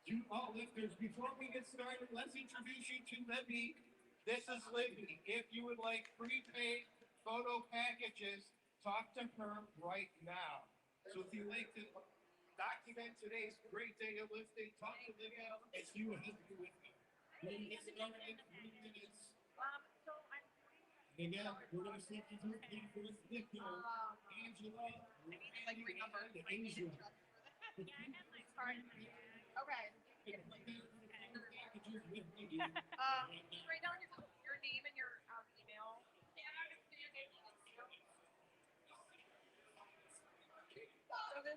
To all lifters, before we get started, let's introduce you to Libby. This is Libby. If you would like prepaid photo packages, talk to her right now. So if you like to document today's great day of lifting, talk to Libby and she will help you with it. We'll get started in 3 minutes. Again, we're going to step into it for this Nico, Angela, and Asia. Okay. Write down your name and your email. So this,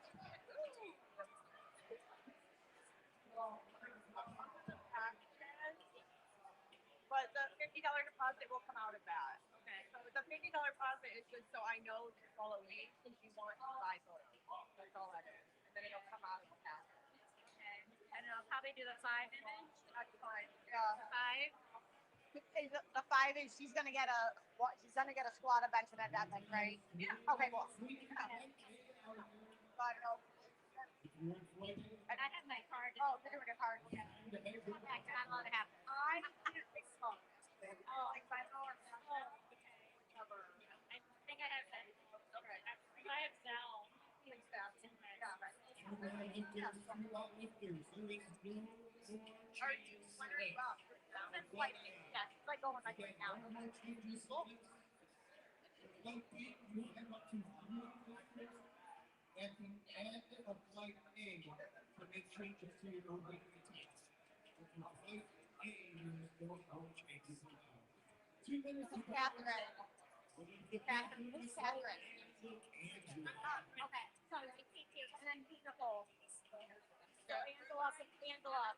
but the $50 deposit will come out of that. Okay. So the $50 deposit is just so I know to follow me if you want to buy photos. That's all that is. And then it'll come out of the pack. Okay. And I'll probably do the 5 image. That's fine. Yeah. 5. The 5 is she's gonna get a squat, a bench, and a deadlift, right? Yeah. Okay, cool. But And I have my card. oh, you're doing a card. Yeah. I'm allowed to have it. I didn't think so. Oh, like $5. Oh, okay. I think I have that. Okay. I have Zelle. Please, Dad. Yeah, right. Are you wondering about it's like yeah, it's like going like right now. At the end of flight A, to make changes to your obedience. Flight A, you're going to changes. 2 minutes of Catherine. Catherine. Who's Catherine? Okay. So I think you and then Nicole. So Angela.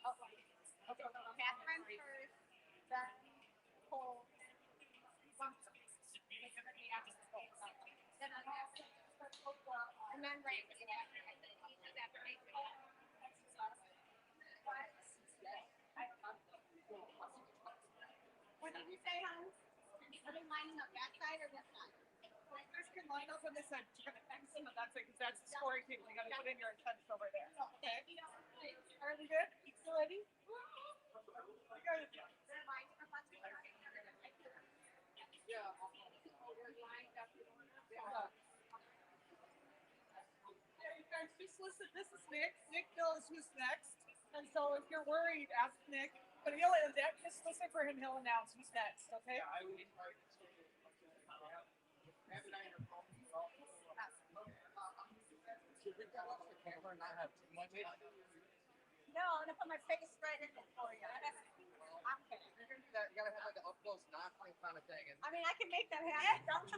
Oh, okay. Catherine first, then Nicole. And then Ray. What did you say, hon? Are they lining up that side or this side? Lifters can line up on this side. You're going to X them, and that's it, because that's the scoring table. You got to put in your intention over there. Okay. Are we good? You ready? Yeah. You guys just listen. This is Nick. Nick knows who's next. And so if you're worried, ask Nick. But just listen for him. He'll announce who's next. Okay? No, I'm gonna put my face right in it for you. I'm kidding. You gotta have like an up close knocking kind of thing. I mean, I can make that happen. Don't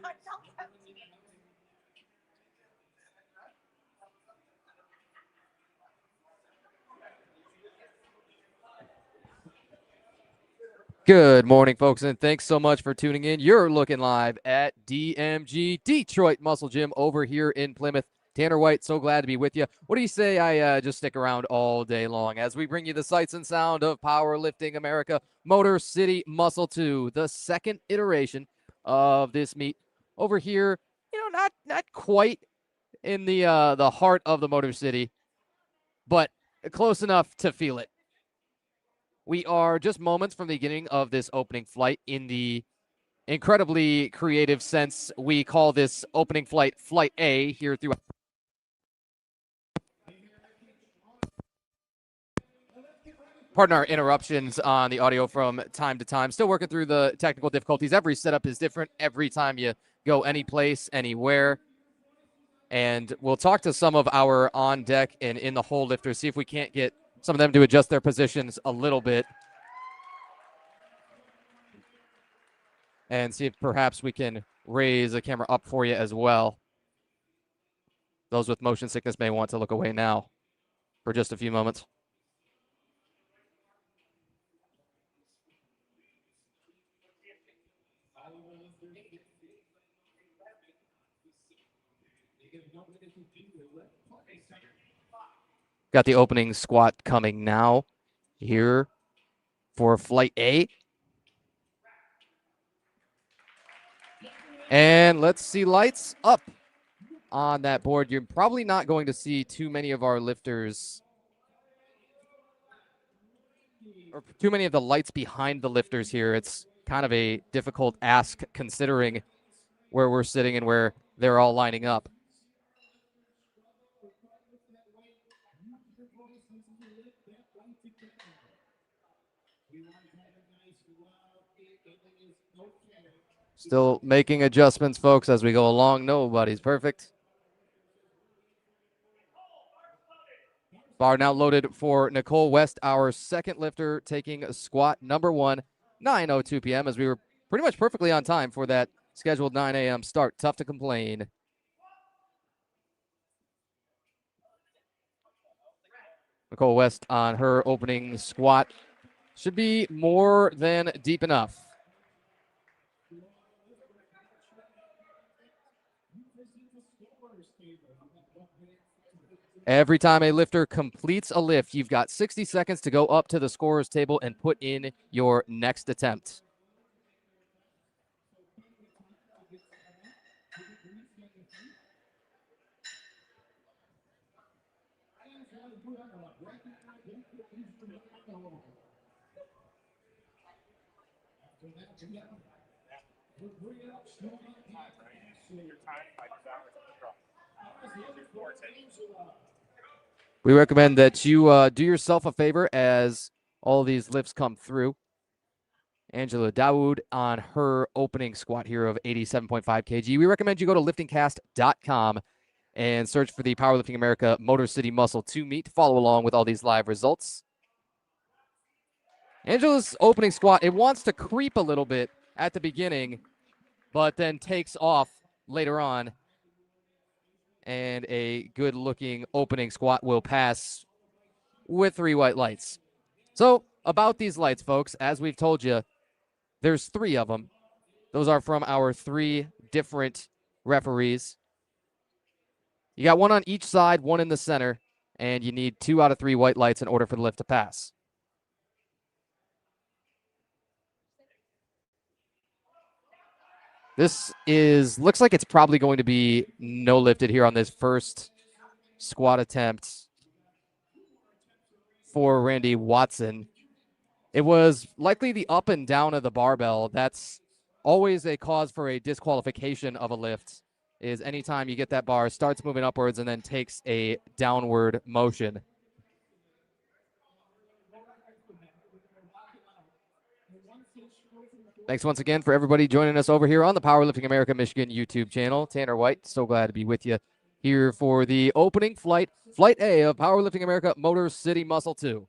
Good morning, folks, and thanks so much for tuning in. You're looking live at DMG Detroit Muscle Gym over here in Plymouth. Tanner White, so glad to be with you. What do you say I just stick around all day long as we bring you the sights and sound of Powerlifting America, Motor City Muscle 2, the second iteration of this meet over here. You know, not quite in the heart of the Motor City, but close enough to feel it. We are just moments from the beginning of this opening flight in the incredibly creative sense. We call this opening flight Flight A here through. Pardon our interruptions on the audio from time to time. Still working through the technical difficulties. Every setup is different every time you go any place, anywhere. And we'll talk to some of our on deck and in the hole lifters, see if we can't get some of them to adjust their positions a little bit. And see if perhaps we can raise the camera up for you as well. Those with motion sickness may want to look away now for just a few moments. Got the opening squat coming now here for flight A. And let's see lights up on that board. You're probably not going to see too many of our lifters or too many of the lights behind the lifters here. It's kind of a difficult ask considering where we're sitting and where they're all lining up. Still making adjustments, folks, as we go along. Nobody's perfect. Bar now loaded for Nicole West, our second lifter, taking squat number 1, 9:02 p.m. as we were pretty much perfectly on time for that scheduled 9 a.m. start. Tough to complain. Nicole West on her opening squat should be more than deep enough. Every time a lifter completes a lift, you've got 60 seconds to go up to the scorer's table and put in your next attempt. We recommend that you do yourself a favor as all these lifts come through. Angela Dawood on her opening squat here of 87.5 kg. We recommend you go to liftingcast.com and search for the Powerlifting America Motor City Muscle 2 meet to follow along with all these live results. Angela's opening squat, it wants to creep a little bit at the beginning, but then takes off later on. And a good-looking opening squat will pass with 3 white lights. So, about these lights, folks, as we've told you, there's 3 of them. Those are from our 3 different referees. You got 1 on each side, 1 in the center, and you need 2 out of 3 white lights in order for the lift to pass. This looks like it's probably going to be no lifted here on this first squat attempt for Randy Watson. It was likely the up and down of the barbell. That's always a cause for a disqualification of a lift, is anytime you get that bar starts moving upwards and then takes a downward motion. Thanks once again for everybody joining us over here on the Powerlifting America Michigan YouTube channel. Tanner White, so glad to be with you here for the opening flight A of Powerlifting America Motor City Muscle 2.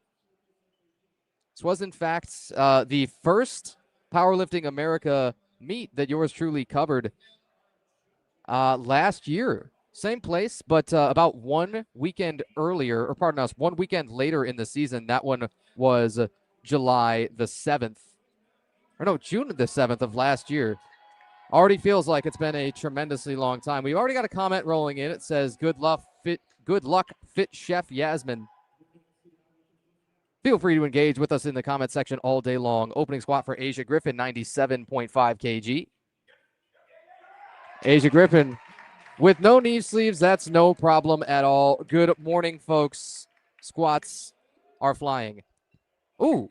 This was, in fact, the first Powerlifting America meet that yours truly covered last year. Same place, but about 1 weekend earlier, or pardon us, 1 weekend later in the season. That one was July the 7th. Or no, June the 7th of last year. Already feels like it's been a tremendously long time. We've already got a comment rolling in. It says, good luck, fit chef Yasmin. Feel free to engage with us in the comment section all day long. Opening squat for Asia Griffin, 97.5 kg. Asia Griffin with no knee sleeves. That's no problem at all. Good morning, folks. Squats are flying. Ooh.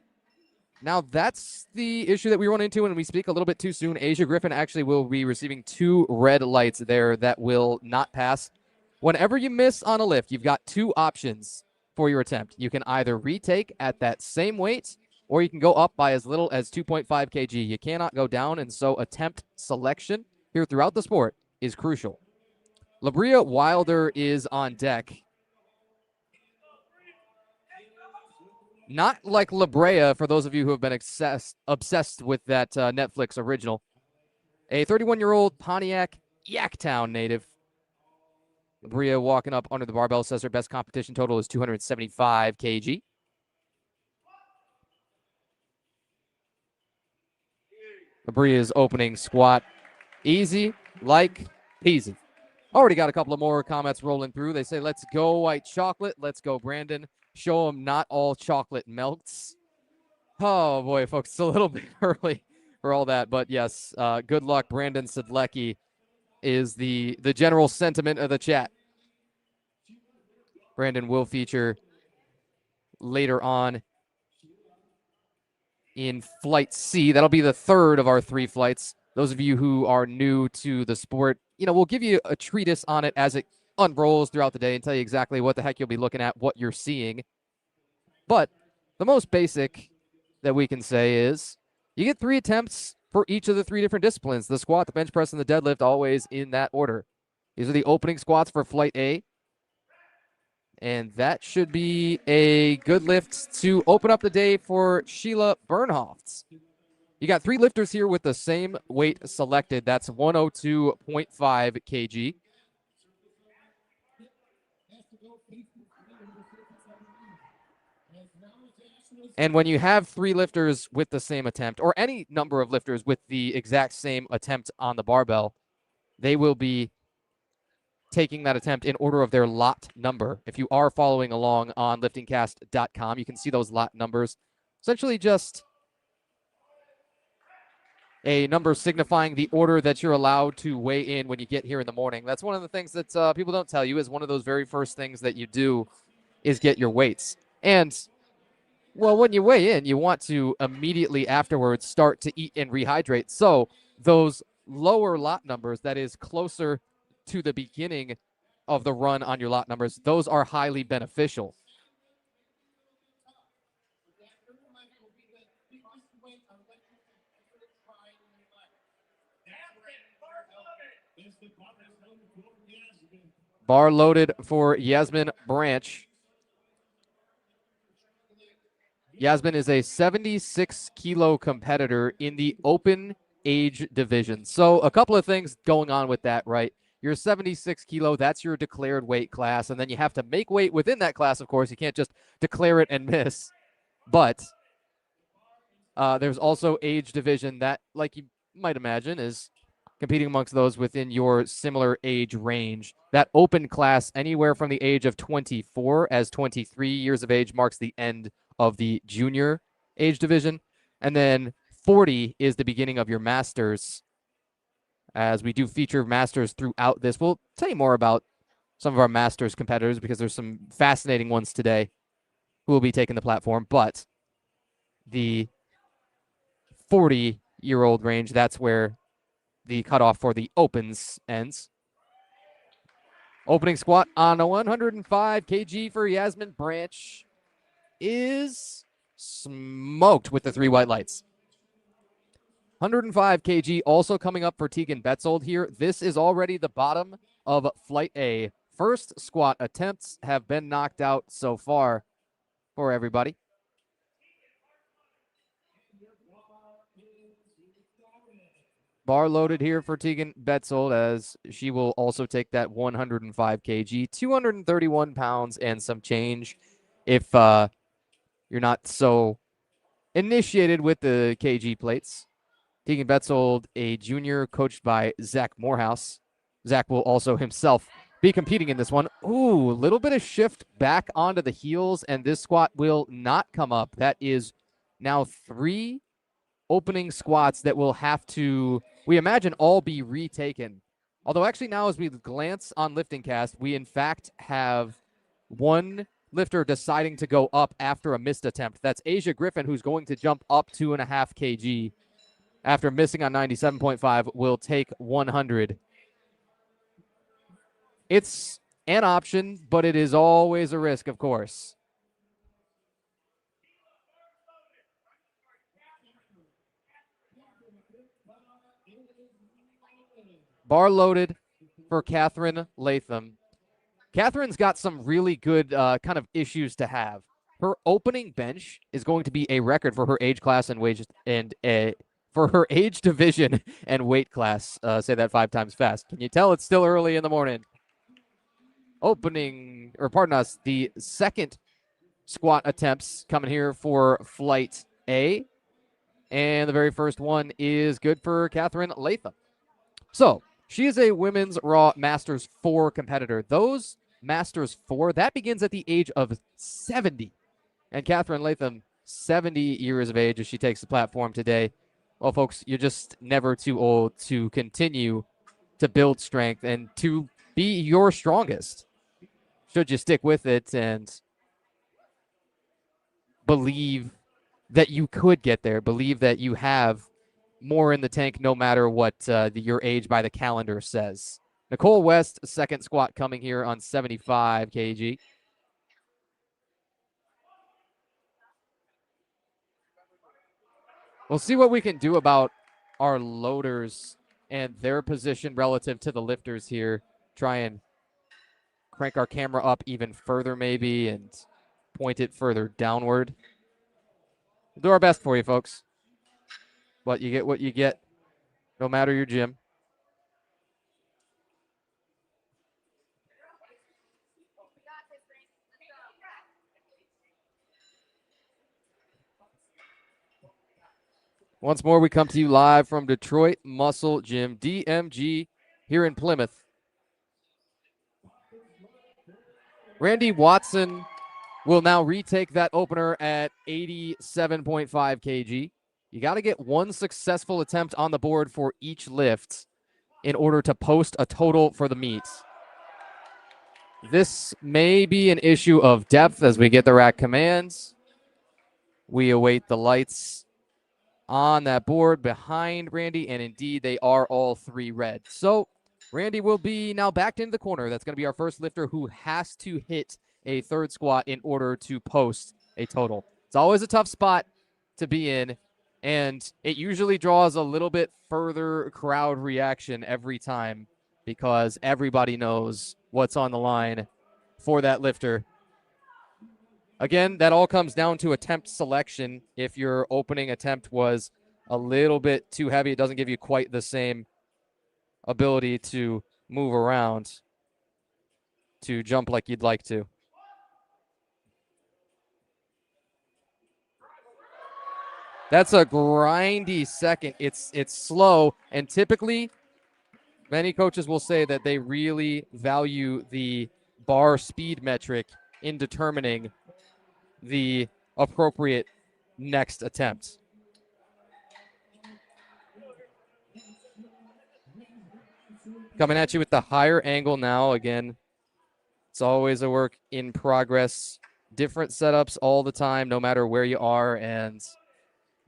Now, that's the issue that we run into when we speak a little bit too soon. Asia Griffin actually will be receiving 2 red lights there that will not pass. Whenever you miss on a lift, you've got 2 options for your attempt. You can either retake at that same weight, or you can go up by as little as 2.5 kg. You cannot go down, and so attempt selection here throughout the sport is crucial. Labria Wilder is on deck. Not like La Brea, for those of you who have been obsessed with that Netflix original. A 31-year-old Pontiac Yaktown native. La Brea walking up under the barbell says her best competition total is 275 kg. La Brea's opening squat. Easy like peasy. Already got a couple of more comments rolling through. They say, let's go white chocolate. Let's go, Brandon. Show them not all chocolate melts. Oh, boy, folks, it's a little bit early for all that. But, yes, good luck, Brandon Sedlecki is the general sentiment of the chat. Brandon will feature later on in Flight C. That'll be the third of our 3 flights. Those of you who are new to the sport, we'll give you a treatise on it as it unrolls throughout the day and tell you exactly what the heck you'll be looking at, what you're seeing. But the most basic that we can say is you get 3 attempts for each of the 3 different disciplines: the squat, the bench press, and the deadlift, always in that order. These are the opening squats for Flight A. And that should be a good lift to open up the day for Sheila Bernhoft. You got 3 lifters here with the same weight selected. That's 102.5 kg. And when you have 3 lifters with the same attempt, or any number of lifters with the exact same attempt on the barbell, they will be taking that attempt in order of their lot number. If you are following along on liftingcast.com, you can see those lot numbers. Essentially just a number signifying the order that you're allowed to weigh in when you get here in the morning. That's one of the things that people don't tell you is one of those very first things that you do is get your weights. And, well, when you weigh in, you want to immediately afterwards start to eat and rehydrate. So those lower lot numbers, that is closer to the beginning of the run on your lot numbers, those are highly beneficial. Bar loaded for Yasmin Branch. Yasmin is a 76-kilo competitor in the open age division. So a couple of things going on with that, right? You're 76 kilo, that's your declared weight class, and then you have to make weight within that class, of course. You can't just declare it and miss. But there's also age division that, like you might imagine, is competing amongst those within your similar age range. That open class, anywhere from the age of 24, as 23 years of age marks the end of the junior age division. And then 40 is the beginning of your masters. As we do feature masters throughout this, we'll tell you more about some of our masters competitors because there's some fascinating ones today who will be taking the platform. But the 40-year-old range, that's where the cutoff for the opens ends. Opening squat on a 105 kg for Yasmin Branch is smoked with the 3 white lights. 105 kg also coming up for Tegan Betzold here. This is already the bottom of Flight A. First squat attempts have been knocked out so far for everybody. Bar loaded here for Tegan Betzold as she will also take that 105 kg, 231 pounds and some change. If you're not so initiated with the kg plates, Tegan Betzold, a junior coached by Zach Morehouse. Zach will also himself be competing in this one. Ooh, a little bit of shift back onto the heels, and this squat will not come up. That is now 3 opening squats that will have to, we imagine, all be retaken. Although actually now as we glance on Lifting Cast, we in fact have one lifter deciding to go up after a missed attempt. That's Asia Griffin, who's going to jump up 2.5 kg. After missing on 97.5, will take 100. It's an option, but it is always a risk, of course. Bar loaded for Catherine Latham. Catherine's got some really good kind of issues to have. Her opening bench is going to be a record for her age class and wage and for her age division and weight class. Say that 5 times fast. Can you tell it's still early in the morning? Opening, or pardon us, the second squat attempts coming here for Flight A. And the very first one is good for Catherine Latham. So She is a women's Raw Masters 4 competitor. Those Masters 4, that begins at the age of 70. And Catherine Latham, 70 years of age as she takes the platform today. Well, folks, you're just never too old to continue to build strength and to be your strongest. Should you stick with it and believe that you could get there, believe that you have more in the tank no matter what your age by the calendar says. Nicole West, second squat coming here on 75 kg. We'll see what we can do about our loaders and their position relative to the lifters here. Try and crank our camera up even further maybe and point it further downward. We'll do our best for you, folks. But you get what you get, no matter your gym. Once more, we come to you live from Detroit Muscle Gym, DMG, here in Plymouth. Randy Watson will now retake that opener at 87.5 kg. You got to get one successful attempt on the board for each lift in order to post a total for the meet. This may be an issue of depth as we get the rack commands. We await the lights on that board behind Randy, and indeed they are all three red. So Randy will be now backed into the corner. That's going to be our first lifter who has to hit a third squat in order to post a total. It's always a tough spot to be in, and it usually draws a little bit further crowd reaction every time because everybody knows what's on the line for that lifter. Again, that all comes down to attempt selection. If your opening attempt was a little bit too heavy, it doesn't give you quite the same ability to move around, to jump like you'd like to. That's a grindy second. It's slow, and typically many coaches will say that they really value the bar speed metric in determining the appropriate next attempt. Coming at you with the higher angle now. Again, it's always a work in progress. Different setups all the time, no matter where you are, and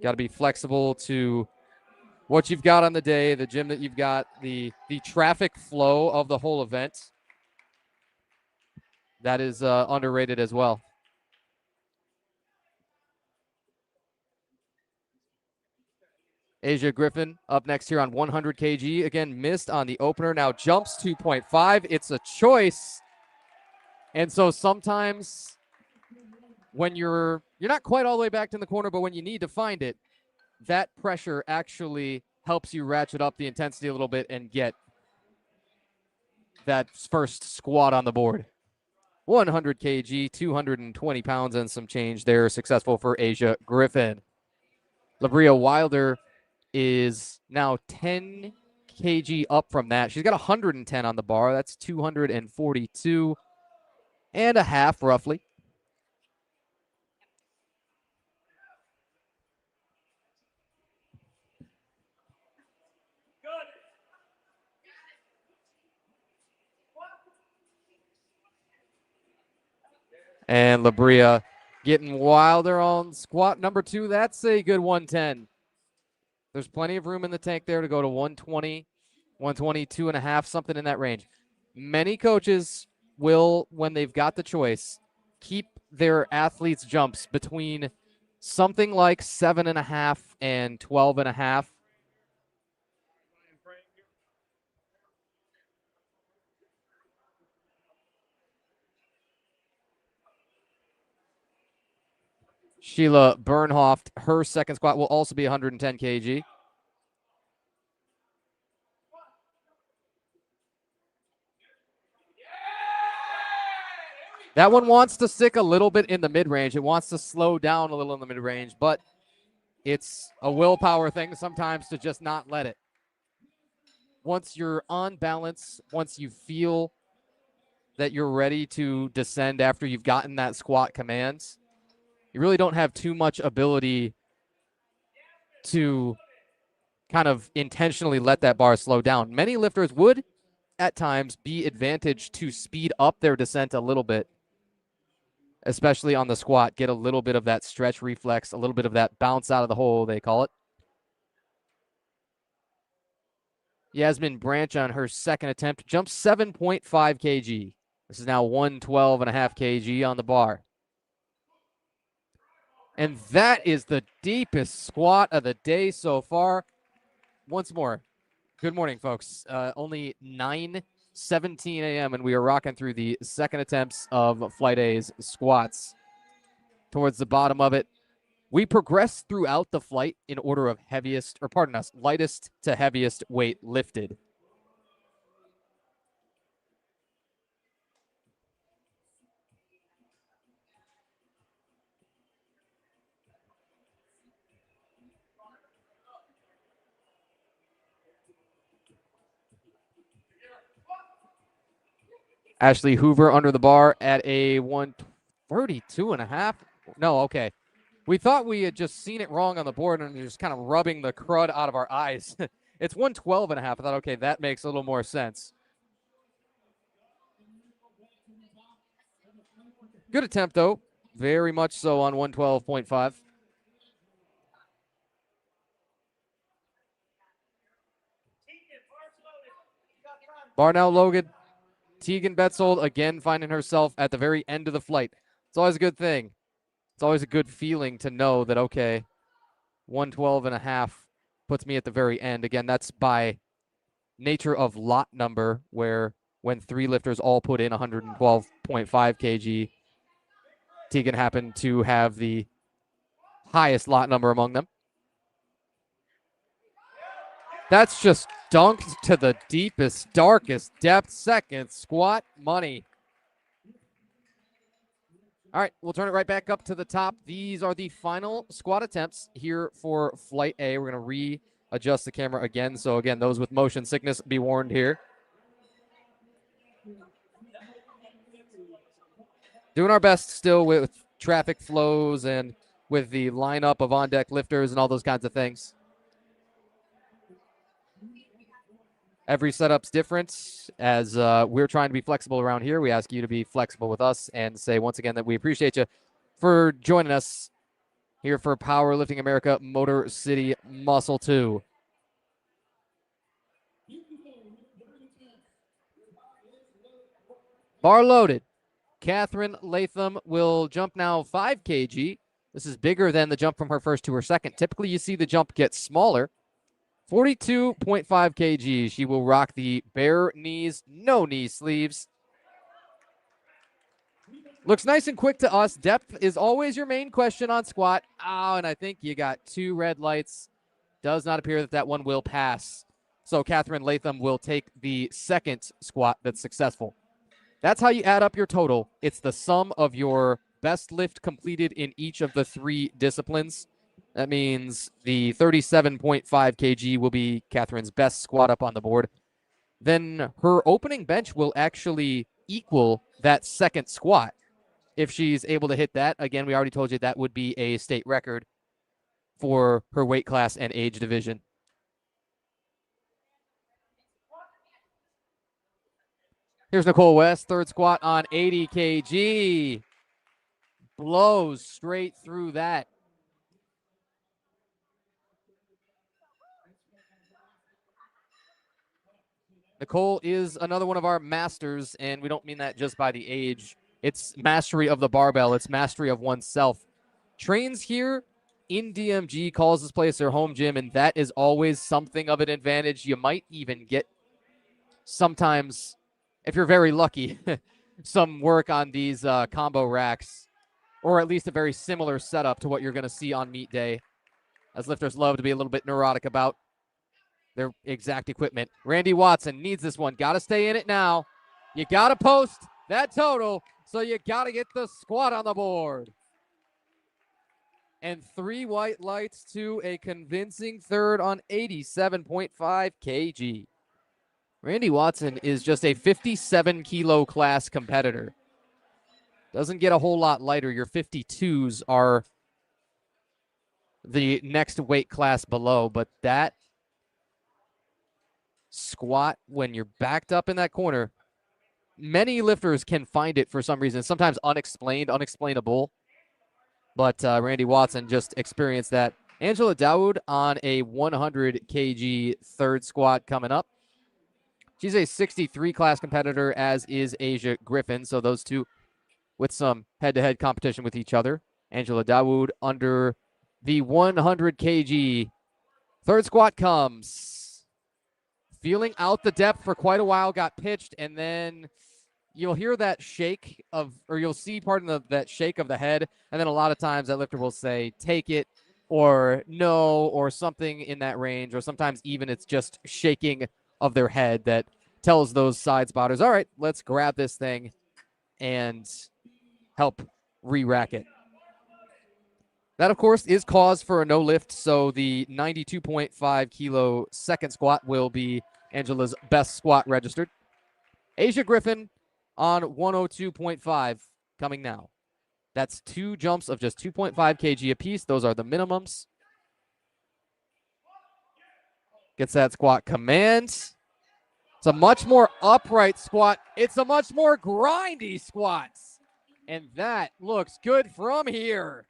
got to be flexible to what you've got on the day, the gym that you've got, the traffic flow of the whole event. That is underrated as well. Asia Griffin up next here on 100 kg. Again, missed on the opener. Now jumps 2.5. It's a choice. And so sometimes when you're not quite all the way back in the corner, but when you need to find it, that pressure actually helps you ratchet up the intensity a little bit and get that first squat on the board. 100 kg, 220 pounds and some change there. Successful for Asia Griffin. Labria Wilder is now 10 kg up from that. She's got 110 on the bar. That's 242 and a half roughly. And Labria getting Wilder on squat number 2. That's a good 110. There's plenty of room in the tank there to go to 120, 122 and a half, something in that range. Many coaches will, when they've got the choice, keep their athletes' jumps between something like 7.5 and 12.5. Sheila Bernhoft, her second squat will also be 110 kg. That one wants to stick a little bit in the mid-range. It wants to slow down a little in the mid-range, but it's a willpower thing sometimes to just not let it. once you're on balance, once you feel that you're ready to descend after you've gotten that squat commands, you really don't have too much ability to kind of intentionally let that bar slow down. Many lifters would at times be advantaged to speed up their descent a little bit, especially on the squat, get a little bit of that stretch reflex, a little bit of that bounce out of the hole, they call it. Yasmin Branch on her second attempt jumps 7.5 kg. This is now 112.5 kg on the bar. And that is the deepest squat of the day so far. Once more, good morning, folks. Only 9:17 a.m. and we are rocking through the second attempts of Flight A's squats. Towards the bottom of it, we progress throughout the flight in order of lightest to heaviest weight lifted. Ashley Hoover under the bar at a 132.5. No, okay. We thought we had just seen it wrong on the board and just kind of rubbing the crud out of our eyes. It's 112.5. I thought, okay, that makes a little more sense. Good attempt, though. Very much so on 112.5. Bar now loaded. Tegan Betzold again finding herself at the very end of the flight. It's always a good thing. It's always a good feeling to know that, okay, 112.5 puts me at the very end. Again, that's by nature of lot number, where when three lifters all put in 112.5 kg, Tegan happened to have the highest lot number among them. That's just dunked to the deepest, darkest depth. Second squat money. All right, we'll turn it right back up to the top. These are the final squat attempts here for Flight A. We're going to readjust the camera again. So, again, those with motion sickness, be warned here. Doing our best still with traffic flows and with the lineup of on-deck lifters and all those kinds of things. Every setup's different. As we're trying to be flexible around here, we ask you to be flexible with us and say once again that we appreciate you for joining us here for Powerlifting America Motor City Muscle 2. Bar loaded. Catherine Latham will jump now 5 kg. This is bigger than the jump from her first to her second. Typically, you see the jump get smaller. 42.5 kg. She will rock the bare knees, no knee sleeves. Looks nice and quick to us. Depth is always your main question on squat. Oh, and I think you got 2 red lights. Does not appear that one will pass. So Catherine Latham will take the second squat that's successful. That's how you add up your total. It's the sum of your best lift completed in each of the 3 disciplines. That means the 37.5 kg will be Catherine's best squat up on the board. Then her opening bench will actually equal that second squat. If she's able to hit that, again, we already told you that would be a state record for her weight class and age division. Here's Nicole West, third squat on 80 kg. Blows straight through that. Nicole is another one of our masters, and we don't mean that just by the age. It's mastery of the barbell. It's mastery of oneself. Trains here in DMG, calls this place their home gym, and that is always something of an advantage. You might even get sometimes, if you're very lucky, some work on these combo racks, or at least a very similar setup to what you're going to see on meet day, as lifters love to be a little bit neurotic about their exact equipment. Randy Watson needs this one. Got to stay in it now. You got to post that total, so you got to get the squat on the board. And 3 white lights to a convincing third on 87.5 kg. Randy Watson is just a 57 kilo class competitor. Doesn't get a whole lot lighter. Your 52s are the next weight class below, but that squat when you're backed up in that corner, many lifters can find it for some reason, sometimes unexplained, unexplainable, but Randy Watson just experienced that. Angela Dawood on a 100 kg third squat coming up. She's a 63 class competitor, as is Asia Griffin, so those two with some head-to-head competition with each other. Angela Dawood under the 100 kg third squat comes. Feeling out the depth for quite a while, got pitched, and then you'll hear that shake of, or you'll see that shake of the head, and then a lot of times that lifter will say, take it, or no, or something in that range, or sometimes even it's just shaking of their head that tells those side spotters, all right, let's grab this thing and help re-rack it. That, of course, is cause for a no lift, so the 92.5 kilo second squat will be Angela's best squat registered. Asia Griffin on 102.5 coming now. That's two jumps of just 2.5 kg apiece. Those are the minimums. Gets that squat command. It's a much more upright squat. It's a much more grindy squat. And that looks good from here.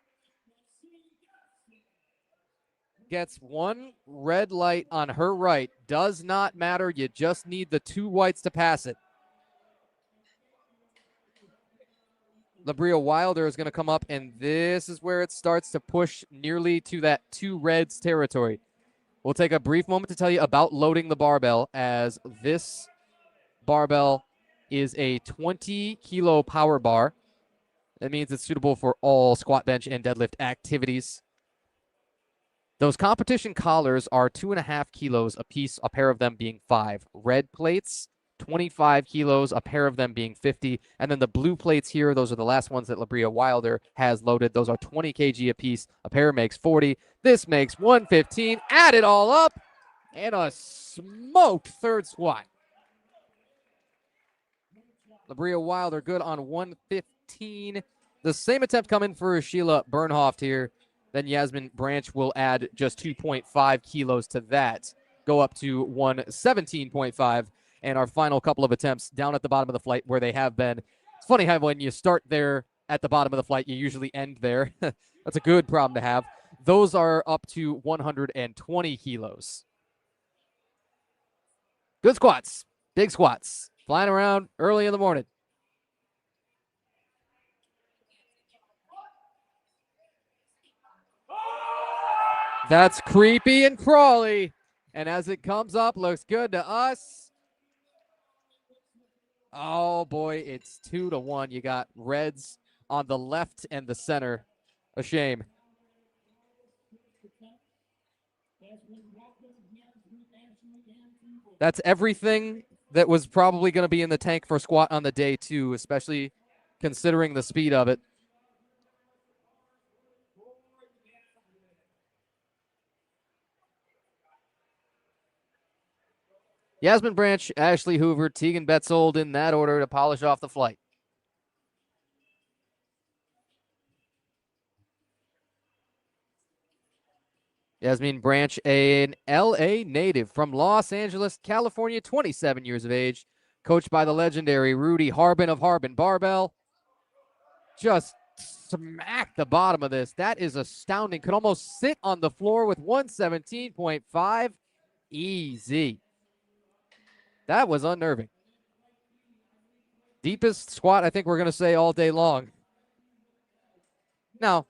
Gets one red light on her right. Does not matter. You just need the two whites to pass it. Labria Wilder is going to come up, and this is where it starts to push nearly to that two reds territory. We'll take a brief moment to tell you about loading the barbell, as this barbell is a 20 kilo power bar. That means it's suitable for all squat, bench, and deadlift activities. Those competition collars are 2.5 kilos a piece, a pair of them being 5. Red plates, 25 kilos, a pair of them being 50. And then the blue plates here, those are the last ones that Labria Wilder has loaded. Those are 20 kg a piece. A pair makes 40. This makes 115. Add it all up, and a smoked third squat. Labria Wilder good on 115. The same attempt coming for Sheila Bernhoft here. Then Yasmin Branch will add just 2.5 kilos to that, go up to 117.5. And our final couple of attempts down at the bottom of the flight where they have been. It's funny how when you start there at the bottom of the flight, you usually end there. That's a good problem to have. Those are up to 120 kilos. Good squats, big squats, flying around early in the morning. That's creepy and crawly. And as it comes up, looks good to us. Oh, boy, it's 2-1. You got reds on the left and the center. A shame. That's everything that was probably going to be in the tank for squat on the day, too, especially considering the speed of it. Yasmin Branch, Ashley Hoover, Tegan Betzold in that order to polish off the flight. Yasmin Branch, an LA native from Los Angeles, California, 27 years of age, coached by the legendary Rudy Harbin of Harbin Barbell. Just smacked the bottom of this. That is astounding. Could almost sit on the floor with 117.5. Easy. That was unnerving. Deepest squat, I think we're going to say all day long. Now,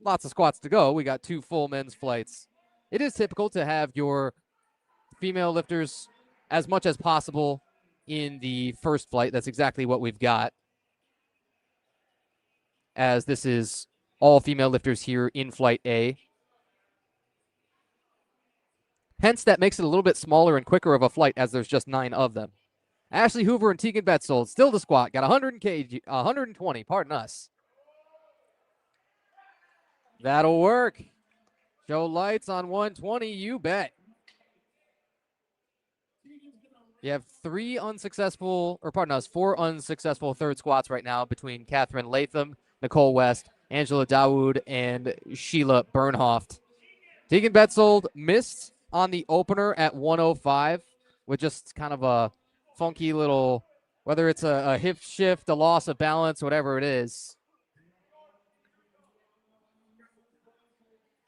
lots of squats to go. We got 2 full men's flights. It is typical to have your female lifters as much as possible in the first flight. That's exactly what we've got, as this is all female lifters here in flight A. Hence, that makes it a little bit smaller and quicker of a flight, as there's just 9 of them. Ashley Hoover and Tegan Betzold, still the squat, got 120, pardon us. That'll work. Show lights on 120, you bet. You have four unsuccessful third squats right now between Catherine Latham, Nicole West, Angela Dawood, and Sheila Bernhoft. Tegan Betzold missed on the opener at 105 with just kind of a funky little, whether it's a hip shift, a loss of balance, whatever it is.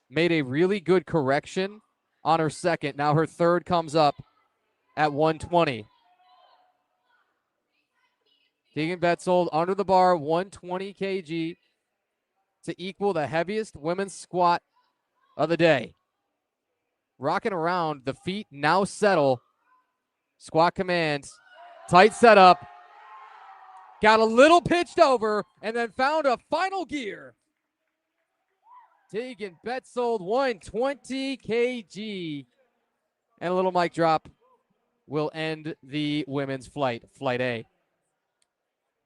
Made a really good correction on her second. Now her third comes up at 120. Tegan Betzold under the bar, 120 kg to equal the heaviest women's squat of the day. Rocking around, the feet now settle. Squat command, tight setup. Got a little pitched over and then found a final gear. Tegan Betzold, 120 kg. And a little mic drop will end the women's flight, Flight A.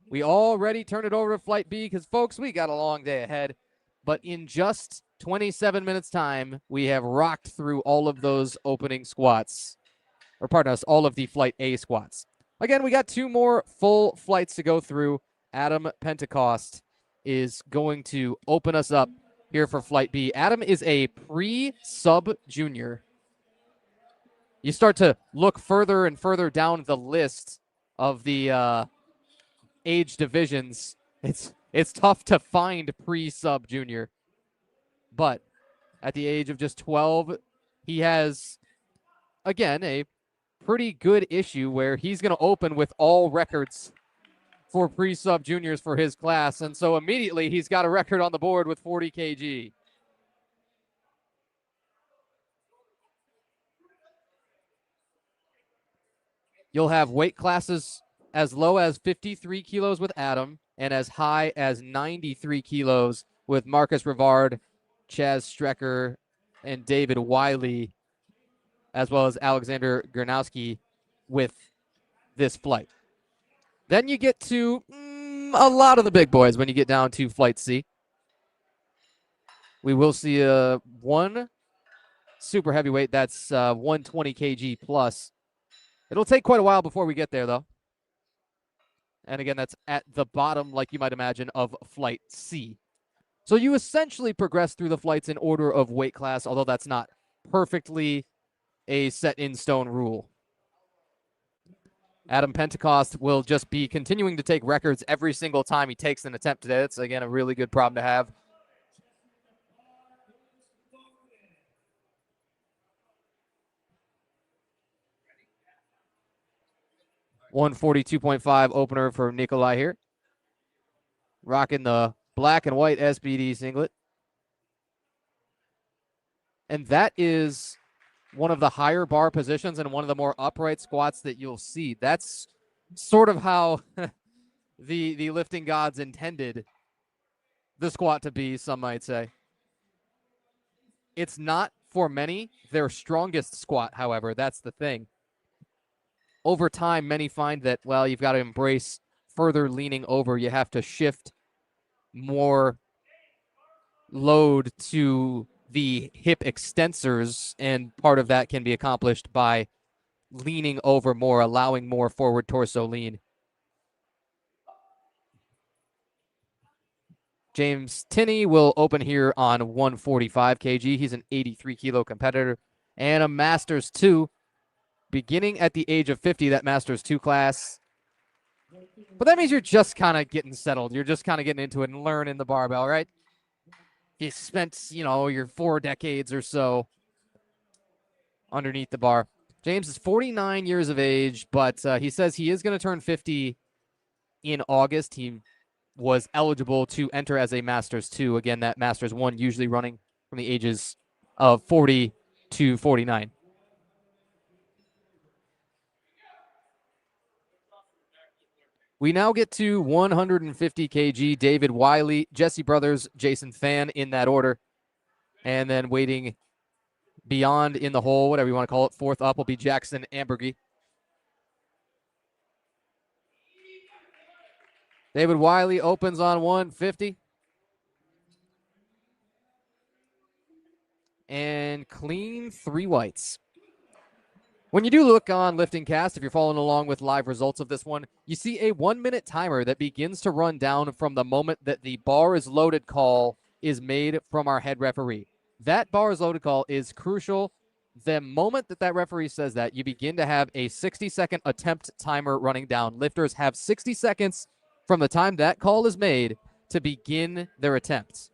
We already turned it over to Flight B because, folks, we got a long day ahead. But in just 27 minutes' time, we have rocked through all of those opening squats. Or pardon us, all of the Flight A squats. Again, we got 2 more full flights to go through. Adam Pentecost is going to open us up here for Flight B. Adam is a pre-sub junior. You start to look further and further down the list of the age divisions. It's tough to find pre-sub junior. But at the age of just 12, he has, again, a pretty good issue where he's going to open with all records for pre-sub juniors for his class. And so immediately he's got a record on the board with 40 kg. You'll have weight classes as low as 53 kilos with Adam and as high as 93 kilos with Marcus Rivard, Chaz Strecker, and David Wiley, as well as Alexander Gernowski with this flight. Then you get to a lot of the big boys when you get down to Flight C. We will see one super heavyweight that's 120 kg plus. It'll take quite a while before we get there, though. And again, that's at the bottom, like you might imagine, of Flight C. So you essentially progress through the flights in order of weight class, although that's not perfectly a set-in-stone rule. Adam Pentecost will just be continuing to take records every single time he takes an attempt today. That's, again, a really good problem to have. $142.5 opener for Nikolai here. Rocking the black and white SBD singlet. And that is one of the higher bar positions and one of the more upright squats that you'll see. That's sort of how the lifting gods intended the squat to be, some might say. It's not, for many, their strongest squat, however. That's the thing. Over time, many find that, well, you've got to embrace further leaning over. You have to shift more load to the hip extensors, and part of that can be accomplished by leaning over more, allowing more forward torso lean. James Tinney will open here on 145 kg. He's an 83 kilo competitor and a Masters 2, beginning at the age of 50, that Masters 2 class. But that means you're just kind of getting settled. You're just kind of getting into it and learning the barbell, right? You spent, your 4 decades or so underneath the bar. James is 49 years of age, but he says he is going to turn 50 in August. He was eligible to enter as a Masters 2. Again, that Masters 1 usually running from the ages of 40 to 49. We now get to 150 kg. David Wiley, Jesse Brothers, Jason Fan in that order. And then waiting beyond in the hole, whatever you want to call it, fourth up will be Jackson Ambergy. David Wiley opens on 150. And clean 3 whites. When you do look on Lifting Cast, if you're following along with live results of this one, you see a 1-minute timer that begins to run down from the moment that the bar is loaded call is made from our head referee. That bar is loaded call is crucial. The moment that that referee says that, you begin to have a 60-second attempt timer running down. Lifters have 60 seconds from the time that call is made to begin their attempts.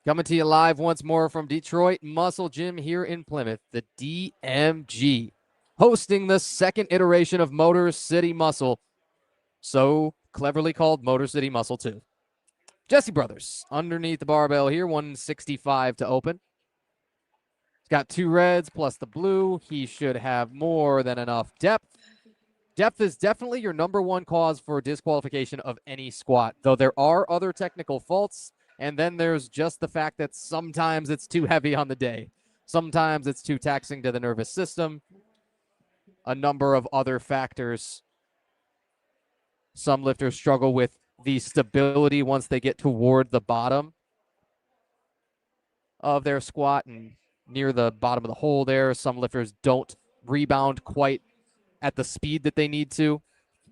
Coming to you live once more from Detroit Muscle Gym here in Plymouth, the DMG, hosting the second iteration of Motor City Muscle, so cleverly called Motor City Muscle 2. Jesse Brothers underneath the barbell here, 165 to open. He's got 2 reds plus the blue. He should have more than enough depth. Depth is definitely your number one cause for disqualification of any squat, though there are other technical faults. And then there's just the fact that sometimes it's too heavy on the day. Sometimes it's too taxing to the nervous system. A number of other factors. Some lifters struggle with the stability once they get toward the bottom of their squat and near the bottom of the hole there. Some lifters don't rebound quite at the speed that they need to.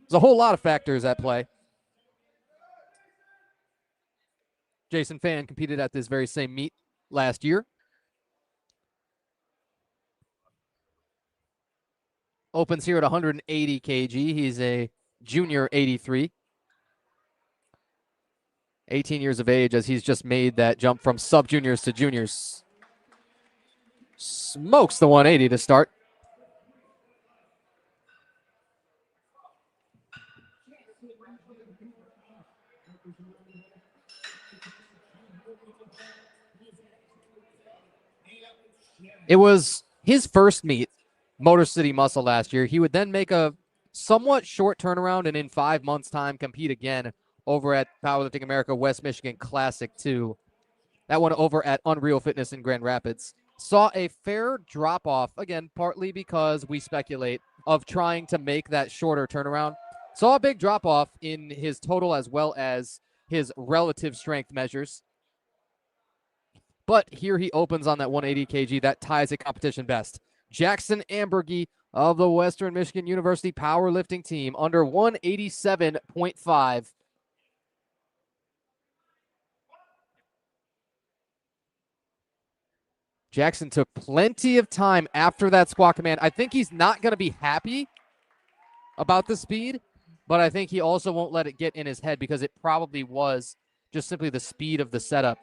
There's a whole lot of factors at play. Jason Fan competed at this very same meet last year. Opens here at 180 kg. He's a junior 83. 18 years of age as he's just made that jump from sub-juniors to juniors. Smokes the 180 to start. It was his first meet, Motor City Muscle, last year. He would then make a somewhat short turnaround and in 5 months' time compete again over at Powerlifting America West Michigan Classic 2. That one over at Unreal Fitness in Grand Rapids. Saw a fair drop-off, again, partly because we speculate, of trying to make that shorter turnaround. Saw a big drop-off in his total as well as his relative strength measures. But here he opens on that 180 kg. That ties a competition best. Jackson Ambergy of the Western Michigan University powerlifting team under 187.5. Jackson took plenty of time after that squat command. I think he's not going to be happy about the speed, but I think he also won't let it get in his head because it probably was just simply the speed of the setup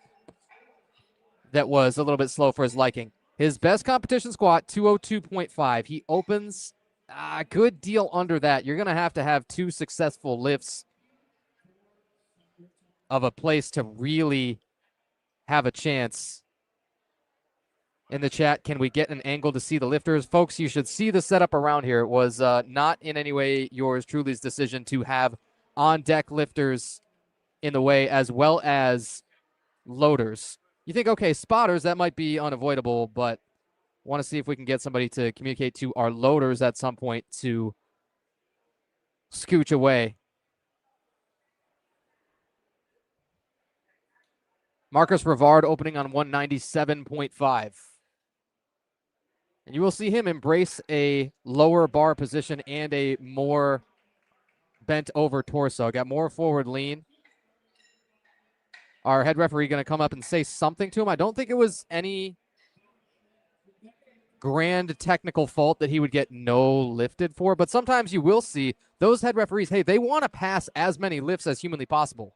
that was a little bit slow for his liking. His best competition squat, 202.5. He opens a good deal under that. You're going to have 2 successful lifts of a place to really have a chance. In the chat, can we get an angle to see the lifters? Folks, you should see the setup around here. It was not in any way yours truly's decision to have on-deck lifters in the way as well as loaders. You think, okay, spotters, that might be unavoidable, but want to see if we can get somebody to communicate to our loaders at some point to scooch away. Marcus Rivard opening on 197.5. And you will see him embrace a lower bar position and a more bent over torso. Got more forward lean. Our head referee going to come up and say something to him. I don't think it was any grand technical fault that he would get no lifted for, but sometimes you will see those head referees, hey, they want to pass as many lifts as humanly possible.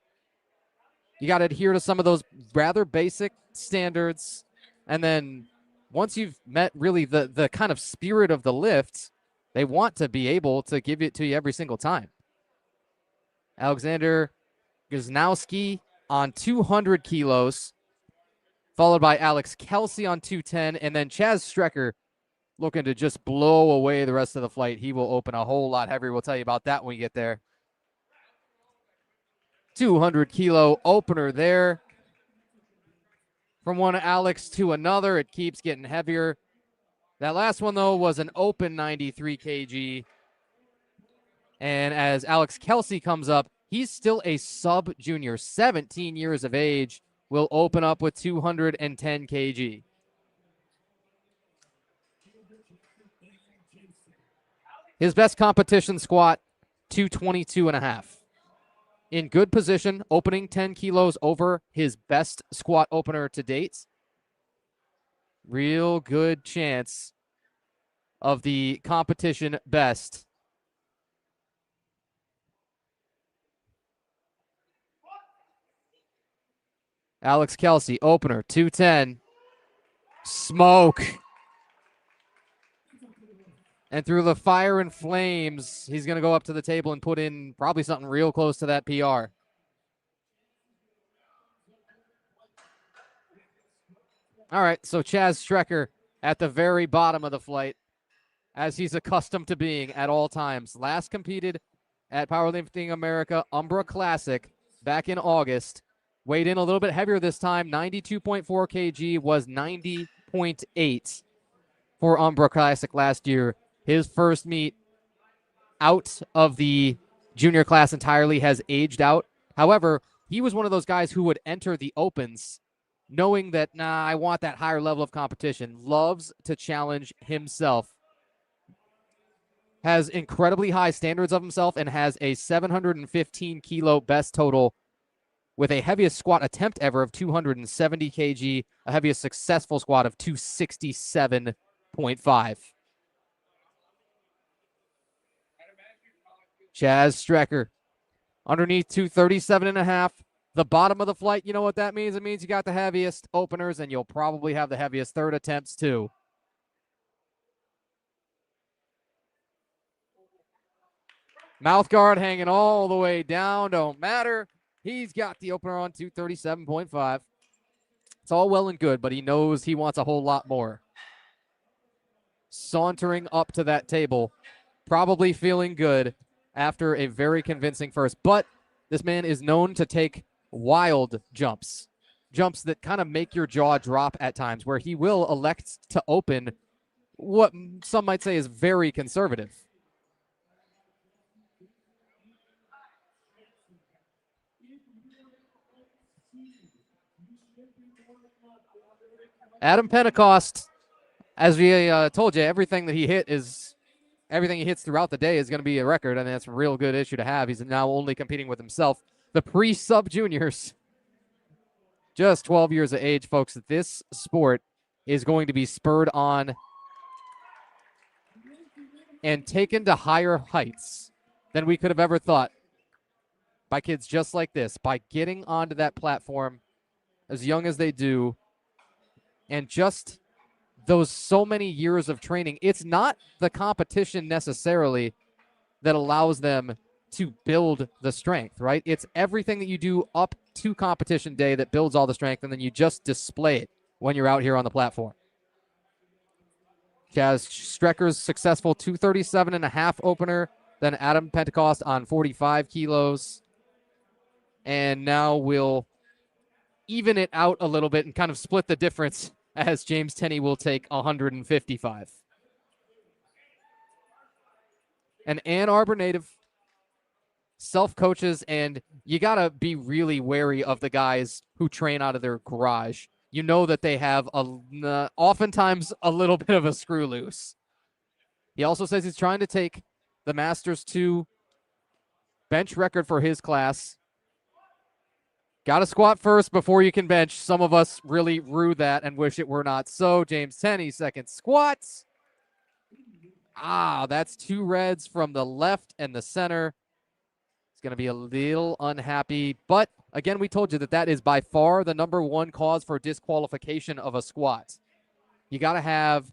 You got to adhere to some of those rather basic standards, and then once you've met really the kind of spirit of the lift, they want to be able to give it to you every single time. Alexander Guzanowski on 200 kilos, followed by Alex Kelsey on 210, and then Chaz Strecker looking to just blow away the rest of the flight. He will open a whole lot heavier. We'll tell you about that when we get there. 200 kilo opener there. From one Alex to another, it keeps getting heavier. That last one, though, was an open 93 kg. And as Alex Kelsey comes up, He's still a sub-junior, 17 years of age, will open up with 210 kg. His best competition squat, 222.5. In good position, opening 10 kilos over his best squat opener to date. Real good chance of the competition best. Alex Kelsey, opener, 210. Smoke. And through the fire and flames, he's going to go up to the table and put in probably something real close to that PR. All right, so Chaz Strecker at the very bottom of the flight, as he's accustomed to being at all times. Last competed at Powerlifting America Umbra Classic back in August. Weighed in a little bit heavier this time. 92.4 kg was 90.8 for Umbra Classic last year. His first meet out of the junior class entirely, has aged out. However, he was one of those guys who would enter the opens knowing that, I want that higher level of competition. Loves to challenge himself. Has incredibly high standards of himself and has a 715 kilo best total with a heaviest squat attempt ever of 270 kg, a heaviest successful squat of 267.5. Chaz Strecker underneath 237.5. The bottom of the flight, you know what that means? It means you got the heaviest openers, and you'll probably have the heaviest third attempts too. Mouth guard hanging all the way down, don't matter. He's got the opener on 237.5. It's all well and good, but he knows he wants a whole lot more. Sauntering up to that table, probably feeling good after a very convincing first. But this man is known to take wild jumps that kind of make your jaw drop at times, where he will elect to open what some might say is very conservative. Adam Pentecost, as we told you, everything he hits throughout the day is going to be a record, and that's a real good issue to have. He's now only competing with himself. The pre-sub juniors, just 12 years of age, folks. This sport is going to be spurred on and taken to higher heights than we could have ever thought by kids just like this, by getting onto that platform as young as they do, and just those so many years of training. It's not the competition necessarily that allows them to build the strength, right? It's everything that you do up to competition day that builds all the strength, and then you just display it when you're out here on the platform. Chaz Strecker's successful 237.5 opener, then Adam Pentecost on 45 kilos. And now we'll even it out a little bit and kind of split the difference, as James Tenney will take 155. An Ann Arbor native, self-coaches, and you got to be really wary of the guys who train out of their garage. You know that they have oftentimes a little bit of a screw loose. He also says he's trying to take the Masters 2 bench record for his class. Got to squat first before you can bench. Some of us really rue that and wish it were not so. James Tenney, second squats. That's two reds from the left and the center. He's going to be a little unhappy. But, again, we told you that is by far the number one cause for disqualification of a squat. You got to have,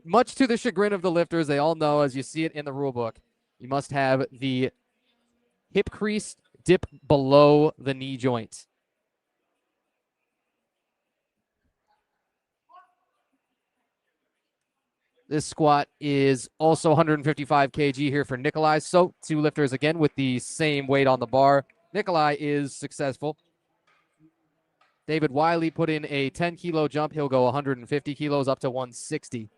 much to the chagrin of the lifters, they all know, as you see it in the rule book, you must have the hip crease dip below the knee joint. This squat is also 155 kg here for Nikolai. So two lifters again with the same weight on the bar. Nikolai is successful. David Wiley put in a 10 kilo jump. He'll go 150 kilos up to 160.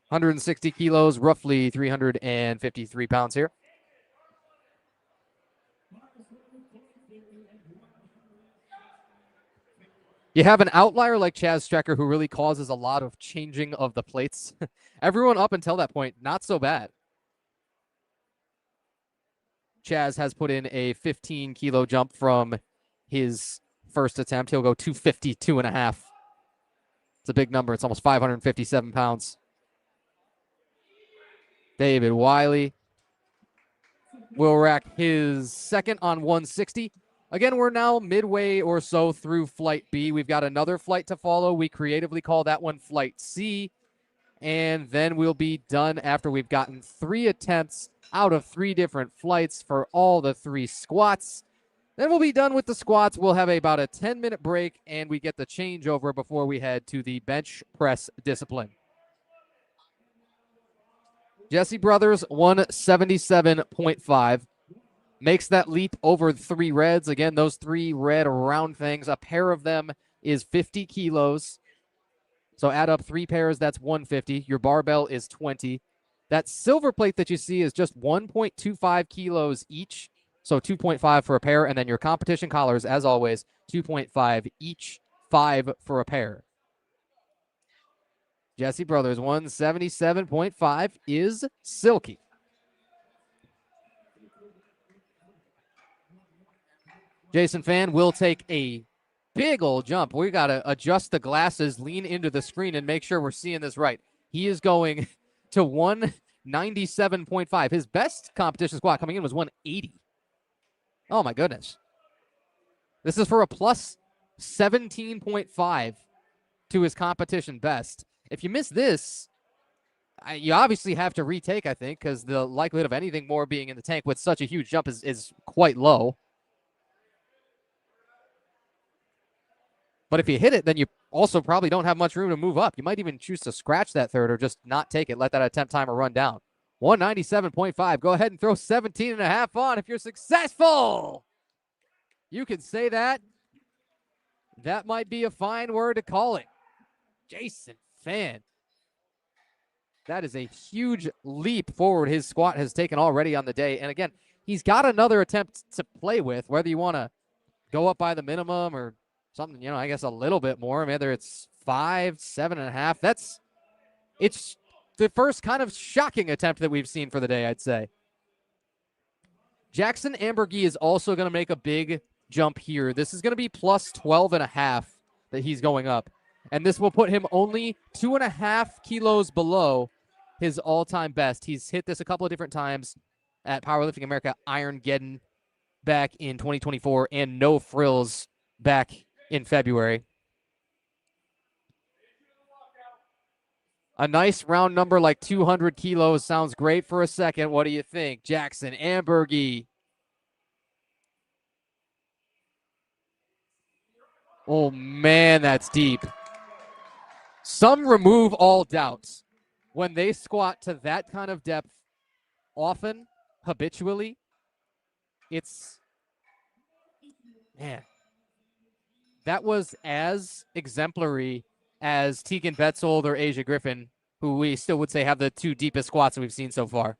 160 kilos, roughly 353 pounds here. You have an outlier like Chaz Strecker who really causes a lot of changing of the plates. Everyone up until that point, not so bad. Chaz has put in a 15-kilo jump from his first attempt. He'll go 252.5. It's a big number. It's almost 557 pounds. David Wiley will rack his second on 160. Again, we're now midway or so through Flight B. We've got another flight to follow. We creatively call that one Flight C. And then we'll be done after we've gotten 3 attempts out of 3 different flights for all the 3 squats. Then we'll be done with the squats. We'll have about a 10-minute break, and we get the changeover before we head to the bench press discipline. Jesse Brothers, 177.5. Makes that leap over 3 reds. Again, those 3 red round things, a pair of them is 50 kilos. So add up 3 pairs, that's 150. Your barbell is 20. That silver plate that you see is just 1.25 kilos each. So 2.5 for a pair. And then your competition collars, as always, 2.5 each, 5 for a pair. Jesse Brothers, 177.5 is silky. Jason Fan will take a big old jump. We got to adjust the glasses, lean into the screen, and make sure we're seeing this right. He is going to 197.5. His best competition squat coming in was 180. Oh, my goodness. This is for a plus 17.5 to his competition best. If you miss this, you obviously have to retake, I think, because the likelihood of anything more being in the tank with such a huge jump is quite low. But if you hit it, then you also probably don't have much room to move up. You might even choose to scratch that third or just not take it. Let that attempt timer run down. 197.5. Go ahead and throw 17.5 on if you're successful. You can say that. That might be a fine word to call it. Jason Fan. That is a huge leap forward his squat has taken already on the day. And again, he's got another attempt to play with, whether you want to go up by the minimum or something, I guess a little bit more, whether it's 5, 7.5. It's the first kind of shocking attempt that we've seen for the day, I'd say. Jackson Ambergy is also going to make a big jump here. This is going to be plus 12.5 that he's going up. And this will put him only 2.5 kilos below his all-time best. He's hit this a couple of different times at Powerlifting America Irongeddon back in 2024 and No Frills back in February. A nice round number like 200 kilos sounds great for a second. What do you think? Jackson Ambergy. Oh, man, that's deep. Some remove all doubts. When they squat to that kind of depth, often, habitually, it's, man, that was as exemplary as Tegan Betzold or Asia Griffin, who we still would say have the 2 deepest squats that we've seen so far.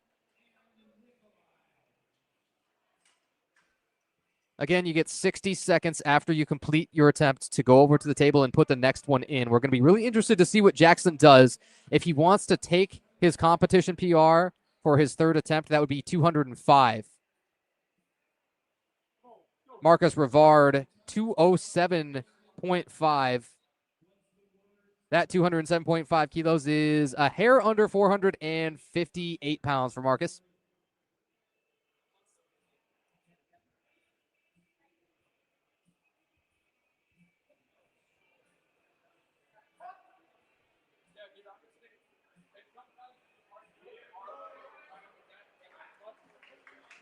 Again, you get 60 seconds after you complete your attempt to go over to the table and put the next one in. We're going to be really interested to see what Jackson does. If he wants to take his competition PR for his 3rd attempt, that would be 205. Marcus Rivard, 207.5. That 207.5 kilos is a hair under 458 pounds for Marcus.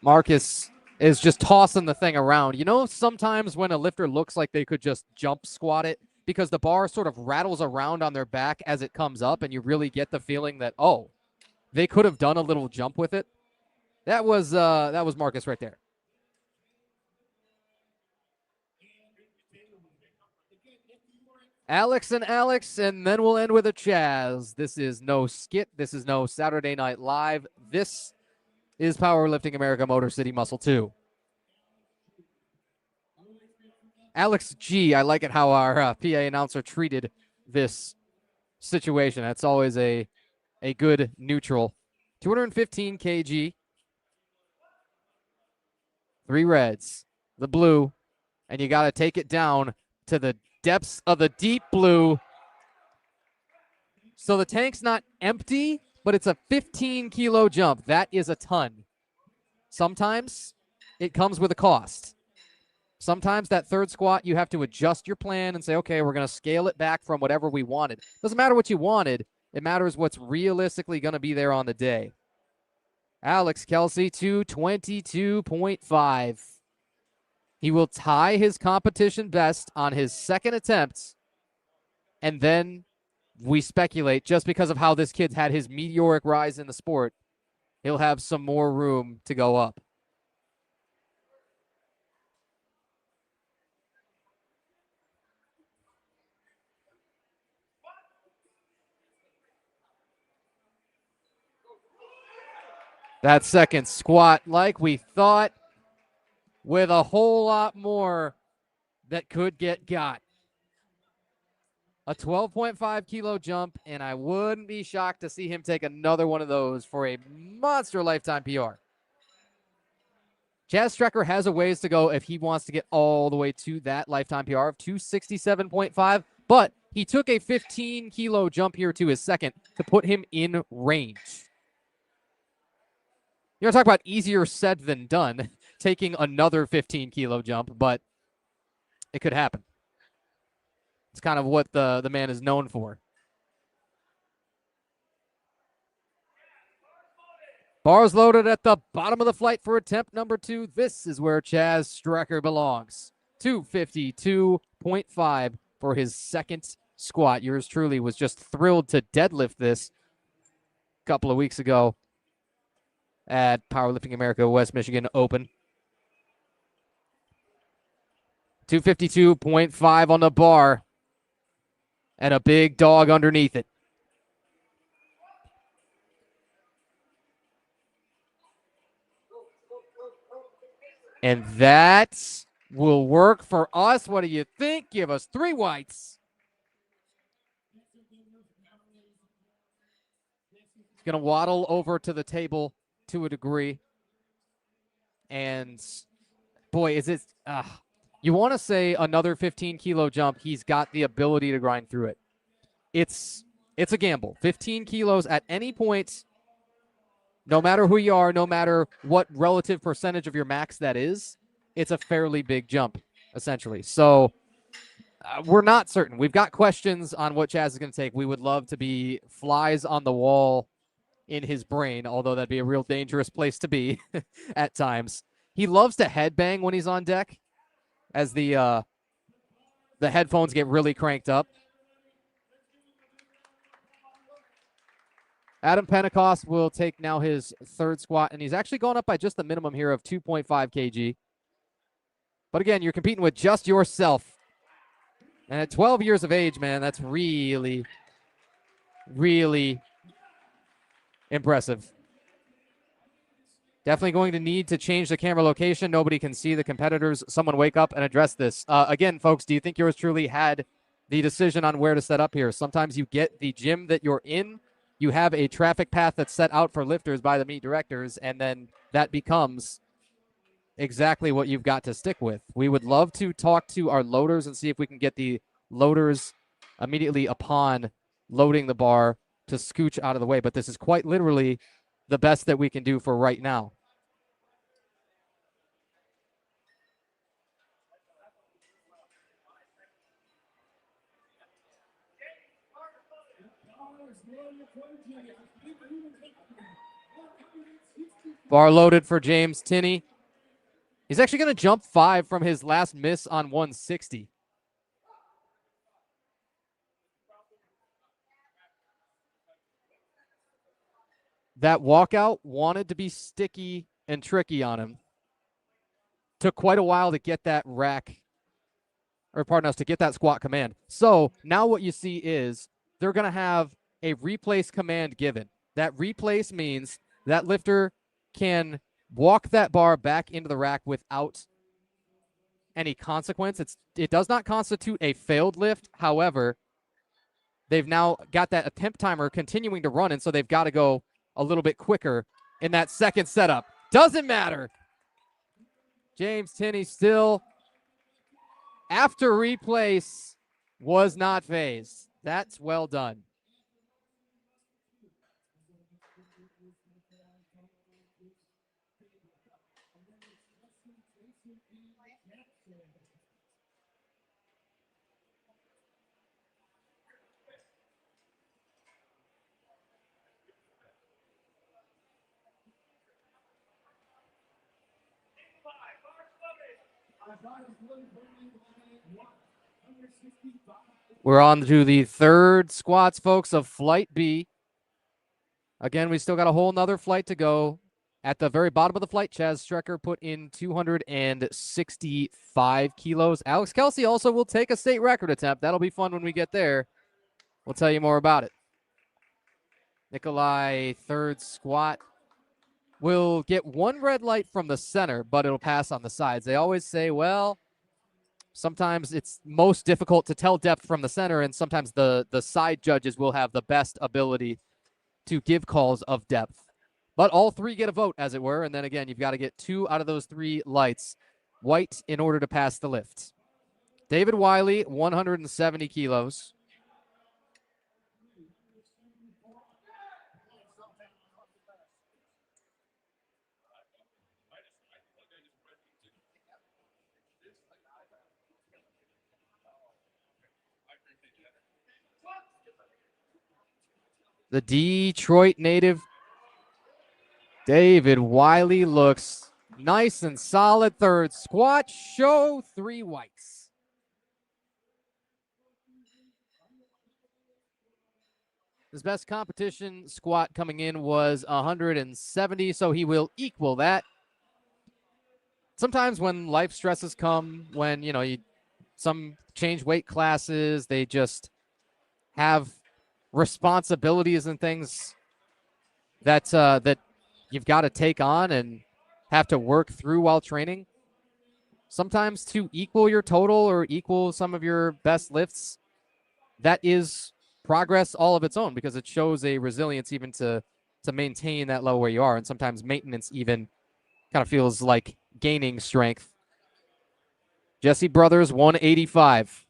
Marcus is just tossing the thing around. Sometimes when a lifter looks like they could just jump squat it because the bar sort of rattles around on their back as it comes up, and you really get the feeling that, oh, they could have done a little jump with it. That was Marcus right there. Alex, and then we'll end with a Chaz. This is no skit. This is no Saturday Night Live. This is Powerlifting America Motor City Muscle 2. Alex G, I like it how our PA announcer treated this situation. That's always a good neutral. 215 kg, 3 reds, the blue, and you got to take it down to the depths of the deep blue. So the tank's not empty, but it's a 15-kilo jump. That is a ton. Sometimes it comes with a cost. Sometimes that third squat, you have to adjust your plan and say, okay, we're going to scale it back from whatever we wanted. Doesn't matter what you wanted. It matters what's realistically going to be there on the day. Alex Kelsey, 222.5. He will tie his competition best on his second attempt, and then we speculate, just because of how this kid's had his meteoric rise in the sport, he'll have some more room to go up. That second squat, like we thought, with a whole lot more that could get got. A 12.5 kilo jump, and I wouldn't be shocked to see him take another one of those for a monster lifetime PR. Chaz Strecker has a ways to go if he wants to get all the way to that lifetime PR of 267.5, but he took a 15-kilo jump here to his second to put him in range. You want to talk about easier said than done, taking another 15-kilo jump, but it could happen. It's kind of what the man is known for. Bars loaded at the bottom of the flight for attempt number 2. This is where Chaz Strecker belongs. 252.5 for his second squat. Yours truly was just thrilled to deadlift this a couple of weeks ago at Powerlifting America West Michigan Open. 252.5 on the bar and a big dog underneath it. And that will work for us. What do you think? Give us 3 whites. He's going to waddle over to the table to a degree. And boy, is it, you want to say another 15-kilo jump. He's got the ability to grind through it. It's a gamble. 15 kilos at any point, no matter who you are, no matter what relative percentage of your max that is, it's a fairly big jump, essentially. So we're not certain. We've got questions on what Chaz is going to take. We would love to be flies on the wall in his brain, although that'd be a real dangerous place to be at times. He loves to headbang when he's on deck as the headphones get really cranked up. Adam Pentecost will take now his third squat, and he's actually gone up by just the minimum here of 2.5 kg. But again, you're competing with just yourself. And at 12 years of age, man, that's really, really impressive. Definitely going to need to change the camera location. Nobody can see the competitors. Someone wake up and address this. Again, folks, do you think yours truly had the decision on where to set up here? Sometimes you get the gym that you're in. You have a traffic path that's set out for lifters by the meet directors, and then that becomes exactly what you've got to stick with. We would love to talk to our loaders and see if we can get the loaders immediately upon loading the bar to scooch out of the way, but this is quite literally the best that we can do for right now. Bar loaded for James Tinney. He's actually going to jump 5 from his last miss on 160. That walkout wanted to be sticky and tricky on him. Took quite a while to get that rack or pardon us, to get that squat command. So now what you see is they're going to have a replace command given. That replace means that lifter can walk that bar back into the rack without any consequence. It does not constitute a failed lift. However, they've now got that attempt timer continuing to run, and so they've got to go a little bit quicker in that second setup. Doesn't matter. James Tinney still, after replace, was not phased. That's well done. We're on to the third squats, folks, of Flight B. Again, we still got a whole nother flight to go. At the very bottom of the flight, Chaz Strecker put in 265 kilos. Alex Kelsey also will take a state record attempt. That'll be fun when we get there. We'll tell you more about it. Nikolai, third squat, will get one red light from the center, but it'll pass on the sides. They always say, well, sometimes it's most difficult to tell depth from the center, and sometimes the side judges will have the best ability to give calls of depth. But all three get a vote, as it were, and then again, you've got to get 2 out of those 3 lights white in order to pass the lift. David Wiley, 170 kilos. The Detroit native David Wiley looks nice and solid. Third squat, show 3 whites. His best competition squat coming in was 170, so he will equal that. Sometimes when life stresses come, when, some change weight classes, they just have responsibilities and things that you've got to take on and have to work through while training. Sometimes to equal your total or equal some of your best lifts, that is progress all of its own, because it shows a resilience even to maintain that level where you are. And sometimes maintenance even kind of feels like gaining strength. Jesse Brothers, 185.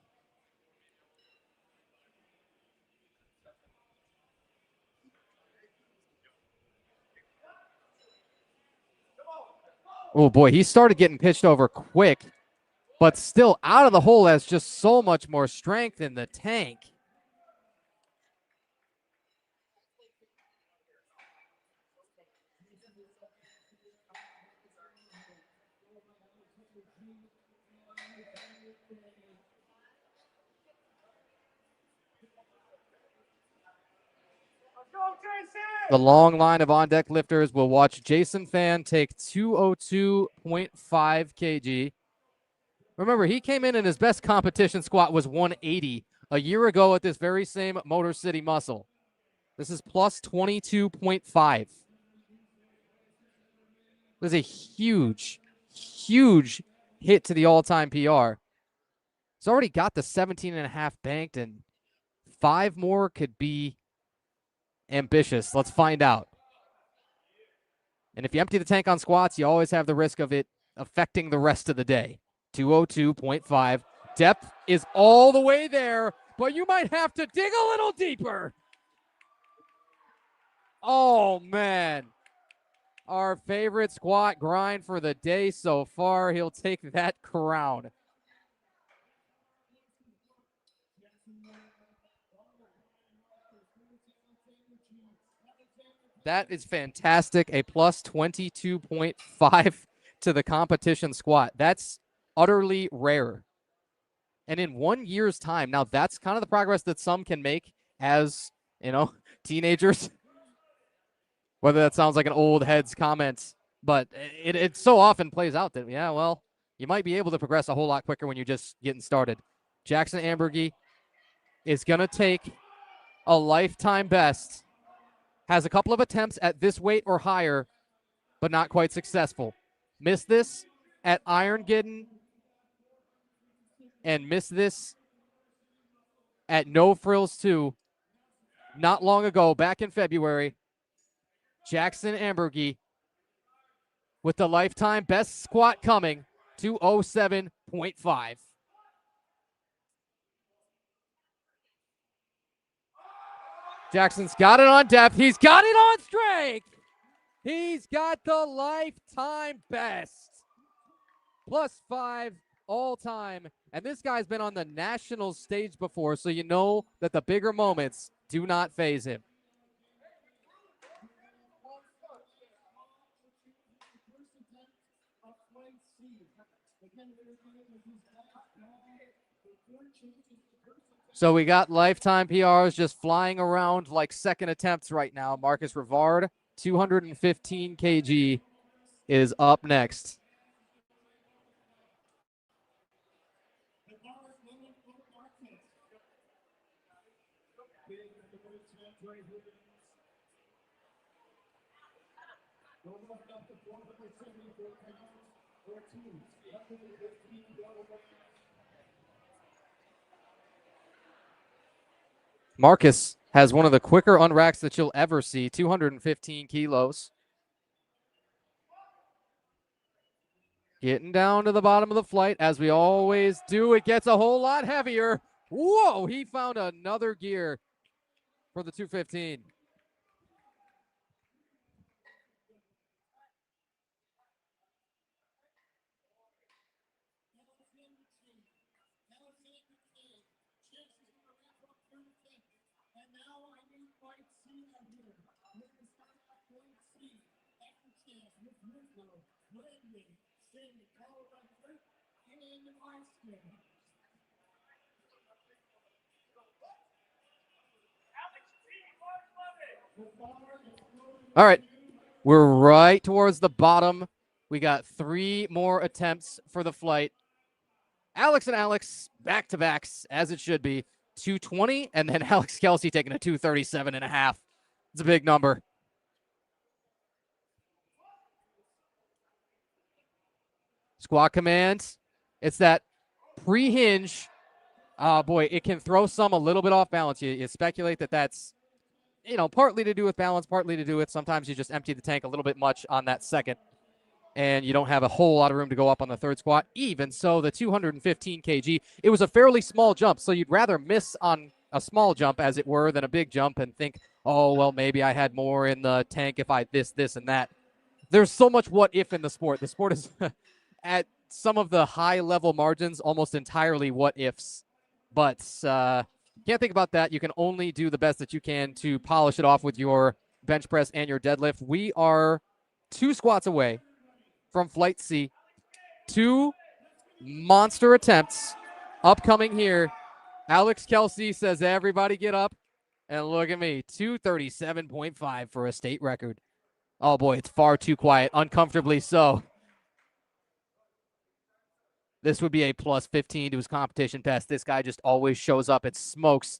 Oh, boy, he started getting pitched over quick, but still out of the hole has just so much more strength in the tank. The long line of on-deck lifters will watch Jason Fan take 202.5 kg. Remember, he came in and his best competition squat was 180 a year ago at this very same Motor City Muscle. This is plus 22.5. This is a huge, huge hit to the all-time PR. He's already got the 17.5 banked, and 5 more could be ambitious. Let's find out. And if you empty the tank on squats, you always have the risk of it affecting the rest of the day. 202.5. Depth is all the way there, but you might have to dig a little deeper. Oh, man. Our favorite squat grind for the day so far. He'll take that crown. That is fantastic. A plus 22.5 to the competition squat. That's utterly rare. And in 1 year's time, now that's kind of the progress that some can make as, teenagers. Whether that sounds like an old head's comment, but it so often plays out that, you might be able to progress a whole lot quicker when you're just getting started. Jackson Ambergy is going to take a lifetime best. Has a couple of attempts at this weight or higher, but not quite successful. Missed this at Iron Giddon and missed this at No Frills 2 not long ago, back in February. Jackson Ambergy with the lifetime best squat coming, 207.5. Jackson's got it on depth. He's got it on strength. He's got the lifetime best. +5 all time. And this guy's been on the national stage before, so you know that the bigger moments do not faze him. So we got lifetime PRs just flying around like second attempts right now. Marcus Rivard, 215 kg, is up next. Marcus has one of the quicker unracks that you'll ever see, 215 kilos. Getting down to the bottom of the flight, as we always do. It gets a whole lot heavier. Whoa, he found another gear for the 215. All right, we're right towards the bottom. We got 3 more attempts for the flight. Alex and Alex, back-to-backs, as it should be. 220, and then Alex Kelsey taking a 237.5. It's a big number. Squat command. It's that pre-hinge. Oh, boy, it can throw some a little bit off balance. You speculate that that's, partly to do with balance, partly to do with sometimes you just empty the tank a little bit much on that second, and you don't have a whole lot of room to go up on the third squat. Even so, the 215 kg, it was a fairly small jump, so you'd rather miss on a small jump, as it were, than a big jump and think, oh, well, maybe I had more in the tank if I this, and that. There's so much what if in the sport. The sport is at some of the high-level margins almost entirely what ifs. But can't think about that. You can only do the best that you can to polish it off with your bench press and your deadlift. We are 2 squats away from Flight C. 2 monster attempts upcoming here. Alex Kelsey says, everybody get up. And look at me, 237.5 for a state record. Oh, boy, it's far too quiet, uncomfortably so. This would be a +15 to his competition best. This guy just always shows up and smokes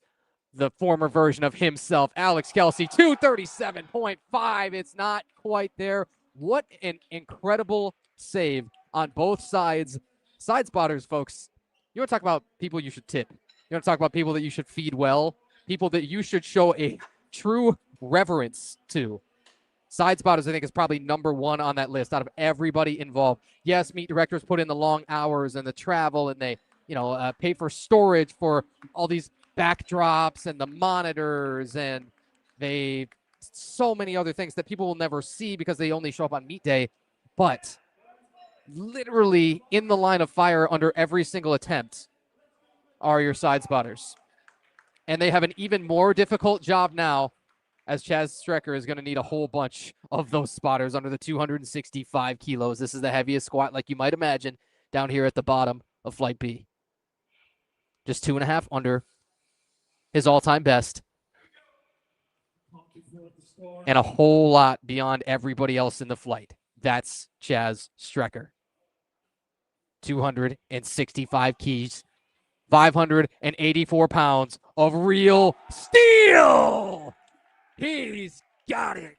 the former version of himself. Alex Kelsey, 237.5. It's not quite there. What an incredible save on both sides. Side spotters, folks. You want to talk about people you should tip. You want to talk about people that you should feed well. People that you should show a true reverence to. Side spotters, I think, is probably number 1 on that list out of everybody involved. Yes, meet directors put in the long hours and the travel, and they, pay for storage for all these backdrops and the monitors, and they so many other things that people will never see because they only show up on meet day. But literally in the line of fire under every single attempt are your side spotters. And they have an even more difficult job now, as Chaz Strecker is going to need a whole bunch of those spotters under the 265 kilos. This is the heaviest squat, like you might imagine, down here at the bottom of Flight B. Just 2.5 under his all-time best. And a whole lot beyond everybody else in the flight. That's Chaz Strecker. 265 keys. 584 pounds of real steel. He's got it.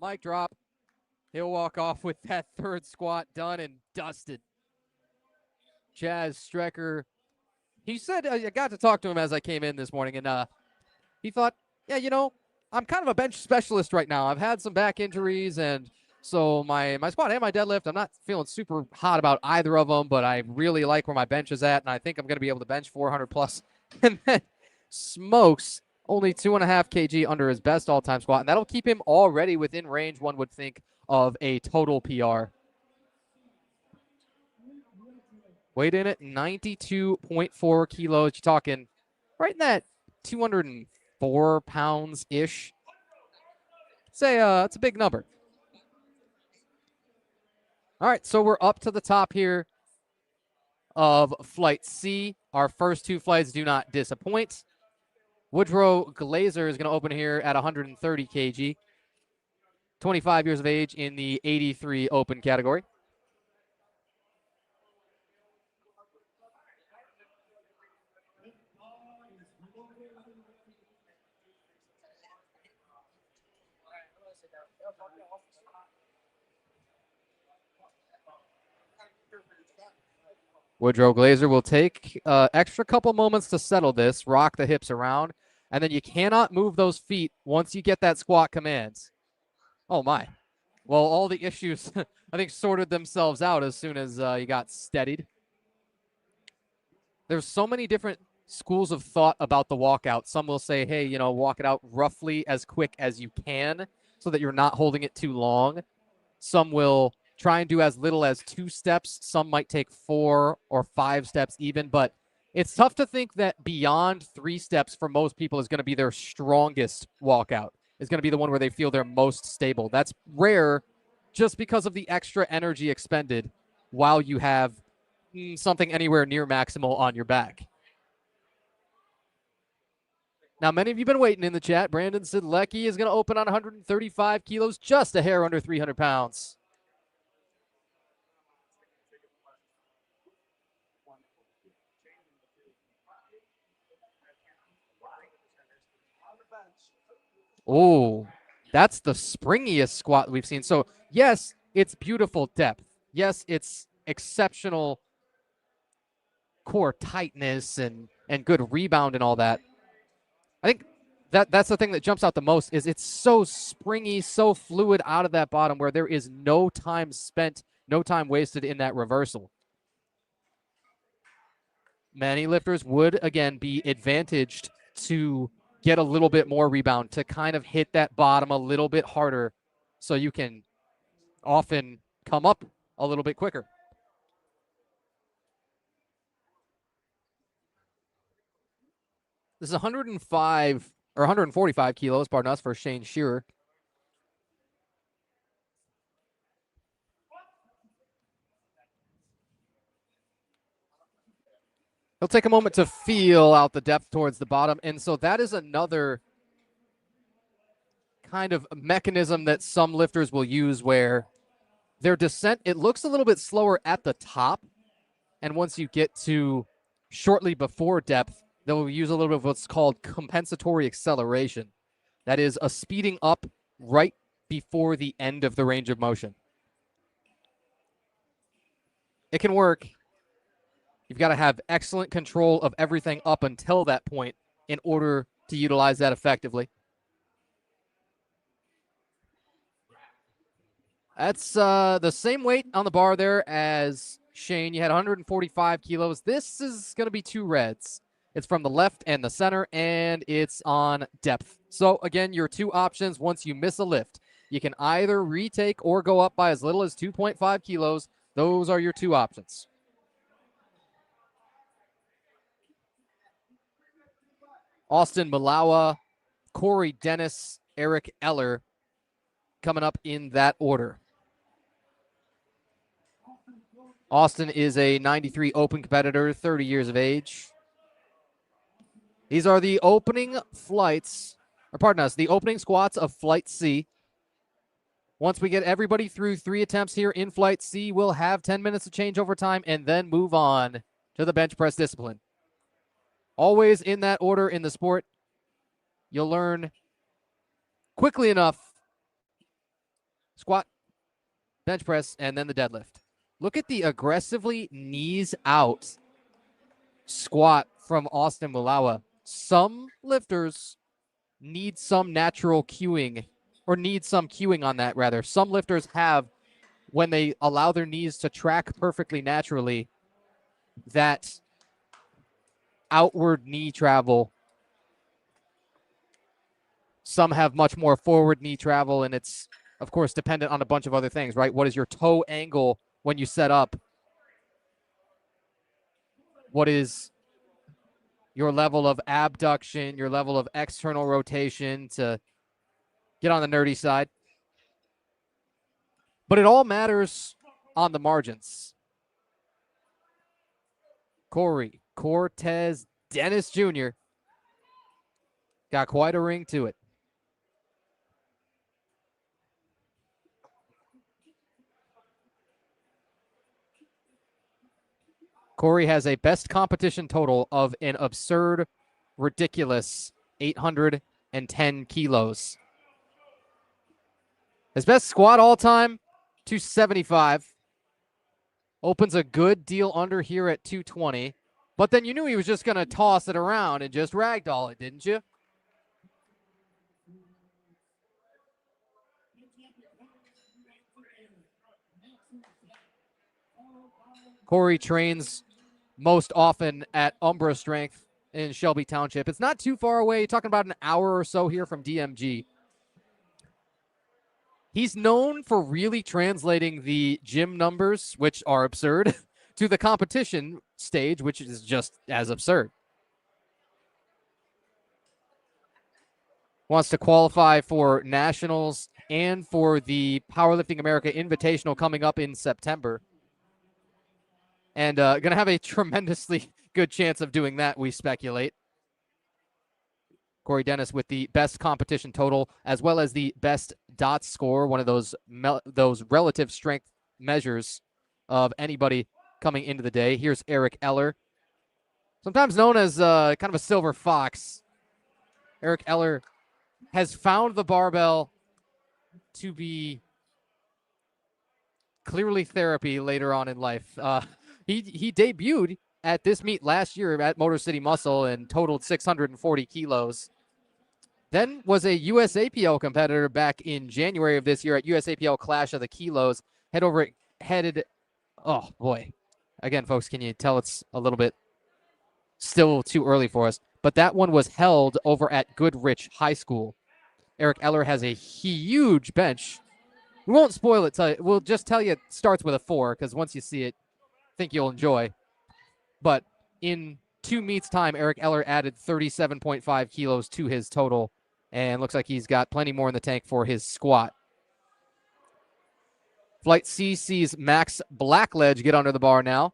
Mic drop. He'll walk off with that third squat done and dusted. Chaz Strecker, he said, I got to talk to him as I came in this morning, and he thought, yeah, I'm kind of a bench specialist right now. I've had some back injuries, and so my squat and my deadlift, I'm not feeling super hot about either of them, but I really like where my bench is at, and I think I'm going to be able to bench 400 plus. And then smokes only 2.5 kg under his best all-time squat, and that'll keep him already within range, one would think, of a total PR. Weighed in at 92.4 kilos. You're talking right in that 204 pounds-ish. Say it's a big number. All right, so we're up to the top here of Flight C. Our first two flights do not disappoint. Woodrow Glazer is going to open here at 130 kg. 25 years of age in the 83 open category. Woodrow Glazer will take extra couple moments to settle this, rock the hips around, and then you cannot move those feet once you get that squat command. Oh, my. Well, all the issues, I think, sorted themselves out as soon as you got steadied. There's so many different schools of thought about the walkout. Some will say, hey, walk it out roughly as quick as you can so that you're not holding it too long. Some will try and do as little as 2 steps. Some might take 4 or 5 steps even, but it's tough to think that beyond 3 steps for most people is going to be their strongest walkout. Is going to be the one where they feel they're most stable. That's rare just because of the extra energy expended while you have something anywhere near maximal on your back. Now, many of you have been waiting in the chat. Brandon Sidlecki is going to open on 135 kilos, just a hair under 300 pounds. Oh, that's the springiest squat we've seen. So, yes, it's beautiful depth. Yes, it's exceptional core tightness and good rebound and all that. I think that's the thing that jumps out the most is it's so springy, so fluid out of that bottom where there is no time spent, no time wasted in that reversal. Many lifters would, again, be advantaged to get a little bit more rebound, to kind of hit that bottom a little bit harder so you can often come up a little bit quicker. This is 105 or 145 kilos, pardon us, for Shane Shearer. He'll take a moment to feel out the depth towards the bottom. And so that is another kind of mechanism that some lifters will use where their descent, it looks a little bit slower at the top. And once you get to shortly before depth, they'll use a little bit of what's called compensatory acceleration. That is a speeding up right before the end of the range of motion. It can work. You've got to have excellent control of everything up until that point in order to utilize that effectively. That's the same weight on the bar there as Shane. You had 145 kilos. This is going to be 2 reds. It's from the left and the center, and it's on depth. So, again, your 2 options once you miss a lift. You can either retake or go up by as little as 2.5 kilos. Those are your 2 options. Austin Malawa, Corey Dennis, Eric Eller coming up in that order. Austin is a 93 open competitor, 30 years of age. These are the opening flights, or pardon us, the opening squats of Flight C. Once we get everybody through 3 attempts here in Flight C, we'll have 10 minutes of change over time and then move on to the bench press discipline. Always in that order in the sport. You'll learn quickly enough squat, bench press, and then the deadlift. Look at the aggressively knees out squat from Austin Mulawa. Some lifters need some natural cueing, or need some cueing on that, rather. Some lifters have, when they allow their knees to track perfectly naturally, that outward knee travel. Some have much more forward knee travel, and it's, of course, dependent on a bunch of other things, right? What is your toe angle when you set up? What is your level of abduction, your level of external rotation, to get on the nerdy side? But it all matters on the margins. Corey Cortez Dennis Jr. got quite a ring to it. Corey has a best competition total of an absurd, ridiculous 810 kilos. His best squat all time, 275. Opens a good deal under here at 220. But then you knew he was just going to toss it around and just ragdoll it, didn't you? Corey trains most often at Umbra Strength in Shelby Township. It's not too far away. You're talking about an hour or so here from DMG. He's known for really translating the gym numbers, which are absurd, to the competition stage, which is just as absurd. Wants to qualify for nationals and for the Powerlifting America Invitational coming up in September. And going to have a tremendously good chance of doing that, we speculate. Corey Dennis with the best competition total, as well as the best DOTS score, one of those relative strength measures of anybody coming into the day. Here's Eric Eller, sometimes known as kind of a silver fox. Eric Eller has found the barbell to be clearly therapy later on in life. He debuted at this meet last year at Motor City Muscle and totaled 640 kilos. Then was a USAPL competitor back in January of this year at USAPL Clash of the Kilos. Oh boy. Again, folks, can you tell it's a little bit still too early for us? But that one was held over at Goodrich High School. Eric Eller has a huge bench. We won't spoil it. We'll just tell you it starts with a 4, because once you see it, I think you'll enjoy. But in 2 meets time, Eric Eller added 37.5 kilos to his total, and looks like he's got plenty more in the tank for his squat. Flight C sees Max Blackledge get under the bar now.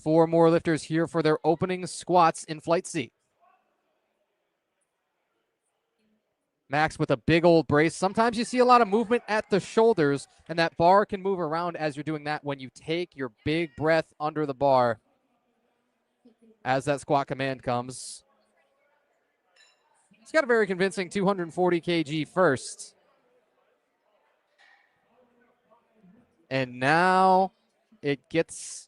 4 more lifters here for their opening squats in Flight C. Max with a big old brace. Sometimes you see a lot of movement at the shoulders, and that bar can move around as you're doing that when you take your big breath under the bar as that squat command comes. He's got a very convincing 240 kg first. And now it gets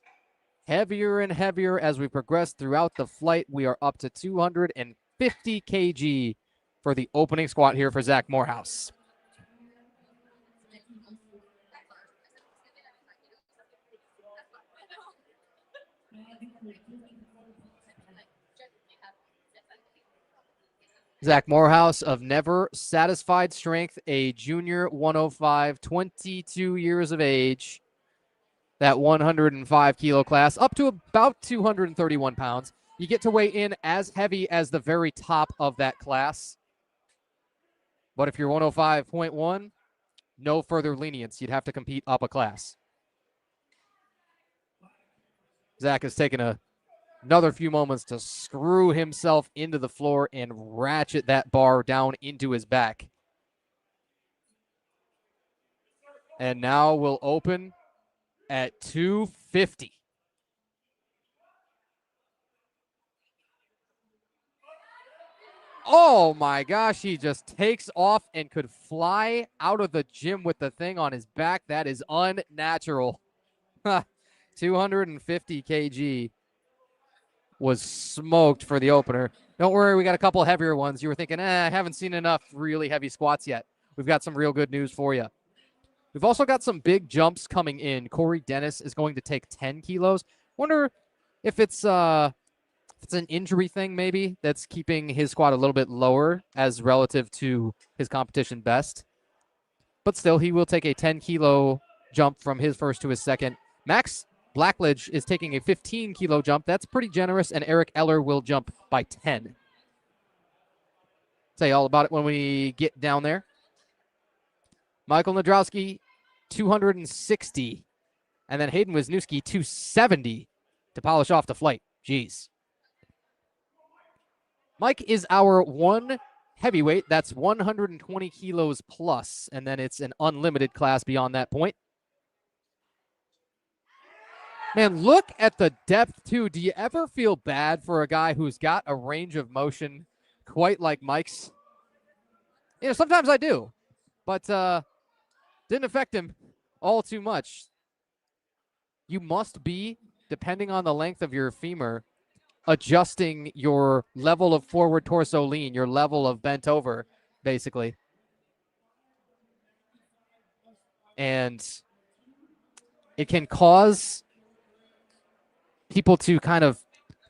heavier and heavier as we progress throughout the flight. We are up to 250 kg for the opening squat here for Zach Morehouse. Zach Morehouse of Never Satisfied Strength, a junior 105, 22 years of age. That 105 kilo class, up to about 231 pounds. You get to weigh in as heavy as the very top of that class. But if you're 105.1, no further lenience. You'd have to compete up a class. Zach has taken another few moments to screw himself into the floor and ratchet that bar down into his back. And now we'll open at 250. Oh my gosh, he just takes off and could fly out of the gym with the thing on his back. That is unnatural. 250 kg was smoked for the opener. Don't worry, we got a couple heavier ones. You were thinking, I haven't seen enough really heavy squats yet. We've got some real good news for you. We've also got some big jumps coming in. Corey Dennis is going to take 10 kilos. Wonder if it's an injury thing maybe that's keeping his squat a little bit lower as relative to his competition best. But still, he will take a 10-kilo jump from his first to his second. Max Blackledge is taking a 15-kilo jump. That's pretty generous, and Eric Eller will jump by 10. Say all about it when we get down there. Michael Nadrowski, 260. And then Hayden Wisniewski, 270 to polish off the flight. Jeez. Mike is our one heavyweight. That's 120 kilos plus, and then it's an unlimited class beyond that point. Man, look at the depth, too. Do you ever feel bad for a guy who's got a range of motion quite like Mike's? You know, sometimes I do, but didn't affect him all too much. You must be, depending on the length of your femur, adjusting your level of forward torso lean, your level of bent over, basically. And it can cause people to kind of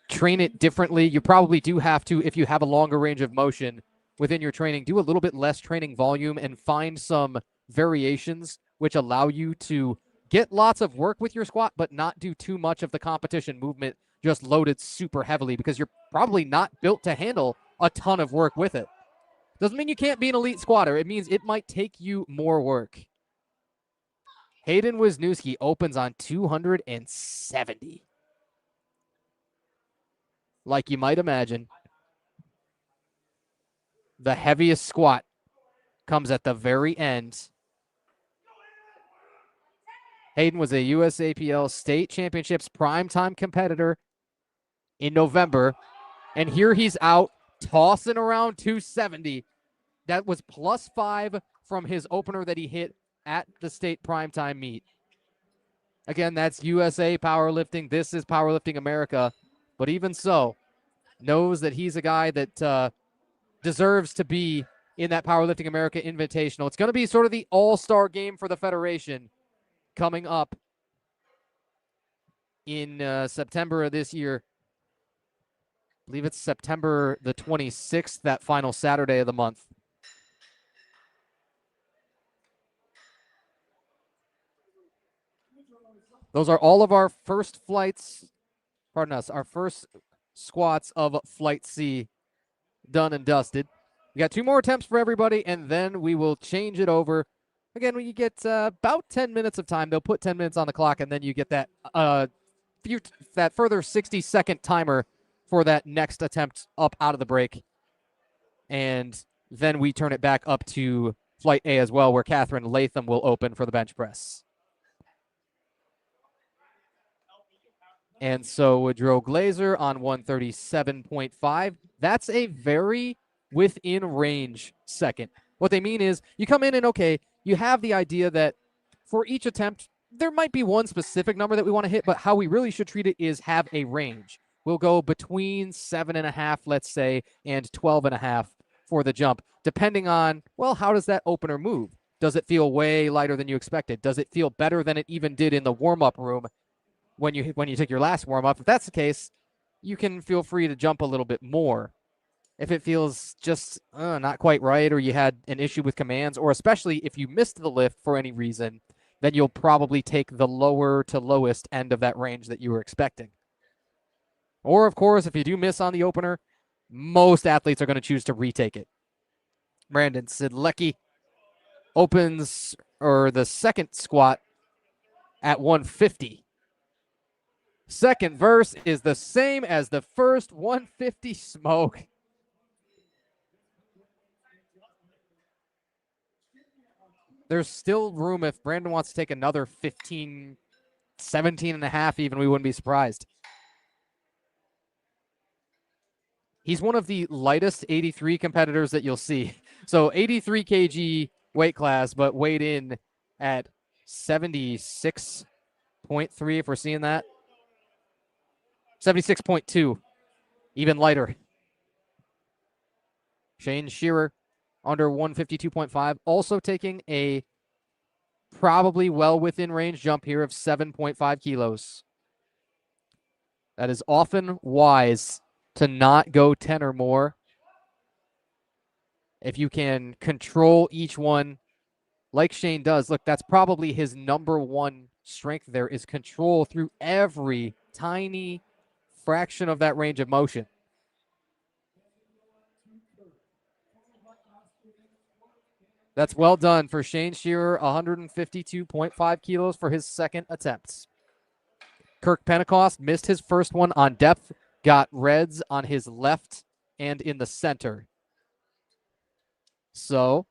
train it differently. You probably do have to, if you have a longer range of motion within your training, do a little bit less training volume and find some variations which allow you to get lots of work with your squat, but not do too much of the competition movement just loaded super heavily, because you're probably not built to handle a ton of work with it. Doesn't mean you can't be an elite squatter. It means it might take you more work. Hayden Wisniewski opens on 270. Like you might imagine, the heaviest squat comes at the very end. Hayden was a USAPL State Championships primetime competitor in November, and here he's out tossing around 270. That was +5 from his opener that he hit at the state primetime meet. Again, that's USA Powerlifting. This is Powerlifting America. But even so, knows that he's a guy that deserves to be in that Powerlifting America Invitational. It's going to be sort of the all-star game for the Federation coming up in September of this year. I believe it's September the 26th, that final Saturday of the month. Those are all of our first flights, pardon us, our first squats of Flight C done and dusted. We got 2 more attempts for everybody, and then we will change it over. Again, when you get about 10 minutes of time, they'll put 10 minutes on the clock, and then you get that that further 60-second timer for that next attempt up out of the break. And then we turn it back up to Flight A as well, where Catherine Latham will open for the bench press. And so Woodrow Glazer on 137.5. That's a very within range second. What they mean is you come in and, okay, you have the idea that for each attempt, there might be one specific number that we want to hit, but how we really should treat it is have a range. We'll go between 7.5, let's say, and 12.5 for the jump, depending on, well, how does that opener move? Does it feel way lighter than you expected? Does it feel better than it even did in the warm-up room when you take your last warm-up? If that's the case, you can feel free to jump a little bit more. If it feels just not quite right, or you had an issue with commands, or especially if you missed the lift for any reason, then you'll probably take the lower to lowest end of that range that you were expecting. Or, of course, if you do miss on the opener, most athletes are going to choose to retake it. Brandon Sidlecki opens, or the second squat, at 150. Second verse is the same as the first, 150 smoke. there's still room if Brandon wants to take another 15, 17 and a half even, we wouldn't be surprised. He's one of the lightest 83 competitors that you'll see. So 83 kg weight class, but weighed in at 76.3 if we're seeing that. 76.2, even lighter. Shane Shearer under 152.5, also taking a probably well within range jump here of 7.5 kilos. That is often wise to not go 10 or more. If you can control each one like Shane does, look, that's probably his number one strength there is control through every tiny fraction of that range of motion. That's well done for Shane Shearer, 152.5 kilos for his second attempt. Kirk Pentecost missed his first one on depth, got reds on his left and in the center. So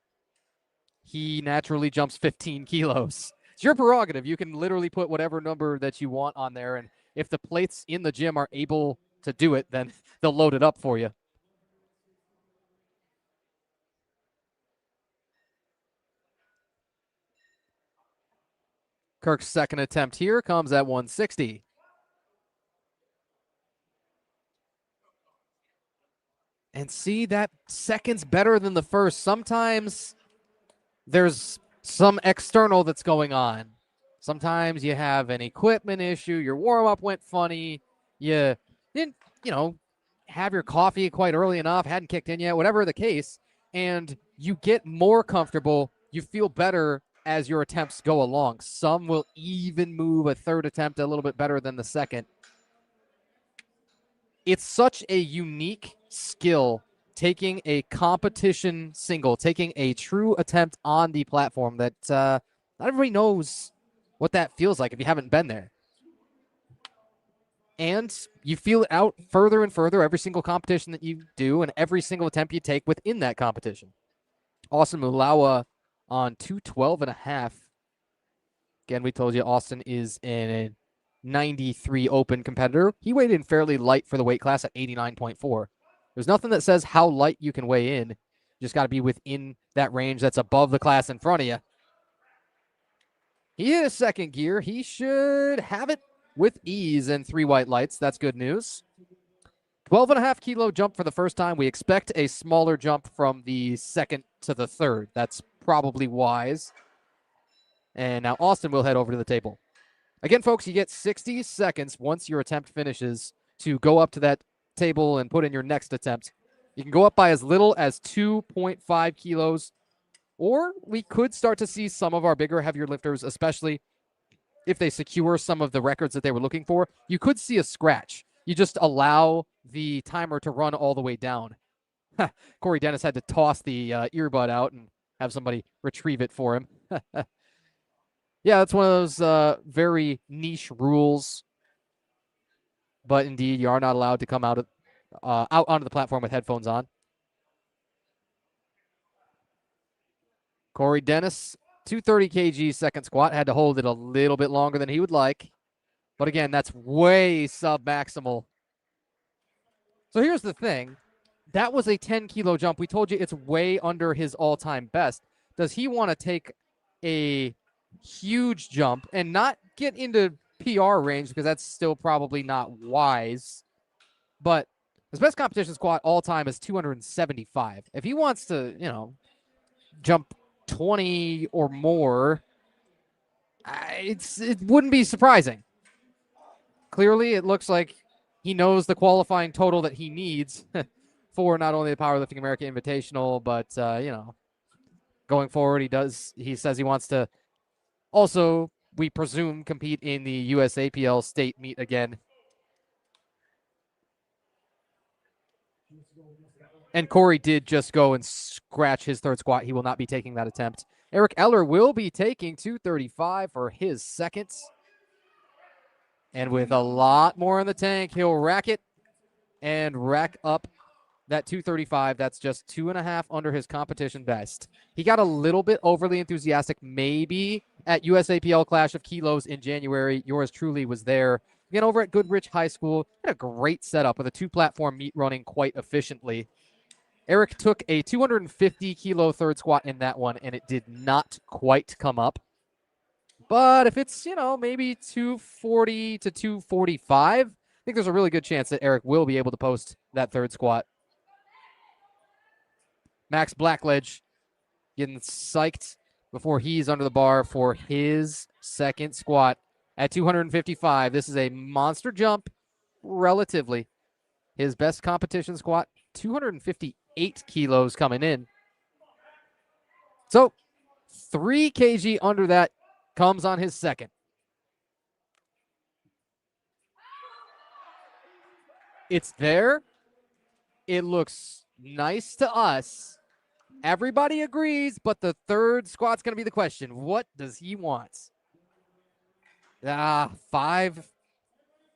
he naturally jumps 15 kilos. It's your prerogative. You can literally put whatever number that you want on there, and if the plates in the gym are able to do it, then they'll load it up for you. Kirk's second attempt here comes at 160. And see, that second's better than the first. Sometimes there's some external that's going on. Sometimes you have an equipment issue, your warm-up went funny, you didn't, have your coffee quite early enough, hadn't kicked in yet, whatever the case, and you get more comfortable, you feel better as your attempts go along. Some will even move a third attempt a little bit better than the second. It's such a unique skill, taking a competition single, taking a true attempt on the platform, that not everybody knows what that feels like if you haven't been there. And you feel it out further and further every single competition that you do and every single attempt you take within that competition. Austin Mulawa on 212 and a half. Again, we told you Austin is a 93 open competitor. He weighed in fairly light for the weight class at 89.4. There's nothing that says how light you can weigh in. You just got to be within that range that's above the class in front of you. He hit a second gear. He should have it with ease and 3 white lights. That's good news. 12.5 kilo jump for the first time. We expect a smaller jump from the second to the third. That's probably wise. And now Austin will head over to the table. Again, folks, you get 60 seconds once your attempt finishes to go up to that table and put in your next attempt. You can go up by as little as 2.5 kilos, or we could start to see some of our bigger, heavier lifters, especially if they secure some of the records that they were looking for. You could see a scratch. You just allow the timer to run all the way down. Corey Dennis had to toss the earbud out and have somebody retrieve it for him. Yeah, that's one of those very niche rules. But indeed, you are not allowed to come out onto the platform with headphones on. Corey Dennis, 230 kg second squat, had to hold it a little bit longer than he would like. But again, that's way sub-maximal. So here's the thing. That was a 10 kilo jump. We told you it's way under his all-time best. Does he want to take a huge jump and not get into PR range, because that's still probably not wise? But his best competition squat all-time is 275. If he wants to, jump 20 or more, it wouldn't be surprising. Clearly, it looks like he knows the qualifying total that he needs for not only the Powerlifting America Invitational, but, going forward, he says he wants to also, we presume, compete in the USAPL state meet again. And Corey did just go and scratch his third squat. He will not be taking that attempt. Eric Eller will be taking 235 for his second. And with a lot more in the tank, he'll rack it and rack up that 235. That's just 2.5 under his competition best. He got a little bit overly enthusiastic, maybe at USAPL Clash of Kilos in January. Yours truly was there. Again, over at Goodrich High School, had a great setup with a 2-platform meet running quite efficiently. Eric took a 250 kilo third squat in that one, and it did not quite come up. But if it's, maybe 240 to 245, I think there's a really good chance that Eric will be able to post that third squat. Max Blackledge getting psyched before he's under the bar for his second squat at 255. This is a monster jump, relatively. His best competition squat, 258 kilos coming in. So 3 kg under that comes on his second. It's there. It looks nice to us. Everybody agrees, but the third squat's going to be the question. What does he want? 5.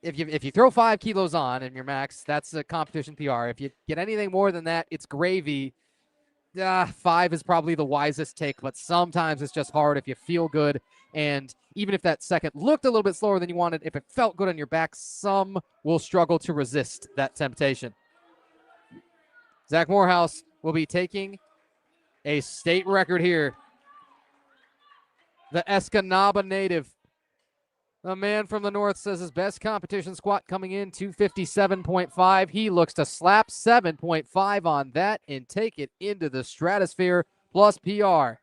If you throw 5 kilos on in your max, that's a competition PR. If you get anything more than that, it's gravy. 5 is probably the wisest take, but sometimes it's just hard if you feel good. And even if that second looked a little bit slower than you wanted, if it felt good on your back, some will struggle to resist that temptation. Zach Morehouse will be taking a state record here. The Escanaba native. The man from the north says his best competition squat coming in, 257.5. He looks to slap 7.5 on that and take it into the stratosphere plus PR.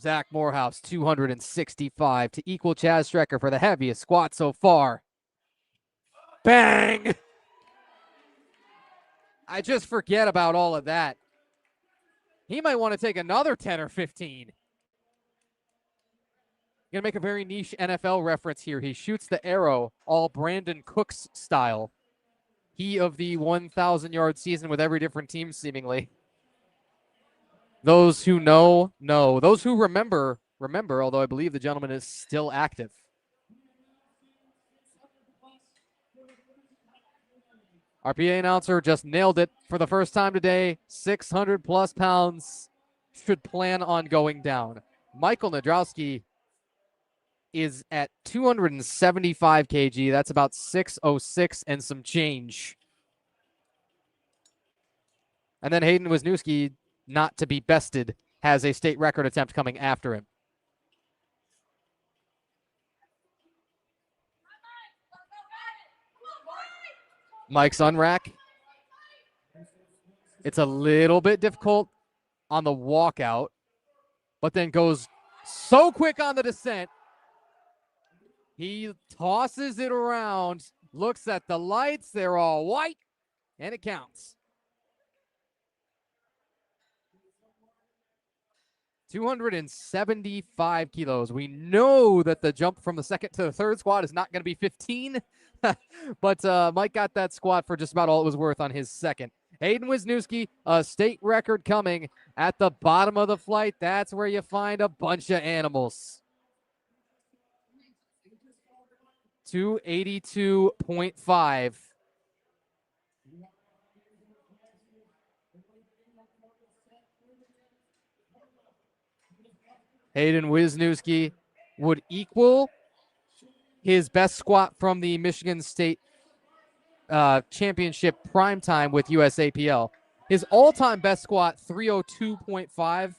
Zach Morehouse, 265 to equal Chaz Strecker for the heaviest squat so far. Bang! I just forget about all of that. He might want to take another 10 or 15. Going to make a very niche NFL reference here. He shoots the arrow all Brandon Cooks style. He of the 1,000-yard season with every different team, seemingly. Those who know. Those who remember, although I believe the gentleman is still active. Our PA announcer just nailed it for the first time today. 600-plus pounds should plan on going down. Michael Nadrowski is at 275 kg. That's about 606 and some change. And then Hayden Wisniewski, not to be bested, has a state record attempt coming after him. Mike's unrack. It's a little bit difficult on the walkout, but then goes so quick on the descent. He tosses it around, looks at the lights. They're all white, and it counts. 275 kilos. We know that the jump from the second to the third squat is not going to be 15, but Mike got that squat for just about all it was worth on his second. Hayden Wisniewski, a state record coming at the bottom of the flight. That's where you find a bunch of animals. 282.5. Hayden Wisniewski would equal his best squat from the Michigan State Championship primetime with USAPL. His all-time best squat, 302.5.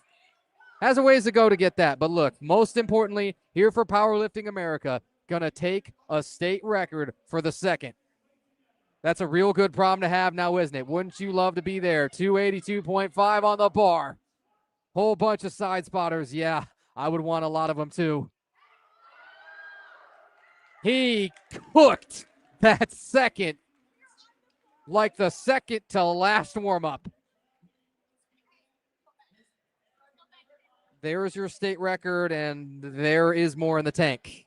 Has a ways to go to get that. But look, most importantly, here for Powerlifting America, going to take a state record for the second. That's a real good problem to have now, isn't it? Wouldn't you love to be there? 282.5 on the bar. Whole bunch of side spotters. Yeah, I would want a lot of them too. He cooked that second like the second to last warm-up. There's your state record, and there is more in the tank.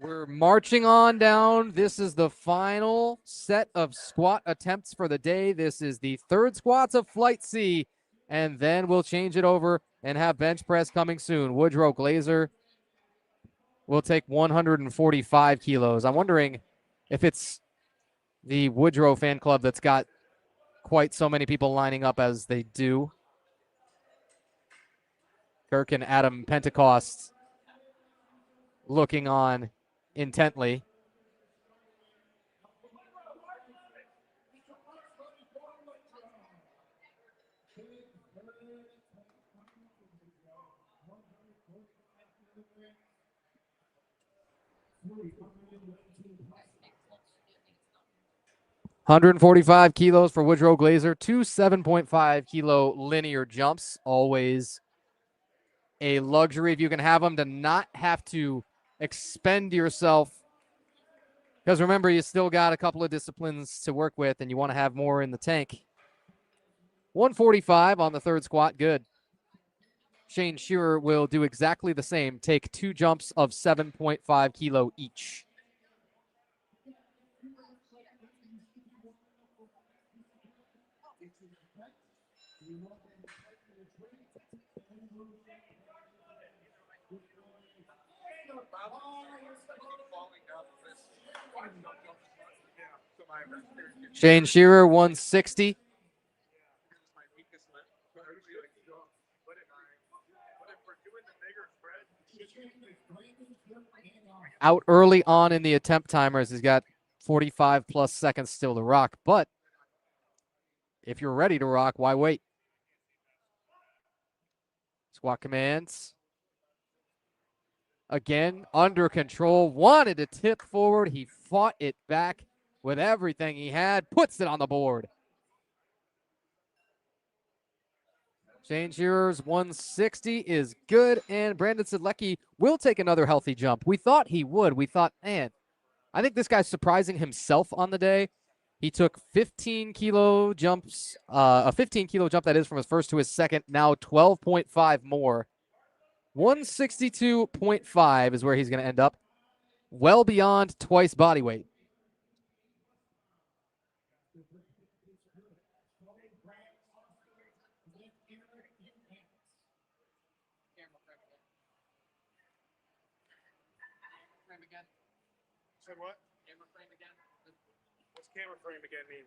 We're marching on down. This is the final set of squat attempts for the day. This is the third squats of Flight C, and then we'll change it over and have bench press coming soon. Woodrow Glazer will take 145 kilos. I'm wondering if it's the Woodrow fan club that's got quite so many people lining up as they do. Kirk and Adam Pentecost looking on intently. $145 for Woodrow Glazer, 2 7.5 kilo linear jumps. Always a luxury if you can have them to not have to expend yourself. Because remember, you still got a couple of disciplines to work with and you want to have more in the tank. 145 on the third squat, good. Shane Shearer will do exactly the same. Take 2 jumps of 7.5 kilo each. Shane Shearer, 160. Out early on in the attempt timers. He's got 45 plus seconds still to rock. But if you're ready to rock, why wait? Squat commands. Again, under control. Wanted to tip forward. He fought it back with everything he had. Puts it on the board. Shane Shearer's 160 is good, and Brandon Sedlecki will take another healthy jump. We thought he would. We thought, man, I think this guy's surprising himself on the day. He took 15 kilo jumps, a 15 kilo jump that is from his first to his second, now 12.5 more. 162.5 is where he's going to end up, well beyond twice body weight. Said what? Camera frame again. What's camera frame again mean?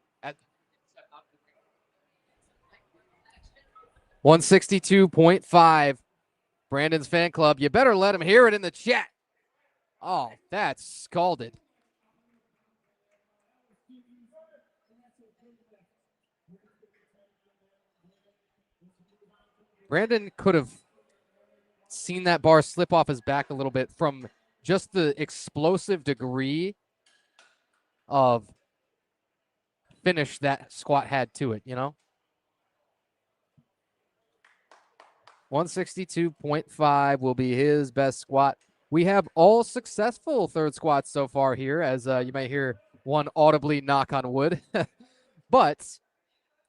162.5. Brandon's fan club. You better let him hear it in the chat. Oh, that's scalded. Brandon could have seen that bar slip off his back a little bit from just the explosive degree of finish that squat had to it, you know? 162.5 will be his best squat. We have all successful third squats so far here, as you might hear one audibly knock on wood. But,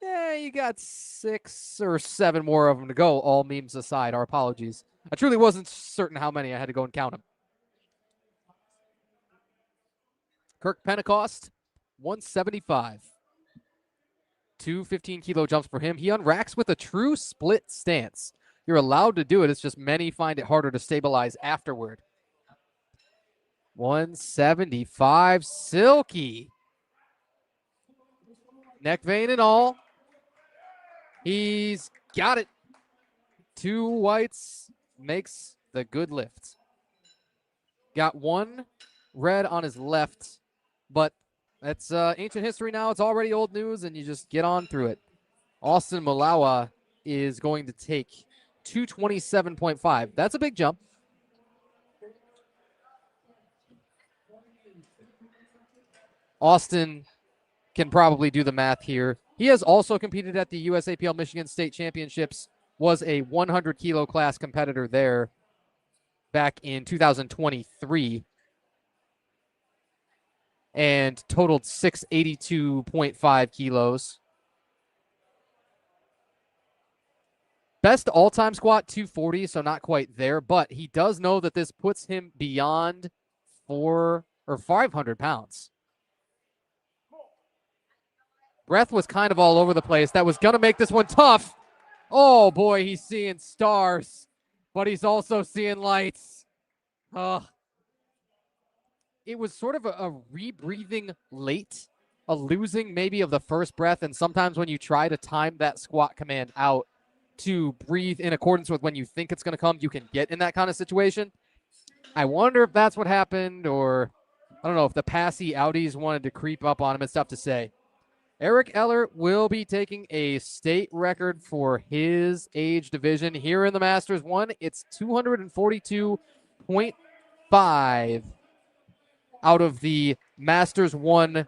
yeah, you got 6 or 7 more of them to go, all memes aside. Our apologies. I truly wasn't certain how many. I had to go and count them. Kirk Pentecost, 175. 2 15-kilo jumps for him. He unracks with a true split stance. You're allowed to do it. It's just many find it harder to stabilize afterward. 175, silky. Neck vein and all. He's got it. 2 whites makes the good lift. Got 1 red on his left, but that's ancient history now. It's already old news, and you just get on through it. Austin Malawa is going to take 227.5. That's a big jump. Austin can probably do the math here. He has also competed at the USAPL Michigan State Championships, was a 100-kilo class competitor there back in 2023, and totaled 682.5 kilos. Best all-time squat, 240, so not quite there, but he does know that this puts him beyond 400 or 500 pounds. Breath was kind of all over the place. That was going to make this one tough. Oh, boy, he's seeing stars, but he's also seeing lights. Oh, it was sort of a rebreathing late, a losing maybe of the first breath. And sometimes when you try to time that squat command out to breathe in accordance with when you think it's going to come, you can get in that kind of situation. I wonder if that's what happened, or I don't know if the passy outies wanted to creep up on him. It's tough to say. Eric Eller will be taking a state record for his age division here in the Masters 1. It's 242.5 out of the Masters 1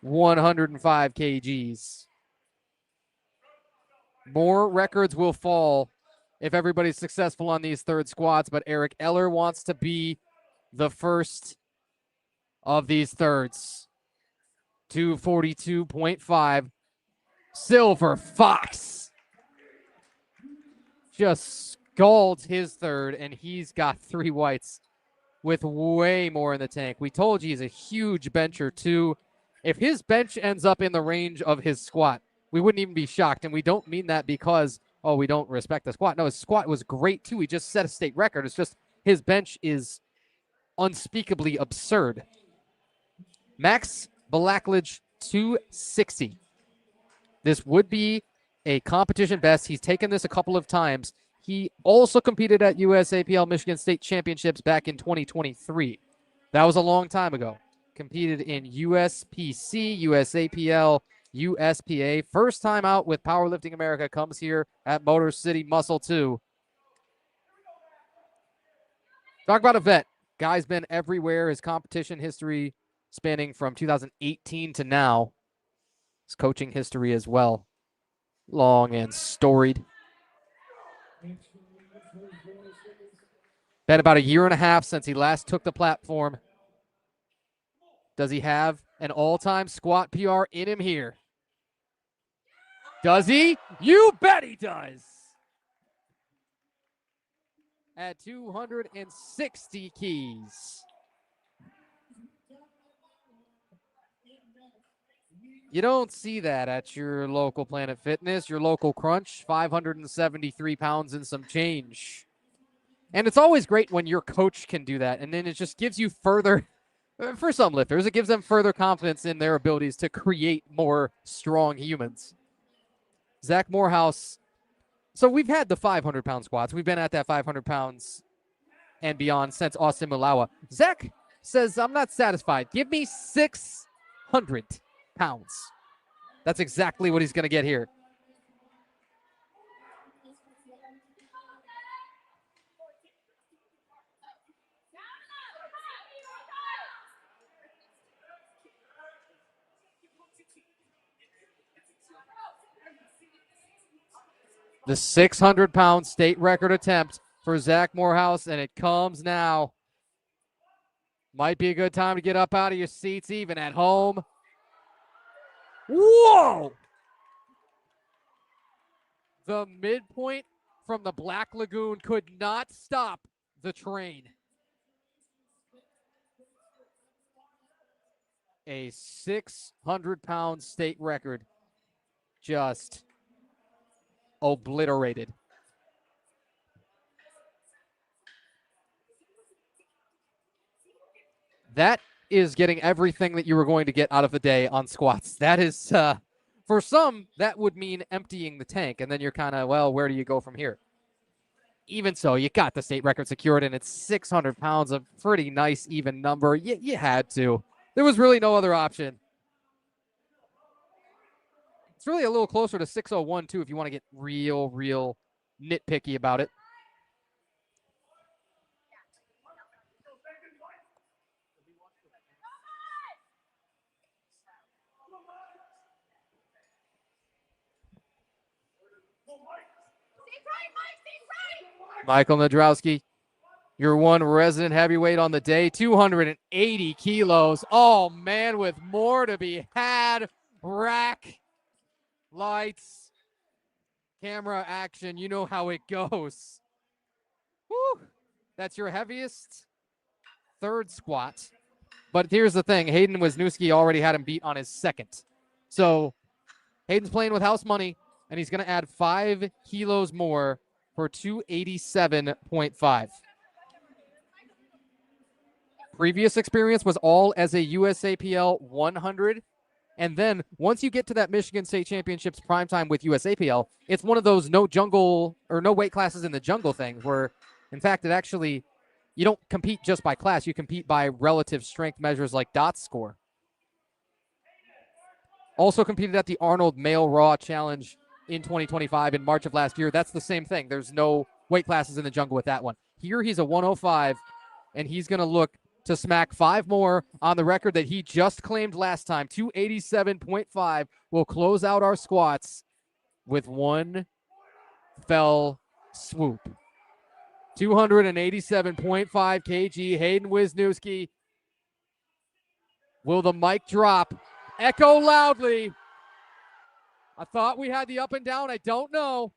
105 kgs. More records will fall if everybody's successful on these third squats, but Eric Eller wants to be the first of these thirds. 242.5. Silver Fox just scalded his third, and he's got 3 whites with way more in the tank. We told you he's a huge bencher, too. If his bench ends up in the range of his squat, we wouldn't even be shocked. And we don't mean that because, oh, we don't respect the squat. No, his squat was great, too. He just set a state record. It's just his bench is unspeakably absurd. Max Blackledge, 260. This would be a competition best. He's taken this a couple of times. He also competed at USAPL Michigan State Championships back in 2023. That was a long time ago. Competed in USPC, USAPL, USPA. First time out with Powerlifting America, comes here at Motor City Muscle 2. Talk about a vet. Guy's been everywhere. His competition history spanning from 2018 to now. His coaching history as well. Long and storied. Been about a year and a half since he last took the platform. Does he have an all-time squat PR in him here? Does he? You bet he does. At 260 keys. You don't see that at your local Planet Fitness, your local Crunch, 573 pounds and some change. And it's always great when your coach can do that, and then it just gives you further, for some lifters, it gives them further confidence in their abilities to create more strong humans. Zach Morehouse. So we've had the 500-pound squats. We've been at that 500 pounds and beyond since Austin Malawa. Zach says, I'm not satisfied. Give me 600 pounds. That's exactly what he's going to get here. The 600-pound state record attempt for Zach Morehouse, and it comes now. Might be a good time to get up out of your seats, even at home. Whoa! The midpoint from the Black Lagoon could not stop the train. A 600-pound state record just obliterated. That is getting everything that you were going to get out of the day on squats. That is, for some, that would mean emptying the tank, and then you're kind of, well, where do you go from here? Even so, you got the state record secured, and it's 600 pounds, a pretty nice even number. You had to. There was really no other option. It's really a little closer to 601, too, if you want to get real nitpicky about it. Michael Nadrowski, your one resident heavyweight on the day, 280 kilos. Oh, man, with more to be had. Rack, lights, camera action. You know how it goes. Woo! That's your heaviest third squat. But here's the thing. Hayden Wisniewski already had him beat on his second. So Hayden's playing with house money, and he's going to add 5 kilos more for 287.5. previous experience was all as a USAPL 100. And then once you get to that Michigan State Championships primetime with USAPL, it's one of those no jungle or no weight classes in the jungle things where, in fact, it actually, you don't compete just by class. You compete by relative strength measures like DOT score. Also competed at the Arnold Male Raw Challenge in 2025 in March of last year. That's the same thing. There's no weight classes in the jungle with that one. Here he's a 105, and he's going to look to smack 5 more on the record that he just claimed last time. 287.5 will close out our squats with one fell swoop. 287.5 kg. Hayden Wisniewski. Will the mic drop? Echo loudly. I thought we had the up and down. I don't know.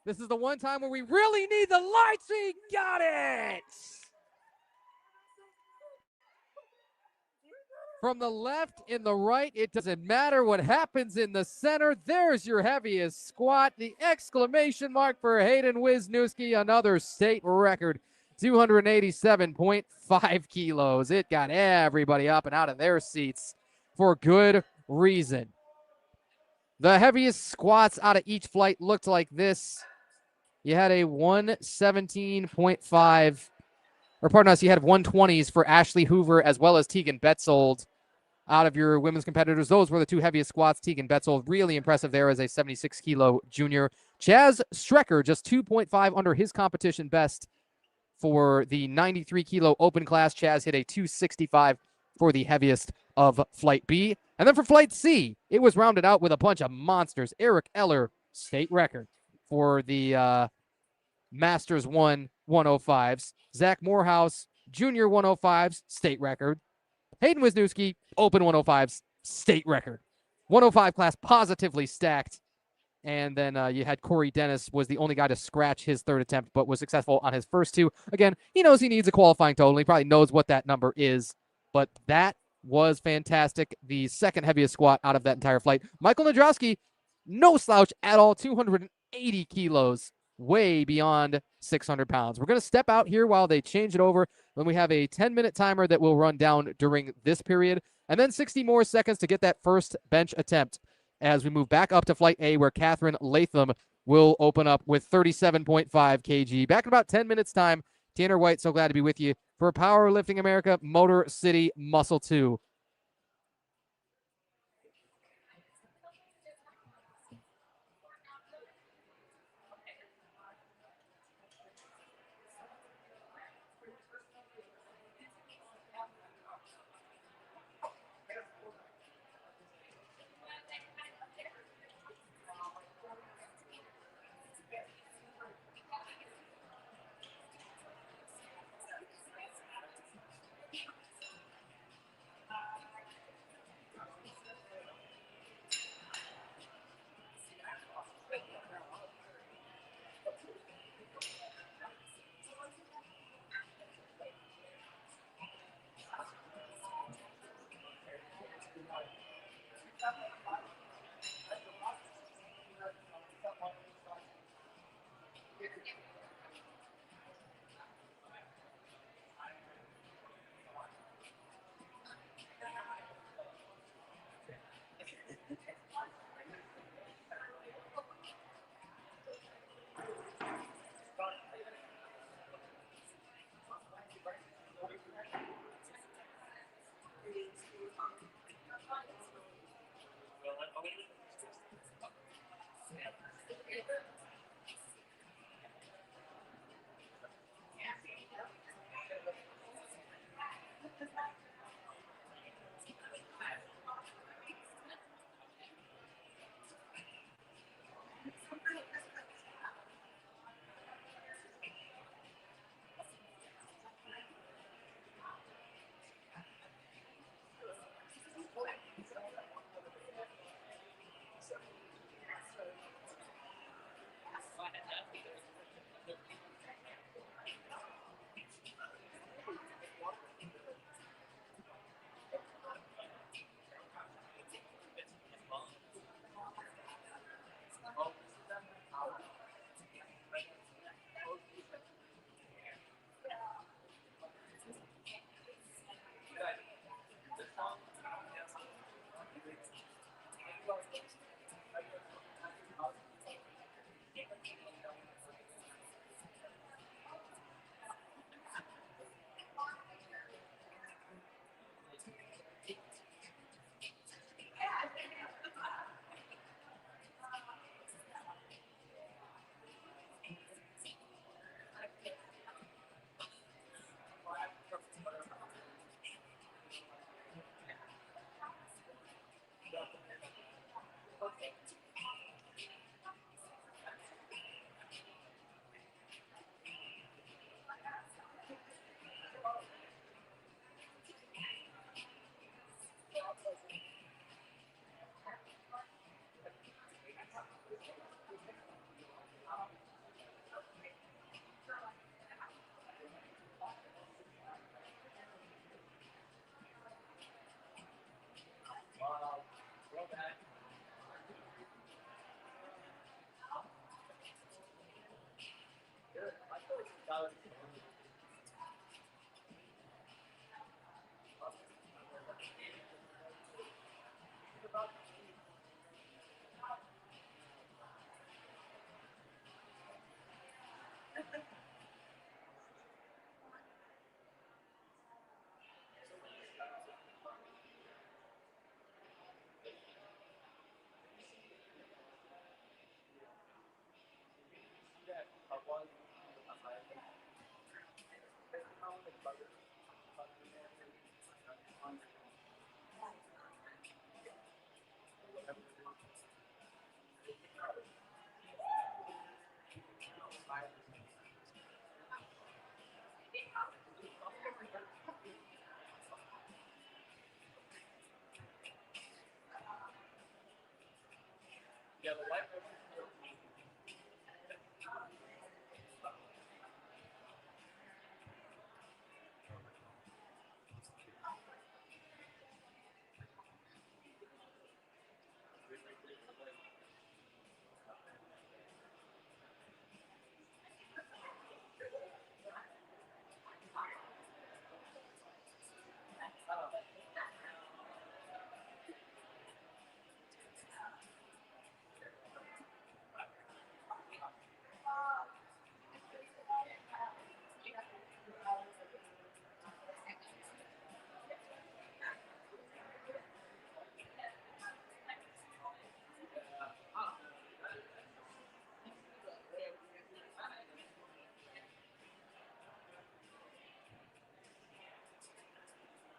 This is the one time where we really need the lights. He got it. From the left and the right, it doesn't matter what happens in the center. There's your heaviest squat. The exclamation mark for Hayden Wisniewski, another state record, 287.5 kilos. It got everybody up and out of their seats for good reason. The heaviest squats out of each flight looked like this. You had a 117.5, or pardon us, you had 120s for Ashley Hoover as well as Tegan Betzold. Out of your women's competitors, those were the 2 heaviest squats. Tegan Betzold, really impressive there as a 76-kilo junior. Chaz Strecker, just 2.5 under his competition best for the 93-kilo open class. Chaz hit a 265 for the heaviest of Flight B. And then for Flight C, it was rounded out with a bunch of monsters. Eric Eller, state record for the Masters 1 105s. Zach Morehouse, Junior 105s, state record. Hayden Wisniewski, Open 105s, state record. 105 class positively stacked. And then you had Corey Dennis was the only guy to scratch his 3rd attempt, but was successful on his first 2. Again, he knows he needs a qualifying total. He probably knows what that number is, but that was fantastic. The 2nd heaviest squat out of that entire flight. Michael Nadrowski, no slouch at all, 280 kilos, way beyond 600 pounds. We're going to step out here while they change it over. Then we have a 10-minute timer that will run down during this period, and then 60 more seconds to get that first bench attempt as we move back up to Flight A, where Catherine Latham will open up with 37.5 kg. Back in about 10 minutes' time. Tanner White, so glad to be with you for Powerlifting America Motor City Muscle 2.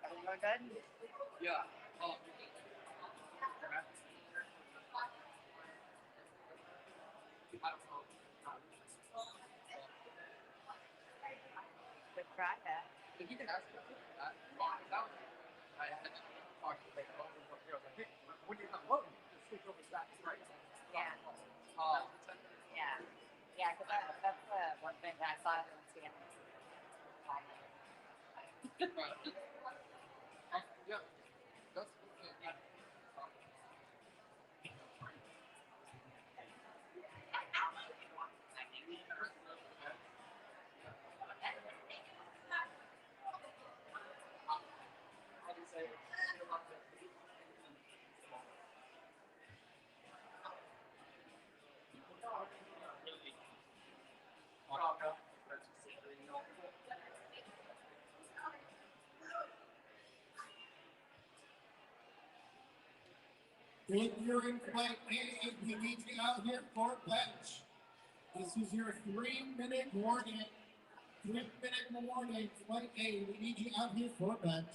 Everyone good? Yeah. Good try, Pat. If you can ask me that, I had to talk to like, hey, when you come home, you just switch over to that, right? Yeah. Um, Yeah. Yeah, because that's one thing that I saw in the scan. yeah, that's If you're in flight A, we need you out here for bench. This is your 3-minute warning. 3-minute warning, flight A, we need you out here for bench.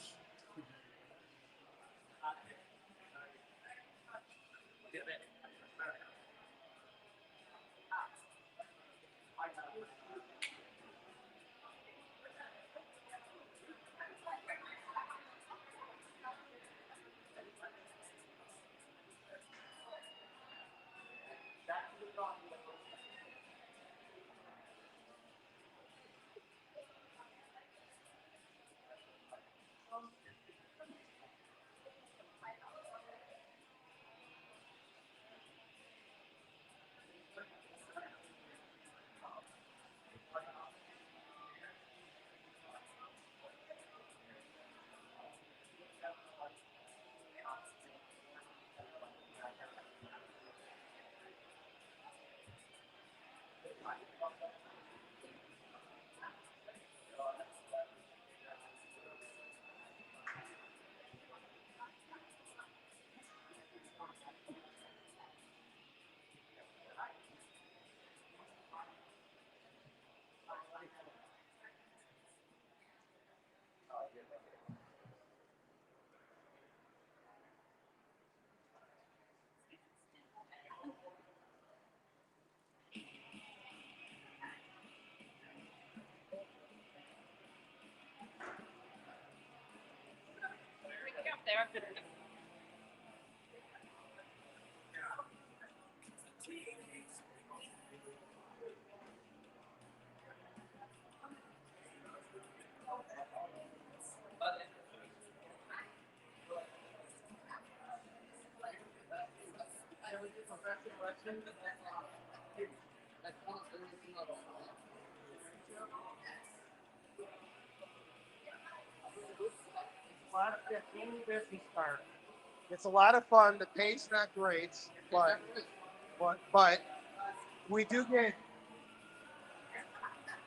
Up there. It's a lot of fun. The pay's not great, but we do get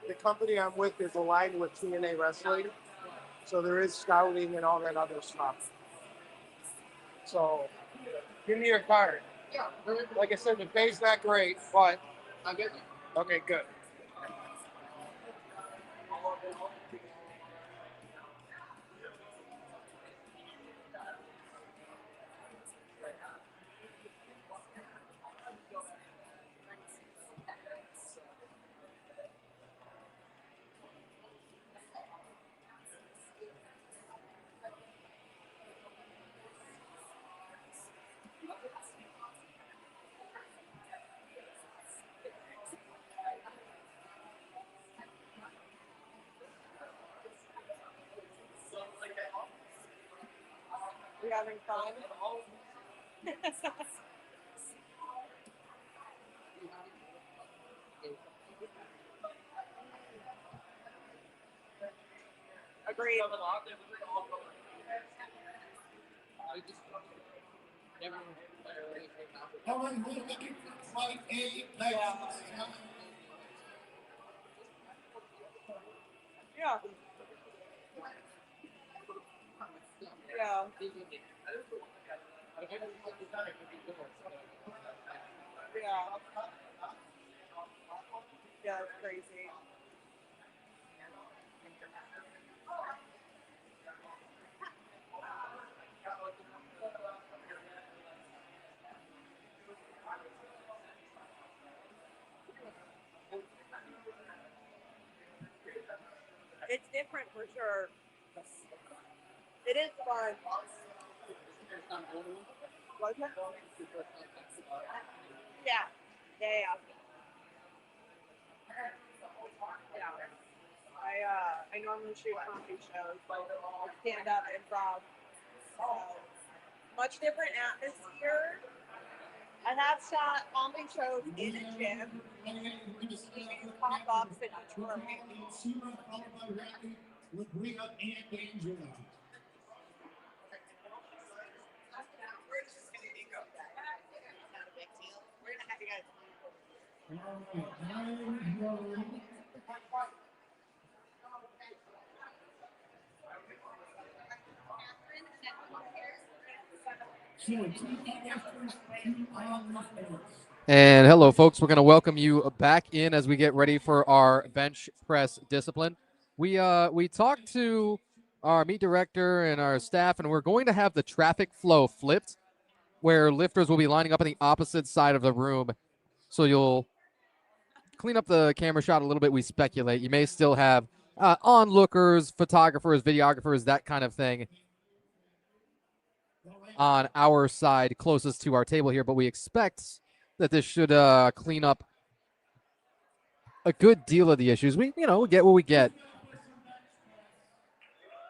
the company I'm with is aligned with TNA Wrestling, so there is scouting and all that other stuff. So give me your card. yeah. Like I said, the pay's not great, but I'm good. okay, good. you having fun? Agreed. All right, we're looking for flight A. Yeah. Yeah. Yeah. Yeah, it's crazy. It's different for sure. It is fun. Was it? Yeah. Yeah. I normally shoot comedy shows, stand up, improv. So much different atmosphere. I have shot comedy shows in a gym. We do pop-ups in Detroit. We're gonna have you guys. And hello, folks. We're going to welcome you back in as we get ready for our bench press discipline. We talked to our meet director and our staff, and we're going to have the traffic flow flipped, where lifters will be lining up on the opposite side of the room. So you'll clean up the camera shot a little bit. We speculate you may still have onlookers, photographers, videographers, that kind of thing on our side closest to our table here, but we expect that this should clean up a good deal of the issues. We get what we get.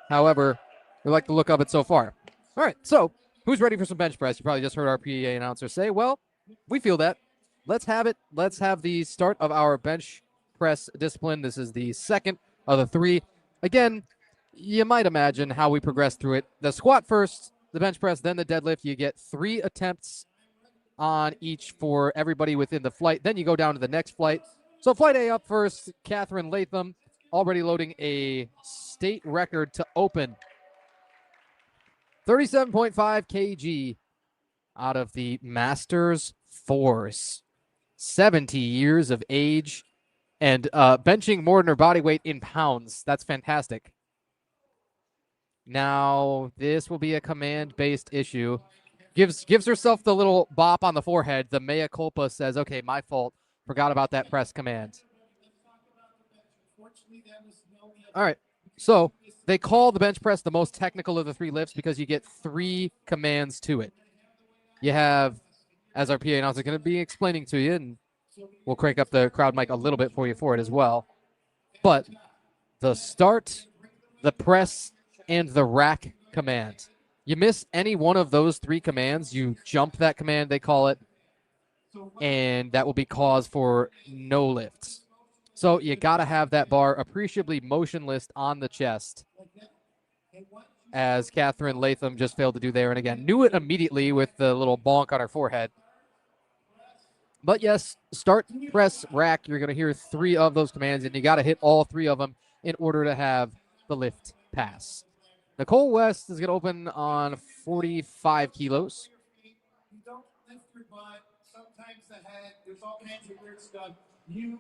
However, we like the look of it so far. All right, so who's ready for some bench press? You probably just heard our PA announcer say, well, we feel that. Let's have it. Let's have the start of our bench press discipline. This is the second of the three. Again, you might imagine how we progress through it. The squat first, the bench press, then the deadlift. You get 3 attempts on each for everybody within the flight. Then you go down to the next flight. So flight A up first, Catherine Latham, already loading a state record to open. 37.5 kg out of the Masters Force. 70 years of age and benching more than her body weight in pounds. That's fantastic. Now, this will be a command-based issue. Gives herself the little bop on the forehead. The mea culpa says, okay, my fault. Forgot about that press command. All right. So they call the bench press the most technical of the 3 lifts because you get 3 commands to it. You have, as our PA announcer is going to be explaining to you, and we'll crank up the crowd mic a little bit for you for it as well. But the start, the press, and the rack command. You miss any one of those 3 commands, you jump that command, they call it, and that will be cause for no lifts. So you got to have that bar appreciably motionless on the chest, as Catherine Latham just failed to do there. And again, knew it immediately with the little bonk on her forehead. But yes, start, press, rack. You're going to hear 3 of those commands, and you got to hit all 3 of them in order to have the lift pass. Nicole West is going to open on 45 kilos.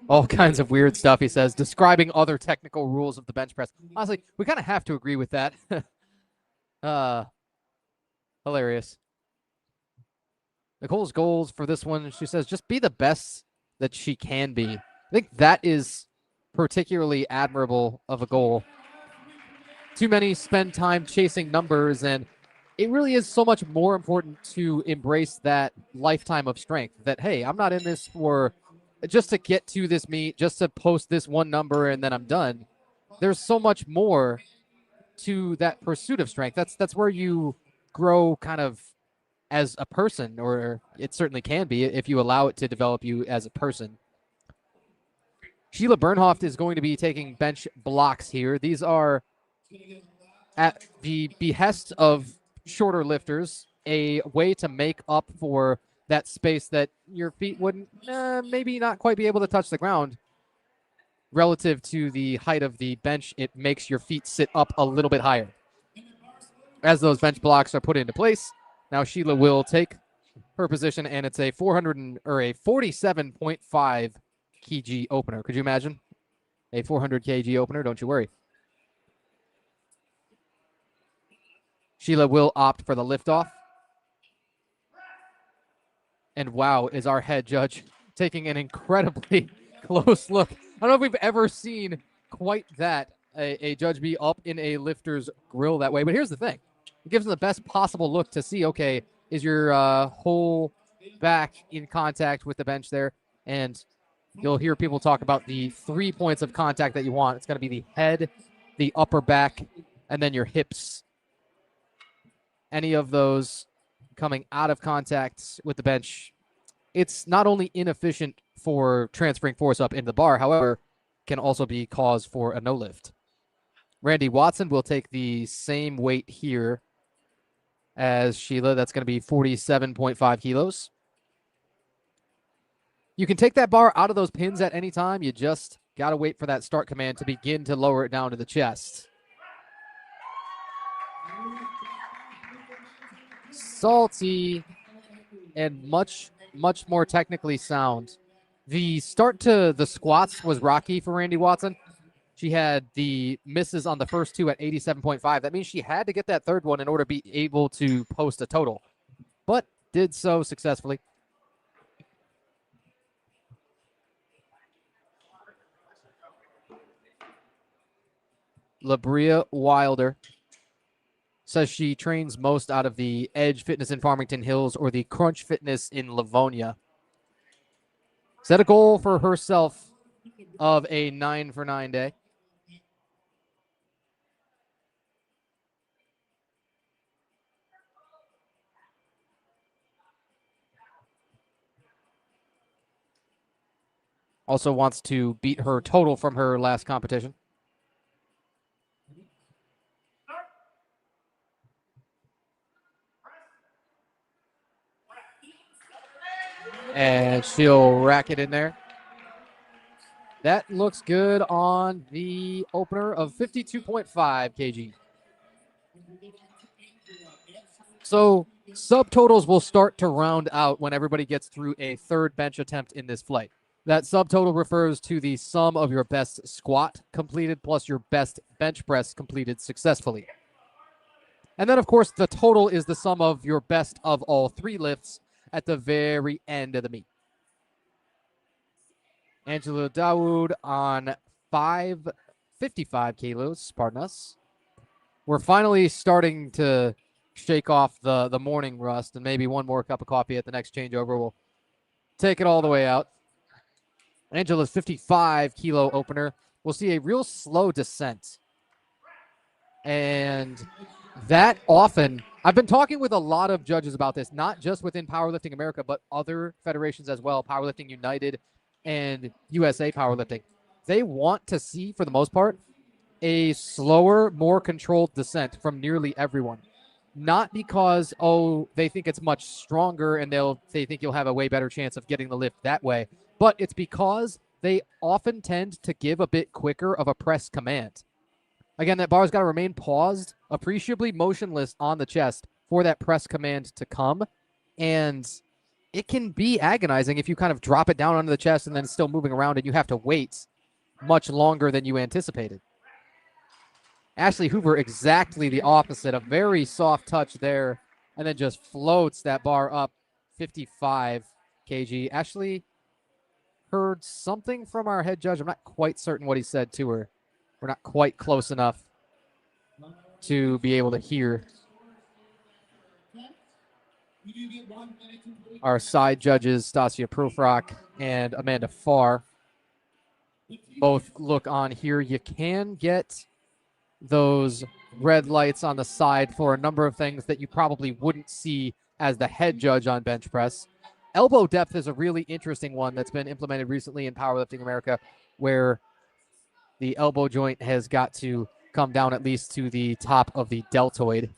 All kinds of weird stuff, he says, describing other technical rules of the bench press. Honestly, we kind of have to agree with that. Hilarious. Nicole's goals for this one, she says, just be the best that she can be. I think that is particularly admirable of a goal. Too many spend time chasing numbers, and it really is so much more important to embrace that lifetime of strength that, hey, I'm not in this for just to get to this meet, just to post this one number and then I'm done. There's so much more to that pursuit of strength. That's where you grow kind of as a person, or it certainly can be if you allow it to develop you as a person. Sheila Bernhoft is going to be taking bench blocks here. These are at the behest of shorter lifters, a way to make up for that space that your feet wouldn't maybe not quite be able to touch the ground. Relative to the height of the bench, it makes your feet sit up a little bit higher. As those bench blocks are put into place, now Sheila will take her position, and it's a 47.5 kg opener. Could you imagine a 400 kg opener? Don't you worry. Sheila will opt for the liftoff. And wow, is our head judge taking an incredibly close look. I don't know if we've ever seen quite that, a judge be up in a lifter's grill that way. But here's the thing. It gives them the best possible look to see, okay, is your whole back in contact with the bench there? And you'll hear people talk about the 3 points of contact that you want. It's going to be the head, the upper back, and then your hips. Any of those coming out of contact with the bench, it's not only inefficient for transferring force up into the bar, however, can also be cause for a no lift. Randy Watson will take the same weight here as Sheila. That's going to be 47.5 kilos. You can take that bar out of those pins at any time. You just got to wait for that start command to begin to lower it down to the chest. Salty and much more technically sound. The start to the squats was rocky for Randy Watson. She had the misses on the first two at 87.5. That means she had to get that third one in order to be able to post a total, but did so successfully. Labria Wilder says she trains most out of the Edge Fitness in Farmington Hills or the Crunch Fitness in Livonia. Set a goal for herself of a 9 for 9 day. Also wants to beat her total from her last competition. And she'll rack it in there. That looks good on the opener of 52.5 kg. So subtotals will start to round out when everybody gets through a third bench attempt in this flight. That subtotal refers to the sum of your best squat completed plus your best bench press completed successfully. And then, of course, the total is the sum of your best of all three lifts at the very end of the meet. Angela Dawood on 555 kilos, pardon us. We're finally starting to shake off the morning rust, and maybe one more cup of coffee at the next changeover will take it all the way out. Angela's 55 kilo opener. We'll see a real slow descent. And that often, I've been talking with a lot of judges about this, not just within Powerlifting America, but other federations as well, Powerlifting United and USA Powerlifting. They want to see, for the most part, a slower, more controlled descent from nearly everyone. Not because, they think it's much stronger and they think you'll have a way better chance of getting the lift that way, but it's because they often tend to give a bit quicker of a press command. Again, that bar's got to remain paused, appreciably motionless on the chest for that press command to come. And it can be agonizing if you kind of drop it down onto the chest and then it's still moving around and you have to wait much longer than you anticipated. Ashley Hoover, exactly the opposite. A very soft touch there, and then just floats that bar up 55 kg. Ashley heard something from our head judge. I'm not quite certain what he said to her. We're not quite close enough to be able to hear. Our side judges, Stasia Profrock and Amanda Farr, both look on here. You can get those red lights on the side for a number of things that you probably wouldn't see as the head judge on bench press. Elbow depth is a really interesting one that's been implemented recently in Powerlifting America, where the elbow joint has got to come down at least to the top of the deltoid.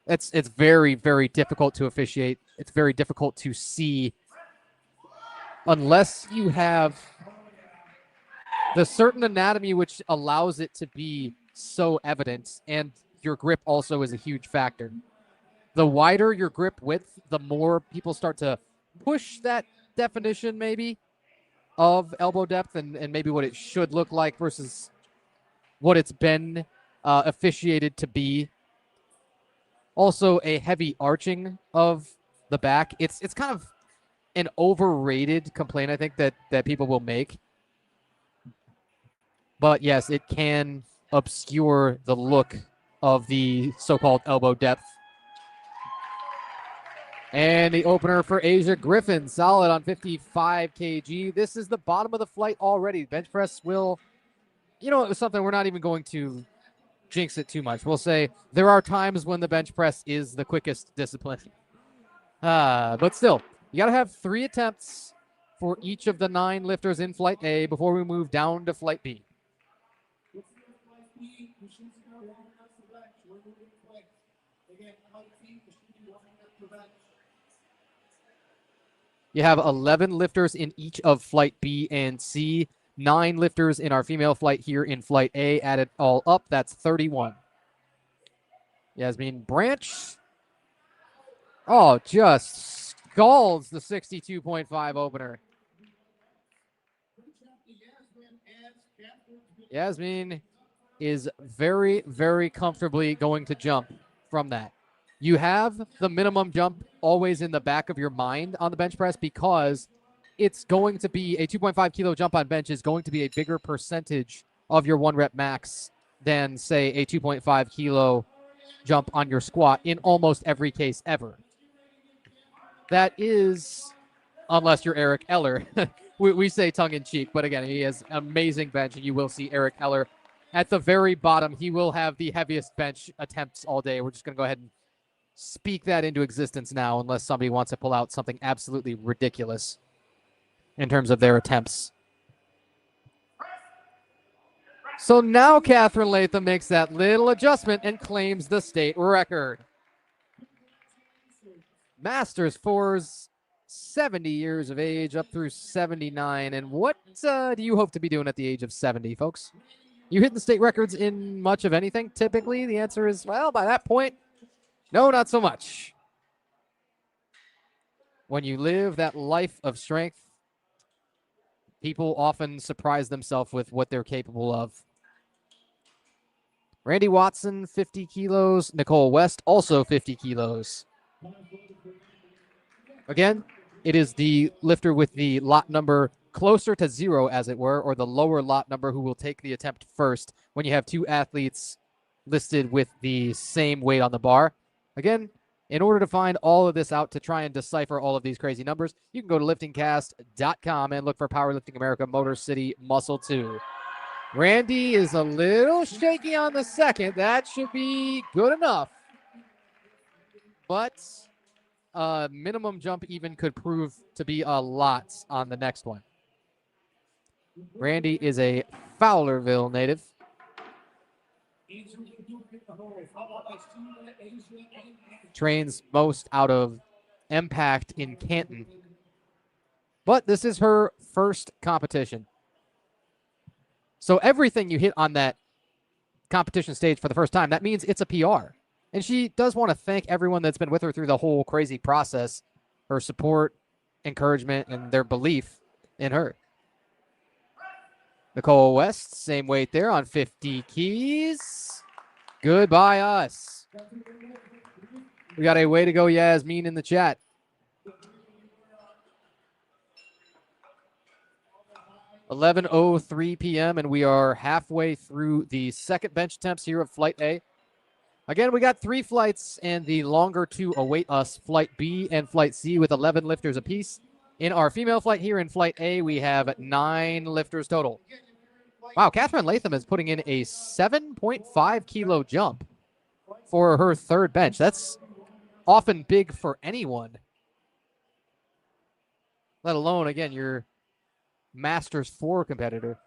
It's very, very difficult to officiate. It's very difficult to see unless you have the certain anatomy which allows it to be so evident, and your grip also is a huge factor. The wider your grip width, the more people start to push that definition maybe of elbow depth and maybe what it should look like versus what it's been officiated to be. Also, a heavy arching of the back. It's kind of an overrated complaint, I think, that people will make. But yes, it can obscure the look of the so-called elbow depth. And the opener for Asia Griffin, solid on 55 kg. This is the bottom of the flight already. Bench press will, it was something we're not even going to jinx it too much. We'll say there are times when the bench press is the quickest discipline. But still, you got to have 3 attempts for each of the 9 lifters in Flight A before we move down to Flight B. You have 11 lifters in each of Flight B and C. 9 lifters in our female flight here in Flight A. Add it all up, that's 31. Yasmin Branch. Oh, just scalds the 62.5 opener. Yasmin is very, very comfortably going to jump from that. You have the minimum jump always in the back of your mind on the bench press because it's going to be a 2.5 kilo jump on bench is going to be a bigger percentage of your 1 rep max than, say, a 2.5 kilo jump on your squat in almost every case ever. That is, unless you're Eric Eller. we say tongue-in-cheek, but again, he has amazing bench, and you will see Eric Eller at the very bottom. He will have the heaviest bench attempts all day. We're just going to go ahead and speak that into existence now, unless somebody wants to pull out something absolutely ridiculous in terms of their attempts. So now Catherine Latham makes that little adjustment and claims the state record. Masters fours, 70 years of age, up through 79. And what do you hope to be doing at the age of 70, folks? You hitting the state records in much of anything? Typically, the answer is, well, by that point, no, not so much. When you live that life of strength, people often surprise themselves with what they're capable of. Randy Watson, 50 kilos. Nicole West, also 50 kilos. Again, it is the lifter with the lot number closer to 0, as it were, or the lower lot number who will take the attempt first when you have 2 athletes listed with the same weight on the bar. Again, in order to find all of this out, to try and decipher all of these crazy numbers, you can go to liftingcast.com and look for Powerlifting America Motor City Muscle 2. Randy is a little shaky on the second. That should be good enough. But minimum jump even could prove to be a lot on the next one. Randy is a Fowlerville native. Trains most out of Impact in Canton. But this is her first competition. So everything you hit on that competition stage for the first time, that means it's a PR. And she does want to thank everyone that's been with her through the whole crazy process, her support, encouragement, and their belief in her. Nicole West, same weight there on 50 keys. Goodbye us. We got a way to go Yasmin in the chat. (11:03 p.m. and we are halfway through the second bench attempts here of Flight A. Again, we got 3 flights, and the longer 2 await us, Flight B and Flight C, with 11 lifters apiece. In our female flight here in Flight A, we have 9 lifters total. Wow, Catherine Latham is putting in a 7.5 kilo jump. for her third bench. That's often big for anyone, let alone, again, your Masters 4 competitor.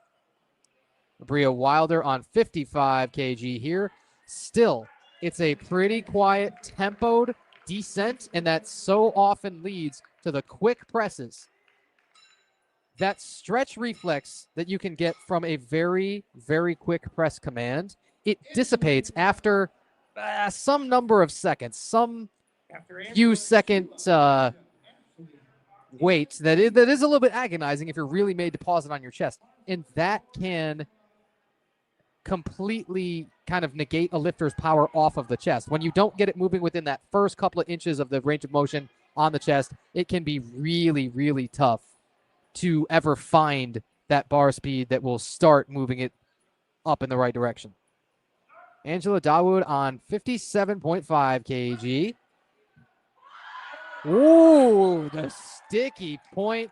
Bria Wilder on 55 kg here. Still, it's a pretty quiet, tempoed descent, and that so often leads to the quick presses. That stretch reflex that you can get from a very, very quick press command, it dissipates after some number of seconds, some few second wait that is a little bit agonizing if you're really made to pause it on your chest. And that can completely kind of negate a lifter's power off of the chest. When you don't get it moving within that first couple of inches of the range of motion on the chest, it can be really, really tough to ever find that bar speed that will start moving it up in the right direction. Angela Dawood on 57.5 kg. Ooh, the sticky point.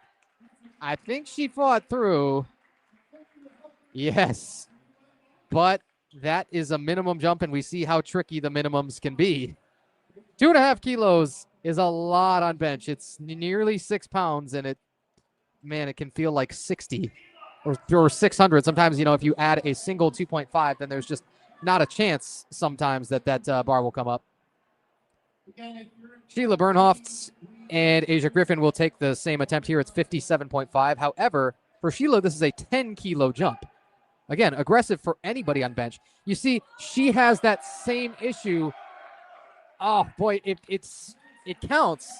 I think she fought through. Yes. But that is a minimum jump, and we see how tricky the minimums can be. 2.5 kilos is a lot on bench. It's nearly 6 pounds, and it can feel like 60 or 600. Sometimes, if you add a single 2.5, then there's just not a chance sometimes that bar will come up. Sheila Bernhoft and Asia Griffin will take the same attempt here. It's 57.5. However, for Sheila, this is a 10-kilo jump. Again, aggressive for anybody on bench. You see, she has that same issue. Oh, boy, it counts.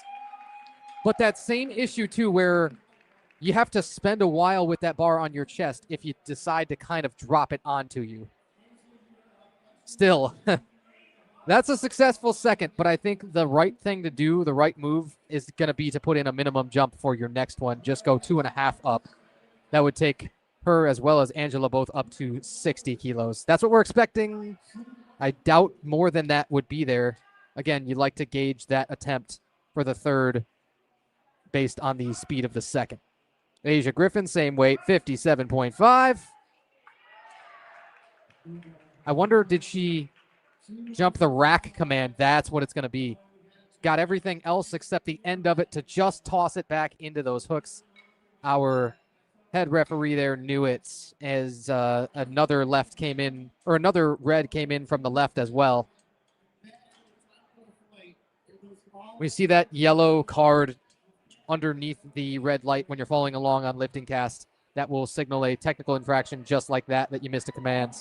But that same issue, too, where you have to spend a while with that bar on your chest if you decide to kind of drop it onto you. Still, that's a successful second, but I think the right thing to do, the right move, is going to be to put in a minimum jump for your next one. Just go 2.5 up. That would take her as well as Angela both up to 60 kilos. That's what we're expecting. I doubt more than that would be there. Again, you'd like to gauge that attempt for the third based on the speed of the second. Asia Griffin, same weight, 57.5. I wonder, did she jump the rack command? That's what it's going to be. Got everything else except the end of it to just toss it back into those hooks. Our head referee there knew it as another left came in, or another red came in from the left as well. We see that yellow card underneath the red light when you're following along on Lifting Cast. That will signal a technical infraction just like that you missed a command.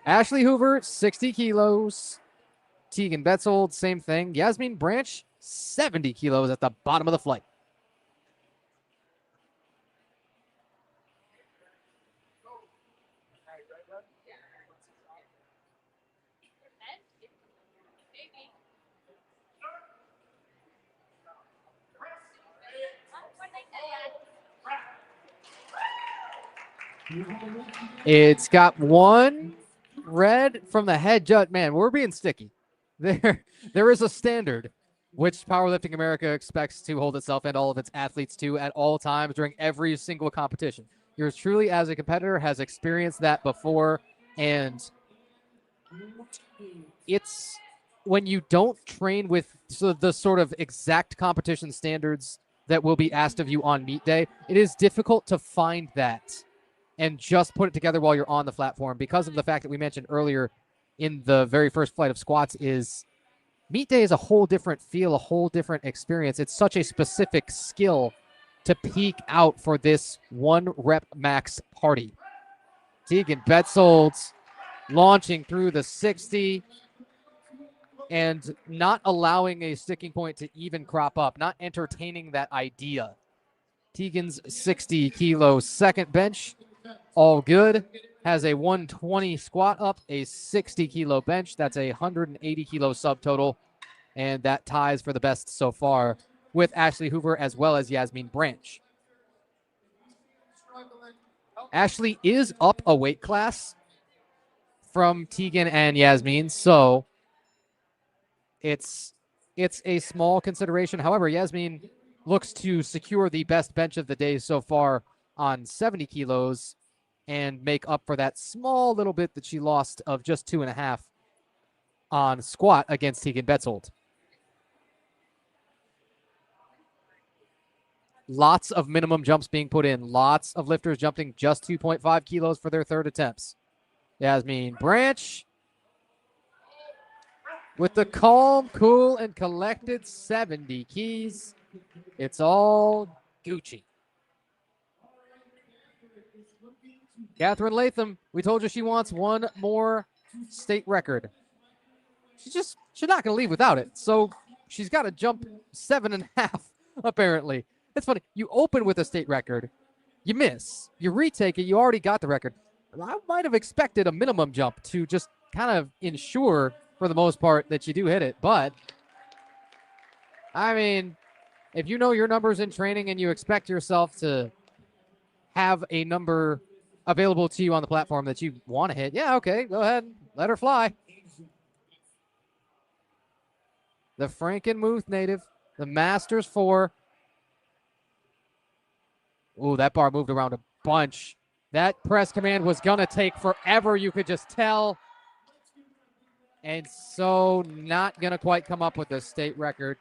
Ashley Hoover, 60 kilos. Tegan Betzold, same thing. Yasmin Branch, 70 kilos at the bottom of the flight. It's got one red from the head judge. Man, we're being sticky. There is a standard which Powerlifting America expects to hold itself and all of its athletes to at all times during every single competition. Yours truly, as a competitor, has experienced that before, and it's when you don't train with the sort of exact competition standards that will be asked of you on meet day, it is difficult to find that and just put it together while you're on the platform, because of the fact that we mentioned earlier in the very first flight of squats is meet day is a whole different feel, a whole different experience. It's such a specific skill to peak out for this one rep max party. Tegan Betzold launching through the 60 and not allowing a sticking point to even crop up, not entertaining that idea. Tegan's 60 kilo second bench, all good. Has a 120 squat up, a 60 kilo bench. That's a 180 kilo subtotal. And that ties for the best so far with Ashley Hoover as well as Yasmin Branch. Ashley is up a weight class from Tegan and Yasmin, so it's a small consideration. However, Yasmin looks to secure the best bench of the day so far on 70 kilos and make up for that small little bit that she lost of just 2.5 on squat against Tegan Betzold. Lots of minimum jumps being put in. Lots of lifters jumping just 2.5 kilos for their third attempts. Yasmin Branch with the calm, cool, and collected 70 keys. It's all Gucci. Catherine Latham, we told you she wants one more state record. She's not going to leave without it. So she's got to jump 7.5, apparently. It's funny. You open with a state record, you miss, you retake it, you already got the record. I might have expected a minimum jump to just kind of ensure, for the most part, that you do hit it. But, I mean, if you know your numbers in training and you expect yourself to have a number available to you on the platform that you want to hit, yeah, okay, go ahead, let her fly. The Frankenmuth native, the Masters 4. Ooh, that bar moved around a bunch. That press command was going to take forever, you could just tell. And so not going to quite come up with a state record.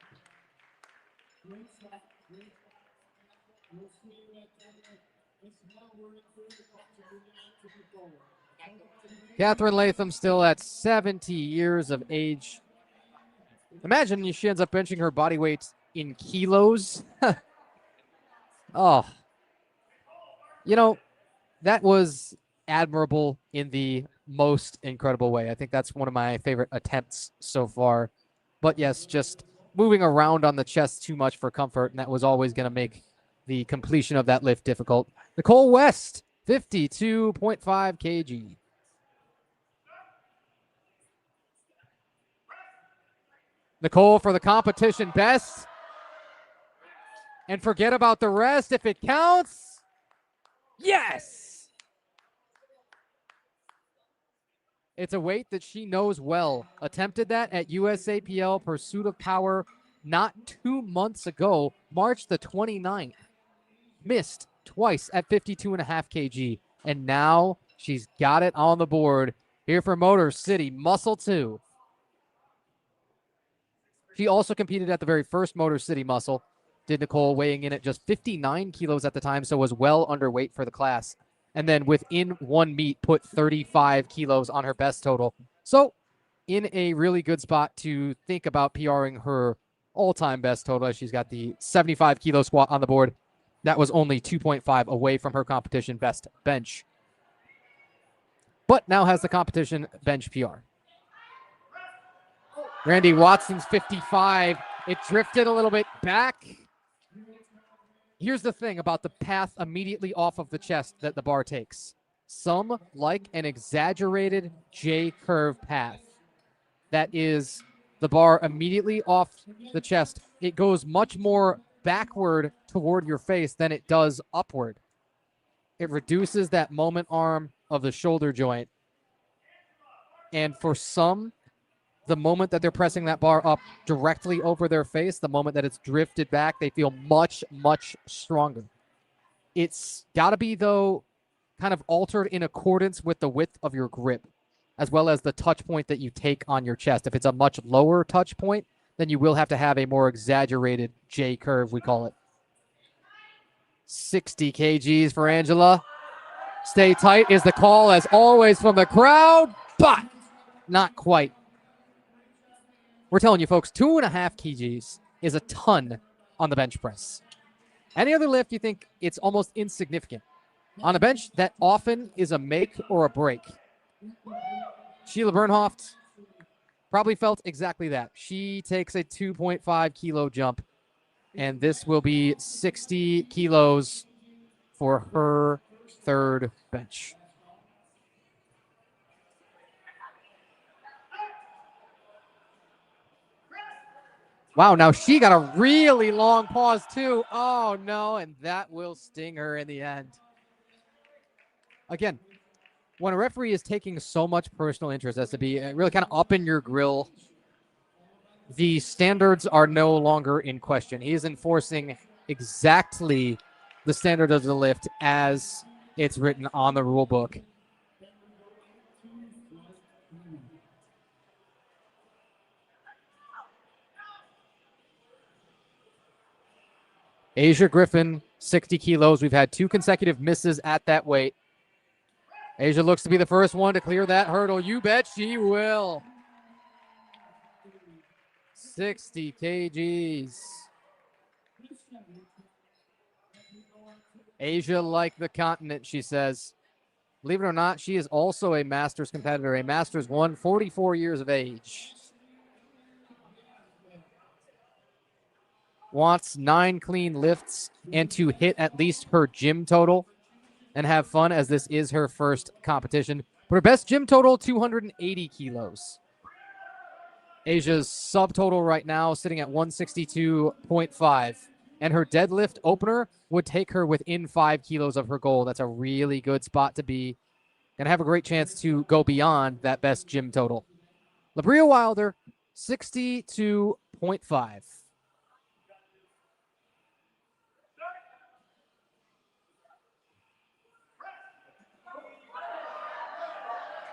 Catherine Latham still at 70 years of age. Imagine she ends up benching her body weight in kilos. Oh. You know, that was admirable in the most incredible way. I think that's one of my favorite attempts so far. But yes, just moving around on the chest too much for comfort, and that was always going to make the completion of that lift difficult. Nicole West, 52.5 kg. Nicole for the competition best. And forget about the rest if it counts. Yes! It's a weight that she knows well. Attempted that at USAPL Pursuit of Power not 2 months ago, March the 29th. Missed twice at 52.5 kg. And now she's got it on the board here for Motor City Muscle 2. She also competed at the very first Motor City Muscle. Did Nicole, weighing in at just 59 kilos at the time, so was well underweight for the class. And then within one meet, put 35 kilos on her best total. So in a really good spot to think about PRing her all-time best total. She's got the 75 kilo squat on the board. That was only 2.5 away from her competition best bench. But now has the competition bench PR. Randy Watson's 55. It drifted a little bit back. Here's the thing about the path immediately off of the chest that the bar takes. Some like an exaggerated J-curve path. That is the bar immediately off the chest. It goes much more backward toward your face than it does upward. It reduces that moment arm of the shoulder joint. And for some, the moment that they're pressing that bar up directly over their face, the moment that it's drifted back, they feel much, much stronger. It's got to be, though, kind of altered in accordance with the width of your grip, as well as the touch point that you take on your chest. If it's a much lower touch point, then you will have to have a more exaggerated J curve, we call it. 60 kgs for Angela. Stay tight is the call, as always, from the crowd, but not quite. We're telling you, folks, 2.5 kgs is a ton on the bench press. Any other lift, you think it's almost insignificant. On a bench, that often is a make or a break. Sheila Bernhoft probably felt exactly that. She takes a 2.5 kilo jump, and this will be 60 kilos for her third bench. Wow, now she got a really long pause too. Oh no, and that will sting her in the end. Again, when a referee is taking so much personal interest as to be really kind of up in your grill, the standards are no longer in question. He is enforcing exactly the standard of the lift as it's written on the rule book. Asia Griffin, 60 kilos. We've had 2 consecutive misses at that weight. Asia looks to be the first one to clear that hurdle. You bet she will. 60 kgs. Asia like the continent, she says. Believe it or not, she is also a Masters competitor, a Masters 1, 44 years of age. Wants 9 clean lifts and to hit at least her gym total and have fun, as this is her first competition. But her best gym total, 280 kilos. Asia's subtotal right now sitting at 162.5. And her deadlift opener would take her within 5 kilos of her goal. That's a really good spot to be. Gonna have a great chance to go beyond that best gym total. Labria Wilder, 62.5.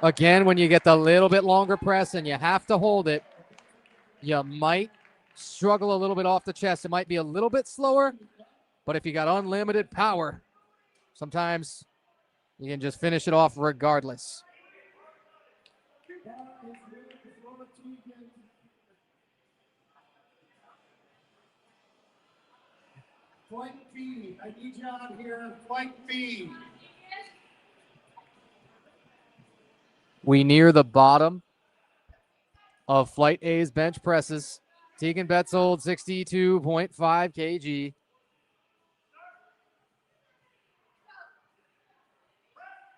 Again, when you get the little bit longer press and you have to hold it, you might struggle a little bit off the chest. It might be a little bit slower, but if you got unlimited power, sometimes you can just finish it off regardless. Flight B. I need you out here. Flight B. We near the bottom of Flight A's bench presses. Tegan Betzold, 62.5 kg.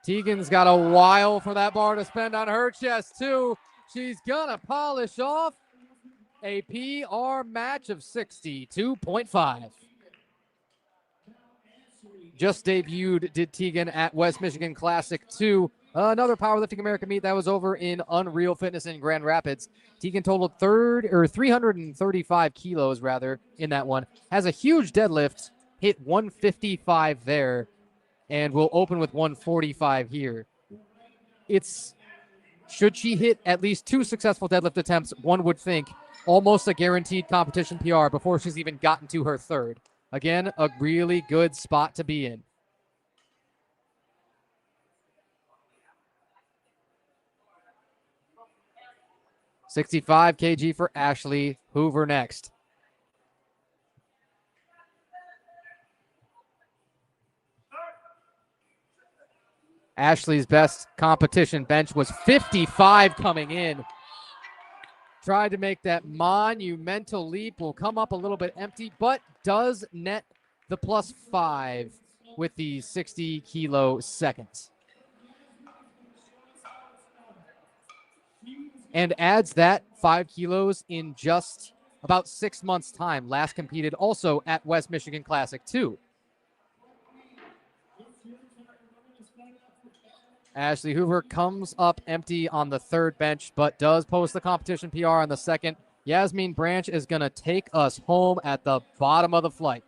Tegan's got a while for that bar to spend on her chest, too. She's going to polish off a PR match of 62.5. Just debuted, did Tegan, at West Michigan Classic 2. Another Powerlifting America meet that was over in Unreal Fitness in Grand Rapids. Tegan totaled 335 kilos, rather, in that one. Has a huge deadlift, hit 155 there, and will open with 145 here. Should she hit at least 2 successful deadlift attempts, one would think almost a guaranteed competition PR before she's even gotten to her third. Again, a really good spot to be in. $65 kg for Ashley Hoover next. Ashley's best competition bench was 55 coming in. Tried to make that monumental leap. Will come up a little bit empty, but does net the +5 with the 60 kilo seconds. And adds that 5 kilos in just about 6 months' time. Last competed also at West Michigan Classic 2. Ashley Hoover comes up empty on the third bench, but does post the competition PR on the second. Yasmin Branch is going to take us home at the bottom of the flight.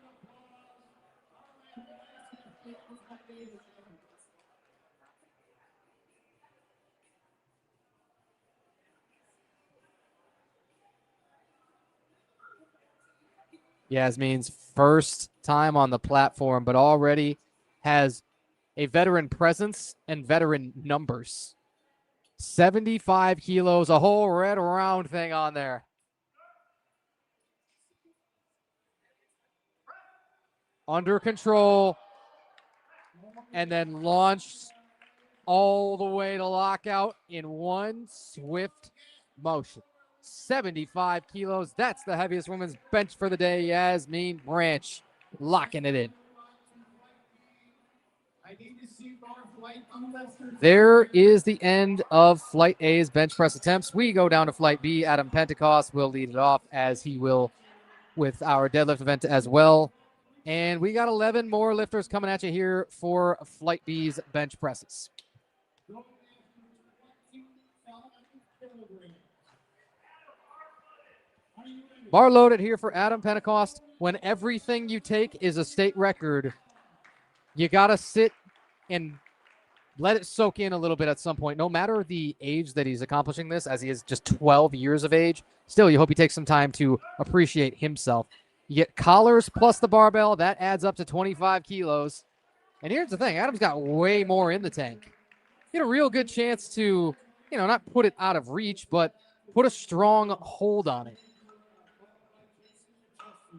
Yasmin's first time on the platform, but already has a veteran presence and veteran numbers. 75 kilos, a whole red round thing on there. Under control, and then launched all the way to lockout in one swift motion. 75 kilos. That's the heaviest women's bench for the day. Yasmin Branch locking it in. There is the end of Flight A's bench press attempts. We go down to Flight B. Adam Pentecost will lead it off, as he will with our deadlift event as well. And we got 11 more lifters coming at you here for Flight B's bench presses. Bar loaded here for Adam Pentecost. When everything you take is a state record, you got to sit and let it soak in a little bit at some point. No matter the age that he's accomplishing this, as he is just 12 years of age, still you hope he takes some time to appreciate himself. You get collars plus the barbell. That adds up to 25 kilos. And here's the thing. Adam's got way more in the tank. You get a real good chance to, not put it out of reach, but put a strong hold on it.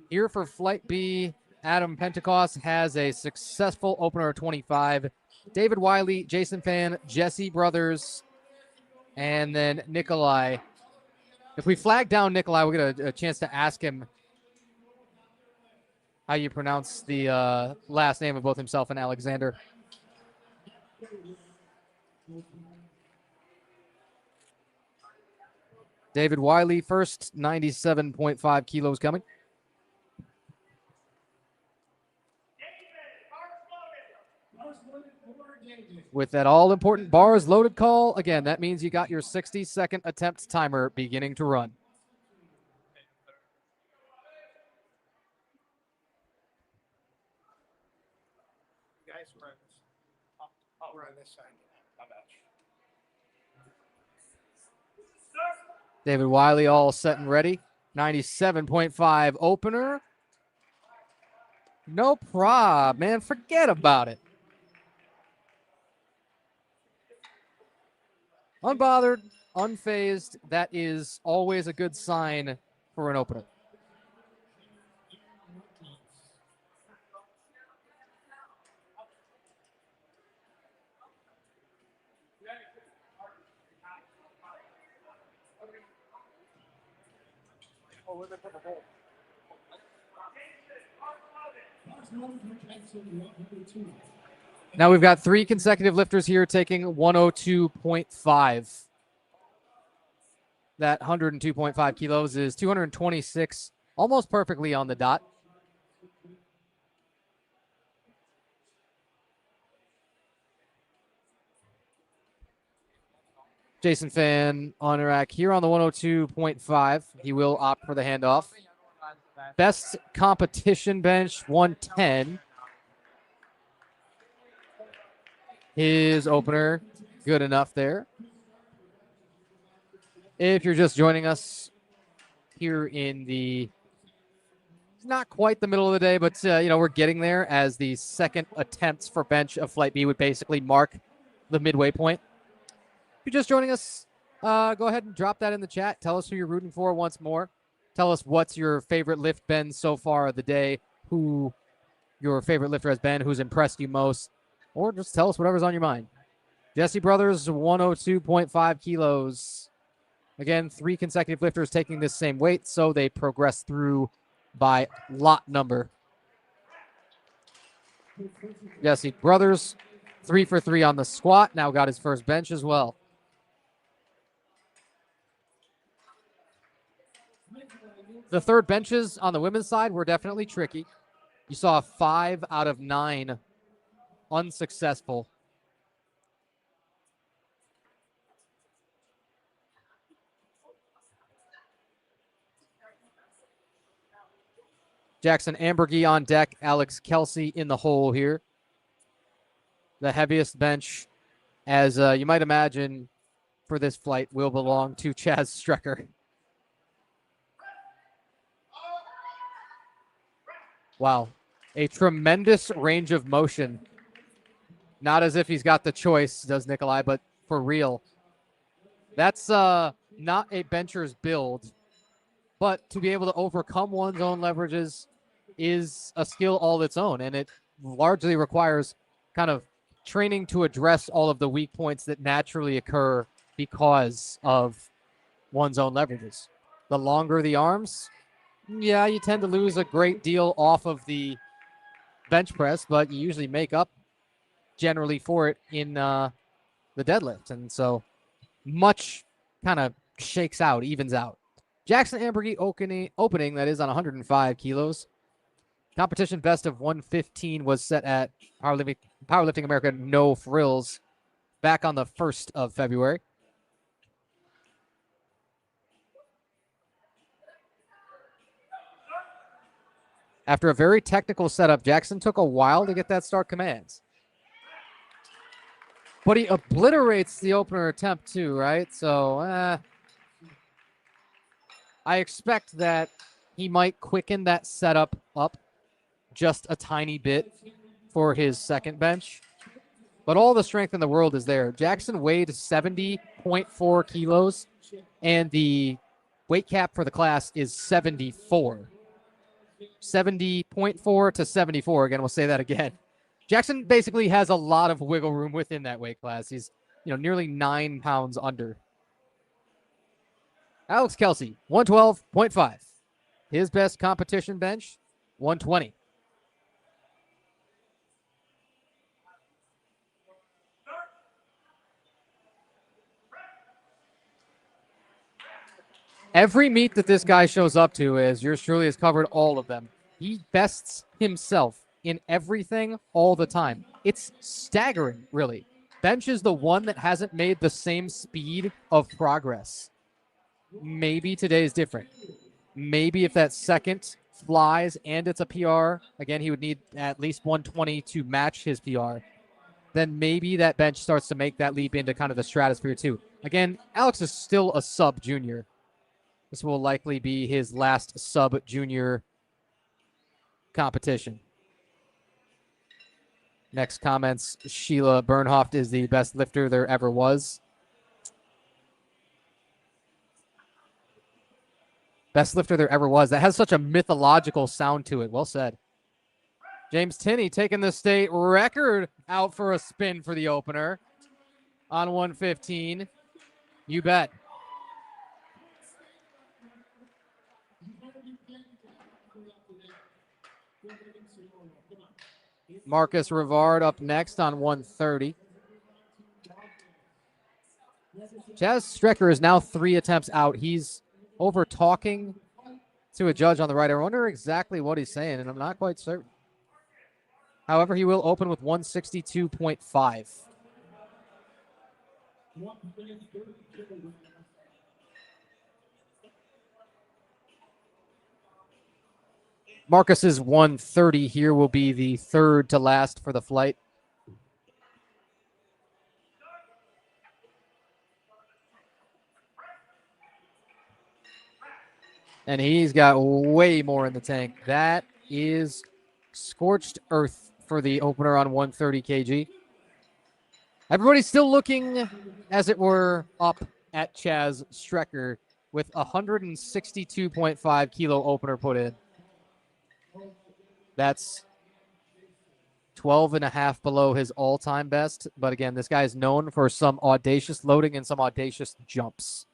Here for Flight B, Adam Pentecost has a successful opener of 25. David Wiley, Jason Fan, Jesse Brothers, and then Nikolai. If we flag down Nikolai, we'll get a chance to ask him how you pronounce the last name of both himself and Alexander. David Wiley first, 97.5 kilos coming. With that all-important bars loaded call, again, that means you got your 60-second attempt timer beginning to run. Guys, we're on this side. How about you? David Wiley all set and ready. 97.5 opener. No prob, man. Forget about it. Unbothered, unfazed. That is always a good sign for an opener. Now we've got 3 consecutive lifters here taking 102.5. That 102.5 kilos is 226, almost perfectly on the dot. Jason Fan on rack here on the 102.5. He will opt for the handoff. Best competition bench, 110. His opener, good enough there. If you're just joining us here in the, not quite the middle of the day, but, we're getting there as the second attempts for bench of Flight B would basically mark the midway point. If you're just joining us, go ahead and drop that in the chat. Tell us who you're rooting for once more. Tell us what's your favorite lift bend so far of the day, who your favorite lifter has been, who's impressed you most, or just tell us whatever's on your mind. Jesse Brothers, 102.5 kilos. Again, 3 consecutive lifters taking this same weight, so they progress through by lot number. Jesse Brothers, 3 for 3 on the squat, now got his first bench as well. The third benches on the women's side were definitely tricky. You saw 5 out of 9 unsuccessful. Jackson Ambergy on deck, Alex Kelsey in the hole here. The heaviest bench, as you might imagine, for this flight will belong to Chaz Strecker. Wow, a tremendous range of motion. Not as if he's got the choice, does Nikolai, but for real. That's not a bencher's build, but to be able to overcome one's own leverages is a skill all its own, and it largely requires kind of training to address all of the weak points that naturally occur because of one's own leverages. The longer the arms, yeah, you tend to lose a great deal off of the bench press, but you usually make up generally for it in the deadlift. And so much kind of shakes out, evens out. Jackson Ambergy opening, that is on 105 kilos. Competition best of 115 was set at Powerlifting America No Frills back on the 1st of February. After a very technical setup, Jackson took a while to get that start commands. But he obliterates the opener attempt too, right? So I expect that he might quicken that setup up just a tiny bit for his second bench. But all the strength in the world is there. Jackson weighed 70.4 kilos, and the weight cap for the class is 74. 70.4 to 74. Again, we'll say that again. Jackson basically has a lot of wiggle room within that weight class. He's, nearly 9 pounds under. Alex Kelsey, 112.5. His best competition bench, 120. Every meet that this guy shows up to, as yours truly has covered all of them, he bests himself in everything all the time. It's staggering, really. Bench is the one that hasn't made the same speed of progress. Maybe today's different. Maybe if that second flies and it's a PR, again, he would need at least 120 to match his PR. Then maybe that bench starts to make that leap into kind of the stratosphere too. Again, Alex is still a sub junior. This will likely be his last sub junior competition. Next comments, Sheila Bernhoft is the best lifter there ever was. Best lifter there ever was. That has such a mythological sound to it. Well said. James Tinney taking the state record out for a spin for the opener on 115. You bet. Marcus Rivard up next on 130. Chaz Strecker is now 3 attempts out. He's over talking to a judge on the right. I wonder exactly what he's saying, and I'm not quite certain. However, he will open with 162.5. Marcus's 130 here will be the third to last for the flight. And he's got way more in the tank. That is scorched earth for the opener on 130 kg. Everybody's still looking, as it were, up at Chaz Strecker with 162.5 kilo opener put in. That's 12 and a half below his all-time best. But again, this guy is known for some audacious loading and some audacious jumps.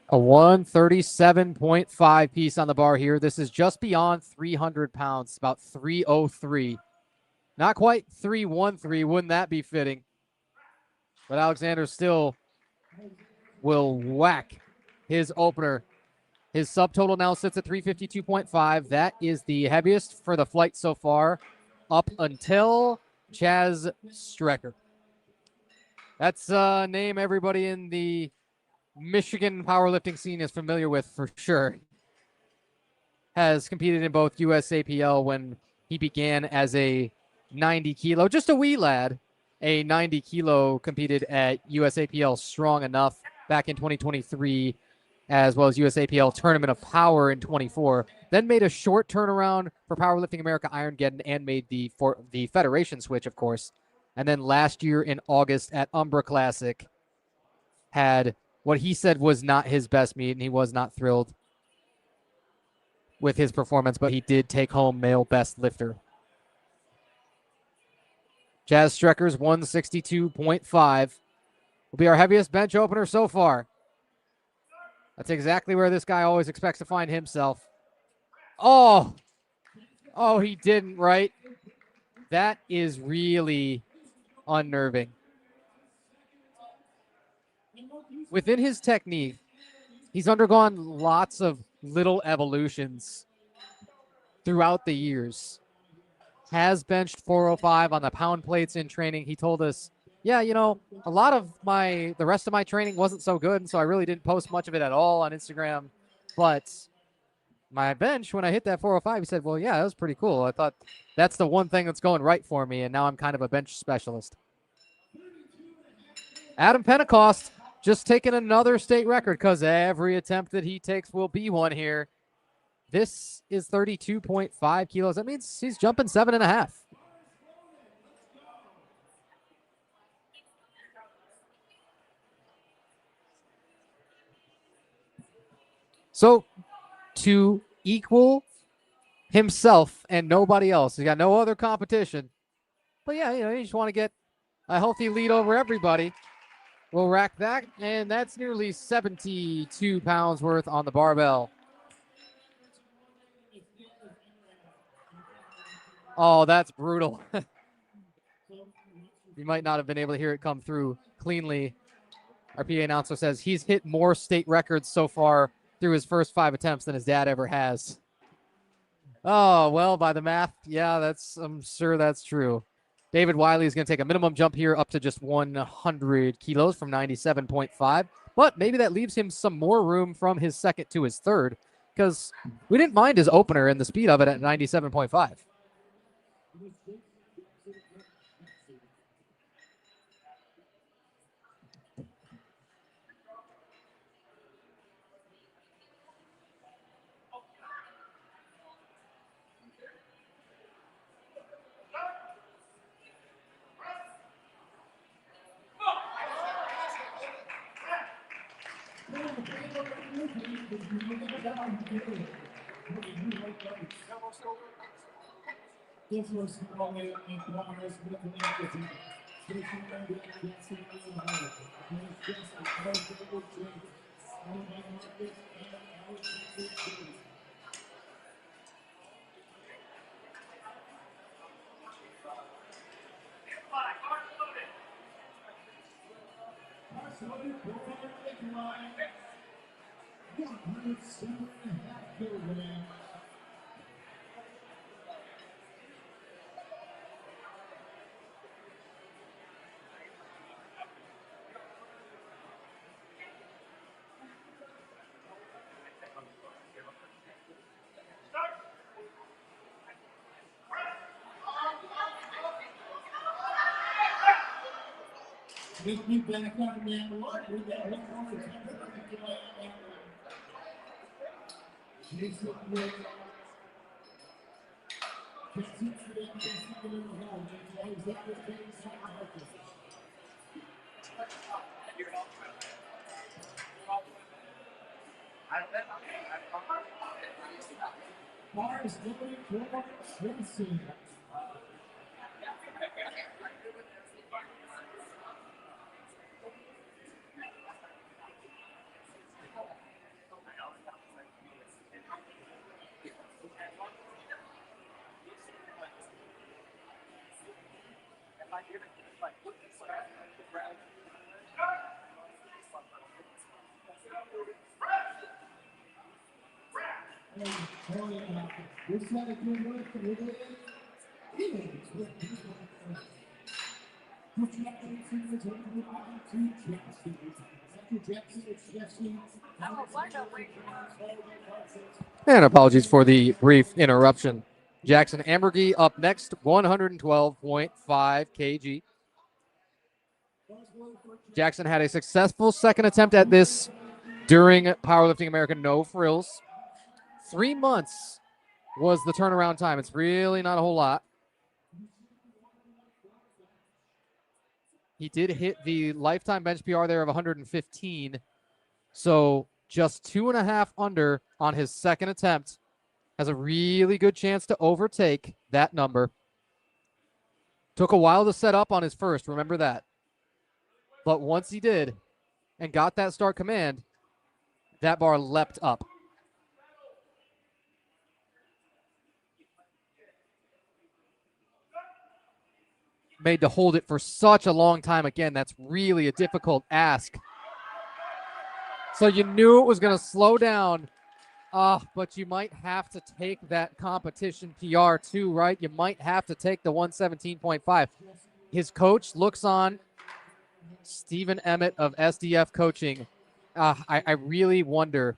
A 137.5 piece on the bar here. This is just beyond 300 pounds, about 303. Not quite 313. Wouldn't that be fitting? But Alexander still will whack his opener. His subtotal now sits at 352.5. That is the heaviest for the flight so far up until Chaz Strecker. That's a name everybody in the Michigan powerlifting scene is familiar with for sure. Has competed in both USAPL when he began as a 90 kilo, just a wee lad. A 90 kilo competed at USAPL Strong Enough back in 2023, as well as USAPL Tournament of Power in 24. Then made a short turnaround for Powerlifting America Irongeddon and made the federation switch, of course. And then last year in August at Umbra Classic had what he said was not his best meet, and he was not thrilled with his performance, but he did take home male best lifter. Chaz Strecker's 162.5 will be our heaviest bench opener so far. That's exactly where this guy always expects to find himself. Oh, he didn't, right? That is really unnerving. Within his technique, he's undergone lots of little evolutions throughout the years. Has benched 405 on the pound plates in training. He told us yeah, a lot of the rest of my training wasn't so good, and so I really didn't post much of it at all on Instagram. But my bench, when I hit that 405, he said, well, yeah, that was pretty cool. I thought that's the one thing that's going right for me, and now I'm kind of a bench specialist. Adam Pentecost just taking another state record because every attempt that he takes will be one here. This is 32.5 kilos. That means he's jumping 7.5. So to equal himself and nobody else, he's got no other competition. But yeah, you just want to get a healthy lead over everybody. We'll rack that, and that's nearly 72 pounds worth on the barbell. Oh, that's brutal. You might not have been able to hear it come through cleanly. Our PA announcer says he's hit more state records so far through his first 5 attempts than his dad ever has. Oh, well, by the math, yeah, I'm sure that's true. David Wiley is going to take a minimum jump here up to just 100 kilos from 97.5. But maybe that leaves him some more room from his second to his third, because we didn't mind his opener and the speed of it at 97.5. And apologies for the brief interruption. Jackson Ambergy up next, 112.5 kg. Jackson had a successful second attempt at this during Powerlifting America No Frills. 3 months was the turnaround time. It's really not a whole lot. He did hit the lifetime bench PR there of 115. So just 2.5 under on his second attempt. Has a really good chance to overtake that number. Took a while to set up on his first, remember that. But once he did and got that start command, that bar leapt up. Made to hold it for such a long time. Again, that's really a difficult ask. So you knew it was going to slow down, but you might have to take that competition PR too, right? You might have to take the 117.5. His coach looks on Stephen Emmett of SDF Coaching. I really wonder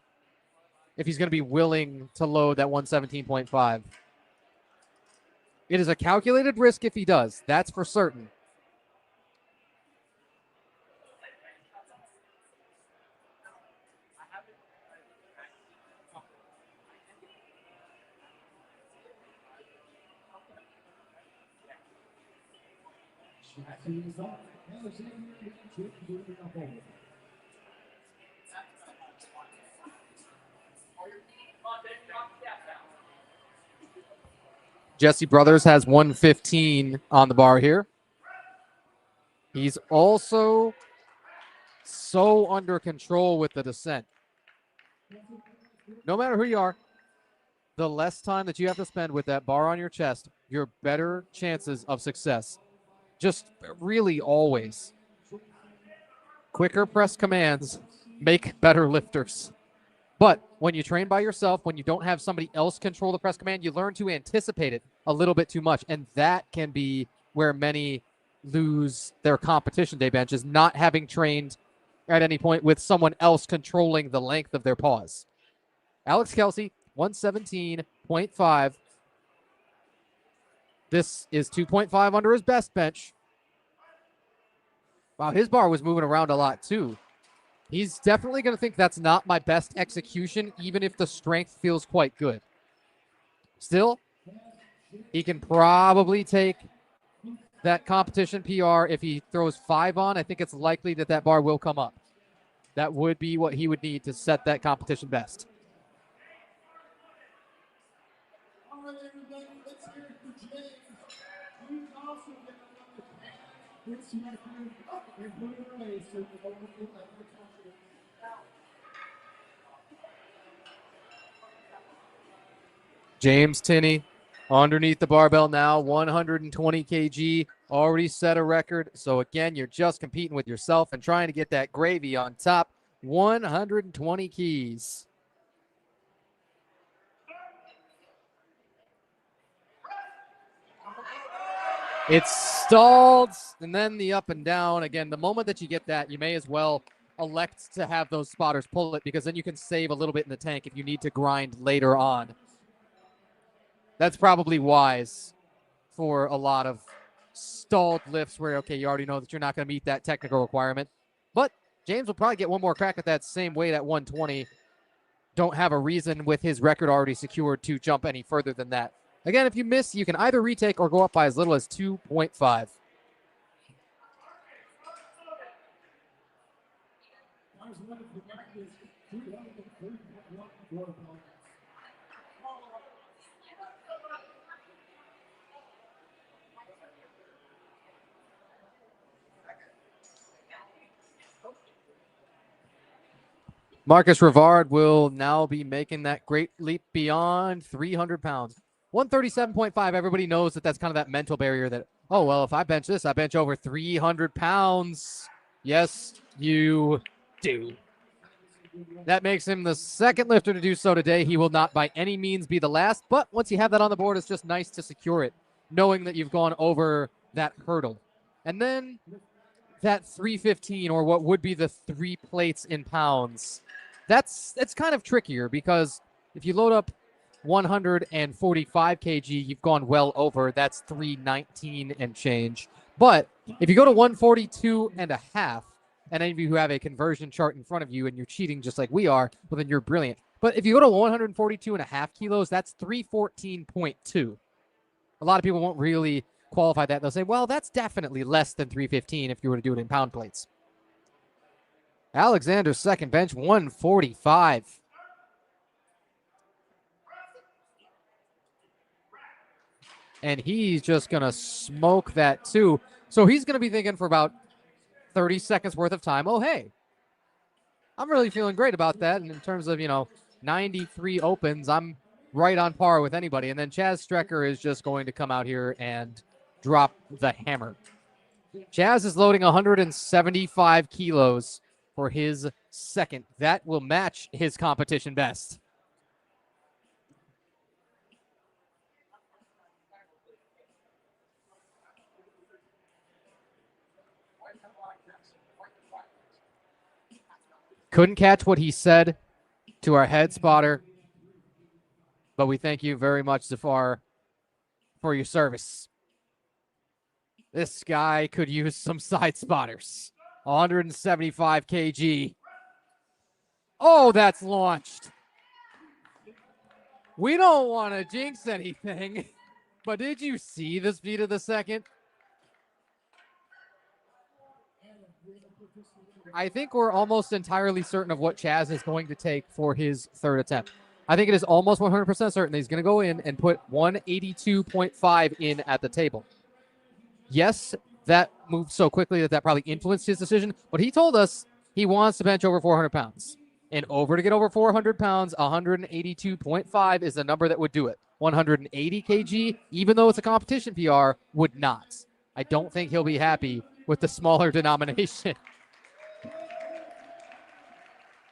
if he's going to be willing to load that 117.5. It is a calculated risk if he does. That's for certain. Jesse Brothers has 115 on the bar here. He's also so under control with the descent. No matter who you are, the less time that you have to spend with that bar on your chest, your better chances of success. Just really always. Quicker press commands make better lifters. But when you train by yourself, when you don't have somebody else control the press command, you learn to anticipate it a little bit too much. And that can be where many lose their competition day benches, not having trained at any point with someone else controlling the length of their pause. Alex Kelsey, 117.5. This is 2.5 under his best bench. Wow, his bar was moving around a lot too. He's definitely going to think that's not my best execution, even if the strength feels quite good. Still, he can probably take that competition PR. If he throws 5 on, I think it's likely that that bar will come up. That would be what he would need to set that competition best. All right, everybody, let's hear it for James. He's also going to run the this record and put it away so the local people have to touch it. James Tinney underneath the barbell now, 120 kg, already set a record. So again, you're just competing with yourself and trying to get that gravy on top. 120 keys. It's stalled, and then the up and down. Again, the moment that you get that, you may as well elect to have those spotters pull it, because then you can save a little bit in the tank if you need to grind later on. That's probably wise for a lot of stalled lifts where, okay, you already know that you're not going to meet that technical requirement. But James will probably get one more crack at that same weight at 120. Don't have a reason with his record already secured to jump any further than that. Again, if you miss, you can either retake or go up by as little as 2.5. Marcus Rivard will now be making that great leap beyond 300 pounds. 137.5, everybody knows that that's kind of that mental barrier that, oh, well, if I bench this, I bench over 300 pounds. Yes, you do. That makes him the second lifter to do so today. He will not by any means be the last, but once you have that on the board, it's just nice to secure it, knowing that you've gone over that hurdle. And then that 315, or what would be the 3 plates in pounds, that's kind of trickier, because if you load up 145 kg, you've gone well over. That's 319 and change. But if you go to 142 and a half, and any of you who have a conversion chart in front of you and you're cheating just like we are, well, then you're brilliant. But if you go to 142 and a half kilos, that's 314.2. A lot of people won't really qualify that. They'll say, well, that's definitely less than 315 if you were to do it in pound plates. Alexander's second bench, 145. And he's just going to smoke that too. So he's going to be thinking for about 30 seconds worth of time, oh, hey, I'm really feeling great about that. And in terms of, 93 opens, I'm right on par with anybody. And then Chaz Strecker is just going to come out here and drop the hammer. Chaz is loading 175 kilos for his second. That will match his competition best. couldn't catch what he said to our head spotter, but we thank you very much, Zafar, for your service. This guy could use some side spotters. 175 kg. Oh, that's launched. We don't want to jinx anything, but did you see the speed of the second? I think we're almost entirely certain of what Chaz is going to take for his third attempt. I think it is almost 100% certain that he's going to go in and put 182.5 in at the table. Yes, that moved so quickly that probably influenced his decision, but he told us he wants to bench over 400 pounds. And over to get over 400 pounds, 182.5 is the number that would do it. 180 kg, even though it's a competition PR, would not. I don't think he'll be happy with the smaller denomination.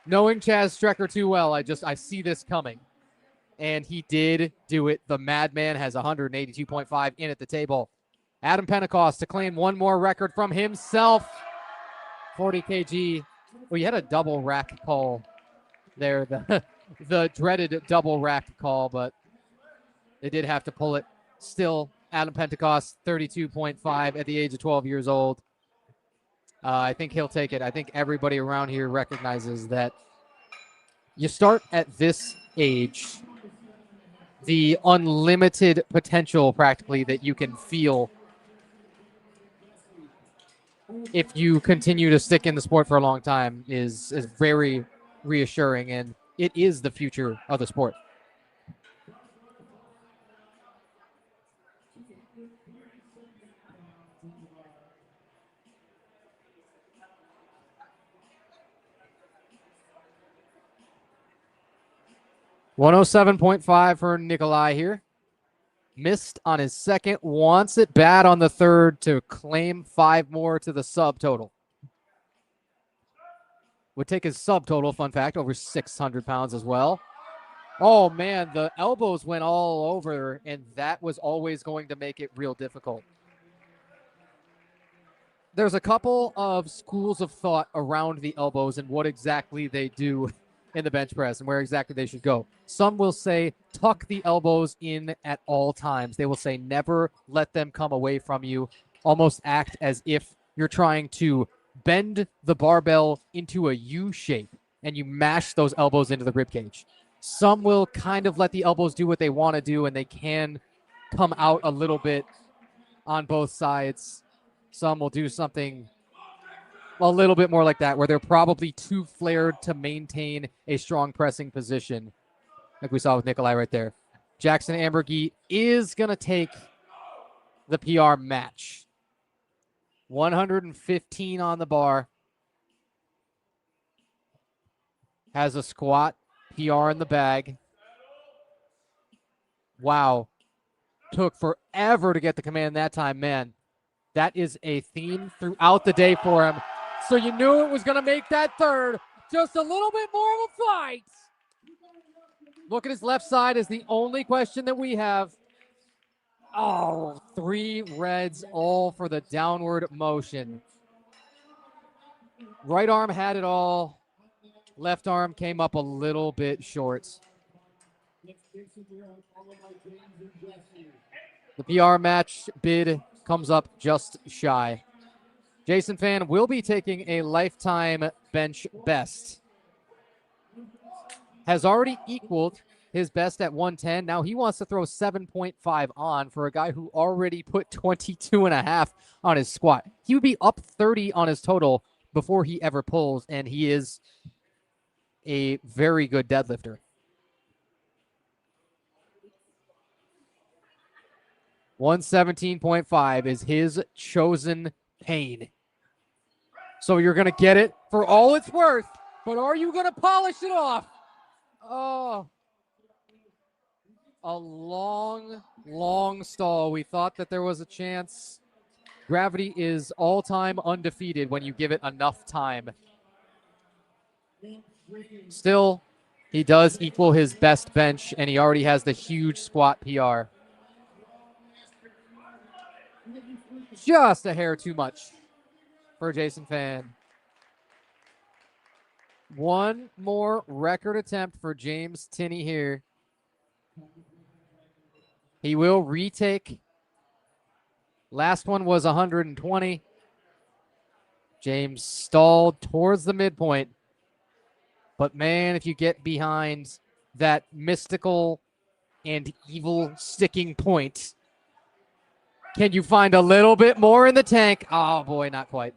Knowing Chaz Strecker too well, I see this coming. And he did do it. The Madman has 182.5 in at the table. Adam Pentecost to claim one more record from himself. 40 kg. Well, you had a double rack call there. The dreaded double rack call, but they did have to pull it. Still, Adam Pentecost, 32.5 at the age of 12 years old. I think he'll take it. I think everybody around here recognizes that you start at this age, the unlimited potential practically that you can feel if you continue to stick in the sport for a long time is very reassuring, and it is the future of the sport. $107.5 for Nikolai here. Missed on his second, wants it bad on the third to claim 5 more to the subtotal. Would take his subtotal, fun fact, over 600 pounds as well. Oh, man, the elbows went all over, and that was always going to make it real difficult. There's a couple of schools of thought around the elbows and what exactly they do in the bench press and where exactly they should go. Some will say tuck the elbows in at all times. They will say never let them come away from you. Almost act as if you're trying to bend the barbell into a U shape and you mash those elbows into the rib cage. Some will kind of let the elbows do what they want to do, and they can come out a little bit on both sides. Some will do something a little bit more like that, where they're probably too flared to maintain a strong pressing position, like we saw with Nikolai right there. Jackson Ambergee is going to take the PR match. 115 on the bar. Has a squat PR in the bag. Wow. Took forever to get the command that time, man. That is a theme throughout the day for him. So you knew it was going to make that third just a little bit more of a fight. Look at his left side is the only question that we have. Oh, 3 reds, all for the downward motion. Right arm had it all. Left arm came up a little bit short. The PR match bid comes up just shy. Jason Fan will be taking a lifetime bench best. Has already equaled his best at 110. Now he wants to throw 7.5 on for a guy who already put 22.5 on his squat. He would be up 30 on his total before he ever pulls, and he is a very good deadlifter. 117.5 is his chosen pain. So you're going to get it for all it's worth, but are you going to polish it off? Oh, a long, long stall. We thought that there was a chance. Gravity is all-time undefeated when you give it enough time. Still, he does equal his best bench, and he already has the huge squat PR. Just a hair too much for Jason Fan. One more record attempt for James Tinney here. He will retake. Last one was 120. James stalled towards the midpoint. But man, if you get behind that mystical and evil sticking point, can you find a little bit more in the tank? Oh boy, not quite.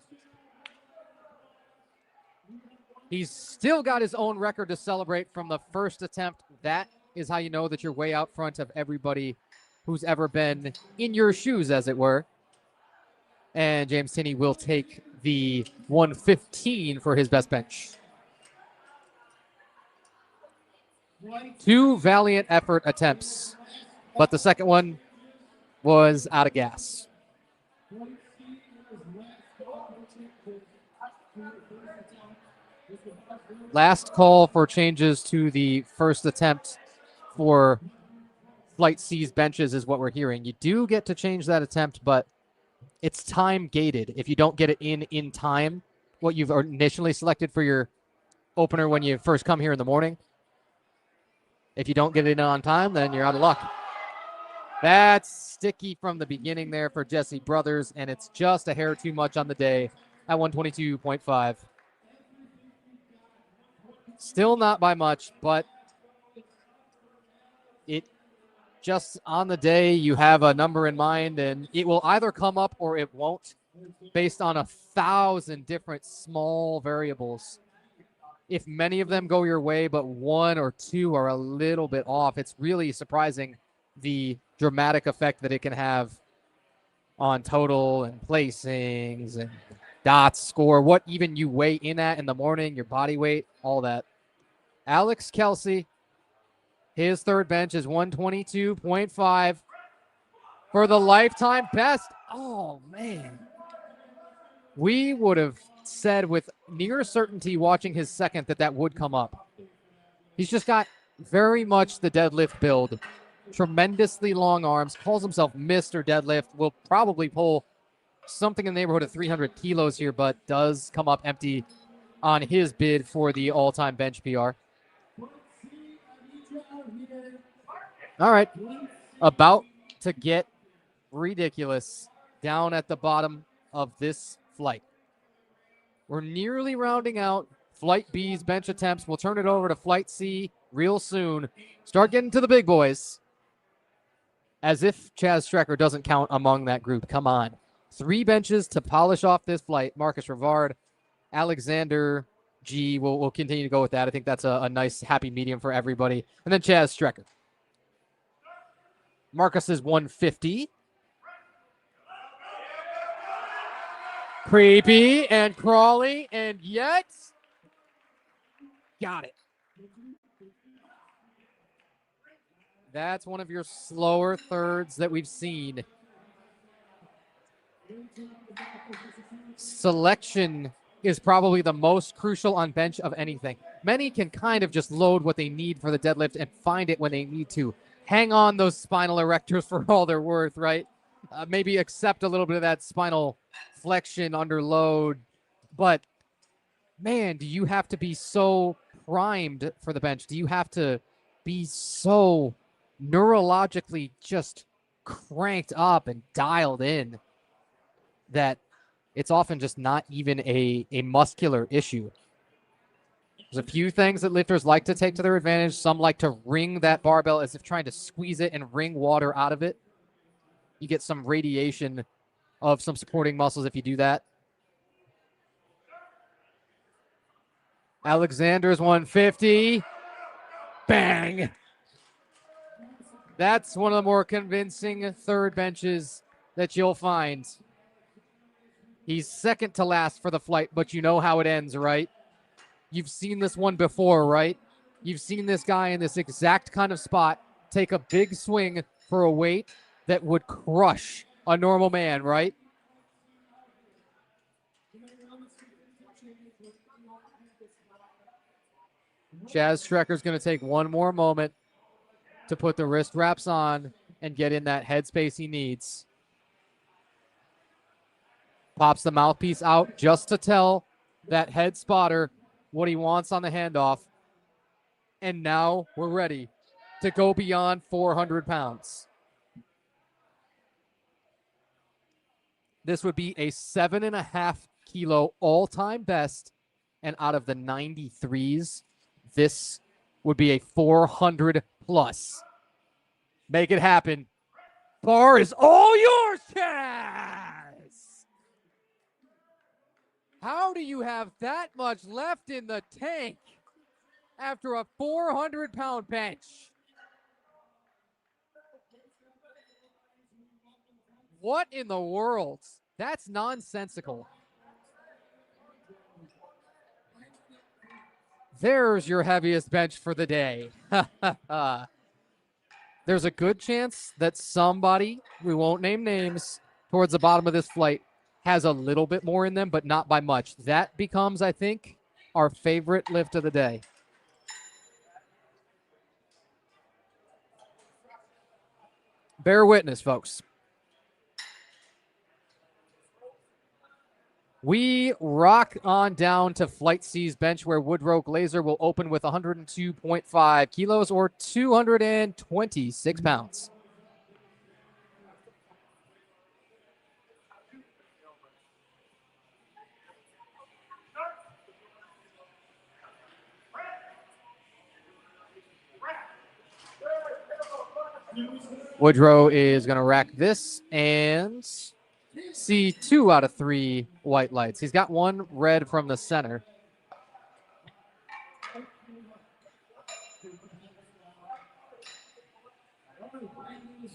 He's still got his own record to celebrate from the first attempt. That is how you know that you're way out front of everybody who's ever been in your shoes, as it were. And James Tinney will take the 115 for his best bench. 2 valiant effort attempts, but the second one was out of gas. Last call for changes to the first attempt for Flight C's benches is what we're hearing. You do get to change that attempt, but it's time gated. If you don't get it in time, what you've initially selected for your opener when you first come here in the morning, if you don't get it in on time, then you're out of luck. That's sticky from the beginning there for Jesse Brothers, and it's just a hair too much on the day at 122.5. Still not by much, but it just on the day you have a number in mind, and it will either come up or it won't based on 1,000 different small variables. If many of them go your way, but 1 or 2 are a little bit off, it's really surprising the dramatic effect that it can have on total and placings and dots, score, what even you weigh in at in the morning, your body weight, all that. Alex Kelsey, his third bench is 122.5 for the lifetime best. Oh, man. We would have said with near certainty watching his second that would come up. He's just got very much the deadlift build. Tremendously long arms, calls himself Mr. Deadlift, will probably pull something in the neighborhood of 300 kilos here, but does come up empty on his bid for the all-time bench PR. All right, about to get ridiculous down at the bottom of this flight. We're nearly rounding out Flight B's bench attempts. We'll turn it over to Flight C real soon. Start getting to the big boys. As if Chaz Strecker doesn't count among that group. Come on. 3 benches to polish off this flight. Marcus Rivard, Alexander G. We'll continue to go with that. I think that's a nice happy medium for everybody. And then Chaz Strecker. Marcus is 150. Creepy and crawly, and yet got it. That's one of your slower thirds that we've seen. Selection is probably the most crucial on bench of anything. Many can kind of just load what they need for the deadlift and find it when they need to. Hang on those spinal erectors for all they're worth, right? Maybe accept a little bit of that spinal flexion under load. But, man, do you have to be so primed for the bench? Do you have to be so neurologically just cranked up and dialed in that it's often just not even a muscular issue? There's a few things that lifters like to take to their advantage. Some like to wring that barbell as if trying to squeeze it and wring water out of it. You get some radiation of some supporting muscles if you do that. Alexander's 150. Bang! That's one of the more convincing third benches that you'll find. He's second to last for the flight, but you know how it ends, right? You've seen this one before, right? You've seen this guy in this exact kind of spot take a big swing for a weight that would crush a normal man, right? Chaz Strecker's going to take one more moment to put the wrist wraps on and get in that headspace he needs. Pops the mouthpiece out just to tell that head spotter what he wants on the handoff. And now we're ready to go beyond 400 pounds. This would be a 7.5 kilo all-time best. And out of the 93s, this would be a 400 plus. Make it happen. Bar is all yours, Chaz. How do you have that much left in the tank after a 400-pound bench? What in the world? That's nonsensical. There's your heaviest bench for the day. There's a good chance that somebody, we won't name names, towards the bottom of this flight has a little bit more in them, but not by much. That becomes, I think, our favorite lift of the day. Bear witness, folks. We rock on down to Flight C's bench, where Woodrow Glazer will open with 102.5 kilos or 226 pounds. Woodrow is going to rack this and see 2 out of 3 white lights. He's got 1 red from the center.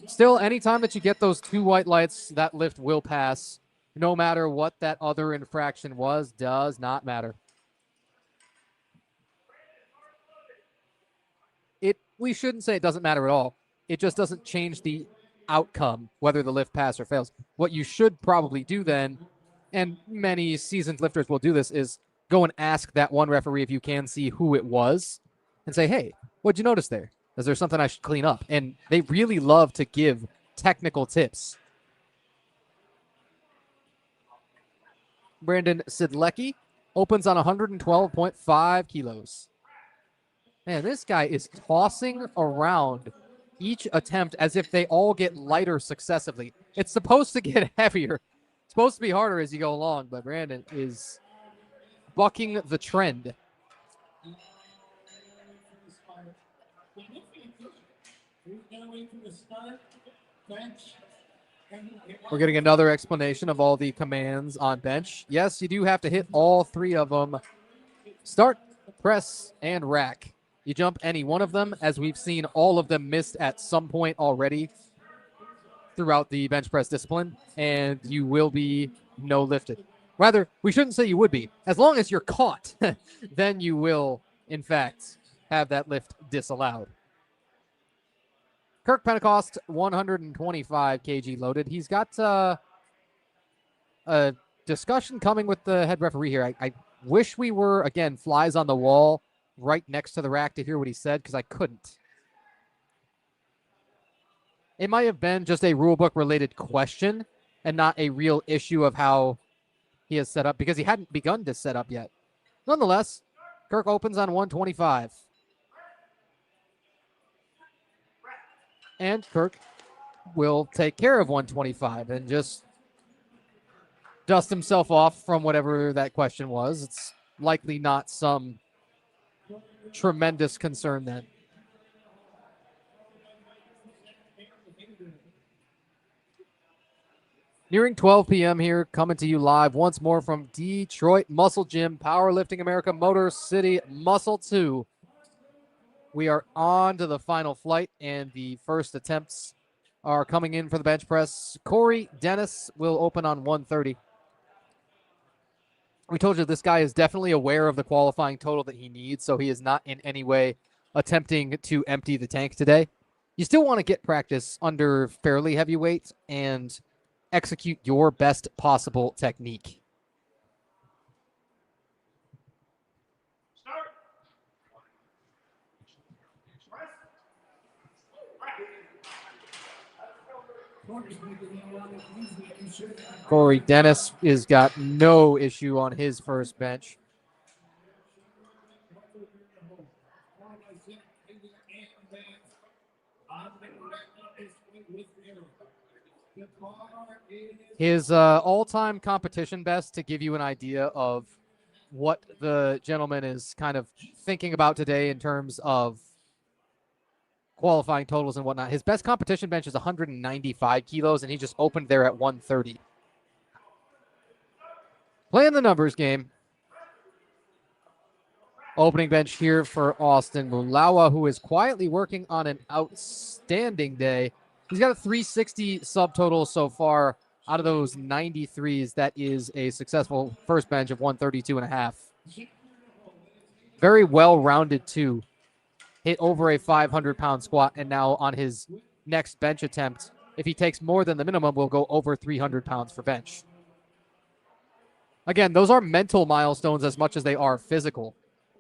Still, anytime that you get those 2 white lights, that lift will pass. No matter what that other infraction was, does not matter. We shouldn't say it doesn't matter at all. It just doesn't change the outcome, whether the lift passes or fails. What you should probably do then, and many seasoned lifters will do this, is go and ask that one referee, if you can see who it was, and say, hey, what'd you notice there? Is there something I should clean up? And they really love to give technical tips. Brandon Sidlecki opens on 112.5 kilos. Man, this guy is tossing around each attempt as if they all get lighter successively. It's supposed to get heavier. It's supposed to be harder as you go along, but Brandon is bucking the trend. We're getting another explanation of all the commands on bench. Yes, you do have to hit all 3 of them. Start, press, and rack. You jump any one of them, as we've seen all of them missed at some point already throughout the bench press discipline, and you will be no lifted. Rather, we shouldn't say you would be. As long as you're caught, then you will, in fact, have that lift disallowed. Kirk Pentecost, 125 kg loaded. He's got a discussion coming with the head referee here. I wish we were, again, flies on the wall right next to the rack to hear what he said, because I couldn't. It might have been just a rulebook related question and not a real issue of how he has set up, because he hadn't begun to set up yet. Nonetheless, Kirk opens on 125. And Kirk will take care of 125 and just dust himself off from whatever that question was. It's likely not some tremendous concern then. Nearing 12 p.m. here, coming to you live once more from Detroit Muscle Gym, Powerlifting America, Motor City Muscle 2. We are on to the final flight, and the first attempts are coming in for the bench press. Corey Dennis will open on 130. We told you this guy is definitely aware of the qualifying total that he needs, so he is not in any way attempting to empty the tank today. You still want to get practice under fairly heavy weights and execute your best possible technique. Corey Dennis has got no issue on his first bench. His all-time competition best, to give you an idea of what the gentleman is kind of thinking about today in terms of qualifying totals and whatnot. His best competition bench is 195 kilos, and he just opened there at 130. Playing the numbers game. Opening bench here for Austin Mulawa, who is quietly working on an outstanding day. He's got a 360 subtotal so far out of those 93s. That is a successful first bench of 132 and a half. Very well-rounded, too. Hit over a 500-pound squat, and now on his next bench attempt, if he takes more than the minimum, will go over 300 pounds for bench. Again, those are mental milestones as much as they are physical.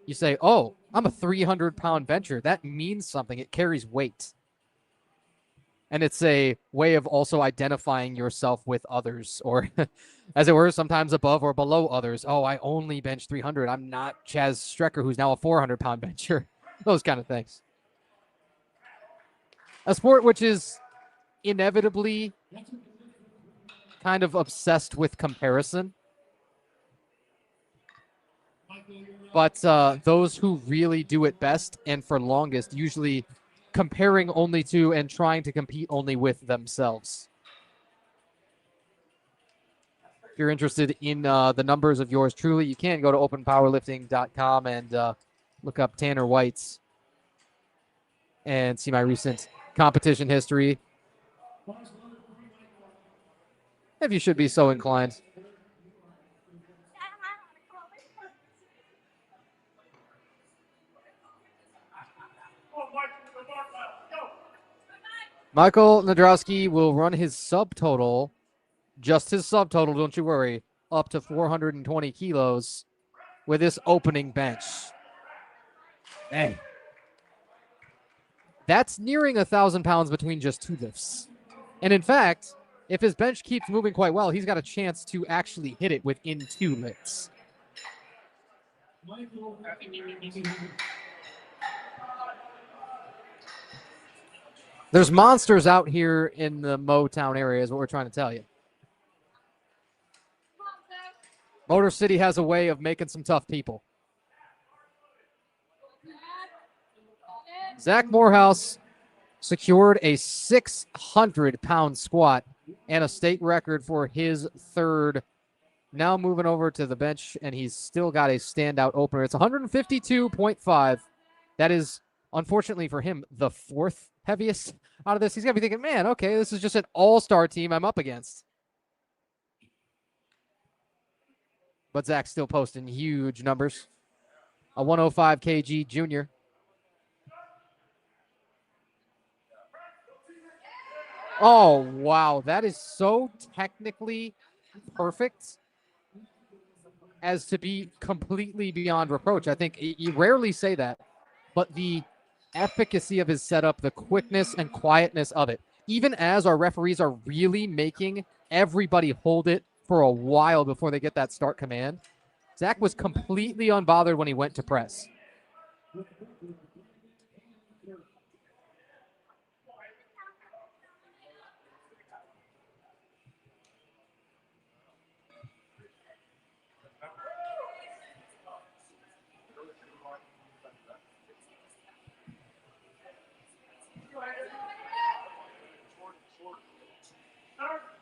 You say, oh, I'm a 300-pound bencher. That means something. It carries weight. And it's a way of also identifying yourself with others, or as it were, sometimes above or below others. Oh, I only bench 300. I'm not Chaz Strecker, who's now a 400-pound bencher. Those kind of things. A sport which is inevitably kind of obsessed with comparison. But those who really do it best and for longest usually comparing only to and trying to compete only with themselves. If you're interested in the numbers of yours truly, you can go to openpowerlifting.com and look up Tanner White's and see my recent competition history, if you should be so inclined. Michael Nadrowski will run his subtotal, just his subtotal, don't you worry, up to 420 kilos with this opening bench. Man, that's nearing 1,000 pounds between just two lifts. And in fact, if his bench keeps moving quite well, he's got a chance to actually hit it within two lifts. There's monsters out here in the Motown area is what we're trying to tell you. Motor City has a way of making some tough people. Zach Morehouse secured a 600-pound squat and a state record for his third. Now moving over to the bench, and he's still got a standout opener. It's 152.5. That is, unfortunately for him, the fourth heaviest out of this. He's going to be thinking, man, okay, this is just an all-star team I'm up against. But Zach's still posting huge numbers. A 105 kg junior. Oh, wow. That is so technically perfect as to be completely beyond reproach. I think you rarely say that, but the efficacy of his setup, the quickness and quietness of it, even as our referees are really making everybody hold it for a while before they get that start command, Zach was completely unbothered when he went to press.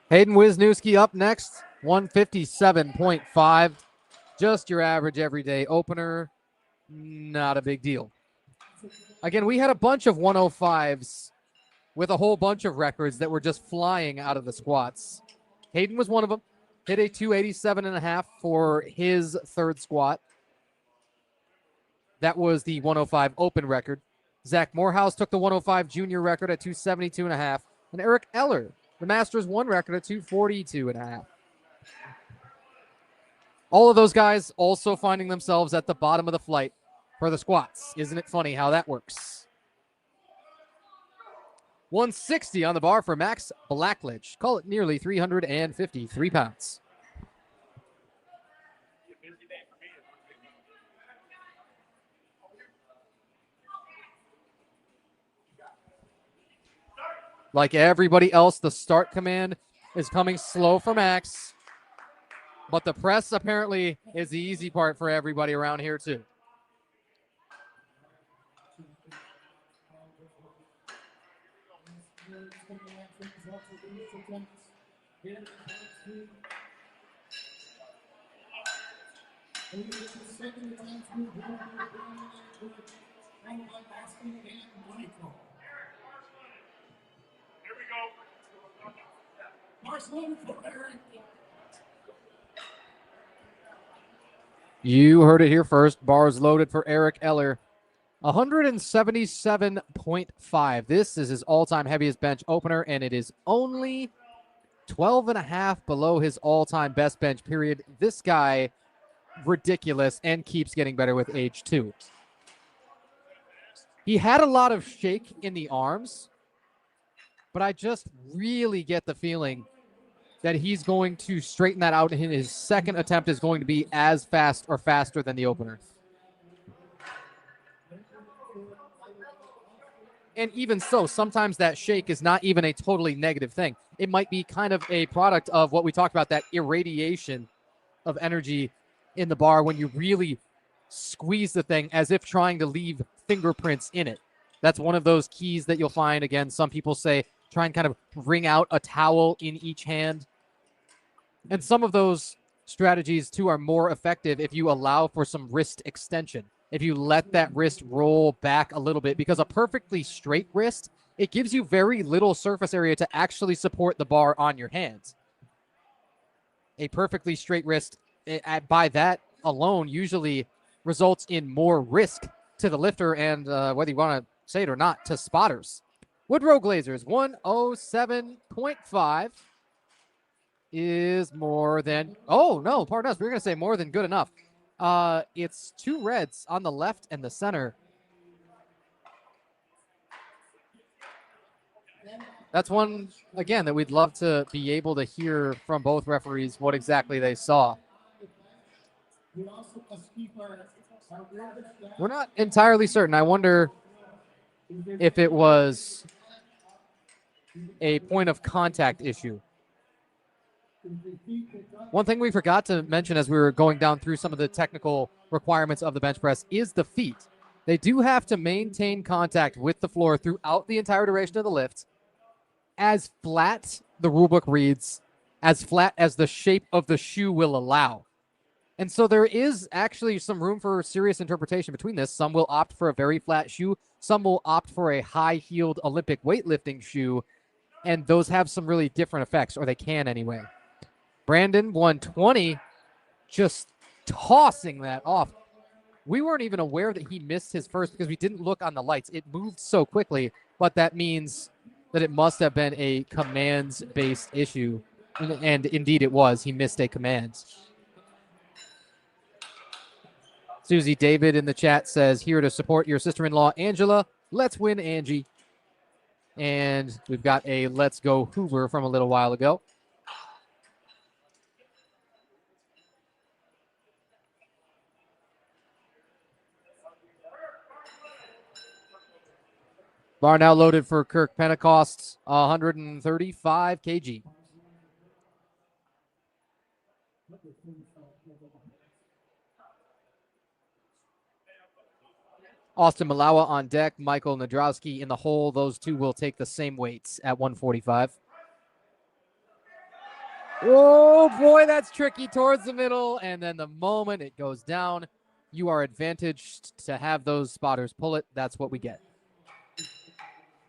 Hayden Wisniewski up next, 157.5. Just your average everyday opener. Not a big deal. Again, we had a bunch of 105s with a whole bunch of records that were just flying out of the squats. Hayden was one of them. Hit a 287.5 for his third squat. That was the 105 open record. Zach Morehouse took the 105 junior record at 272.5. And Eric Eller, the Masters 1 record at 242.5. All of those guys also finding themselves at the bottom of the flight for the squats. Isn't it funny how that works? 160 on the bar for Max Blackledge. Call it nearly 353 pounds. Like everybody else, the start command is coming slow for Max. But the press apparently is the easy part for everybody around here too. You heard it here first. Bars loaded for Eric Eller. 177.5. This is his all-time heaviest bench opener, and it is only 12 and a half below his all-time best bench period. This guy, ridiculous, and keeps getting better with age too. He had a lot of shake in the arms, but I just really get the feeling that he's going to straighten that out, and his second attempt is going to be as fast or faster than the opener. And even so, sometimes that shake is not even a totally negative thing. It might be kind of a product of what we talked about, that irradiation of energy in the bar when you really squeeze the thing as if trying to leave fingerprints in it. That's one of those keys that you'll find. Again, some people say try and kind of wring out a towel in each hand. And some of those strategies, too, are more effective if you allow for some wrist extension. If you let that wrist roll back a little bit, because a perfectly straight wrist, it gives you very little surface area to actually support the bar on your hands. A perfectly straight wrist, by that alone, usually results in more risk to the lifter and, whether you want to say it or not, to spotters. Woodrow Glazers, 107.5 is more than, oh, no, pardon us. We're going to say more than good enough. It's two reds on the left and the center. That's one, again, that we'd love to be able to hear from both referees what exactly they saw. We're not entirely certain. I wonder if it was a point of contact issue. One thing we forgot to mention as we were going down through some of the technical requirements of the bench press is the feet. They do have to maintain contact with the floor throughout the entire duration of the lift. As flat, the rulebook reads, as flat as the shape of the shoe will allow. And so there is actually some room for serious interpretation between this. Some will opt for a very flat shoe. Some will opt for a high-heeled Olympic weightlifting shoe. And those have some really different effects, or they can anyway. Brandon, 120, just tossing that off. We weren't even aware that he missed his first because we didn't look on the lights. It moved so quickly, but that means that it must have been a commands-based issue. And indeed it was. He missed a command. Susie David in the chat says, here to support your sister-in-law, Angela. Let's win, Angie. And we've got a Let's Go Hoover from a little while ago. Bar now loaded for Kirk Pentecost, 135 kg. Austin Malawa on deck, Michael Nadrowski in the hole. Those two will take the same weights at 145. Oh, boy, that's tricky towards the middle. And then the moment it goes down, you are advantaged to have those spotters pull it. That's what we get.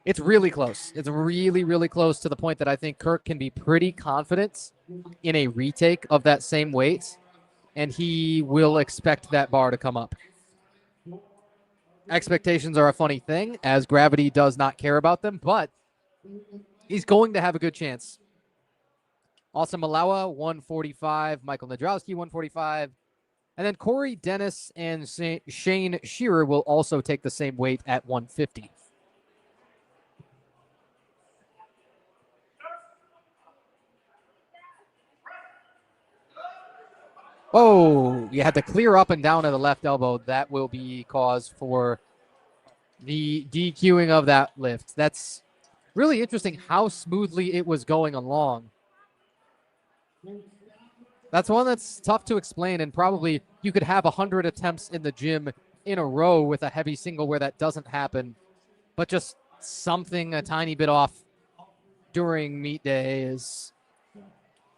It's really close. It's really, really close to the point that I think Kirk can be pretty confident in a retake of that same weight, and he will expect that bar to come up. Expectations are a funny thing, as gravity does not care about them, but he's going to have a good chance. Austin Malawa, 145. Michael Nadrowski, 145. And then Corey Dennis and Shane Shearer will also take the same weight at 150. Oh, you had to clear up and down to the left elbow. That will be cause for the DQing of that lift. That's really interesting how smoothly it was going along. That's one that's tough to explain, and probably you could have 100 attempts in the gym in a row with a heavy single where that doesn't happen, but just something a tiny bit off during meet day is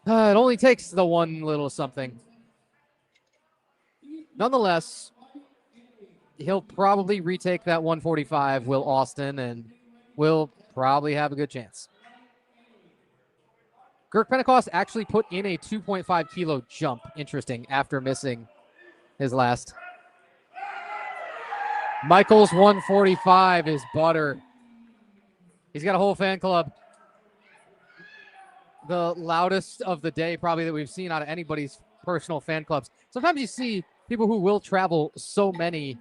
it only takes the one little something. Nonetheless, he'll probably retake that 145, Will Austin, and will probably have a good chance. Girk Pentecost actually put in a 2.5 kilo jump. Interesting, after missing his last. Michael's 145 is butter. He's got a whole fan club. The loudest of the day, probably, that we've seen out of anybody's personal fan clubs. Sometimes you see people who will travel so many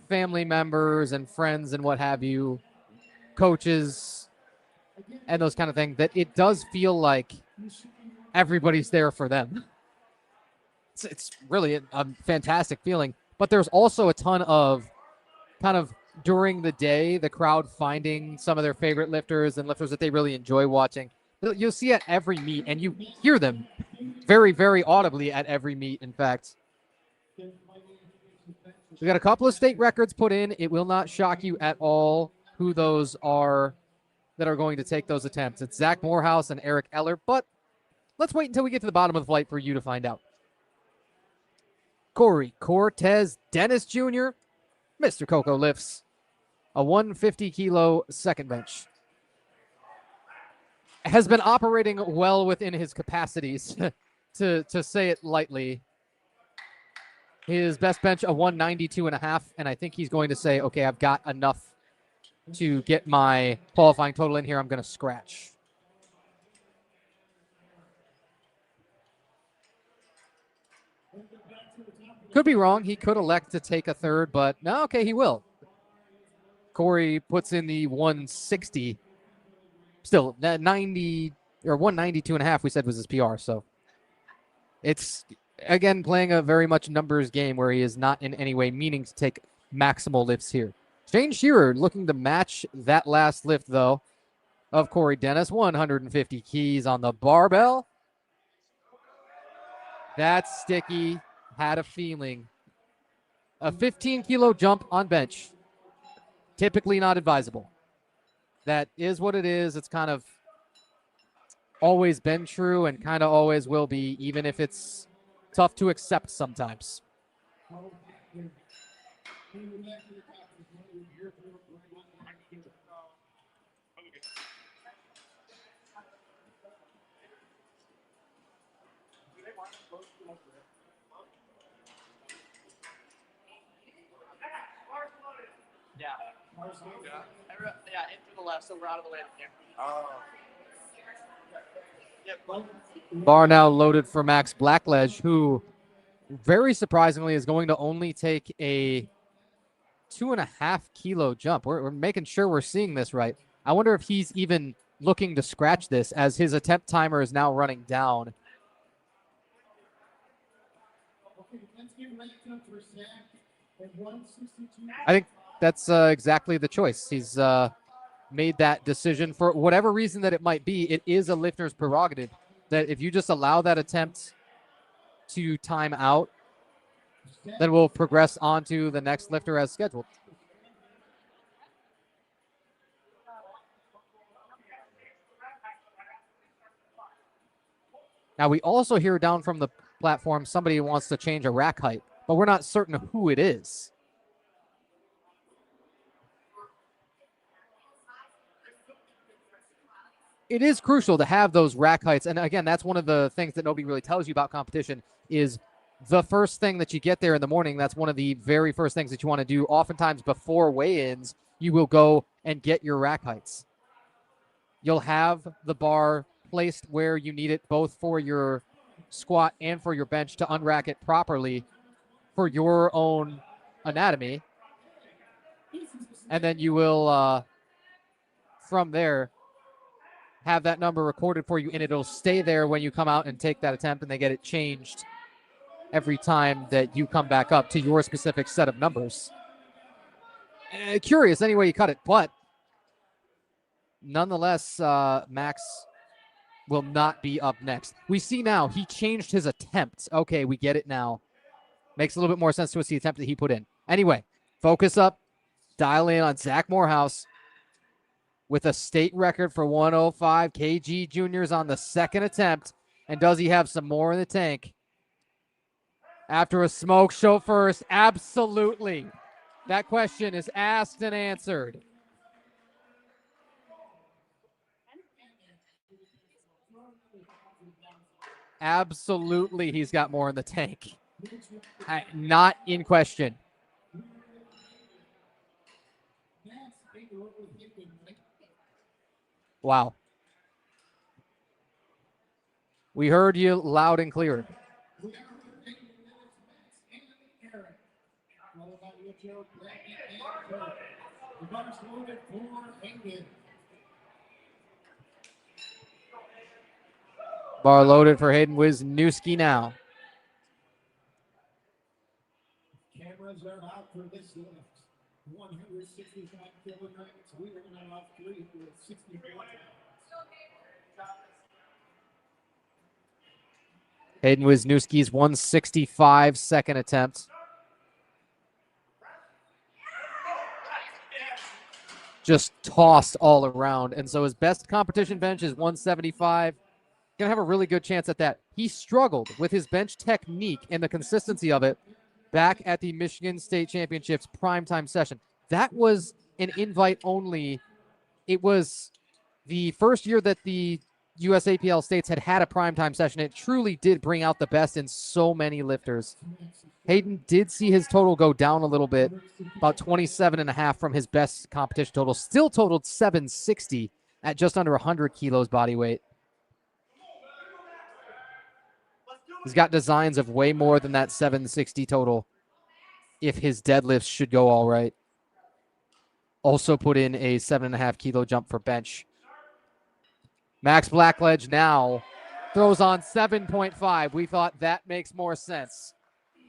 family members and friends and what have you, coaches, and those kind of things, that it does feel like everybody's there for them. It's really a fantastic feeling. But there's also a ton of kind of during the day, the crowd finding some of their favorite lifters and lifters that they really enjoy watching. You'll see at every meet, and you hear them very, very audibly at every meet, in fact. We got a couple of state records put in. It will not shock you at all who those are that are going to take those attempts. It's Zach Morehouse and Eric Eller, but let's wait until we get to the bottom of the flight for you to find out. Corey Cortez Dennis Jr., Mr. Coco lifts a 150 kilo second bench. Has been operating well within his capacities, to say it lightly. His best bench, a 192.5, and I think he's going to say, okay, I've got enough to get my qualifying total in here. I'm going to scratch. Could be wrong. He could elect to take a third, but no, okay, he will. Corey puts in the 160. Still, that 90 or 192.5 we said was his PR. So it's, again, playing a very much numbers game where he is not in any way meaning to take maximal lifts here. Shane Shearer looking to match that last lift, though, of Corey Dennis. 150 keys on the barbell. That's sticky. Had a feeling. A 15 kilo jump on bench. Typically not advisable. That is what it is. It's kind of always been true and kind of always will be, even if it's tough to accept sometimes. Yeah. Yeah, in through the left, so we're out of the way here. Yep. Bar now loaded for Max Blackledge, who very surprisingly is going to only take a 2.5 kilo jump. We're making sure we're seeing this right. I wonder if he's even looking to scratch this, as his attempt timer is now running down. I think that's exactly the choice. He's made that decision for whatever reason that it might be. It is a lifter's prerogative that if you just allow that attempt to time out, then we'll progress on to the next lifter as scheduled. Now, we also hear down from the platform somebody wants to change a rack height, but we're not certain who it is. It is crucial to have those rack heights. And again, that's one of the things that nobody really tells you about competition is the first thing that you get there in the morning. That's one of the very first things that you want to do. Oftentimes before weigh-ins, you will go and get your rack heights. You'll have the bar placed where you need it, both for your squat and for your bench, to unrack it properly for your own anatomy. And then you will, from there, have that number recorded for you, and it'll stay there when you come out and take that attempt, and they get it changed every time that you come back up to your specific set of numbers. Curious any way you cut it, but nonetheless, Max will not be up next. We see now he changed his attempt. Okay, we get it now. Makes a little bit more sense to us, the attempt that he put in. Anyway, focus up, dial in on Zach Morehouse with a state record for 105 kg juniors on the second attempt. And does he have some more in the tank? After a smoke show first, absolutely. That question is asked and answered. Absolutely, he's got more in the tank. Not in question. Wow. We heard you loud and clear. Bar loaded for Hayden Wisniewski now. Cameras are out for this lift. 165 kilograms. We are now off 364 pounds. Hayden Wisniewski's 165 second attempt. Just tossed all around. And so his best competition bench is 175. Gonna have a really good chance at that. He struggled with his bench technique and the consistency of it back at the Michigan State Championships primetime session. That was an invite only. It was the first year that the USAPL states had a primetime session. It truly did bring out the best in so many lifters. Hayden did see his total go down a little bit, about 27.5 from his best competition total. Still totaled 760 at just under 100 kilos body weight. He's got designs of way more than that 760 total if his deadlifts should go all right. Also put in a 7.5 kilo jump for bench. Max Blackledge now throws on 7.5. We thought that makes more sense.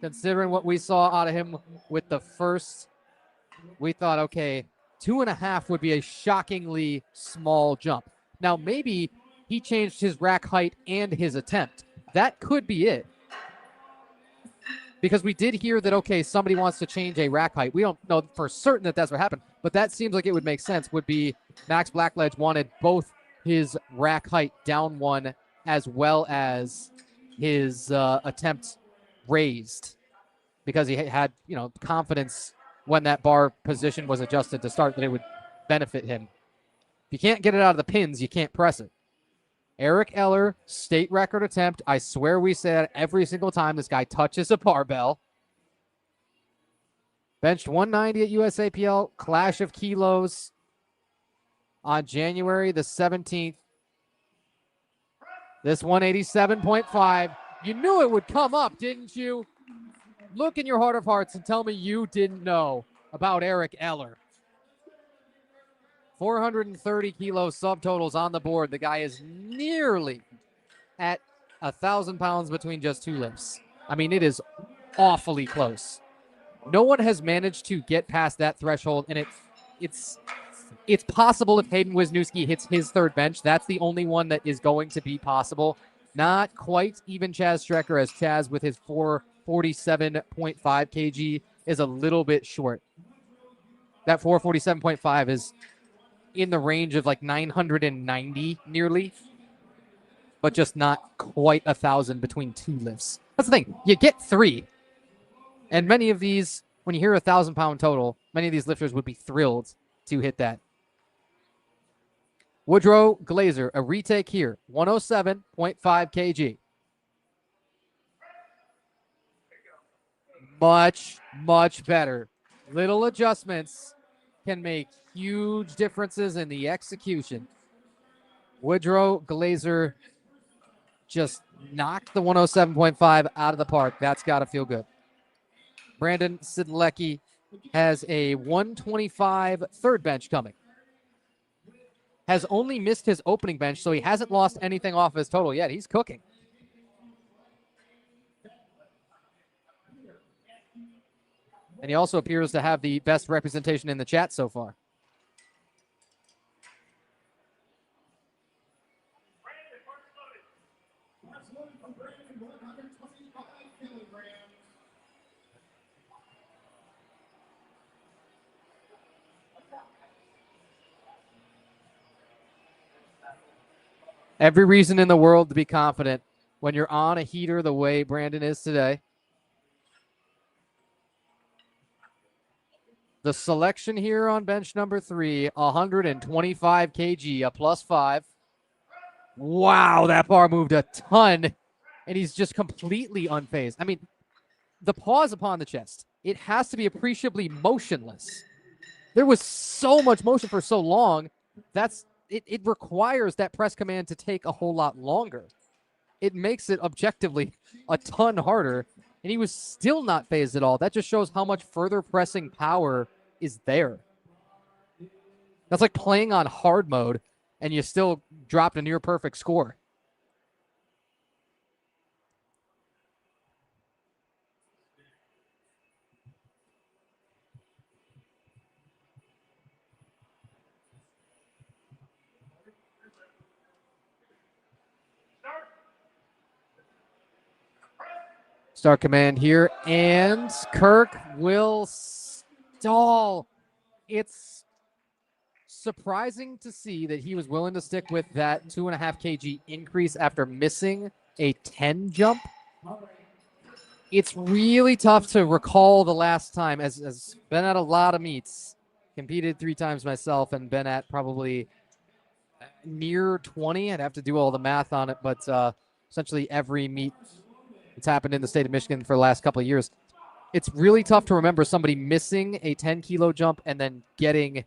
Considering what we saw out of him with the first, we thought, okay, 2.5 would be a shockingly small jump. Now, maybe he changed his rack height and his attempt. That could be it. Because we did hear that, okay, somebody wants to change a rack height. We don't know for certain that that's what happened, but that seems like it would make sense. Would be Max Blackledge wanted both his rack height down one as well as his attempt raised, because he had, confidence when that bar position was adjusted to start that it would benefit him. If you can't get it out of the pins, you can't press it. Eric Eller, state record attempt. I swear we say that every single time this guy touches a barbell. Benched 190 at USAPL Clash of Kilos on January the 17th. This 187.5. You knew it would come up, didn't you? Look in your heart of hearts and tell me you didn't know about Eric Eller. 430 kilo subtotals on the board. The guy is nearly at 1,000 pounds between just two lifts. I mean, it is awfully close. No one has managed to get past that threshold, and it's possible if Hayden Wisniewski hits his third bench. That's the only one that is going to be possible. Not quite even Chaz Strecker, as Chaz with his 447.5 kg is a little bit short. That 447.5 is in the range of like 990 nearly, but just not quite 1,000 between two lifts. That's the thing. You get three. And many of these, when you hear 1,000 pound total, many of these lifters would be thrilled to hit that. Woodrow Glazer, a retake here, 107.5 kg. Much, much better. Little adjustments can make huge differences in the execution. Woodrow Glazer just knocked the 107.5 out of the park. That's got to feel good. Brandon Sidlecki has a 125 third bench coming. Has only missed his opening bench, so he hasn't lost anything off his total yet. He's cooking. And he also appears to have the best representation in the chat so far. Every reason in the world to be confident when you're on a heater the way Brandon is today. The selection here on bench number 3, 125 kg, a +5. Wow, that bar moved a ton, and he's just completely unfazed. I mean, the pause upon the chest, it has to be appreciably motionless. There was so much motion for so long. It requires that press command to take a whole lot longer. It makes it objectively a ton harder, and he was still not phased at all. That just shows how much further pressing power is there. That's like playing on hard mode, and you still dropped a near perfect score. Start command here, and Kirk will stall. It's surprising to see that he was willing to stick with that 2.5 kg increase after missing a 10 jump. It's really tough to recall the last time, as been at a lot of meets, competed 3 times myself, and been at probably near 20. I'd have to do all the math on it, but essentially every meet that's happened in the state of Michigan for the last couple of years. It's really tough to remember somebody missing a 10 kilo jump and then getting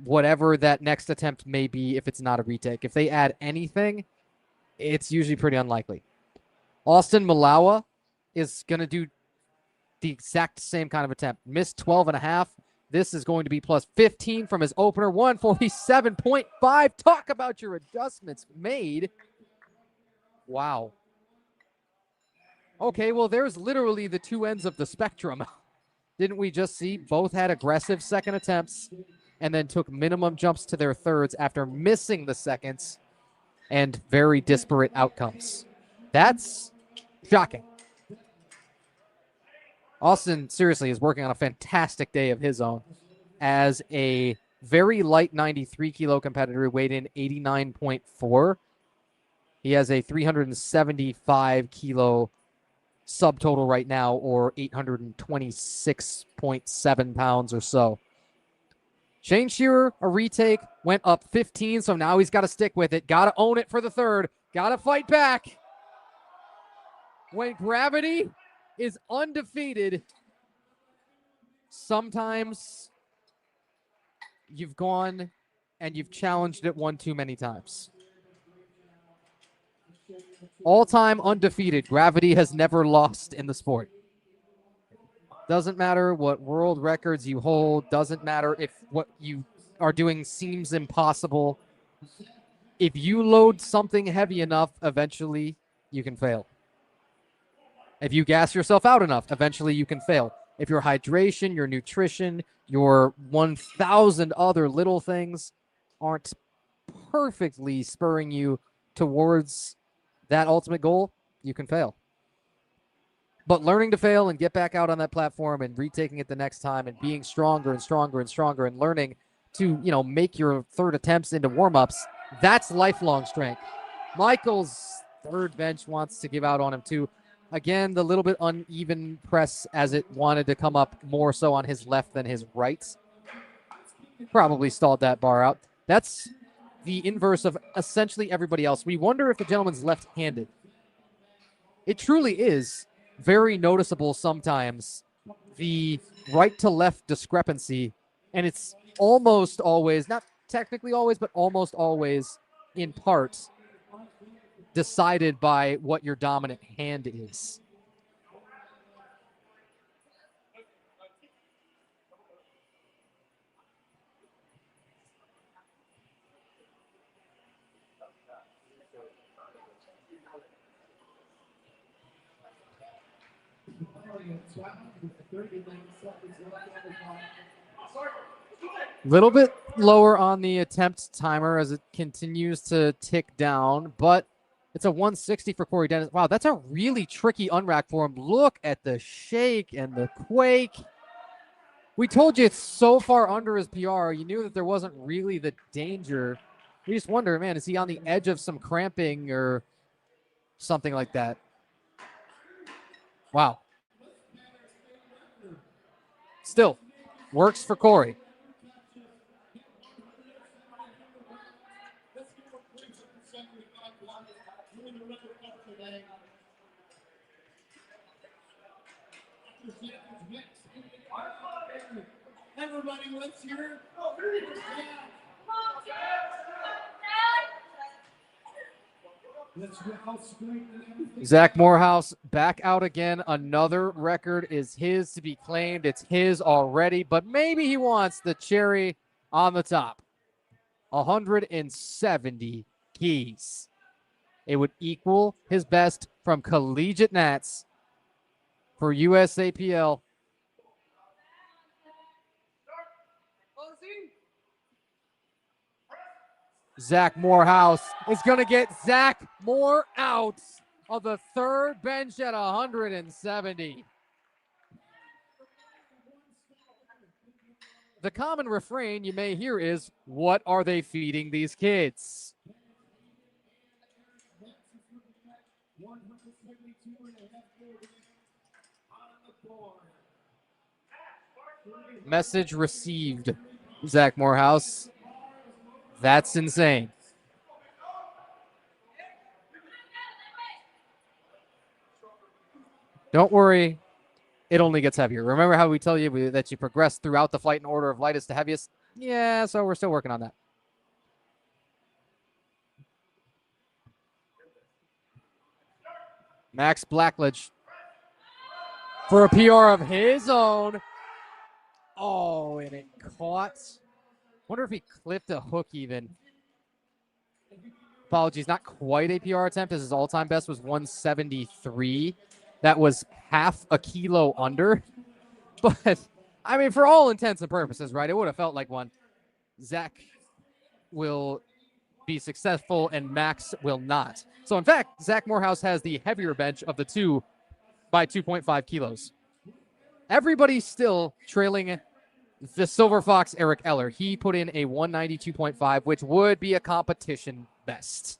whatever that next attempt may be if it's not a retake. If they add anything, it's usually pretty unlikely. Austin Malawa is going to do the exact same kind of attempt. Missed 12.5. This is going to be plus 15 from his opener. 147.5. Talk about your adjustments made. Wow. Okay, well, there's literally the two ends of the spectrum. Didn't we just see both had aggressive second attempts and then took minimum jumps to their thirds after missing the seconds and very disparate outcomes? That's shocking. Austin, seriously, is working on a fantastic day of his own as a very light 93 kilo competitor, weighed in 89.4. He has a 375 kilo subtotal right now, or 826.7 pounds or so. Shane Shearer, a retake, went up 15, so now he's got to stick with it. Got to own it for the third. Got to fight back. When gravity is undefeated, sometimes you've gone and you've challenged it one too many times. All-time undefeated. Gravity has never lost in the sport. Doesn't matter what world records you hold. Doesn't matter if what you are doing seems impossible. If you load something heavy enough, eventually you can fail. If you gas yourself out enough, eventually you can fail. If your hydration, your nutrition, your 1,000 other little things aren't perfectly spurring you towards that ultimate goal, you can fail. But learning to fail and get back out on that platform and retaking it the next time and being stronger and stronger and stronger and learning to, make your third attempts into warm-ups, that's lifelong strength. Michael's third bench wants to give out on him too. Again, the little bit uneven press as it wanted to come up more so on his left than his right. Probably stalled that bar out. That's the inverse of essentially everybody else. We wonder if the gentleman's left-handed. It truly is very noticeable sometimes, the right to left discrepancy, and it's almost always, not technically always, but almost always in part decided by what your dominant hand is. Little bit lower on the attempt timer as it continues to tick down, but It's a 160 for Corey Dennis. Wow, that's a really tricky unrack for him. Look at the shake and the quake. We told you it's so far under his PR. You knew that there wasn't really the danger. We just wonder, man, is he on the edge of some cramping or something like that? Wow. Still, works for Corey. Everybody, let's hear. Zach Morehouse back out again. Another record is his to be claimed. It's his already, but maybe he wants the cherry on the top. 170 keys. It would equal his best from collegiate Nats for USAPL. Zach Morehouse is going to get Zach Moore out of the third bench at 170. The common refrain you may hear is, what are they feeding these kids? Message received, Zach Morehouse. That's insane. Don't worry, it only gets heavier. Remember how we tell you that you progress throughout the flight in order of lightest to heaviest? Yeah, so we're still working on that. Max Blackledge for a PR of his own. Oh, and it caught. Wonder if he clipped a hook even. Apologies, not quite a PR attempt, as his all-time best was 173. That was half a kilo under. But, I mean, for all intents and purposes, right, it would have felt like one. Zach will be successful and Max will not. So, in fact, Zach Morehouse has the heavier bench of the two by 2.5 kilos. Everybody's still trailing the Silver Fox Eric Eller. He put in a 192.5, which would be a competition best.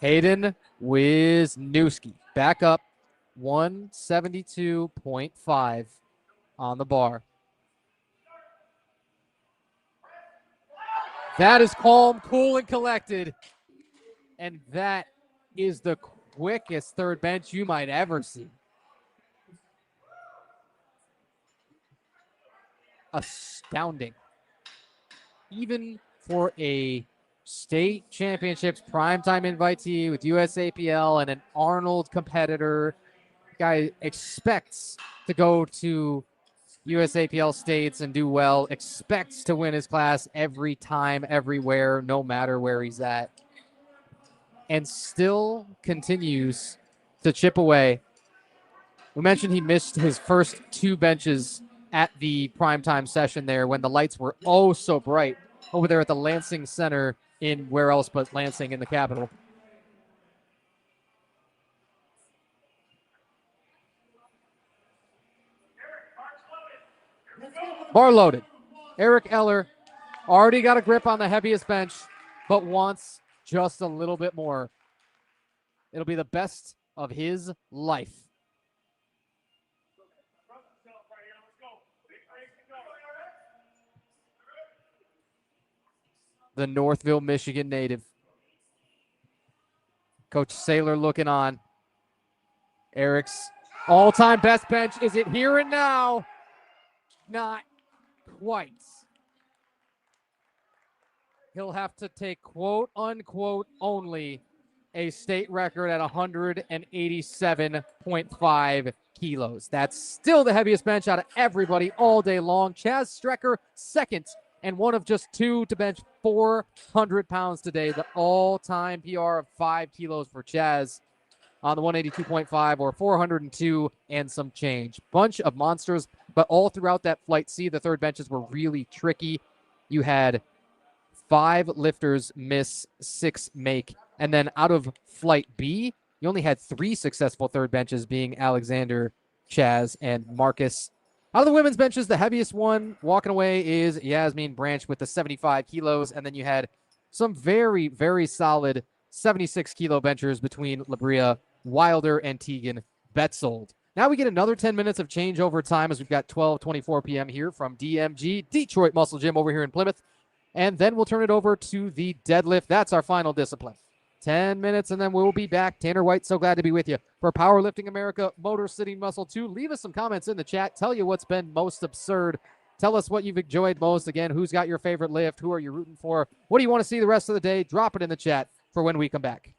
Hayden Wisniewski back up 172.5 on the bar. That is calm, cool, and collected. And that is the quickest third bench you might ever see. Astounding. Even for a state championships primetime invitee with USAPL and an Arnold competitor, guy expects to go to USAPL states and do well, expects to win his class every time, everywhere, no matter where he's at, and still continues to chip away. We mentioned he missed his first two benches at the primetime session there when the lights were oh so bright over there at the Lansing Center in where else but Lansing in the capital. Bar loaded. Eric Eller already got a grip on the heaviest bench, but wants just a little bit more. It'll be the best of his life. The Northville, Michigan native. Coach Saylor looking on. Eric's all-time best bench. Is it here and now? Not quite. He'll have to take quote-unquote only a state record at 187.5 kilos. That's still the heaviest bench out of everybody all day long. Chaz Strecker, second, and one of just two to bench 400 pounds today. The all-time PR of 5 kilos for Chaz on the 182.5 or 402 and some change. Bunch of monsters, but all throughout that flight C, the third benches were really tricky. You had 5 lifters miss, 6 make. And then out of flight B, you only had 3 successful third benches, being Alexander, Chaz, and Marcus. Out of the women's benches, the heaviest one walking away is Yasmin Branch with the 75 kilos. And then you had some very, very solid 76 kilo benchers between Labria Wilder and Tegan Betzold. Now we get another 10 minutes of changeover time as we've got 12:24 p.m. here from DMG, Detroit Muscle Gym over here in Plymouth. And then we'll turn it over to the deadlift. That's our final discipline. 10 minutes, and then we'll be back. Tanner White, so glad to be with you. For Powerlifting America, Motor City Muscle 2, leave us some comments in the chat. Tell you what's been most absurd. Tell us what you've enjoyed most. Again, who's got your favorite lift? Who are you rooting for? What do you want to see the rest of the day? Drop it in the chat for when we come back.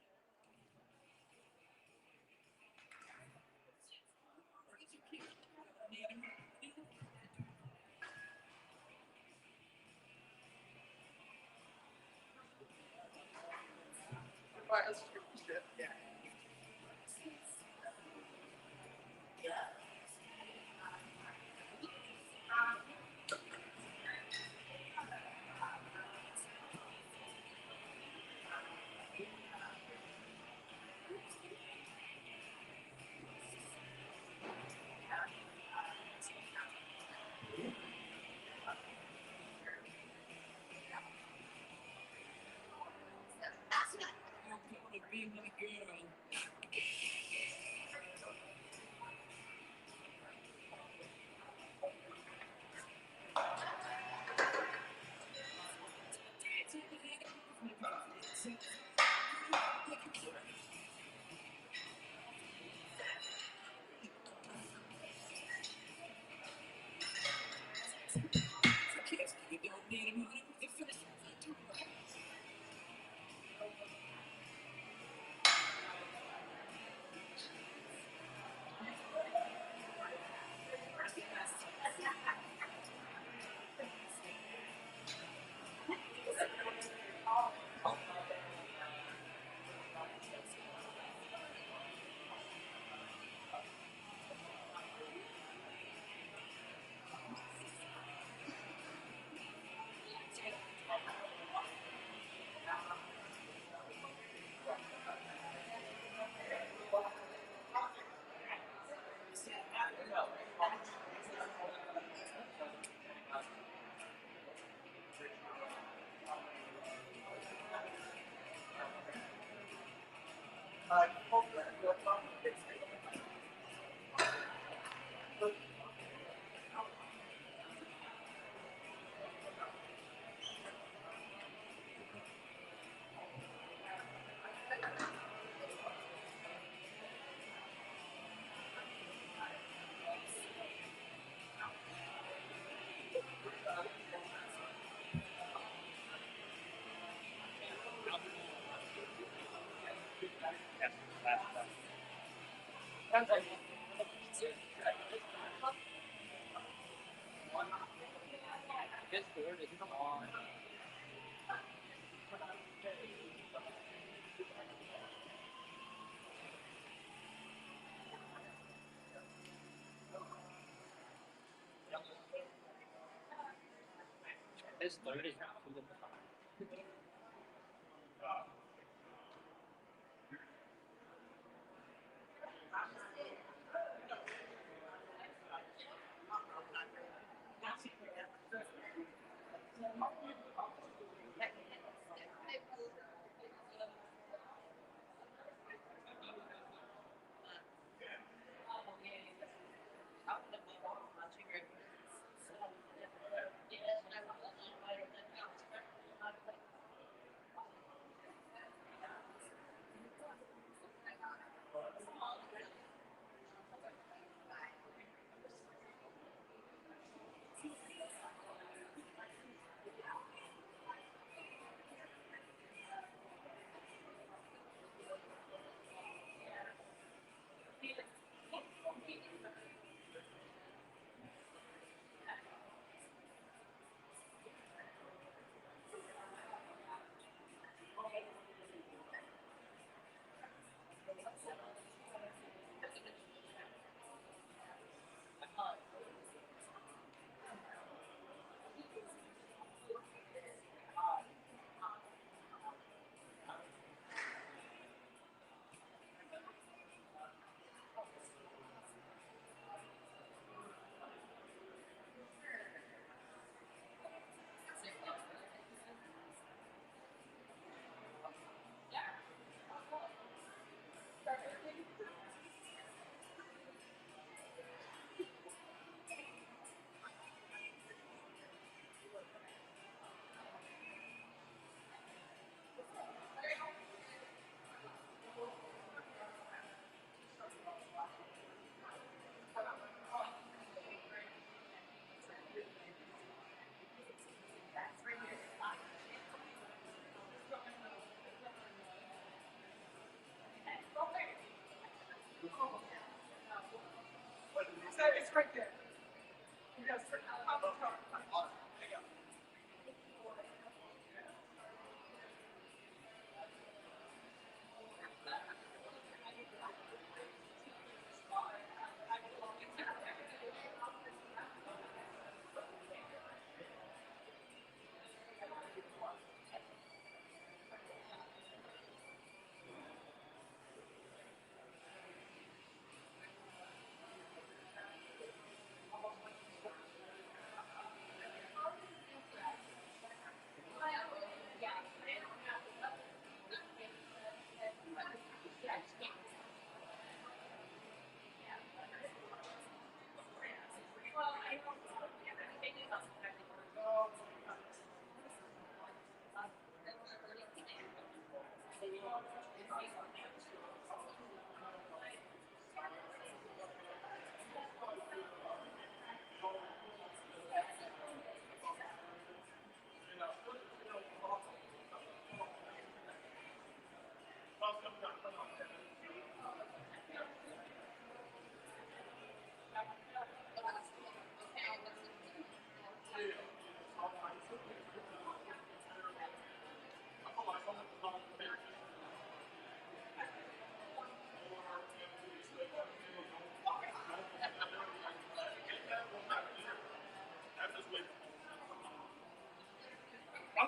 I'm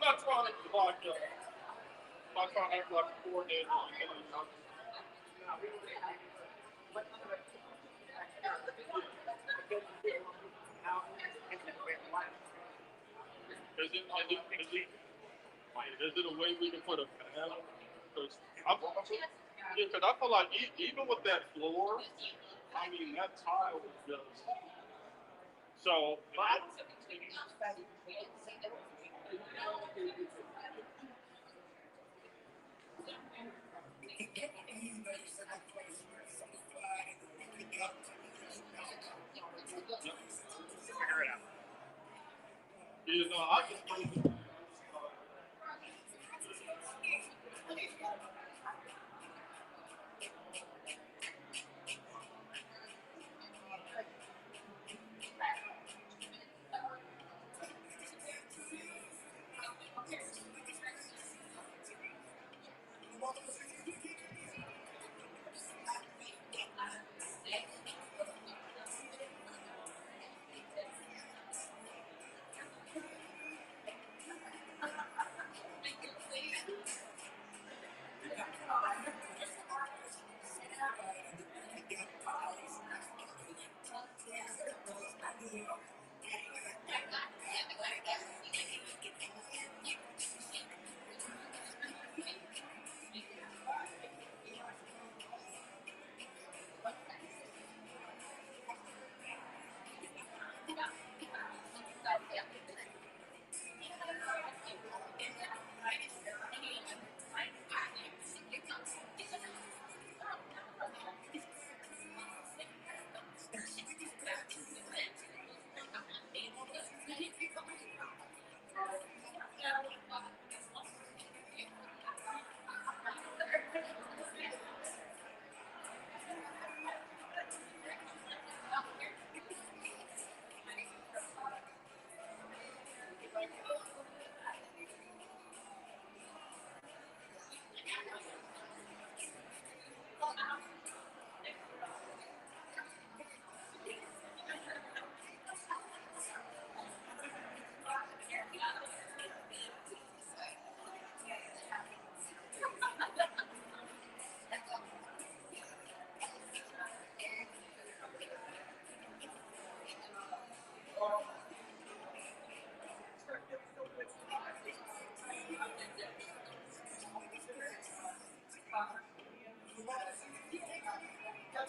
not trying to like, I'm not trying to act like a coordinator. Is it a way we can put a pad? Because I feel like even with that floor, I mean that tile is just so. You know, I just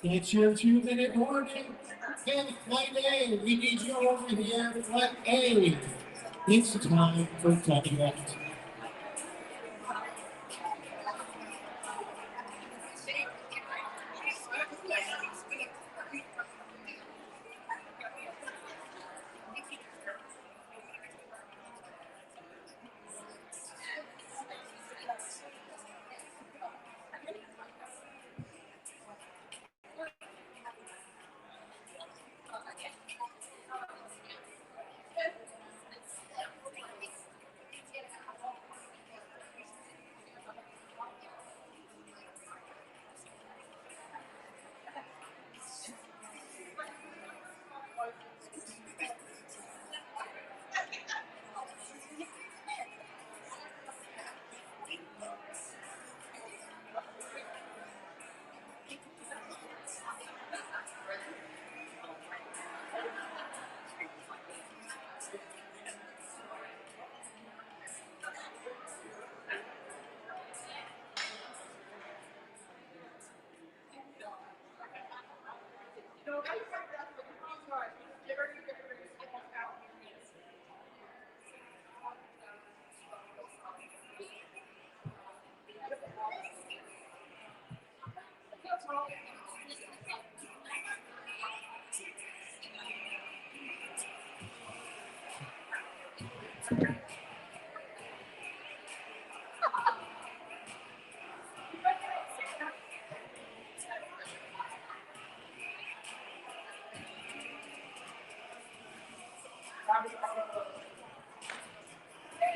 It's your 2-minute warning. Hey, Flight A, we need you over here. Flight A, it's time for contact.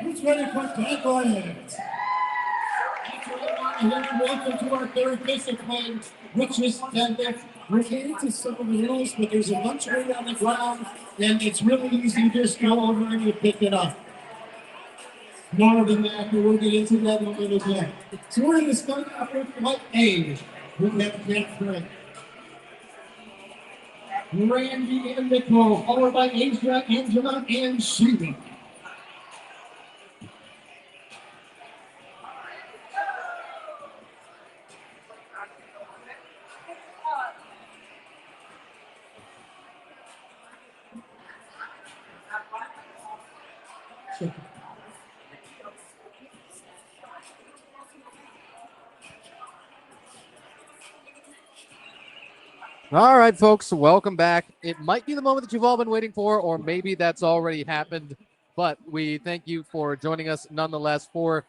Who's ready for deadlift? Welcome to our third discipline, which is deadlift. We're getting into some of the rules, but there's a bunch of weight on the ground, and it's really easy to just go over and you pick it up. More than that, but we'll get into that in a little bit. So we're going to start off with what age? We have Catherine, Randy, and Nicole, followed by Asia, Angela, and Sheila. All right, folks, welcome back. It might be the moment that you've all been waiting for, or maybe that's already happened, but we thank you for joining us nonetheless for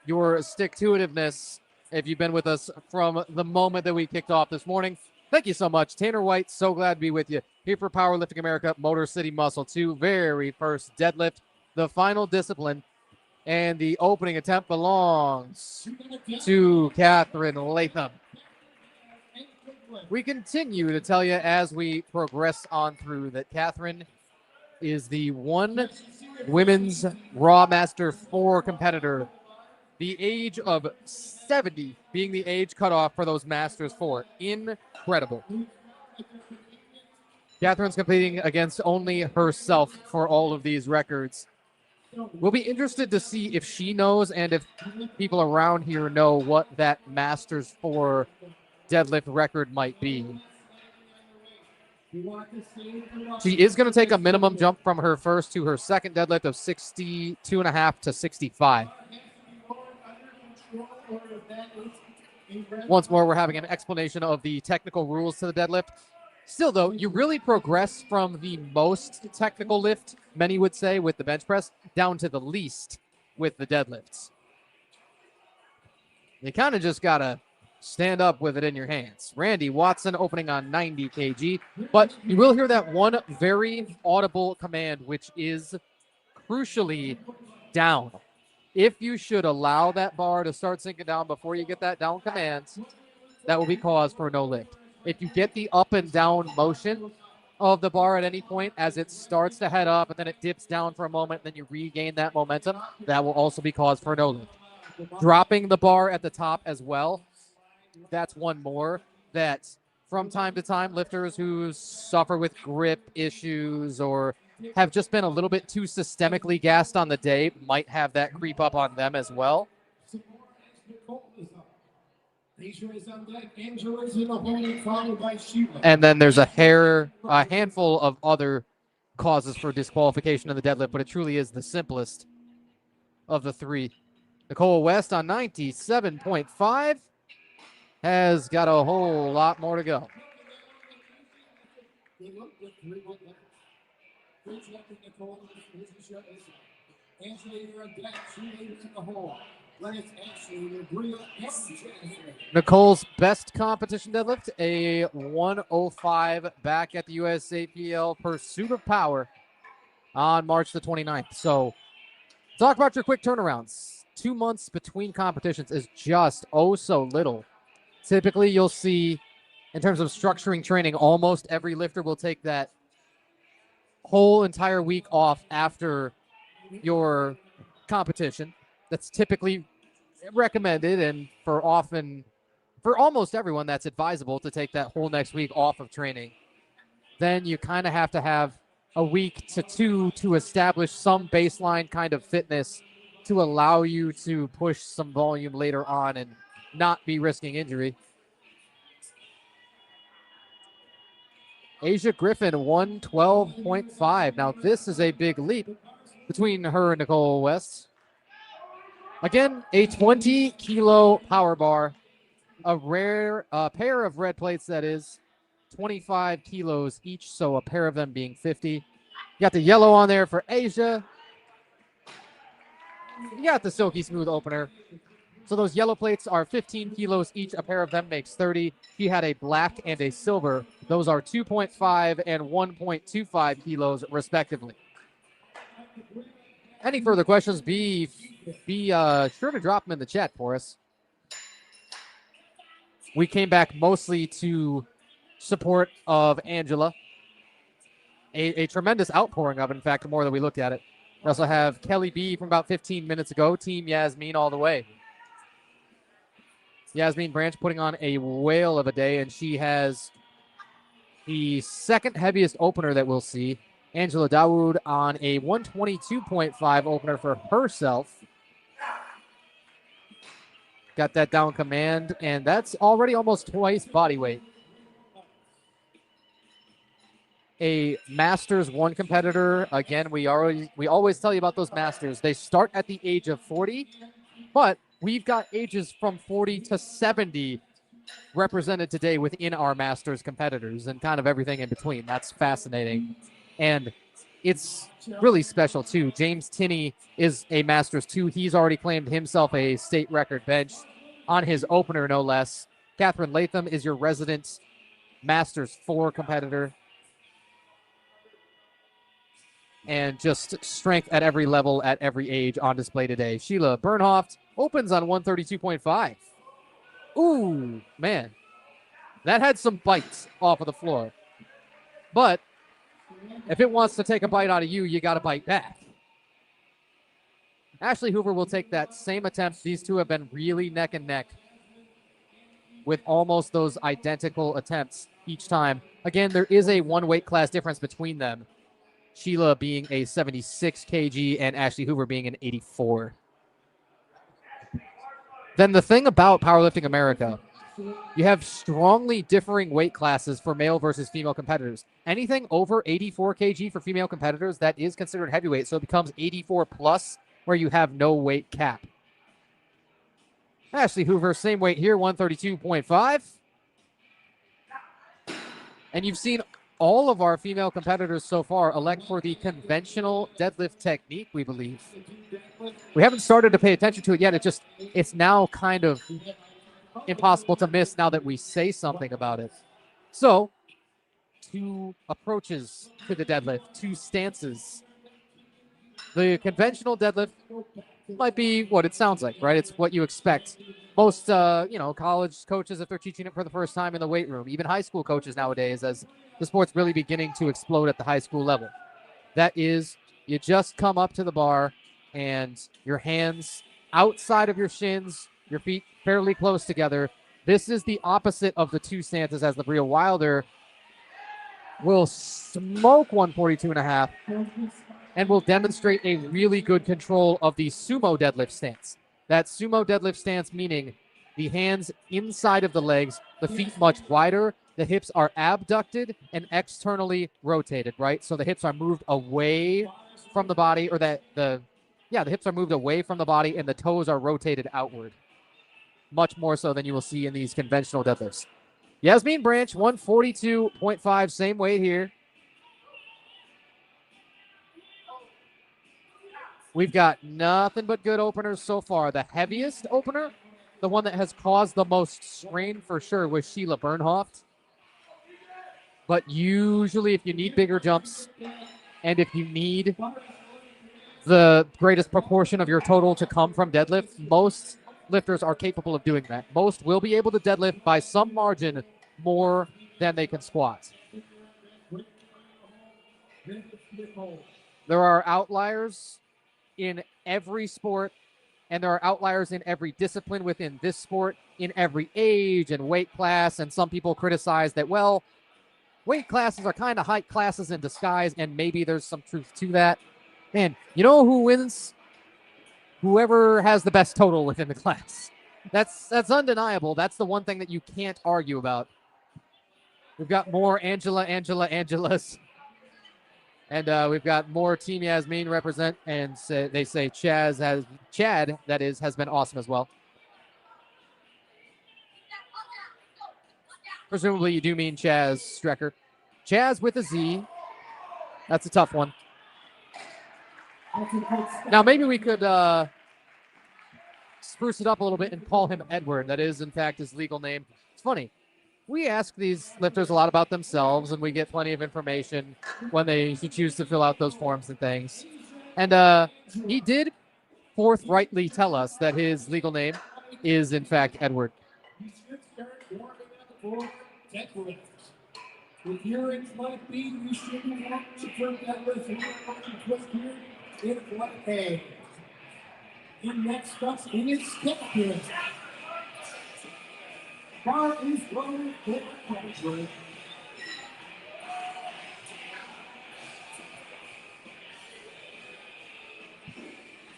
your stick-to-itiveness. If you've been with us from the moment that we kicked off this morning, thank you so much. Tanner White, so glad to be with you here for Powerlifting America, Motor City Muscle 2, very first deadlift, the final discipline, and the opening attempt belongs to Catherine Latham. We continue to tell you as we progress on through that Catherine is the one women's Raw Master 4 competitor, the age of 70 being the age cutoff for those Masters 4. Incredible. Catherine's competing against only herself for all of these records. We'll be interested to see if she knows and if people around here know what that Masters 4 deadlift record might be. She is going to take a minimum jump from her first to her second deadlift of 62.5 to 65. Once more, we're having an explanation of the technical rules to the deadlift. Still, though, you really progress from the most technical lift, many would say, with the bench press, down to the least with the deadlifts. You kind of just got to stand up with it in your hands. Randy Watson opening on 90 kg, but you will hear that one very audible command, which is crucially down. If you should allow that bar to start sinking down before you get that down command, that will be cause for no lift. If you get the up and down motion of the bar at any point as it starts to head up and then it dips down for a moment, and then you regain that momentum, that will also be cause for no lift. Dropping the bar at the top as well, that's one more that from time to time lifters who suffer with grip issues or have just been a little bit too systemically gassed on the day might have that creep up on them as well. And then there's a handful of other causes for disqualification in the deadlift, but it truly is the simplest of the three. Nicole West on 97.5 has got a whole lot more to go. Nicole's best competition deadlift, a 105 back at the USAPL Pursuit of Power on March the 29th. So talk about your quick turnarounds. 2 months between competitions is just so little. Typically, you'll see, in terms of structuring training, almost every lifter will take that whole entire week off after your competition. That's typically recommended, and for almost everyone, that's advisable to take that whole next week off of training. Then you kind of have to have a week to two to establish some baseline kind of fitness to allow you to push some volume later on and not be risking injury. Asia Griffin, 112.5. Now, this is a big leap between her and Nicole West. Again, a 20-kilo power bar, a rare pair of red plates, that is, 25 kilos each, so a pair of them being 50. You got the yellow on there for Asia. You got the silky smooth opener. So those yellow plates are 15 kilos each. A pair of them makes 30. He had a black and a silver. Those are 2.5 and 1.25 kilos, respectively. Any further questions, be sure to drop them in the chat for us. We came back mostly to support of Angela. A tremendous outpouring of it, in fact, the more that we looked at it. We also have Kelly B from about 15 minutes ago, Team Yasmin all the way. Yasmin Branch putting on a whale of a day, and she has the second heaviest opener that we'll see. Angela Dawood on a 122.5 opener for herself. Got that down command, and that's already almost twice body weight. A Masters 1 competitor, again, we always tell you about those Masters. They start at the age of 40, but we've got ages from 40 to 70 represented today within our Masters competitors and kind of everything in between. That's fascinating. And it's really special, too. James Tinney is a Masters 2. He's already claimed himself a state record bench on his opener, no less. Catherine Latham is your resident Masters 4 competitor. And just strength at every level, at every age on display today. Sheila Bernhoft opens on 132.5. Ooh, man. That had some bites off of the floor. But if it wants to take a bite out of you, you got to bite back. Ashley Hoover will take that same attempt. These two have been really neck and neck with almost those identical attempts each time. Again, there is a one weight class difference between them. Sheila being a 76 kg and Ashley Hoover being an 84. Then the thing about Powerlifting America, you have strongly differing weight classes for male versus female competitors. Anything over 84 kg for female competitors, that is considered heavyweight. So it becomes 84 plus where you have no weight cap. Ashley Hoover, same weight here, 132.5. And you've seen all of our female competitors so far elect for the conventional deadlift technique, we believe. We haven't started to pay attention to it yet. It's now kind of impossible to miss now that we say something about it. So, two approaches to the deadlift, two stances. The conventional deadlift might be what it sounds like, right? It's what you expect. Most, college coaches, if they're teaching it for the first time in the weight room, even high school coaches nowadays, as the sport's really beginning to explode at the high school level. That is, you just come up to the bar and your hands outside of your shins, your feet fairly close together. This is the opposite of the two stances, as LaBria Wilder will smoke 142.5 and will demonstrate a really good control of the sumo deadlift stance. That sumo deadlift stance meaning the hands inside of the legs, the feet much wider, the hips are abducted and externally rotated, right? So the hips are moved away from the body, or the hips are moved away from the body and the toes are rotated outward. Much more so than you will see in these conventional deadlifts. Yasmin Branch, 142.5, same weight here. We've got nothing but good openers so far. The heaviest opener, the one that has caused the most strain for sure, was Sheila Bernhoft. But usually if you need bigger jumps and if you need the greatest proportion of your total to come from deadlift, most lifters are capable of doing that. Most will be able to deadlift by some margin more than they can squat. There are outliers in every sport, and there are outliers in every discipline within this sport, in every age and weight class. And some people criticize that, well, weight classes are kind of height classes in disguise, and maybe there's some truth to that. Man, you know who wins? Whoever has the best total within the class. That's undeniable. That's the one thing that you can't argue about. We've got more Angelas. And we've got more Team Yasmin represent, and they say Chad, that is, has been awesome as well. Presumably you do mean Chaz Strecker. Chaz with a Z. That's a tough one. Now maybe we could spruce it up a little bit and call him Edward. That is, in fact, his legal name. It's funny. We ask these lifters a lot about themselves, and we get plenty of information when they choose to fill out those forms and things. And he did forthrightly tell us that his legal name is, in fact, Edward. You should start warming up for deadlifts. If you're in flight B, you should be warming up for deadlifts. And you're watching twist here in flight A. And next up is step here. Bar is rolling for Edward.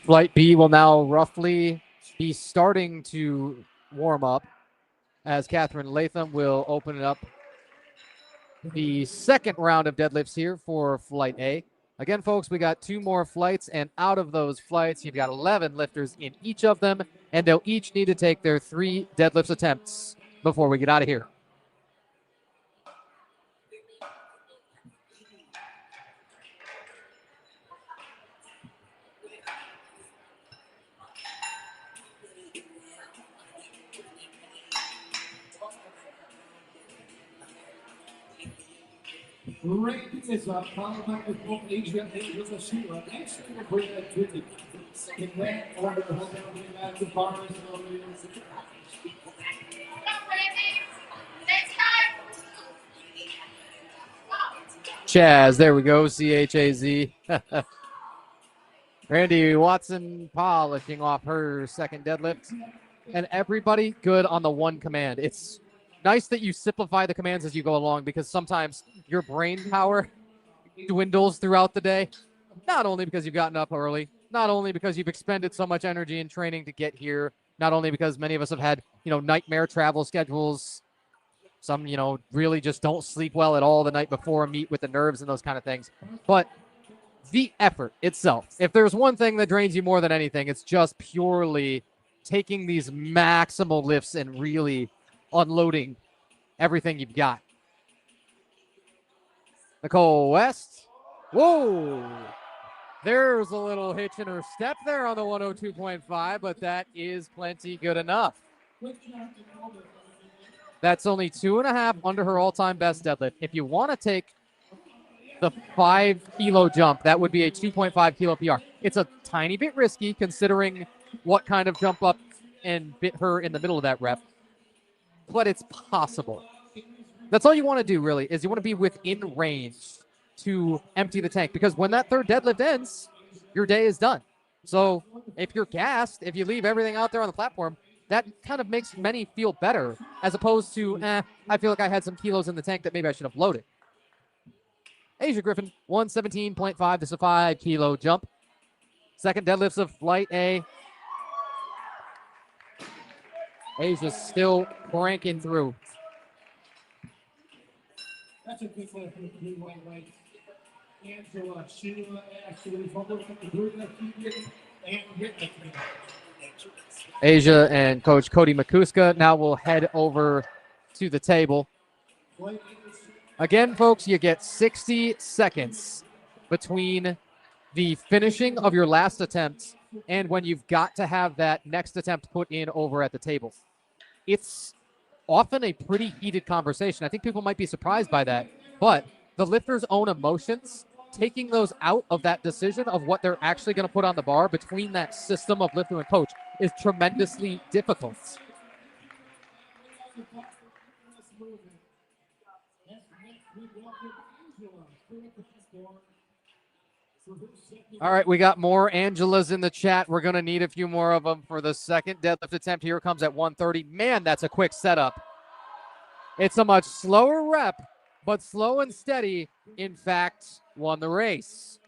Flight B will now roughly be starting to warm up as Catherine Latham will open it up the second round of deadlifts here for Flight A. Again, folks, we got 2 more flights, and out of those flights, you've got 11 lifters in each of them, and they'll each need to take their 3 deadlifts attempts before we get out of here. Ranking is up, followed by both Asia and Sheila. Next, we'll bring that to the second round order. Hold down the back of bars. Chaz, there we go, C-H-A-Z. Randy Watson polishing off her second deadlift. And everybody good on the one command. It's nice that you simplify the commands as you go along, because sometimes your brain power dwindles throughout the day. Not only because you've gotten up early, not only because you've expended so much energy in training to get here, not only because many of us have had, nightmare travel schedules. Some, really just don't sleep well at all the night before a meet with the nerves and those kind of things. But the effort itself, if there's one thing that drains you more than anything, it's just purely taking these maximal lifts and really unloading everything you've got. Nicole West. Whoa. There's a little hitch in her step there on the 102.5, but that is plenty good enough. That's only 2.5 under her all-time best deadlift. If you want to take the 5-kilo jump, that would be a 2.5 kilo PR. It's a tiny bit risky considering what kind of jump up and bit her in the middle of that rep, but it's possible. That's all you want to do, really, is you want to be within range to empty the tank, because when that third deadlift ends, your day is done. So if you're gassed, if you leave everything out there on the platform, that kind of makes many feel better, as opposed to, I feel like I had some kilos in the tank that maybe I should have loaded. Asia Griffin, 117.5. This is a 5-kilo jump. Second deadlifts of Flight A. Asia's still cranking through. That's a good one from the blue, white, white. Angela, Sheila, actually, from the blue, and Whitney. Asia and Coach Cody Makuska now will head over to the table. Again, folks, you get 60 seconds between the finishing of your last attempt and when you've got to have that next attempt put in over at the table. It's often a pretty heated conversation. I think people might be surprised by that, but the lifter's own emotions, taking those out of that decision of what they're actually going to put on the bar between that system of lifter and coach is tremendously difficult. All right, we got more Angelas in the chat. We're going to need a few more of them for the second deadlift attempt. Here comes at 130. Man, that's a quick setup. It's a much slower rep, but slow and steady, in fact, won the race.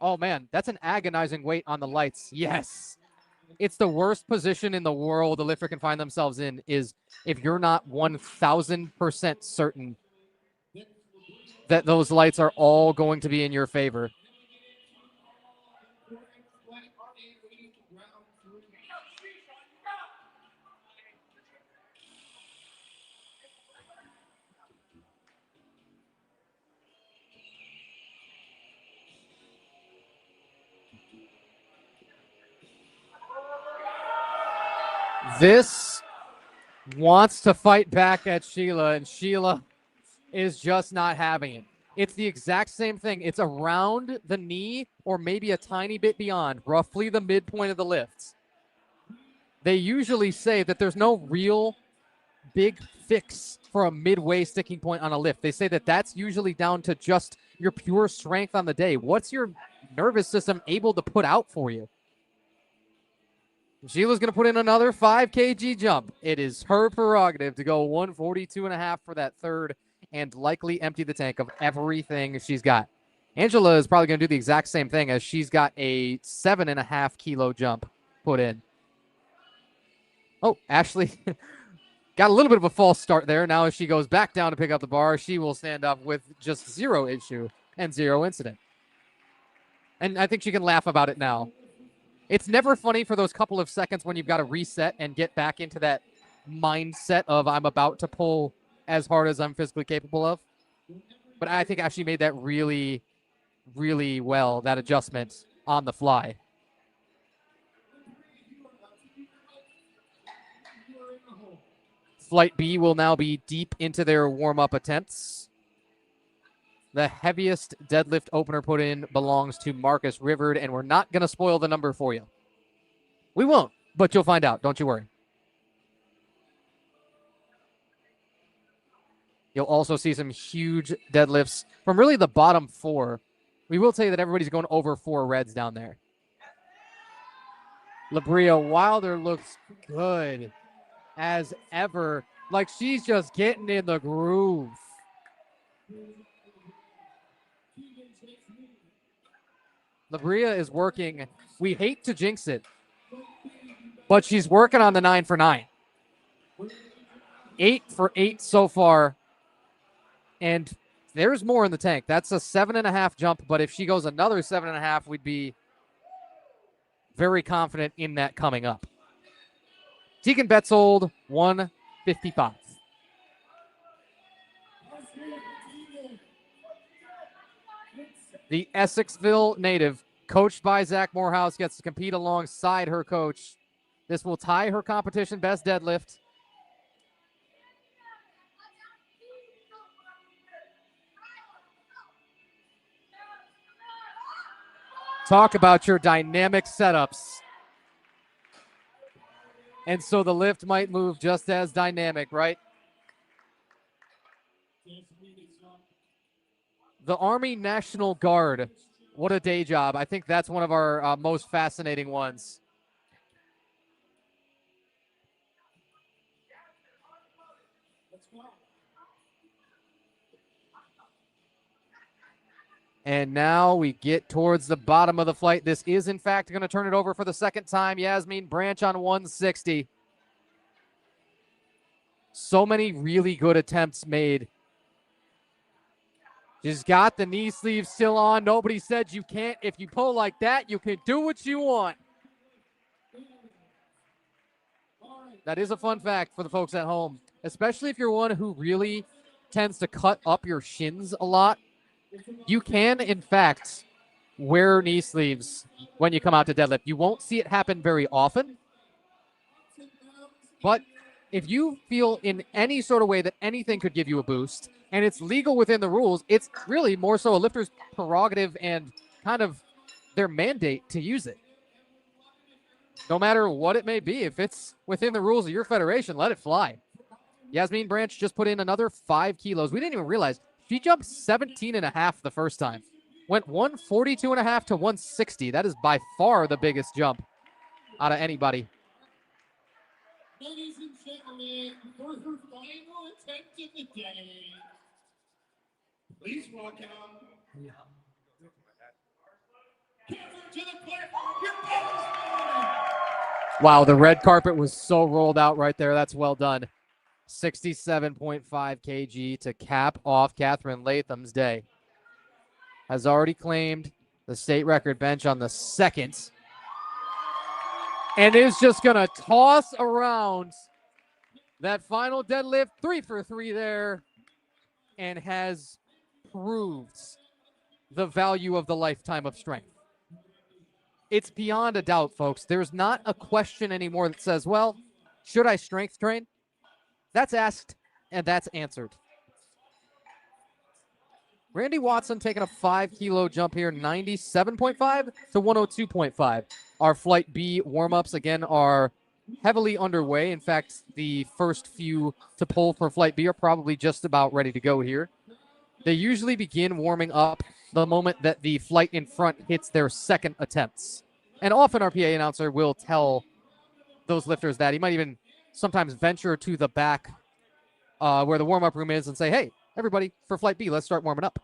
Oh, man, that's an agonizing weight on the lights. Yes. It's the worst position in the world the lifter can find themselves in, is if you're not 1,000% certain that those lights are all going to be in your favor. This wants to fight back at Sheila, and Sheila is just not having it. It's the exact same thing. It's around the knee or maybe a tiny bit beyond, roughly the midpoint of the lifts. They usually say that there's no real big fix for a midway sticking point on a lift. They say that that's usually down to just your pure strength on the day. What's your nervous system able to put out for you? Sheila's going to put in another 5 kg jump. It is her prerogative to go 142.5 for that third and likely empty the tank of everything she's got. Angela is probably going to do the exact same thing as she's got a 7.5 kilo jump put in. Oh, Ashley got a little bit of a false start there. Now as she goes back down to pick up the bar, she will stand up with just 0 issue and 0 incident. And I think she can laugh about it now. It's never funny for those couple of seconds when you've got to reset and get back into that mindset of I'm about to pull as hard as I'm physically capable of. But I think Ashley made that really, really well, that adjustment on the fly. Flight B will now be deep into their warm-up attempts. The heaviest deadlift opener put in belongs to Marcus Rivard, and we're not going to spoil the number for you. We won't, but you'll find out. Don't you worry. You'll also see some huge deadlifts from really the bottom 4. We will tell you that everybody's going over 4 reds down there. Labria Wilder looks good as ever. Like she's just getting in the groove. Labria is working. We hate to jinx it, but she's working on the 9 for 9. 8 for 8 so far. And there's more in the tank. That's a 7.5 jump, but if she goes another 7.5, we'd be very confident in that coming up. Tegan Betzold, 155. The Essexville native, coached by Zach Morehouse, gets to compete alongside her coach. This will tie her competition best deadlift. Talk about your dynamic setups. And so the lift might move just as dynamic, right? The Army National Guard. What a day job. I think that's one of our most fascinating ones. And now we get towards the bottom of the flight. This is, in fact, going to turn it over for the second time. Yasmin Branch on 160. So many really good attempts made. She's got the knee sleeve still on. Nobody said you can't. If you pull like that, you can do what you want. That is a fun fact for the folks at home, especially if you're one who really tends to cut up your shins a lot. You can, in fact, wear knee sleeves when you come out to deadlift. You won't see it happen very often. But if you feel in any sort of way that anything could give you a boost, and it's legal within the rules, it's really more so a lifter's prerogative and kind of their mandate to use it. No matter what it may be, if it's within the rules of your federation, let it fly. Yasmin Branch just put in another 5 kilos. We didn't even realize she jumped 17.5 the first time. Went 142.5 to 160. That is by far the biggest jump out of anybody. Ladies and gentlemen, for her final attempt of the day, please welcome Catherine to the platform. Your Wow, the red carpet was so rolled out right there. That's well done. 67.5 kg to cap off Catherine Latham's day. Has already claimed the state record bench on the second. And is just going to toss around that final deadlift. 3 for 3 there. And has proved the value of the lifetime of strength. It's beyond a doubt, folks. There's not a question anymore that says, well, should I strength train? That's asked and that's answered. Randy Watson taking a 5-kilo jump here, 97.5 to 102.5. Our Flight B warm-ups, again, are heavily underway. In fact, the first few to pull for Flight B are probably just about ready to go here. They usually begin warming up the moment that the flight in front hits their second attempts. And often our PA announcer will tell those lifters that. He might even sometimes venture to the back where the warm-up room is and say, hey, everybody, for Flight B, let's start warming up.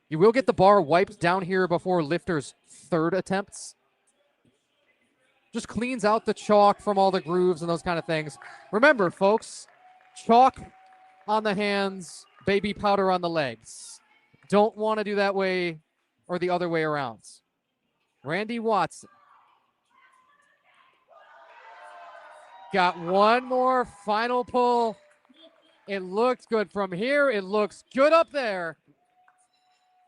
You will get the bar wiped down here before lifters' third attempts. Just cleans out the chalk from all the grooves and those kind of things. Remember, folks, chalk on the hands, baby powder on the legs. Don't want to do that way or the other way around. Randy Watson. Got one more final pull. It looks good from here. It looks good up there.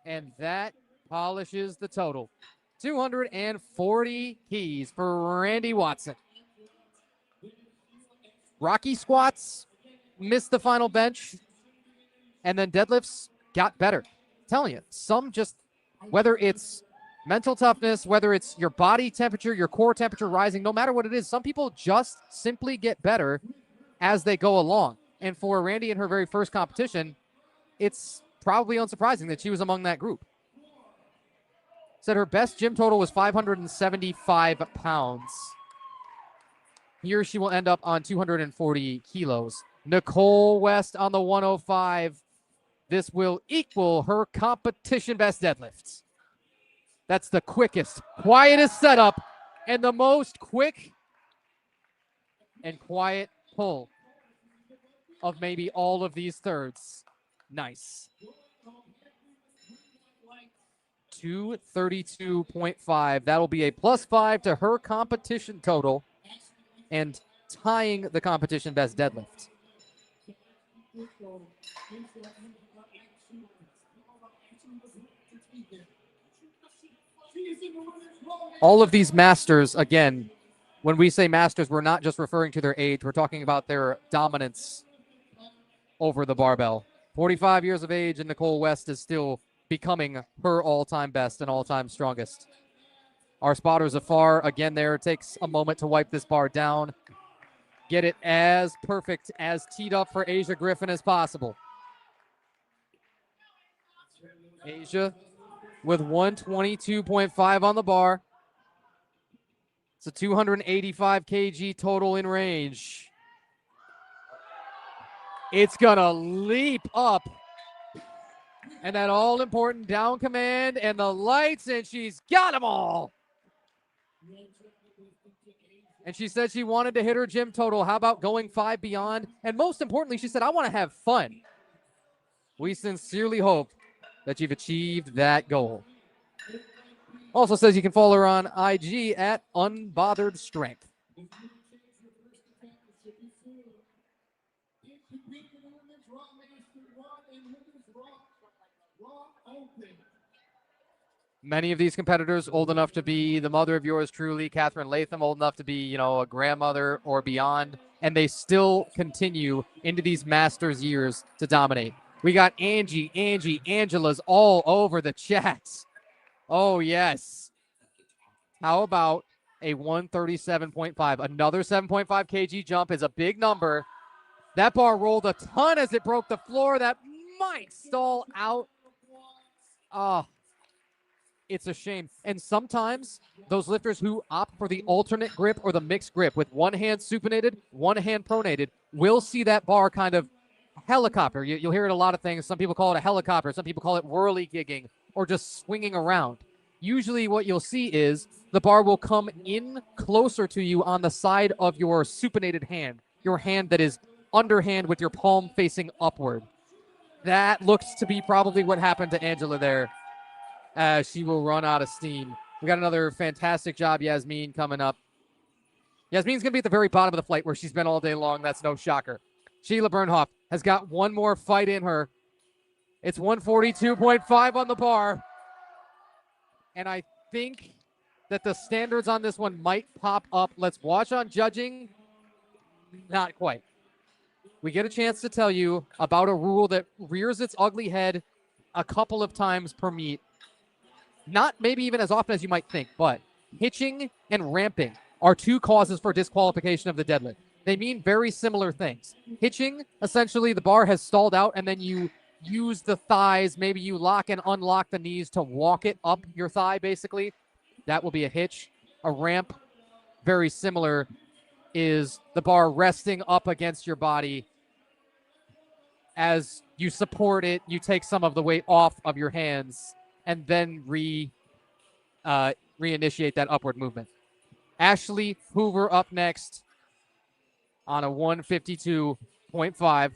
And that polishes the total. 240 keys for Randy Watson. Rocky squats, missed the final bench, and then deadlifts got better. I'm telling you, some just, whether it's mental toughness, whether it's your body temperature, your core temperature rising, no matter what it is, some people just simply get better as they go along. And for Randy in her very first competition, it's probably unsurprising that she was among that group. Said her best gym total was 575 pounds. Here she will end up on 240 kilos. Nicole West on the 105. This will equal her competition best deadlifts. That's the quickest, quietest setup, and the most quick and quiet pull of maybe all of these thirds. Nice. 232.5. That'll be a +5 to her competition total and tying the competition best deadlift. All of these masters, again, when we say masters, we're not just referring to their age. We're talking about their dominance over the barbell. 45 years of age, and Nicole West is still becoming her all-time best and all-time strongest. Our spotters afar, again, there, takes a moment to wipe this bar down. Get it as perfect, as teed up for Asia Griffin as possible. Asia with 122.5 on the bar. It's a 285 kg total in range. It's going to leap up. And that all-important down command and the lights, and she's got them all. And she said she wanted to hit her gym total. How about going 5 beyond? And most importantly, she said, I want to have fun. We sincerely hope that you've achieved that goal. Also says you can follow her on IG at Unbothered Strength. Many of these competitors old enough to be the mother of yours truly, Catherine Latham, old enough to be, a grandmother or beyond, and they still continue into these Masters years to dominate. We got Angela's all over the chats. Oh, yes. How about a 137.5? Another 7.5 kg jump is a big number. That bar rolled a ton as it broke the floor. That might stall out. Oh, it's a shame. And sometimes those lifters who opt for the alternate grip or the mixed grip with one hand supinated, one hand pronated, will see that bar kind of helicopter. You'll hear it a lot of things. Some people call it a helicopter. Some people call it whirly gigging or just swinging around. Usually what you'll see is the bar will come in closer to you on the side of your supinated hand, your hand that is underhand with your palm facing upward. That looks to be probably what happened to Angela there. She will run out of steam. We got another fantastic job, Yasmin, coming up. Yasmin's going to be at the very bottom of the flight where she's been all day long. That's no shocker. Sheila Bernhoff has got one more fight in her. It's 142.5 on the bar. And I think that the standards on this one might pop up. Let's watch on judging. Not quite. we get a chance to tell you about a rule that rears its ugly head a couple of times per meet. Not maybe even as often as you might think, but hitching and ramping are two causes for disqualification of the deadlift. They mean very similar things. Hitching, essentially, the bar has stalled out, and then you use the thighs. Maybe you lock and unlock the knees to walk it up your thigh, basically. That will be a hitch. A ramp, very similar, is the bar resting up against your body. As you support it, you take some of the weight off of your hands and then reinitiate that upward movement. Ashley Hoover up next on a 152.5.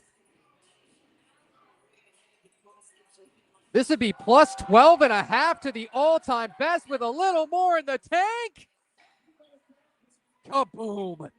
This would be plus 12 and a half to the all-time best with a little more in the tank. Kaboom.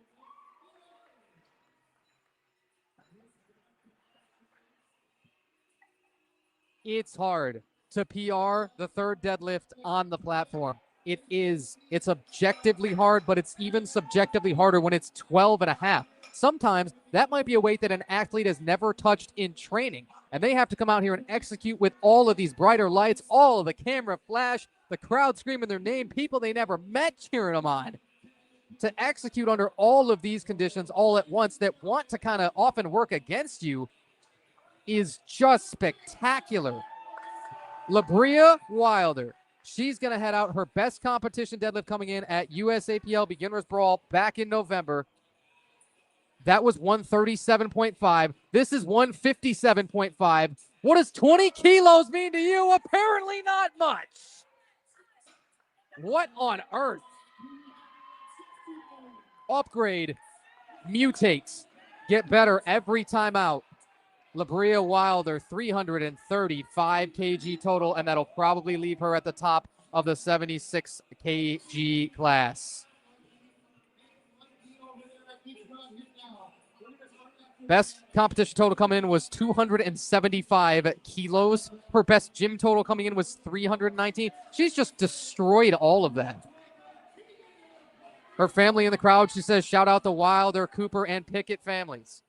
It's hard to PR the third deadlift on the platform. It is. It's objectively hard, but it's even subjectively harder when it's 12 and a half. Sometimes that might be a weight that an athlete has never touched in training, and they have to come out here and execute with all of these brighter lights, all of the camera flash, the crowd screaming their name, people they never met cheering them on. To execute under all of these conditions all at once that want to kind of often work against you is just spectacular. Labria Wilder. She's going to head out her best competition deadlift coming in at USAPL Beginners Brawl back in November. That was 137.5. This is 157.5. What does 20 kilos mean to you? Apparently not much. What on earth? Upgrade, mutates, get better every time out. Labria Wilder, 335 kg total, and that'll probably leave her at the top of the 76 kg class. Best competition total coming in was 275 kilos. Her best gym total coming in was 319. She's just destroyed all of that. Her family in the crowd, she says, shout out the Wilder, Cooper, and Pickett families.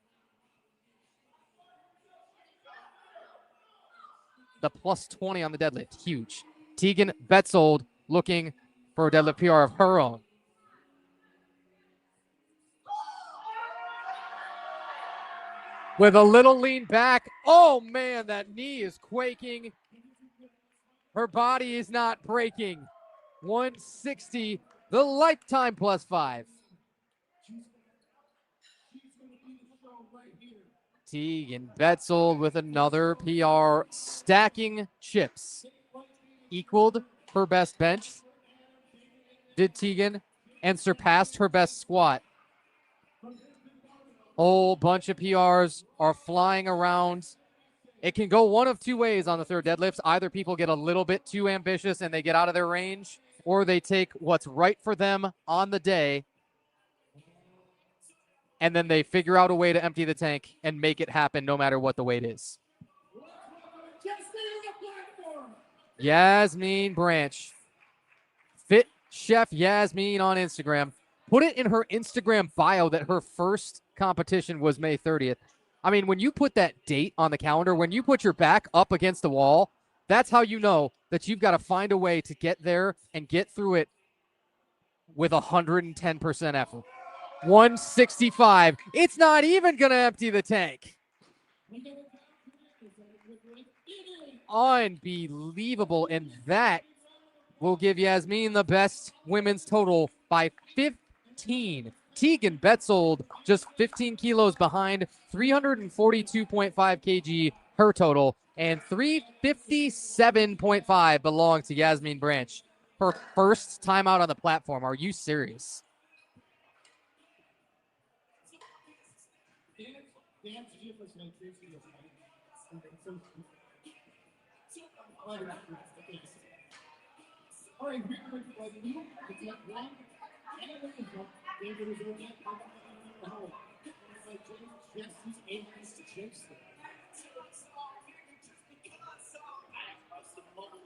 The plus 20 on the deadlift, huge. Tegan Betzold looking for a deadlift PR of her own. With a little lean back. Oh, man, that knee is quaking. Her body is not breaking. 160, the lifetime plus 5. Tegan Betzold with another PR, stacking chips. Equaled her best bench, did Tegan, and surpassed her best squat. Whole bunch of PRs are flying around. It can go one of two ways on the third deadlifts. Either people get a little bit too ambitious and they get out of their range, or they take what's right for them on the day, and then they figure out a way to empty the tank and make it happen no matter what the weight is. Yasmin Branch. Fit Chef Yasmin on Instagram. Put it in her Instagram bio that her first competition was May 30th. I mean, when you put that date on the calendar, when you put your back up against the wall, that's how you know that you've got to find a way to get there and get through it with 110% effort. 165. It's not even going to empty the tank. Unbelievable. And that will give Yasmin the best women's total by 15. Tegan Betzold just 15 kilos behind, 342.5 kg her total, and 357.5 belong to Yasmin Branch. Her first time out on the platform. Are you serious?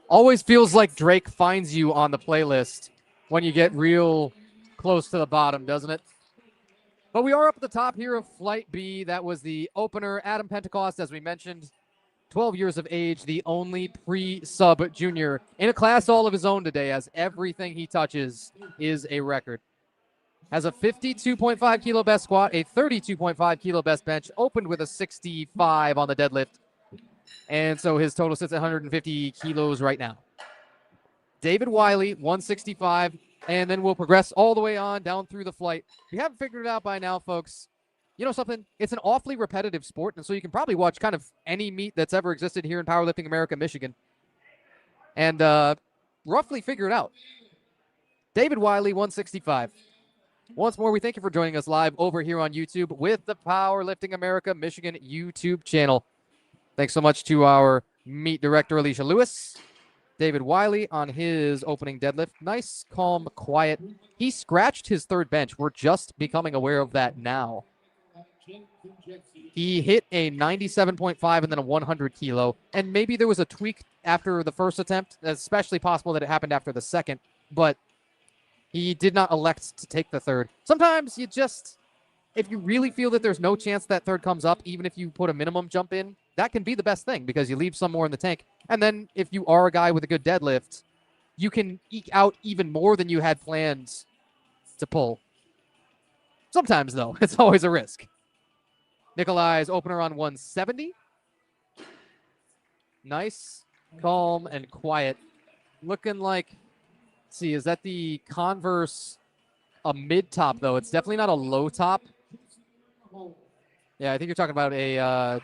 Always feels like Drake finds you on the playlist when you get real close to the bottom, doesn't it? But we are up at the top here of Flight B. That was the opener. Adam Pentecost, as we mentioned, 12 years of age, the only pre-sub junior in a class all of his own today, as everything he touches is a record. Has a 52.5 kilo best squat, a 32.5 kilo best bench, opened with a 65 on the deadlift. And so his total sits at 150 kilos right now. David Wiley, 165, and then we'll progress all the way on down through the flight. If you haven't figured it out by now, folks, you know something? It's an awfully repetitive sport, and so you can probably watch kind of any meet that's ever existed here in Powerlifting America, Michigan, and roughly figure it out. David Wiley, 165. Once more, we thank you for joining us live over here on YouTube with the Powerlifting America Michigan YouTube channel. Thanks so much to our meet director, Alicia Lewis. David Wiley on his opening deadlift. Nice, calm, quiet. He scratched his third bench. We're just becoming aware of that now. He hit a 97.5 and then a 100 kilo. And maybe there was a tweak after the first attempt. It's especially possible that it happened after the second. But he did not elect to take the third. Sometimes you just, if you really feel that there's no chance that third comes up, even if you put a minimum jump in, that can be the best thing because you leave some more in the tank. And then if you are a guy with a good deadlift, you can eke out even more than you had planned to pull. Sometimes, though, it's always a risk. Nikolai's opener on 170. Nice, calm, and quiet. Looking like, let's see, is that the Converse a mid-top, though? It's definitely not a low top. Yeah, I think you're talking about a,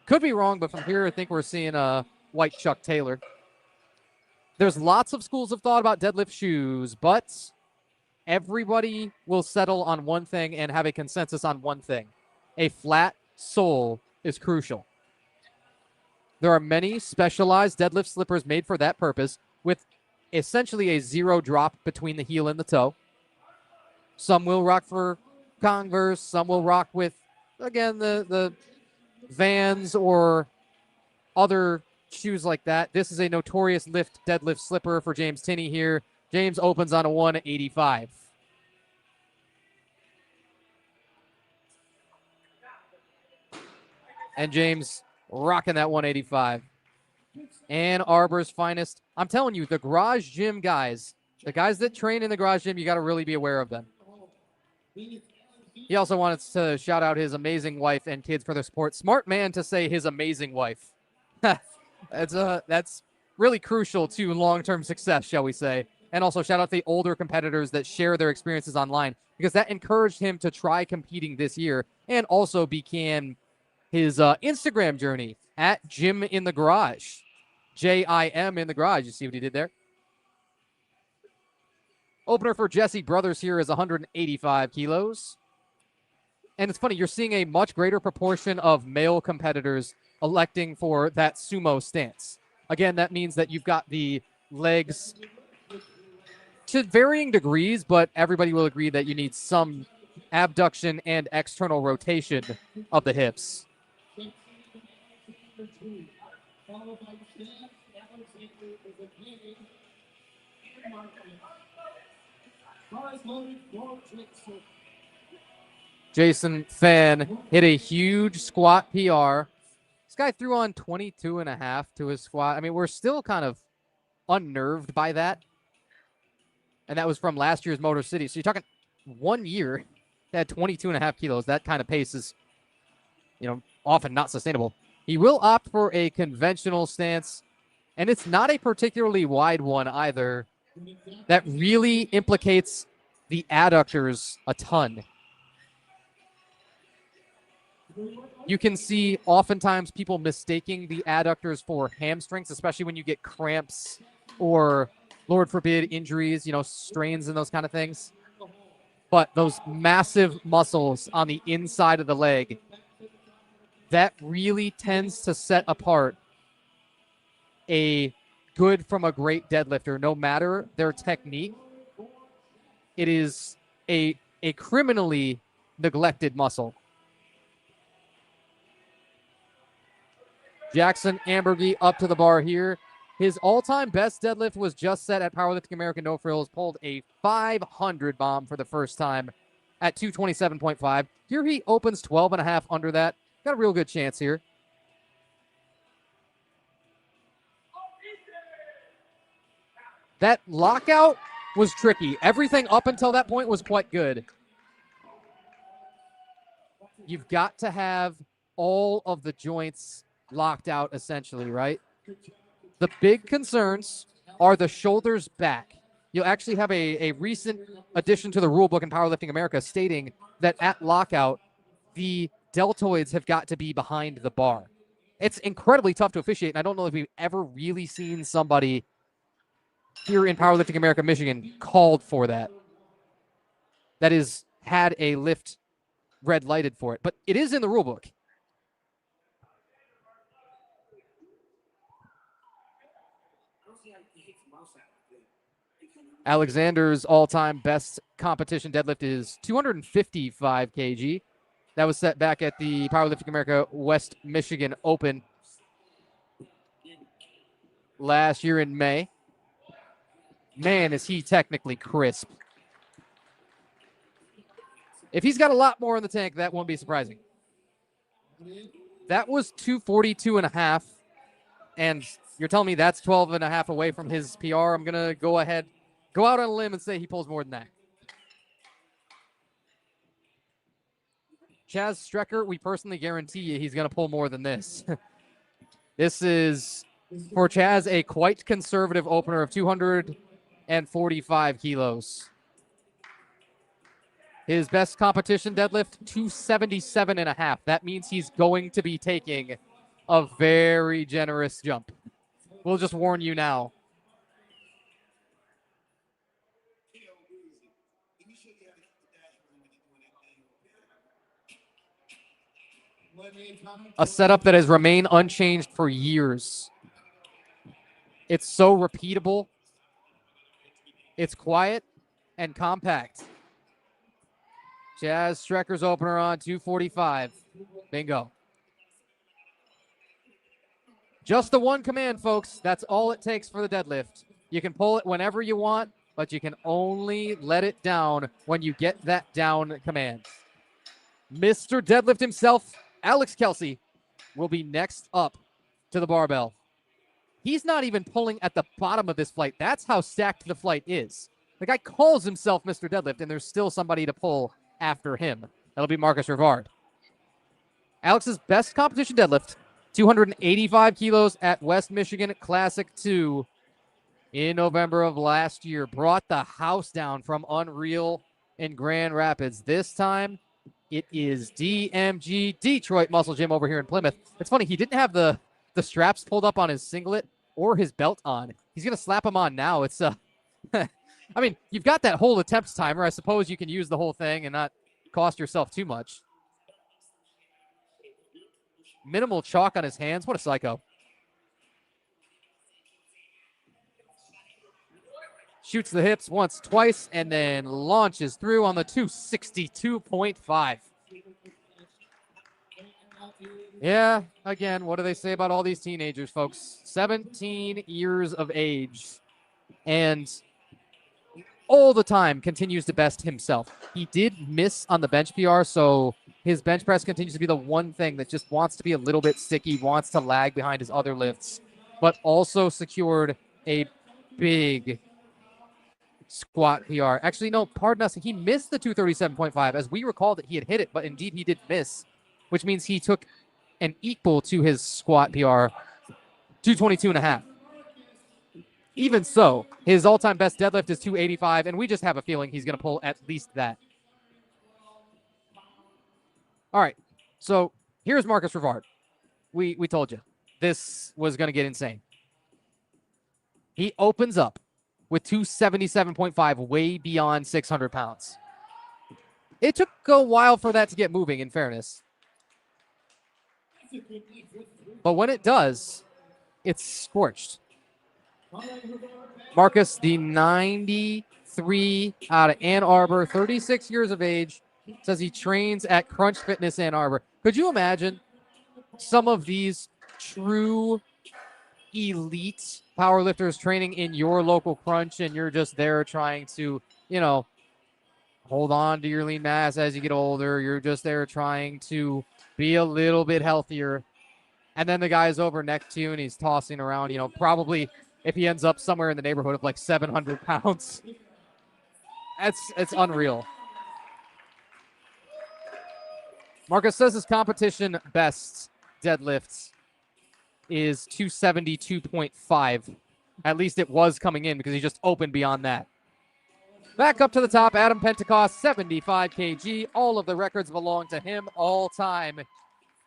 could be wrong, but from here I think we're seeing a white Chuck Taylor. There's lots of schools of thought about deadlift shoes, but everybody will settle on one thing and have a consensus on one thing. A flat sole is crucial. There are many specialized deadlift slippers made for that purpose with essentially a zero drop between the heel and the toe. Some will rock for Converse, some will rock with, again, the Vans or other shoes like that. This is a notorious lift deadlift slipper for James Tinney here. James opens on a 185. And James rocking that 185. Ann Arbor's finest. I'm telling you, the garage gym guys, the guys that train in the garage gym, you got to really be aware of them. He also wanted to shout out his amazing wife and kids for their support. Smart man to say his amazing wife. That's really crucial to long-term success, shall we say. And also shout out the older competitors that share their experiences online because that encouraged him to try competing this year and also began his Instagram journey at Gym in the Garage. JIM in the Garage. You see what he did there? Opener for Jesse Brothers here is 185 kilos. And it's funny, you're seeing a much greater proportion of male competitors electing for that sumo stance. Again, that means that you've got the legs to varying degrees, but everybody will agree that you need some abduction and external rotation of the hips. Jason Fan hit a huge squat PR. This guy threw on 22.5 to his squat. I mean, we're still kind of unnerved by that. And that was from last year's Motor City. So you're talking 1 year that had 22.5 kilos. That kind of pace is, often not sustainable. He will opt for a conventional stance, and it's not a particularly wide one either. That really implicates the adductors a ton. You can see oftentimes people mistaking the adductors for hamstrings, especially when you get cramps or, Lord forbid, injuries, strains and those kind of things. But those massive muscles on the inside of the leg, that really tends to set apart a good from a great deadlifter, no matter their technique. It is a criminally neglected muscle. Jackson Ambergy up to the bar here. His all-time best deadlift was just set at Powerlifting America No Frills, pulled a 500 bomb for the first time. at 227.5. Here he opens 12.5 under that. Got a real good chance here. That lockout was tricky. Everything up until that point was quite good. You've got to have all of the joints locked out essentially, right? The big concerns are the shoulders back. You'll actually have a recent addition to the rule book in Powerlifting America stating that at lockout, the deltoids have got to be behind the bar. It's incredibly tough to officiate, and I don't know if we've ever really seen somebody here in Powerlifting America, Michigan, called for that. That is, had a lift red lighted for it. But it is in the rule book. Alexander's all-time best competition deadlift is 255 kg. That was set back at the Powerlifting America West Michigan Open last year in May. Man, is he technically crisp. If he's got a lot more in the tank, that won't be surprising. That was 242.5, and you're telling me that's 12.5 away from his PR. I'm going to go ahead, go out on a limb and say he pulls more than that. Chaz Strecker, we personally guarantee you he's going to pull more than this. This is, for Chaz, a quite conservative opener of 245 kilos. His best competition deadlift, 277.5. That means he's going to be taking a very generous jump. We'll just warn you now. A setup that has remained unchanged for years. It's so repeatable. It's quiet and compact. Chaz Strecker's opener on 245. Bingo. Just the one command, folks. That's all it takes for the deadlift. You can pull it whenever you want, but you can only let it down when you get that down command. Mr. Deadlift himself, Alex Kelsey, will be next up to the barbell. He's not even pulling at the bottom of this flight. That's how stacked the flight is. The guy calls himself Mr. Deadlift, and there's still somebody to pull after him. That'll be Marcus Rivard. Alex's best competition deadlift, 285 kilos at West Michigan Classic 2 in November of last year. Brought the house down from Unreal in Grand Rapids. This time, it is DMG, Detroit Muscle Gym over here in Plymouth. It's funny, he didn't have the straps pulled up on his singlet or his belt on. He's going to slap them on now. It's I mean, you've got that whole attempts timer. I suppose you can use the whole thing and not cost yourself too much. Minimal chalk on his hands. What a psycho. Shoots the hips once, twice, and then launches through on the 262.5. Yeah, again, what do they say about all these teenagers, folks? 17 years of age. And all the time continues to best himself. He did miss on the bench PR, so his bench press continues to be the one thing that just wants to be a little bit sticky, wants to lag behind his other lifts, but also secured a big squat PR. Actually, no, pardon us. He missed the 237.5 as we recall that he had hit it, but indeed he did miss, which means he took an equal to his squat PR, 222.5. Even so, his all-time best deadlift is 285, and we just have a feeling he's going to pull at least that. All right, so here's Marcus Rivard. We told you this was going to get insane. He opens up with 277.5, way beyond 600 pounds. It took a while for that to get moving, in fairness. But when it does, it's scorched. Marcus, the 93 out of Ann Arbor, 36 years of age, says he trains at Crunch Fitness Ann Arbor. Could you imagine some of these true elite powerlifters training in your local Crunch and you're just there trying to, hold on to your lean mass as you get older. You're just there trying to be a little bit healthier. And then the guy's over next to you and he's tossing around, probably if he ends up somewhere in the neighborhood of like 700 pounds. It's unreal. Marcus says his competition best deadlifts is 272.5. At least it was coming in because he just opened beyond that. Back up to the top, Adam Pentecost, 75 kg. All of the records belong to him all time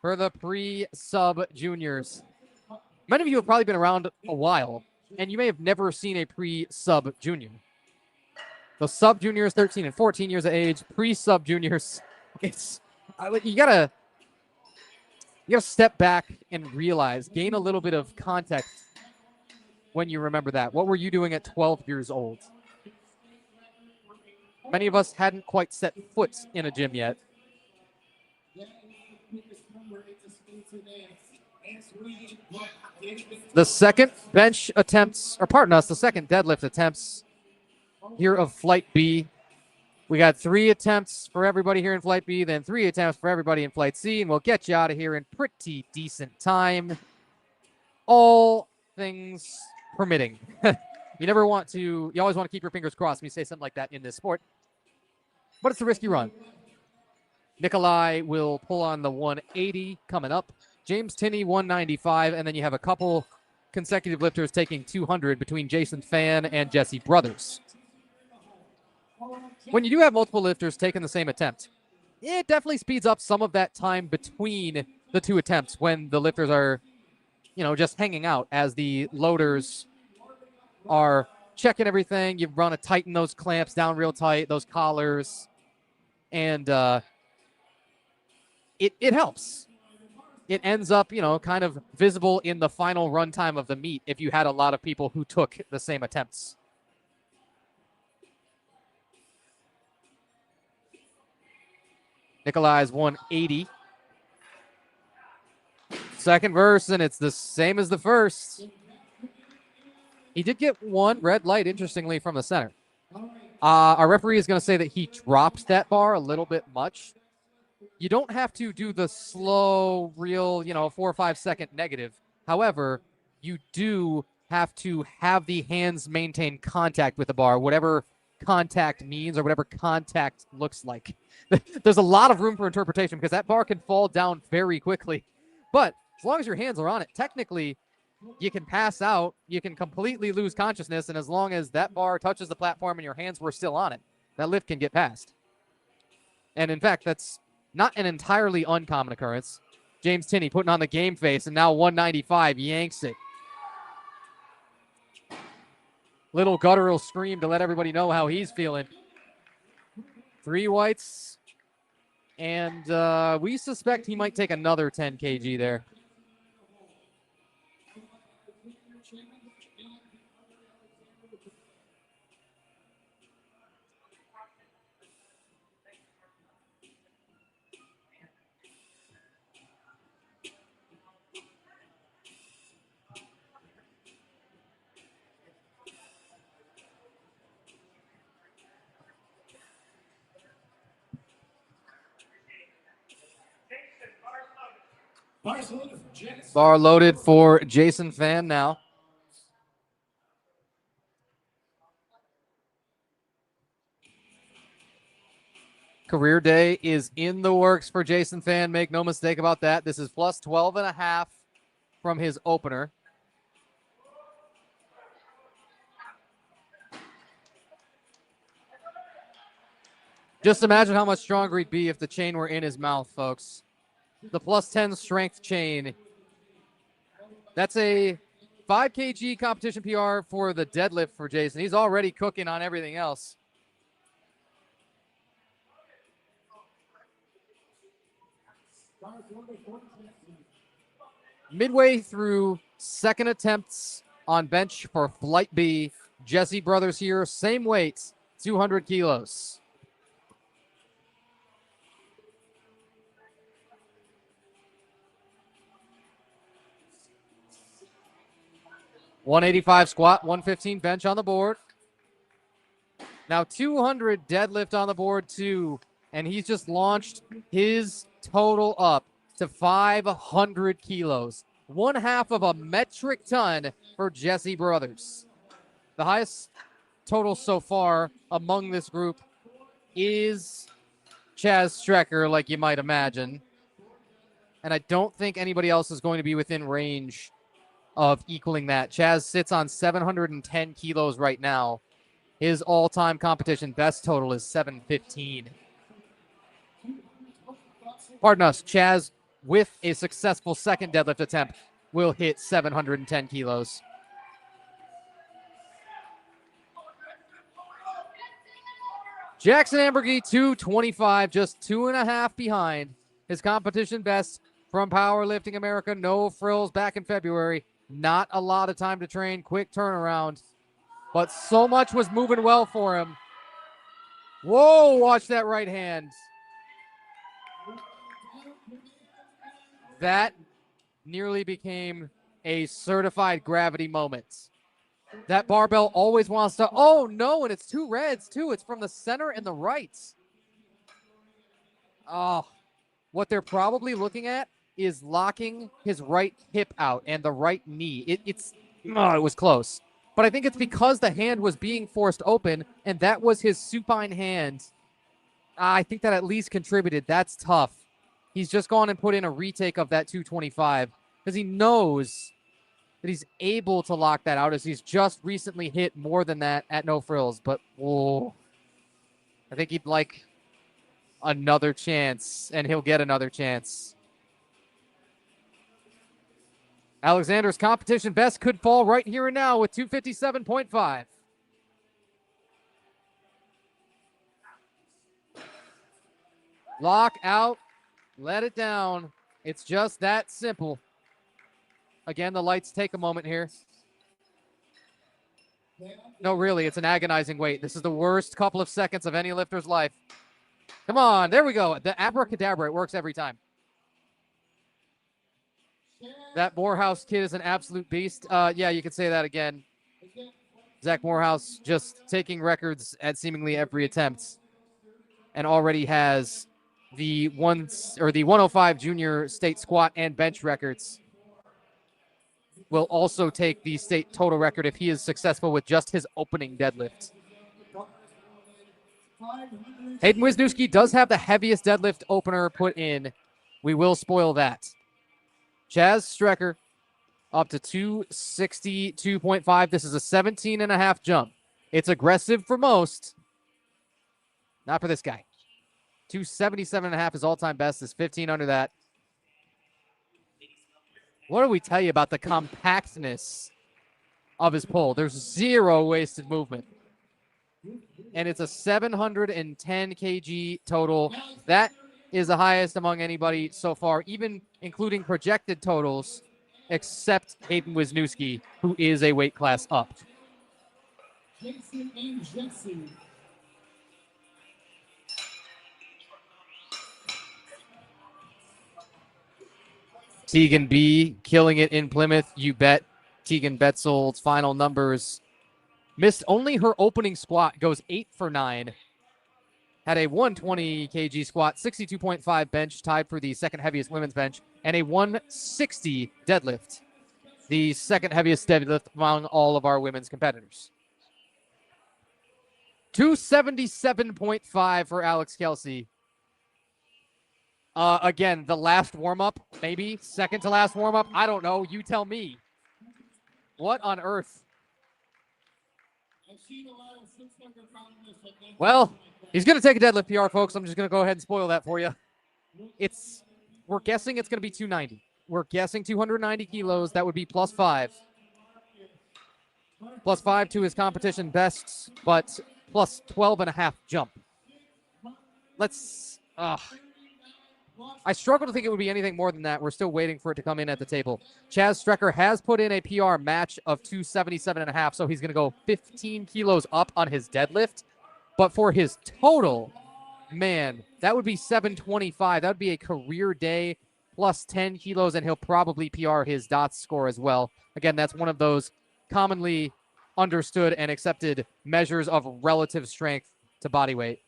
for the pre-sub juniors. Many of you have probably been around a while, and you may have never seen a pre-sub junior. The sub juniors, 13 and 14 years of age, pre-sub juniors, you gotta step back and realize, gain a little bit of context when you remember that. What were you doing at 12 years old? Many of us hadn't quite set foot in a gym yet. The second bench attempts, the second deadlift attempts here of Flight B. We got 3 attempts for everybody here in Flight B, then 3 attempts for everybody in Flight C, and we'll get you out of here in pretty decent time. All things permitting. You always want to keep your fingers crossed when you say something like that in this sport. But it's a risky run. Nikolai will pull on the 180 coming up. James Tinney, 195, and then you have a couple consecutive lifters taking 200 between Jason Fan and Jesse Brothers. When you do have multiple lifters taking the same attempt, it definitely speeds up some of that time between the 2 attempts when the lifters are, just hanging out as the loaders are checking everything. You want to tighten those clamps down real tight, those collars, and it helps. It ends up, kind of visible in the final runtime of the meet if you had a lot of people who took the same attempts. Nikolai's 180. Second verse, and it's the same as the first. He did get 1 red light, interestingly, from the center. Our referee is going to say that he dropped that bar a little bit much. You don't have to do the slow, real, 4 or 5 second negative. However, you do have to have the hands maintain contact with the bar, whatever contact means or whatever contact looks like. There's a lot of room for interpretation because that bar can fall down very quickly. But as long as your hands are on it, technically, you can pass out, you can completely lose consciousness, and as long as that bar touches the platform and your hands were still on it, that lift can get passed. And in fact, that's not an entirely uncommon occurrence. James Tinney putting on the game face, and now 195 yanks it. Little guttural scream to let everybody know how he's feeling. 3 whites, and we suspect he might take another 10 kg there. Bar loaded for Jason Fan now. Career day is in the works for Jason Fan. Make no mistake about that. This is plus 12.5 from his opener. Just imagine how much stronger he'd be if the chain were in his mouth, folks. The plus 10 strength chain. That's a 5 kg competition PR for the deadlift for Jason. He's already cooking on everything else. Midway through second attempts on bench for Flight B. Jesse Brothers here, same weight, 200 kilos. $185 squat, 115 bench on the board. Now 200 deadlift on the board too, and he's just launched his total up to 500 kilos. 1/2 of a metric ton for Jesse Brothers. The highest total so far among this group is Chaz Strecker, like you might imagine. And I don't think anybody else is going to be within range of equaling that. Chaz sits on 710 kilos right now. His all-time competition best total is 715. Pardon us, Chaz, with a successful second deadlift attempt, will hit 710 kilos. Jackson Ambergy, 225, just 2.5 behind. His competition best from Powerlifting America, no frills back in February. Not a lot of time to train, quick turnaround. But so much was moving well for him. Whoa, watch that right hand. That nearly became a certified gravity moment. That barbell always wants to, oh no, and it's two reds too. It's from the center and the right. Oh, what they're probably looking at is locking his right hip out and the right knee. It was close. But I think it's because the hand was being forced open and that was his supine hand. I think that at least contributed. That's tough. He's just gone and put in a retake of that 225 because he knows that he's able to lock that out as he's just recently hit more than that at no frills. But I think he'd like another chance, and he'll get another chance. Alexander's competition best could fall right here and now with 257.5. Lock out, let it down. It's just that simple. Again, the lights take a moment here. No, really, it's an agonizing wait. This is the worst couple of seconds of any lifter's life. Come on, there we go. The abracadabra, it works every time. That Morehouse kid is an absolute beast. Yeah, you could say that again. Zach Morehouse just taking records at seemingly every attempt and already has the 105 junior state squat and bench records. Will also take the state total record if he is successful with just his opening deadlift. Hayden Wisniewski does have the heaviest deadlift opener put in. We will spoil that. Chaz Strecker up to 262.5. This is a 17.5 jump. It's aggressive for most. Not for this guy. 277.5 is all-time best. Is 15 under that. What do we tell you about the compactness of his pull? There's zero wasted movement. And it's a 710 kg total. That is the highest among anybody so far, even including projected totals, except Hayden Wisniewski, who is a weight class up. Tegan B killing it in Plymouth. You bet. Tegan Betzold's final numbers. Missed only her opening squat. Goes 8 for 9. Had a 120 kg squat, 62.5 bench, tied for the second heaviest women's bench, and a 160 deadlift, the second heaviest deadlift among all of our women's competitors. 277.5 for Alex Kelsey. Again, the last warm-up, maybe second to last warm-up. I don't know. You tell me. What on earth? Well, he's going to take a deadlift PR, folks. I'm just going to go ahead and spoil that for you. We're guessing it's going to be 290. We're guessing 290 kilos. That would be plus 5. Plus 5 to his competition best, but plus 12.5 jump. I struggle to think it would be anything more than that. We're still waiting for it to come in at the table. Chaz Strecker has put in a PR match of 277.5, so he's going to go 15 kilos up on his deadlift. But for his total, man, that would be 725. That would be a career day plus 10 kilos, and he'll probably PR his DOTS score as well. Again, that's one of those commonly understood and accepted measures of relative strength to body weight.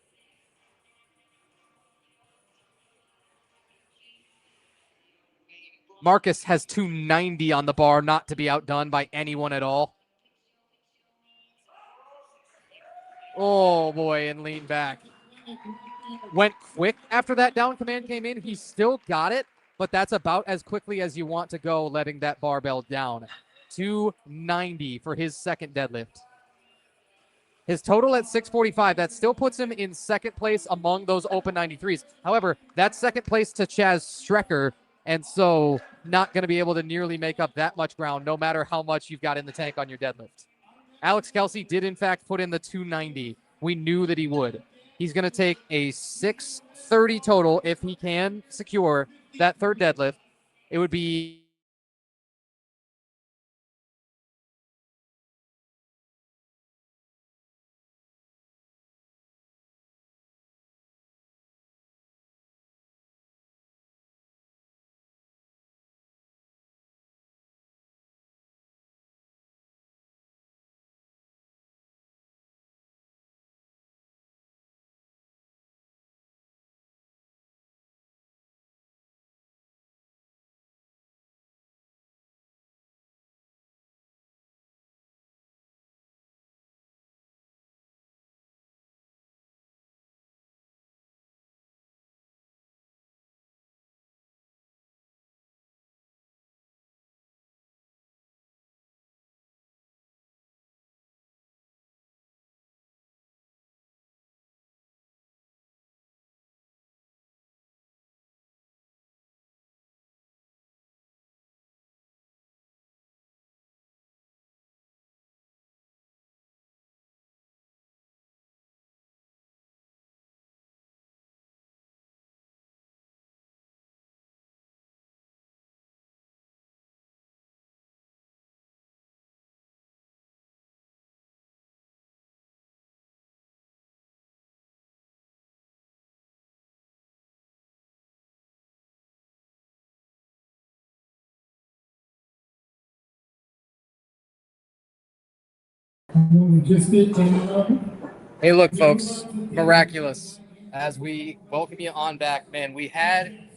Marcus has 290 on the bar, not to be outdone by anyone at all. Oh boy, and lean back. Went quick after that down command came in. He still got it, but that's about as quickly as you want to go letting that barbell down. 290 for his second deadlift. His total at 645, that still puts him in second place among those open 93s. However, that's second place to Chaz Strecker, and so not going to be able to nearly make up that much ground, no matter how much you've got in the tank on your deadlift. Alex Kelsey did, in fact, put in the 290. We knew that he would. He's going to take a 630 total if he can secure that third deadlift. It would be Hey, look, folks, miraculous. As we welcome you on back, man, we had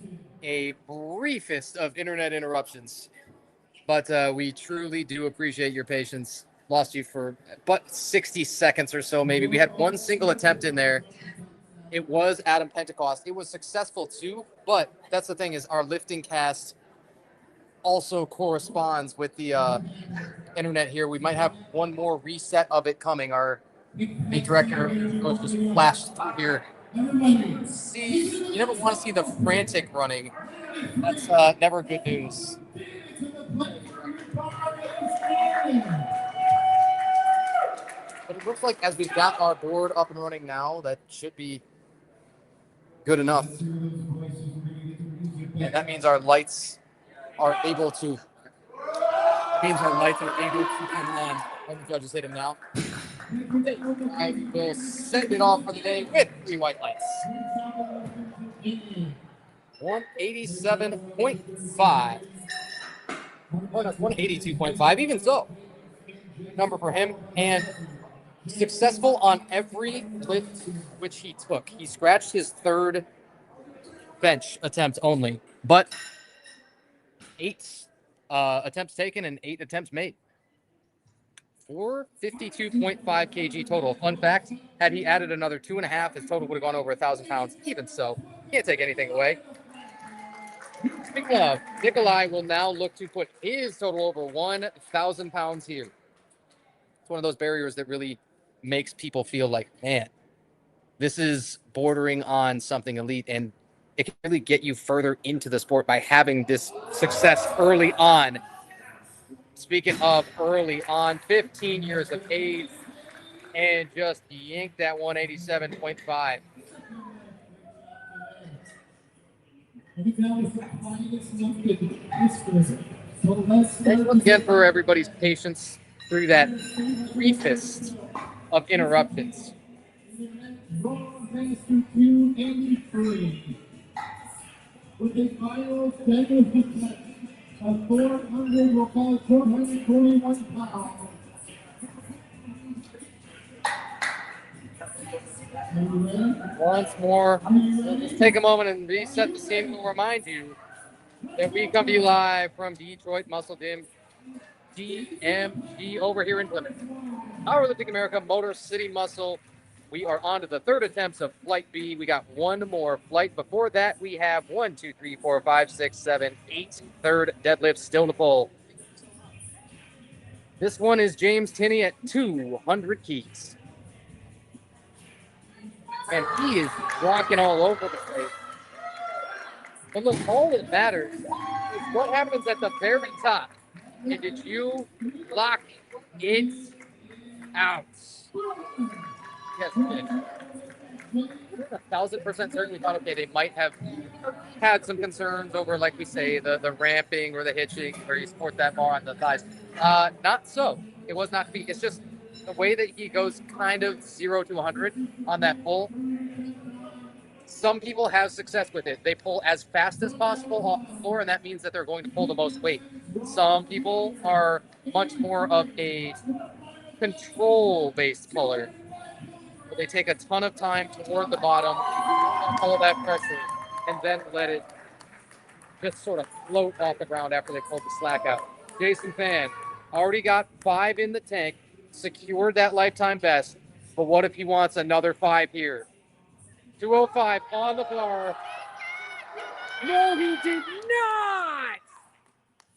a briefest of internet interruptions, but we truly do appreciate your patience. Lost you for but 60 seconds or so, maybe. We had one single attempt in there. It was Adam Pentecost. It was successful too, but that's the thing is our lifting cast also corresponds with the internet here. We might have one more reset of it coming. Our director just flashed through here. See, you never want to see the frantic running. That's never good news. But it looks like as we've got our board up and running now, that should be good enough. And that means our lights are able to. Come on. Let the judges hit him now. I will send it off for the day with 3 white lights. 187.5. Or that's 182.5, even so. Number for him. And successful on every lift which he took. He scratched his third bench attempt only, but 8 attempts taken and 8 attempts made. 452.5 kg total. Fun fact, had he added another 2.5, his total would have gone over 1,000 pounds. Even so, can't take anything away. Speaking of, Nikolai will now look to put his total over 1,000 pounds here. It's one of those barriers that really makes people feel like, man, this is bordering on something elite, and it can really get you further into the sport by having this success early on. Speaking of early on, 15 years of age, and just yanked that 187.5. Thanks once again for everybody's patience through that briefest of interruptions. With a final deadlift of 421 pounds. Once more, we'll just take a moment and reset the scene. We'll remind you that we come to you live from Detroit Muscle Gym, DMG, over here in Plymouth. Powerlifting America, Motor City Muscle. We are on to the third attempts of Flight B. We got one more flight. Before that, we have 1, 2, 3, 4, 5, 6, 7, 8 third deadlifts still to pull. This one is James Tinney at 200 keys. And he is rocking all over the place. And look, all that matters is what happens at the very top. And did you lock it out? Yes, we did. 1,000% certain we thought, okay, they might have had some concerns over, like we say, the ramping or the hitching, where you support that bar on the thighs. Not so. It was not to be. It's just the way that he goes kind of 0 to 100 on that pull. Some people have success with it. They pull as fast as possible off the floor, and that means that they're going to pull the most weight. Some people are much more of a control-based puller. They take a ton of time toward the bottom, all that pressure, and then let it just sort of float off the ground after they pull the slack out. Jason Fan already got 5 in the tank, secured that lifetime best, but what if he wants another 5 here? 205 on the bar. No, he did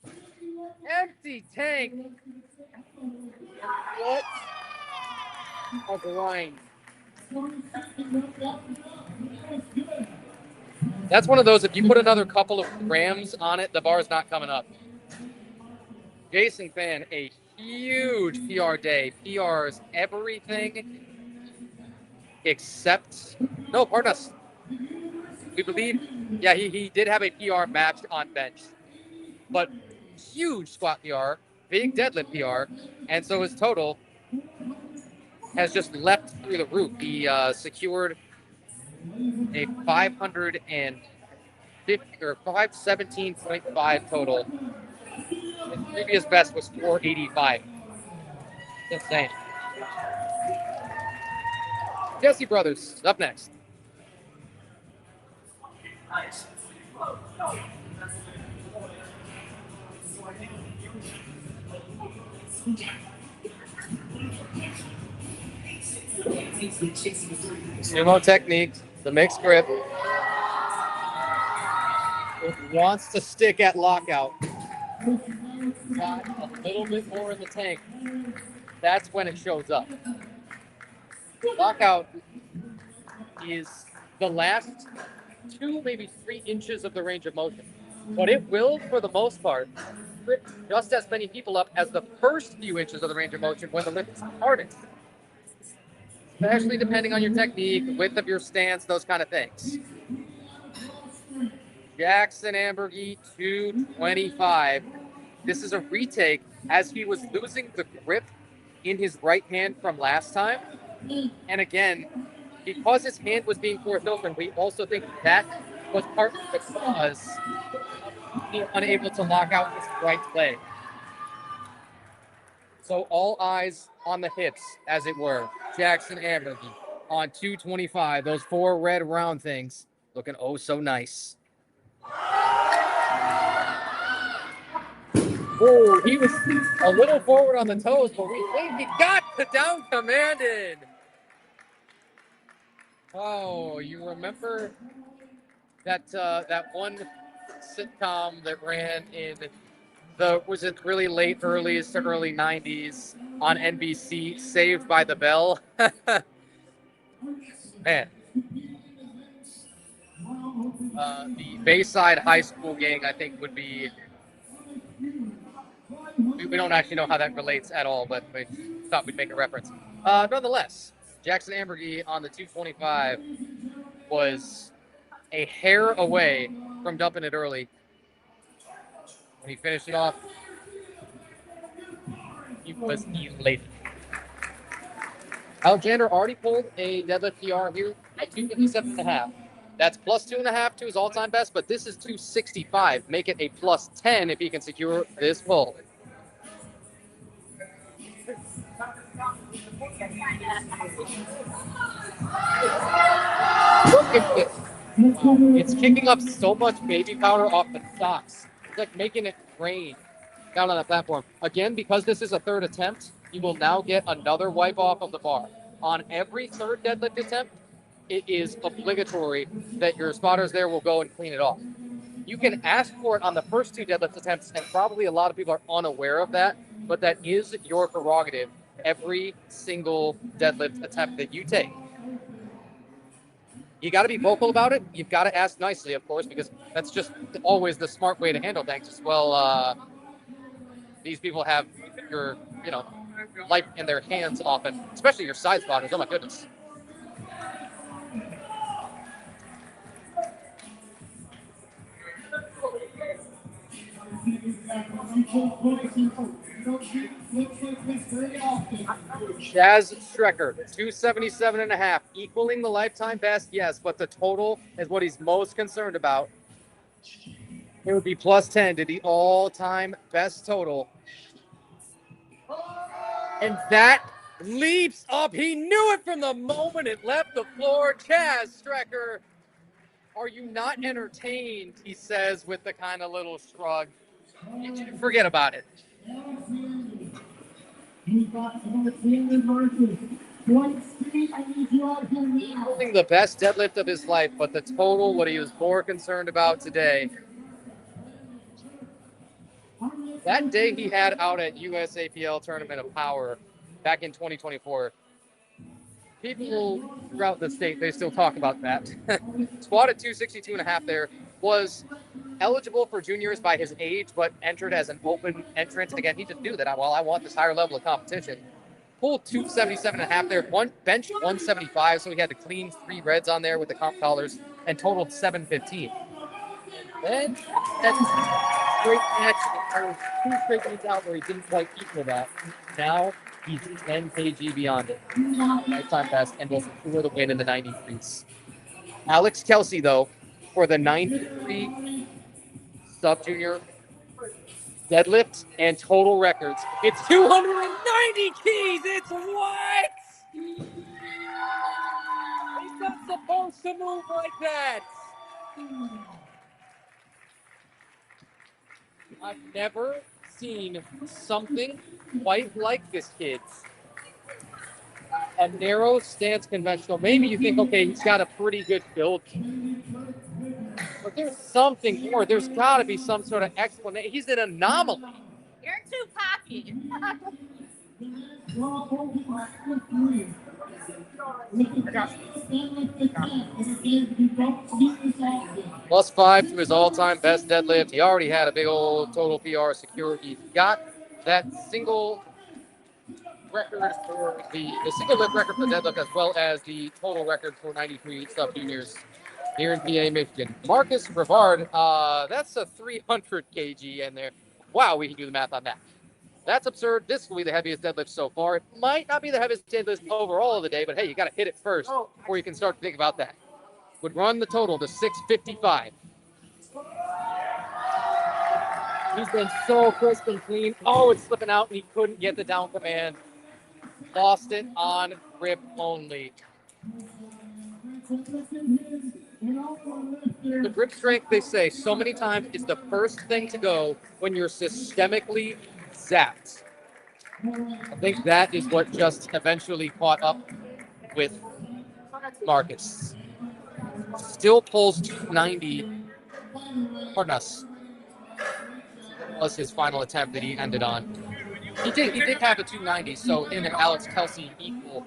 not! Empty tank. What a grind. That's one of those, if you put another couple of grams on it, the bar's not coming up. Jason Fan, a huge PR day. PRs everything except, no, pardon us. We believe, yeah, he did have a PR match on bench, but huge squat PR, big deadlift PR, and so his total has just leapt through the roof. He secured a 550 or 517.5 total. His previous best was 485. Insane. Jesse Brothers up next. Sumo technique, the mixed grip. It wants to stick at lockout. Got a little bit more in the tank. That's when it shows up. Lockout is the last 2, maybe 3 inches of the range of motion. But it will, for the most part, lift just as many people up as the first few inches of the range of motion when the lift is hardest. Especially depending on your technique, the width of your stance, those kind of things. Jackson Ambergy, 225. This is a retake as he was losing the grip in his right hand from last time. And again, because his hand was being forced open, we also think that was part of the cause of being unable to lock out his right leg. So all eyes on the hips, as it were. Jackson Ambergy on 225. Those 4 red round things looking oh so nice. Oh, he was a little forward on the toes, but we think he got the down commanded. Oh, you remember that that one sitcom that ran in was it really late earliest to early 90s on NBC, Saved by the Bell? Man. The Bayside High School gang, I think, would be... We don't actually know how that relates at all, but we thought we'd make a reference. Nonetheless, Jackson Ambergy on the 225 was a hair away from dumping it early. When he finished it off, he was elated. Alexander already pulled a deadlift PR here at 257.5. That's plus 2.5 to his all-time best, but this is 265. Make it a plus 10 if he can secure this pull. Look at this. Wow. It's kicking up so much baby powder off the socks. It's like making it rain down on the platform. Again, because this is a third attempt, you will now get another wipe off of the bar. On every third deadlift attempt, it is obligatory that your spotters there will go and clean it off. You can ask for it on the first two deadlift attempts, and probably a lot of people are unaware of that, but that is your prerogative every single deadlift attempt that you take. You got to be vocal about it. You've got to ask nicely, of course, because that's just always the smart way to handle things. As well, these people have your, life in their hands often, especially your side spotters. Oh my goodness. Chaz Strecker, 277.5, equaling the lifetime best, yes, but the total is what he's most concerned about. It would be plus 10 to the all-time best total. And that leaps up. He knew it from the moment it left the floor. Chaz Strecker, are you not entertained? He says with the kind of little shrug. Forget about it. Equaling the best deadlift of his life, but the total, what he was more concerned about today. That day he had out at USAPL Tournament of Power back in 2024. People throughout the state, they still talk about that. Squat at 262.5 there, was eligible for juniors by his age, but entered as an open entrant. Again, he just knew that, I want this higher level of competition. Pulled 277.5 there, bench 175, so he had to clean 3 reds on there with the comp collars and totaled 715. Then that's great match. There was 2 straight games out where he didn't quite equal that. Now he's 10 kg beyond it. Lifetime best, and will secure the win in the 93s. Alex Kelsey, though, for the 93 sub-junior deadlift and total records. It's 290 keys. It's what? He's not supposed to move like that. I've never seen something quite like this, kids. A narrow stance conventional. Maybe you think, okay, he's got a pretty good build. But there's something more. There's got to be some sort of explanation. He's an anomaly. You're too cocky. Plus 5 to his all-time best deadlift. He already had a big old total PR secured. He got that single record for the single lift record for deadlift, as well as the total record for 93 sub juniors here in PA, Michigan. Marcus Brevard, that's a 300 kg in there. Wow, we can do the math on that. That's absurd. This will be the heaviest deadlift so far. It might not be the heaviest deadlift overall of the day, but hey, you got to hit it first before you can start to think about that. Would run the total to 655. He's been so crisp and clean. Oh, it's slipping out, and he couldn't get the down command. Lost it on grip only. The grip strength, they say so many times, is the first thing to go when you're systemically zapped. I think that is what just eventually caught up with Marcus. Still pulls 290. Pardon us. Was his final attempt that he ended on. He did have a 290, so him and Alex Kelsey equal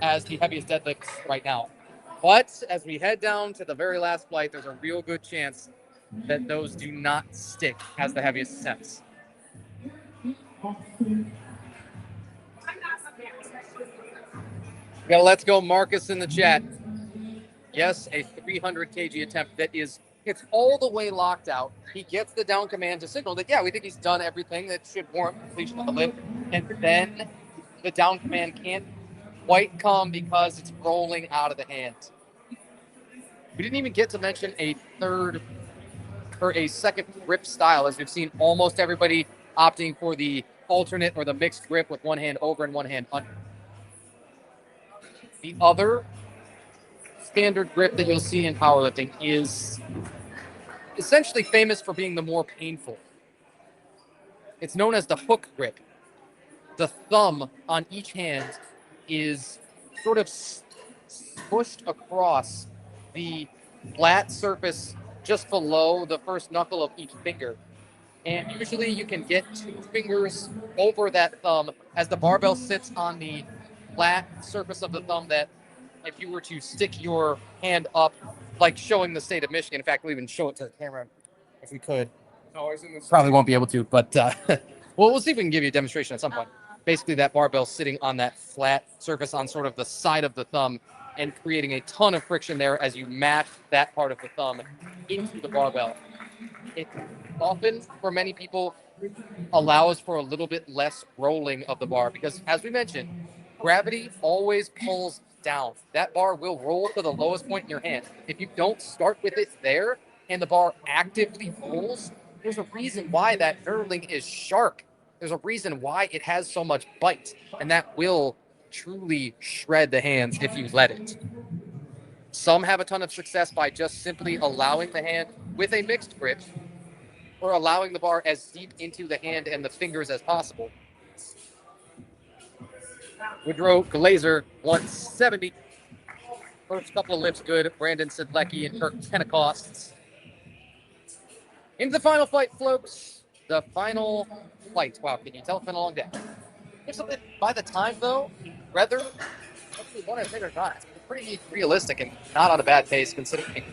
as the heaviest deadlifts right now. But as we head down to the very last flight, there's a real good chance that those do not stick as the heaviest attempts. We got a let's go Marcus in the chat. Yes, a 300 kg attempt that is, it's all the way locked out. He gets the down command to signal that, yeah, we think he's done everything that should warrant completion of the lift. And then the down command can't quite come because it's rolling out of the hand. We didn't even get to mention a third or a second grip style, as we've seen almost everybody opting for the alternate or the mixed grip with one hand over and one hand under. The other standard grip that you'll see in powerlifting is essentially famous for being the more painful. It's known as the hook grip. The thumb on each hand is sort of pushed across the flat surface just below the first knuckle of each finger. And usually you can get 2 fingers over that thumb as the barbell sits on the flat surface of the thumb that if you were to stick your hand up, like showing the state of Michigan, in fact, we'll even show it to the camera if we could. Probably won't be able to, but well, we'll see if we can give you a demonstration at some point. Basically, that barbell sitting on that flat surface on sort of the side of the thumb and creating a ton of friction there as you mash that part of the thumb into the barbell. It often, for many people, allows for a little bit less rolling of the bar because, as we mentioned, gravity always pulls down. That bar will roll to the lowest point in your hand. If you don't start with it there and the bar actively rolls, there's a reason why that knurling is sharp. There's a reason why it has so much bite, and that will truly shred the hands if you let it. Some have a ton of success by just simply allowing the hand with a mixed grip or allowing the bar as deep into the hand and the fingers as possible. Woodrow Glazer, 170. First couple of lifts good. Brandon Sidlecki and Kirk Pentecosts. Into the final fight, folks. The final fight. Wow, can you tell it's been a long day? By the time, though, whether you want to or not, it's pretty realistic and not on a bad pace considering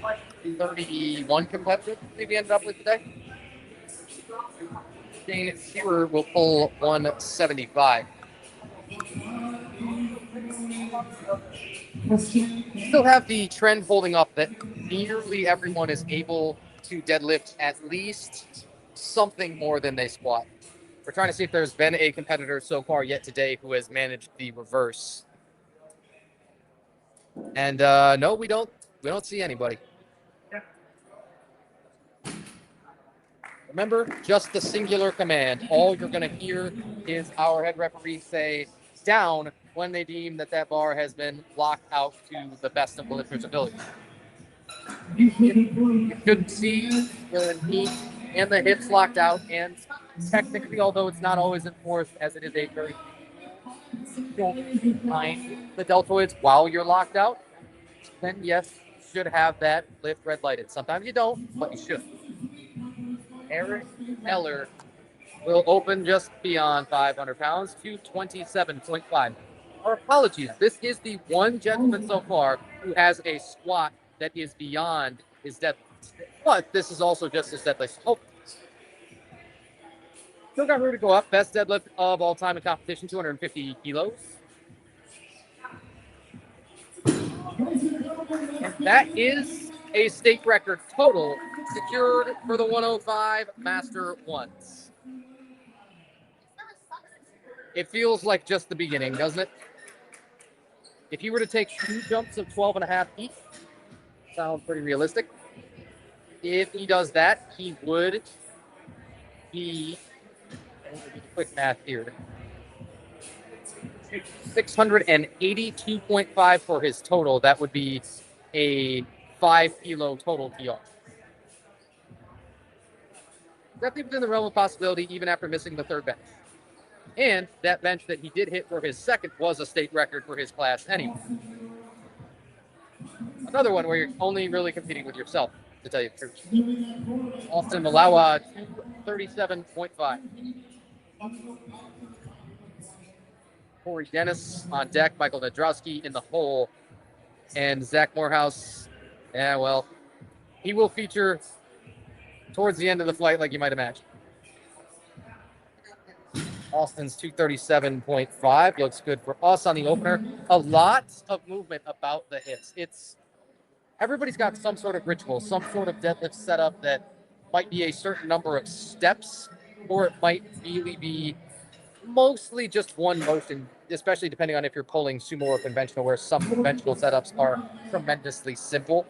31 competitors we ended up with today. Shane Shearer will pull 175. Still have the trend holding up that nearly everyone is able to deadlift at least something more than they squat. We're trying to see if there's been a competitor so far yet today who has managed the reverse. And no, we don't see anybody. Remember, just the singular command. All you're going to hear is our head referee say down when they deem that that bar has been locked out to the best of the lifter's ability. You should see the knee and the hips locked out, and technically, although it's not always enforced as it is a very behind the deltoids while you're locked out, then yes, you should have that lift red lighted. Sometimes you don't, but you should. Eric Eller will open just beyond 500 pounds to 27.5. Our apologies. This is the one gentleman so far who has a squat that is beyond his deadlift. But this is also just his deadlift. Oh. Still got room to go up. Best deadlift of all time in competition, 250 kilos. And that is a state record total secured for the 105 Master Ones. It feels like just the beginning, doesn't it? If you were to take 2 jumps of 12 and a half each, sounds pretty realistic. If he does that, he would be, quick math here, 682.5 for his total. That would be a 5 kilo total PR. Definitely within the realm of possibility, even after missing the third bench. And that bench that he did hit for his second was a state record for his class anyway. Another one where you're only really competing with yourself, to tell you the truth. Austin Malawa, 237.5. Corey Dennis on deck, Michael Nadrowski in the hole, and Zach Morehouse, yeah, well, he will feature towards the end of the flight like you might imagine. Austin's 237.5 looks good for us on the opener. A lot of movement about the hits. Everybody's got some sort of ritual, some sort of deadlift setup that might be a certain number of steps, or it might really be mostly just one motion, especially depending on if you're pulling sumo or conventional, where some conventional setups are tremendously simple.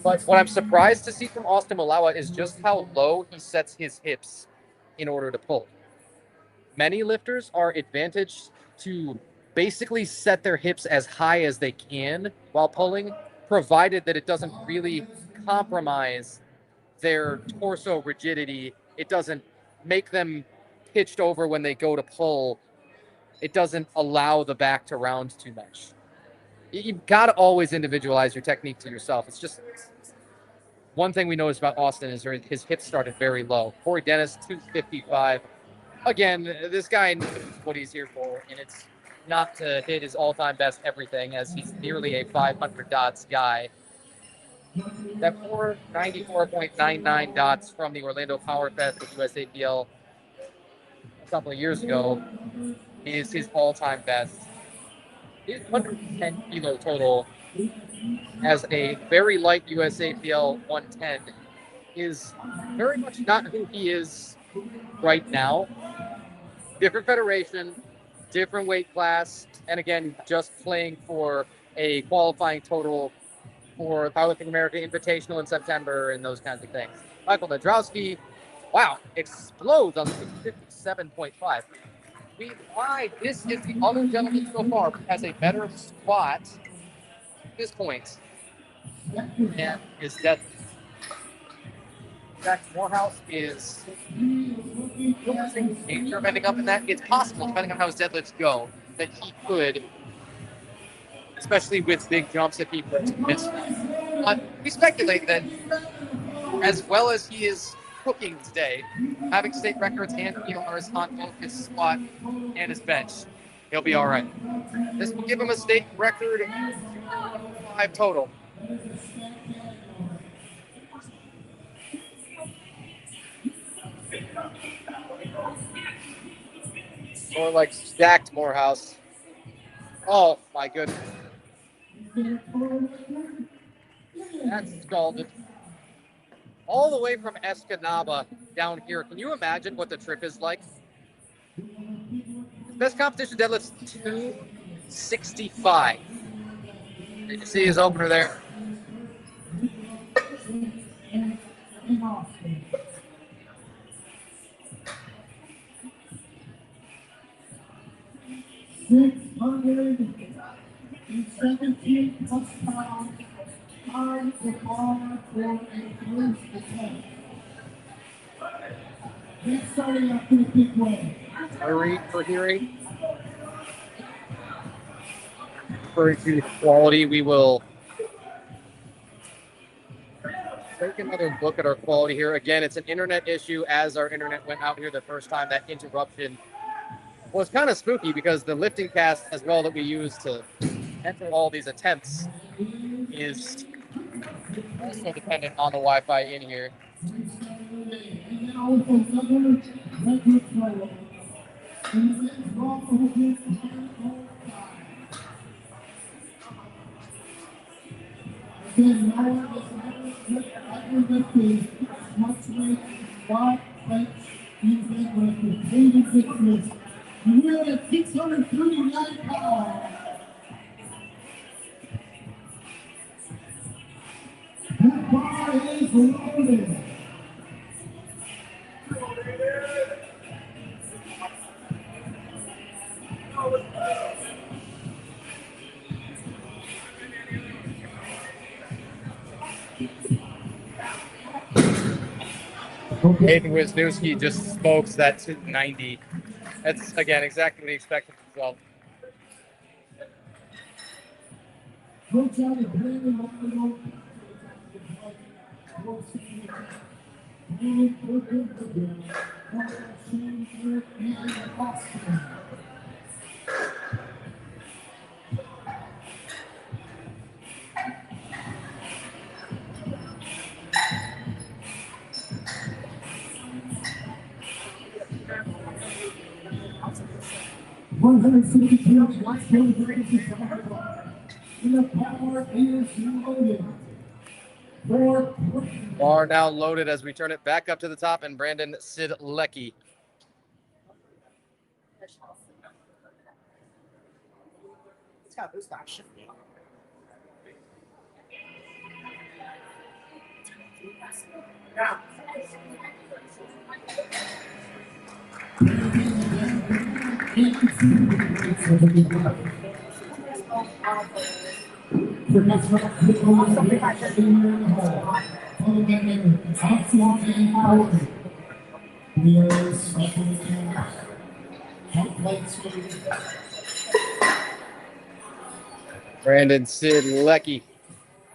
But what I'm surprised to see from Austin Malawa is just how low he sets his hips in order to pull. Many lifters are advantaged to basically set their hips as high as they can while pulling, provided that it doesn't really compromise their torso rigidity. It doesn't make them pitched over when they go to pull. It doesn't allow the back to round too much. You've got to always individualize your technique to yourself. It's just one thing we noticed about Austin is his hips started very low. Corey Dennis, 255. Again, this guy knows what he's here for, and it's not to hit his all-time best everything, as he's nearly a 500 dots guy. That 494.99 dots from the Orlando Power Fest with USAPL a couple of years ago is his all-time best. His 110 kilo total as a very light USAPL 110 is very much not who he is right now. Different federation, different weight class, and again, just playing for a qualifying total for Powerlifting America Invitational in September and those kinds of things. Michael Nadrowski, wow, explodes on 57.5. We lied. This is the other gentleman so far who has a better squat at this point and is dead. Jack Morehouse is in danger of ending up in that. It's possible, depending on how his deadlifts go, that he could, especially with big jumps, if he were to miss. But we speculate that as well as he is cooking today, having state records and PRs on both his squat and his bench, he'll be all right. This will give him a state record 5 total. More like stacked Morehouse. Oh my goodness. That's scalded. All the way from Escanaba down here. Can you imagine what the trip is like? His best competition deadlift's 265. Did you see his opener there? Hurry for hearing. For quality, we will take another look at our quality here. Again, it's an internet issue. As our internet went out here the first time, that interruption was kind of spooky because the lifting cast as well that we use to enter all these attempts is also dependent on the Wi-Fi in here. We're at 639 pounds. That bar is loaded. Hayden Wisniewski just smokes that 290. That's, again, exactly what he expected himself. Bar now loaded as we turn it back up to the top, and Brandon Sidlecki. It's got boost action. Brandon Sid Lecky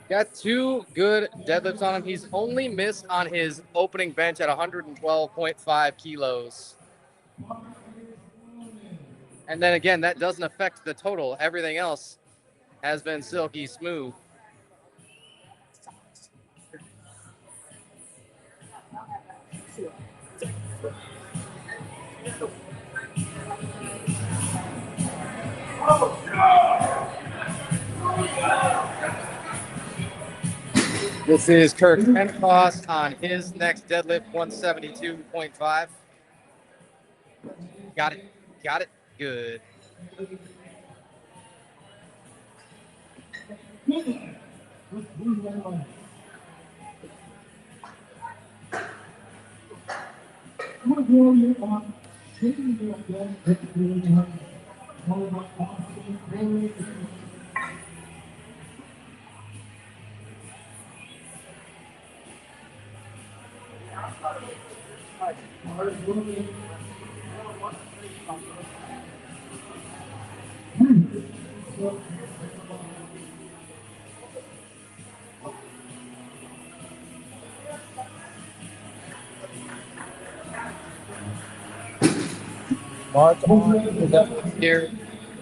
got 2 good deadlifts on him. He's only missed on his opening bench at 112.5 kilos. And then again, that doesn't affect the total. Everything else has been silky smooth. This is Kirk Pencost on his next deadlift, 172.5. Got it. Got it. Good. Mark here,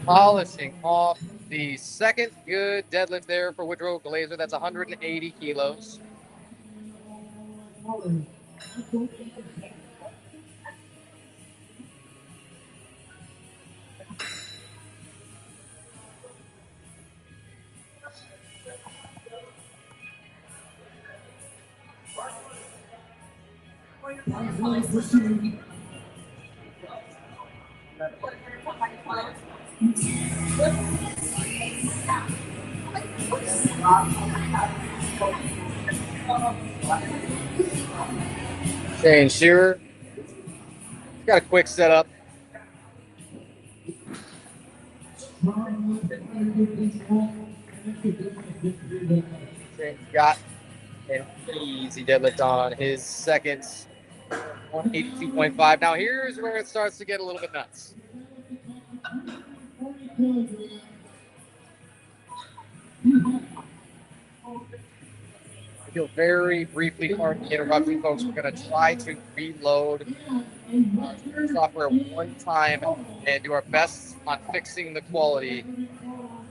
polishing off the second good deadlift there for Woodrow Glazer. That's 180 kilos. Shane Shearer got a quick setup. Shane's got an easy deadlift on his second, 182.5. Now here's where it starts to get a little bit nuts. I feel very briefly pardon the interruption, folks. We're going to try to reload software one time and do our best on fixing the quality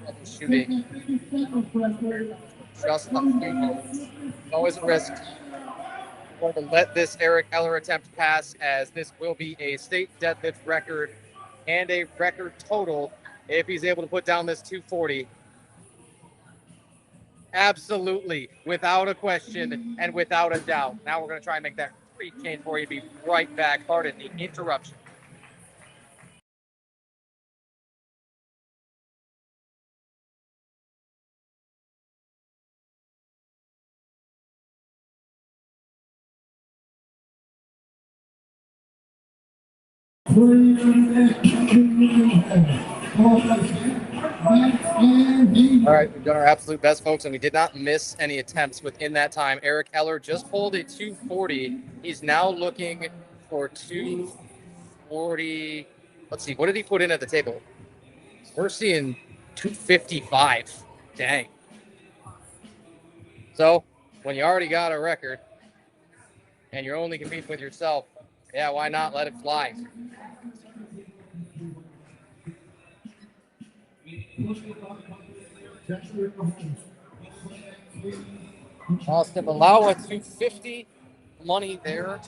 of the shooting. Just a few moments. Always a risk. We're going to let this Eric Eller attempt pass, as this will be a state deadlift record and a record total if he's able to put down this 240. Absolutely, without a question and without a doubt. Now we're going to try and make that pre-chain for you. Be right back. Pardon the interruption. All right, we've done our absolute best, folks, and we did not miss any attempts within that time. Eric Eller just pulled a 240. He's now looking for 240. Let's see, what did he put in at the table? We're seeing 255. Dang. So, when you already got a record and you're only competing with yourself, yeah, why not let it fly? Austin Malawa, 250 money there.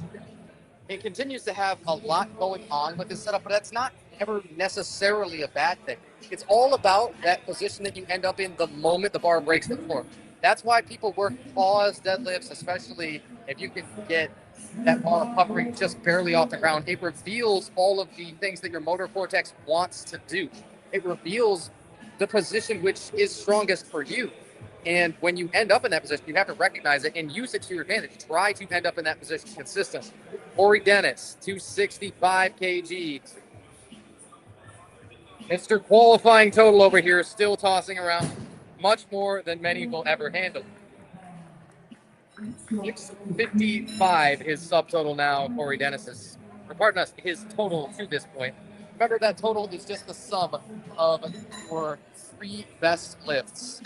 It continues to have a lot going on with this setup, but that's not ever necessarily a bad thing. It's all about that position that you end up in the moment the bar breaks the floor. That's why people work pause deadlifts, especially if you can get that bar hovering just barely off the ground. It reveals all of the things that your motor cortex wants to do. It reveals the position which is strongest for you. And when you end up in that position, you have to recognize it and use it to your advantage. Try to end up in that position consistently. Corey Dennis, 265 kg. Mr. Qualifying total over here, still tossing around much more than many will ever handle. 655 his subtotal now, Corey Dennis's. Or pardon us, his total to this point. Remember, that total is just the sum of your 3 best lifts.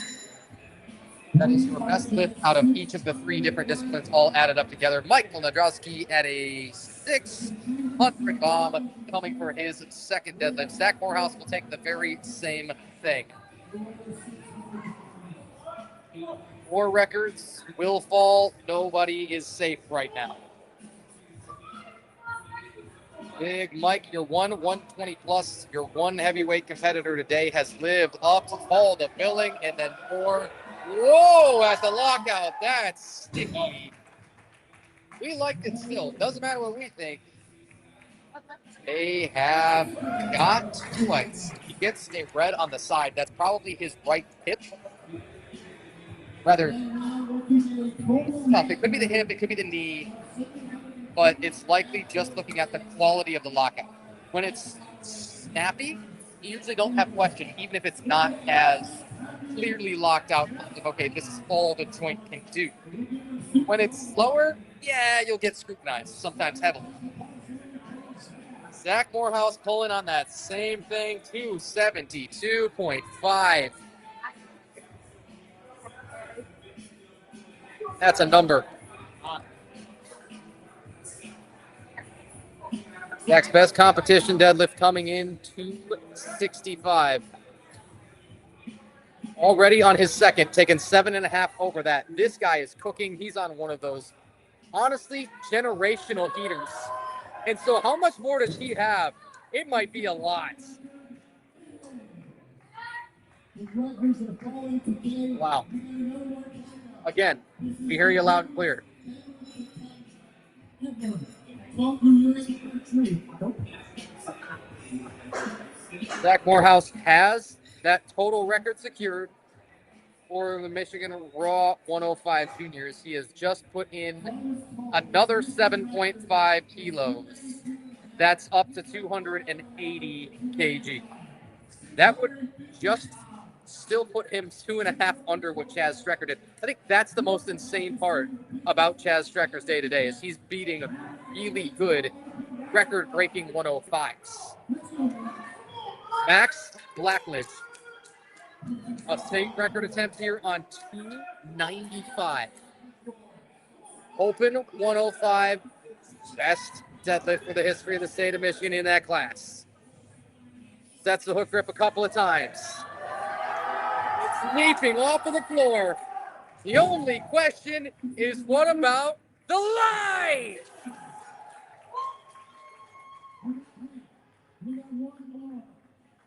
That is your best lift out of each of the 3 different disciplines, all added up together. Michael Nadrowski at a 600 bomb, coming for his second deadlift. Zach Morehouse will take the very same thing. 4 records will fall. Nobody is safe right now. Big Mike, your 120 plus, your 1 heavyweight competitor today has lived up to all the billing, and then 4. Whoa, at the lockout. That's sticky. We liked it still. Doesn't matter what we think. They have got 2 whites. He gets a red on the side. That's probably his right hip. Rather, tough. It could be the hip, it could be the knee, but it's likely just looking at the quality of the lockout. When it's snappy, you usually don't have question, even if it's not as clearly locked out. Like, okay, this is all the joint can do. When it's slower, yeah, you'll get scrutinized, sometimes heavily. Zach Morehouse pulling on that same thing, 272.5. That's a number. Zach's best competition deadlift coming in, 265. Already on his second, taking 7.5 over that. This guy is cooking. He's on one of those, honestly, generational heaters. And so how much more does he have? It might be a lot. Wow. Again, we hear you loud and clear. Zach Morehouse has that total record secured for the Michigan Raw 105 Juniors. He has just put in another 7.5 kilos. That's up to 280 kg. That would just still put him 2.5 under what Chaz Strecker did. I think that's the most insane part about Chaz Strecker's day-to-day is he's beating really good record-breaking 105s. Max Blackledge, a state record attempt here on 295. Open 105, best deadlift for the history of the state of Michigan in that class. Sets the hook grip a couple of times. It's leaping off of the floor. The only question is, what about the line?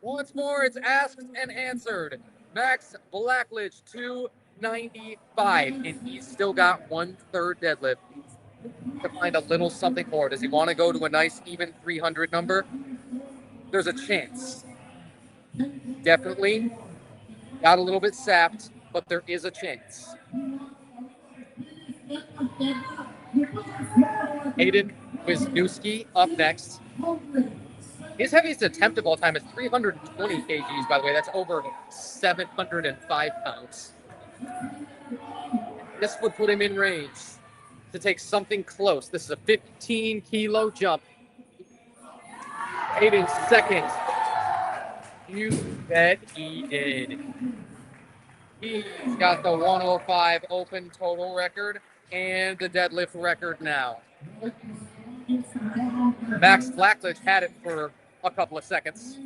Once more, it's asked and answered. Max Blackledge, 295, and he's still got 1/3 deadlift to find a little something more. Does he want to go to a nice even 300 number? There's a chance. Definitely got a little bit sapped, but there is a chance. Hayden Wisniewski up next. His heaviest attempt of all time is 320 kgs, by the way. That's over 705 pounds. This would put him in range to take something close. This is a 15-kilo jump. Hayden's second. You bet he did. He's got the 105 open total record and the deadlift record now. Max Blackledge had it for a couple of seconds.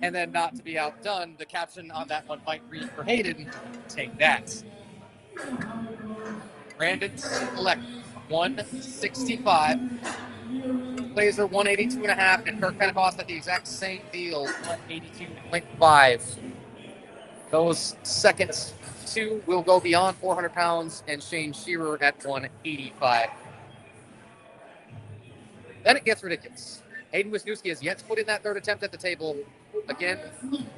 And then, not to be outdone, the caption on that one might read for Hayden, take that. Brandon Select, 165. Laser, 182.5. And Kirk Pentecost at the exact same deal, 182.5. Those seconds, 2 will go beyond 400 pounds, and Shane Shearer at 185. Then it gets ridiculous. Hayden Wisniewski has yet to put in that 3rd attempt at the table. Again,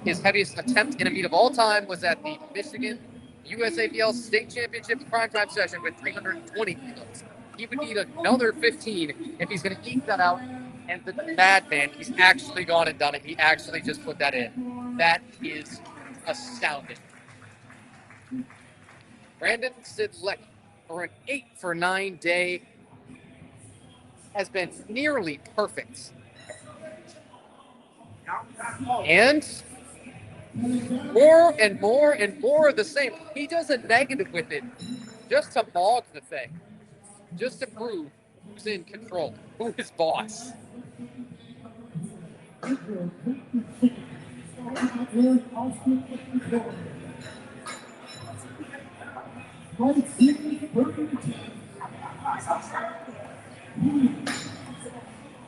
his heaviest attempt in a meet of all time was at the Michigan USAPL State Championship primetime session with 320 kilos. He would need another 15 if he's going to eke that out And the madman, he's actually gone and done it. He actually just put that in. That is astounding. Brandon Sidlecki, for an 8 for 9 day, has been nearly perfect. And more and more and more of the same. He does a negative with it just to mog the thing, just to prove who's in control, who is boss.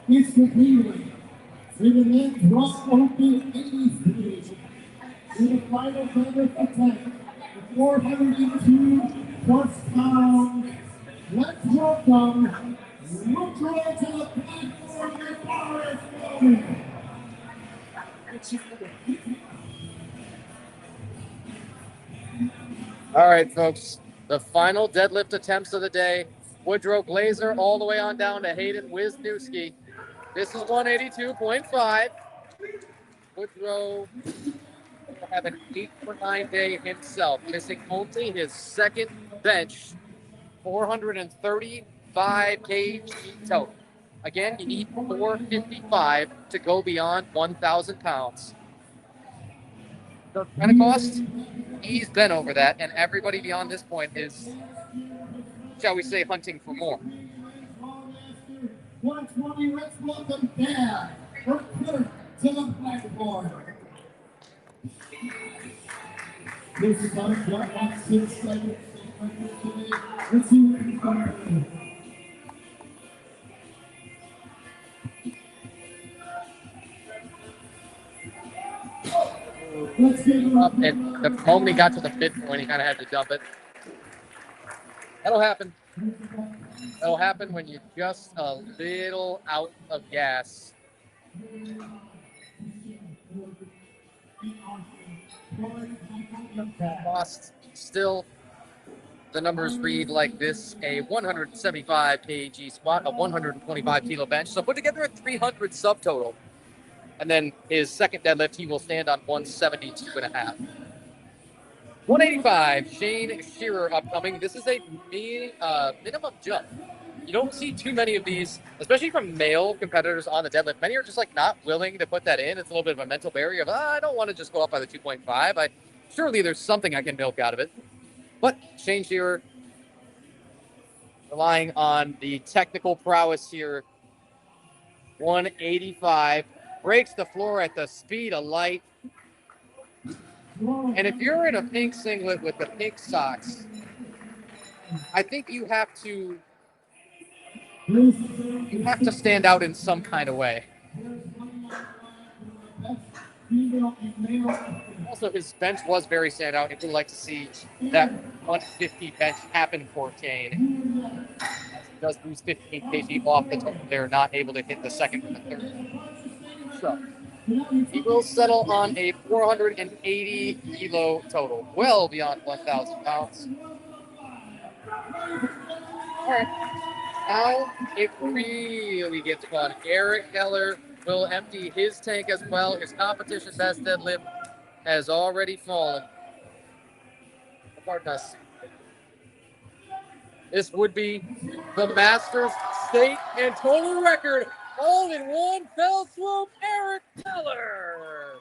It's completed. We will then drop open 83. In the final deadlift attempt, the 402 plus pounds. Let's welcome Woodrow to the platform. Your power is flowing. All right, folks. The final deadlift attempts of the day. Woodrow Glazer all the way on down to Hayden Wisniewski. This is 182.5. Woodrow will have an 8 for 9 day himself, missing only his second bench, 435 kg total. Again, you need 455 to go beyond 1,000 pounds. The Pentecost, he's been over that, and everybody beyond this point is, shall we say, hunting for more. 120, let's welcome Dad. From Kirk to the platform. This is our shot on 6 seconds. Let's see what we can do. Let's get it up. And the moment he got to the fifth point, he kind of had to dump it. That'll happen. That'll happen when you're just a little out of gas. Lost still. The numbers read like this: a 175 kg squat, a 125 kilo bench. So put together a 300 subtotal. And then his second deadlift, he will stand on 172.5. 185, Shane Shearer upcoming. This is a minimum jump. You don't see too many of these, especially from male competitors on the deadlift. Many are just like not willing to put that in. It's a little bit of a mental barrier of, I don't want to just go up by the 2.5. Surely there's something I can milk out of it. But Shane Shearer, relying on the technical prowess here, 185, breaks the floor at the speed of light. And if you're in a pink singlet with the pink socks, I think you have to stand out in some kind of way. Also, his bench was very standout. If you'd like to see that 150 bench happen for Kane, as he does lose 15 kg off the top, they're not able to hit the second or the third. So he will settle on a 480 kilo total, well beyond 1,000 pounds. All right. Now it really gets fun. Eric Keller will empty his tank as well. His competition best deadlift has already fallen. Pardon us. This would be the Masters state and total record all in one fell swoop. Eric Keller,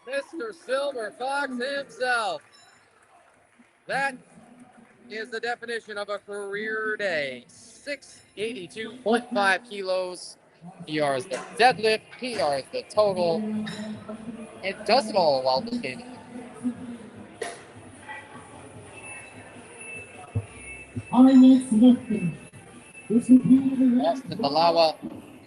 Mr. Silver Fox himself. That is the definition of a career day. 682.5 kilos. PR is the deadlift. PR is the total. It does it all while looking. Our next victim. This will be the Austin Malawa,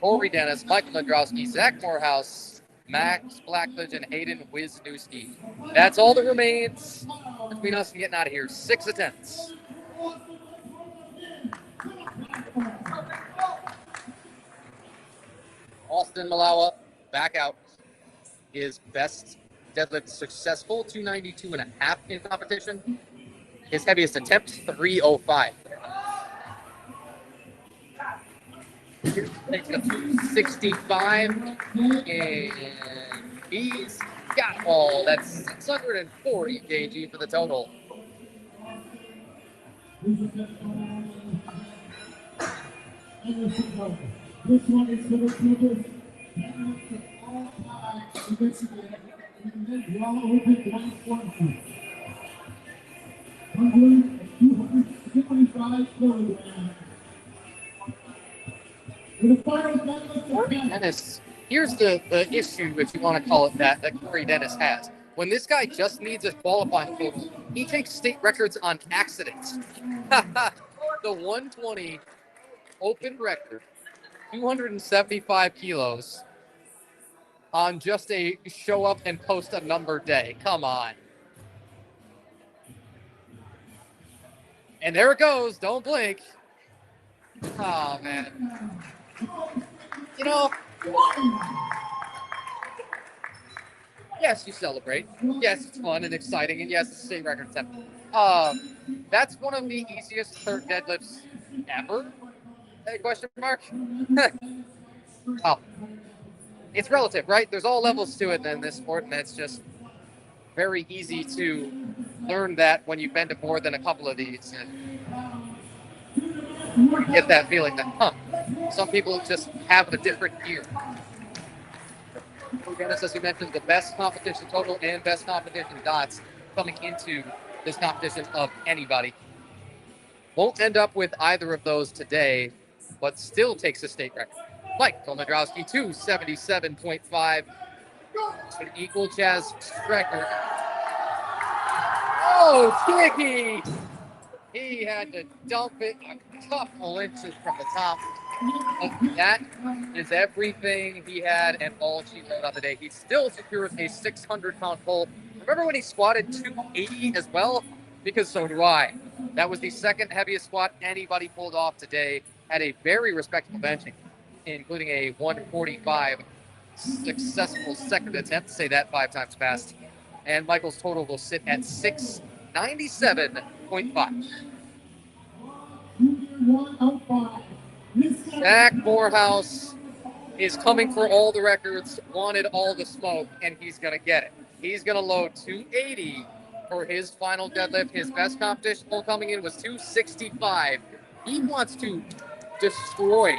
Corey Dennis, Michael Nadrowski, Zach Morehouse, Max Blackledge, and Hayden Wisniewski. That's all that remains between us and getting out of here. 6 attempts. Austin Malawa back out. His best deadlift successful, 292.5 in competition. His heaviest attempt, 305. 65, and he's got all. That's 640 kg for the total. This one is for the Clippers. All time in Michigan. And then draw open 120. 275 kilograms. With the final deadlift Dennis, here's the issue, if you want to call it that Corey Dennis has. When this guy just needs a qualifying total, he takes state records on accidents. The 120 open record, 275 kilos on just a show up and post a number day. Come on. And there it goes. Don't blink. Oh, man. You know, yes, you celebrate. Yes, it's fun and exciting. And yes, it's a state record attempt. That's one of the easiest third deadlifts ever. Question mark? Well, it's relative, right? There's all levels to it in this sport, and it's just very easy to learn that when you've been to more than a couple of these and get that feeling that, some people just have a different gear. Dennis, as you mentioned, the best competition total and best competition dots coming into this competition of anybody. Won't end up with either of those today, but still takes a state record. Mike Kolmodrowski, 277.5. An equal Chaz record. Oh, tricky! He had to dump it a couple inches from the top. That is everything he had and all she wrote on the day. He still secures a 600-pound pull. Remember when he squatted 280 as well? Because so do I. That was the second heaviest squat anybody pulled off today. Had a very respectable benching, including a 145 successful second attempt. Say that 5 times fast. And Michael's total will sit at 697.5. Zach Morehouse is coming for all the records, wanted all the smoke, and he's going to get it. He's going to load 280 for his final deadlift. His best competition pull coming in was 265. He wants to destroy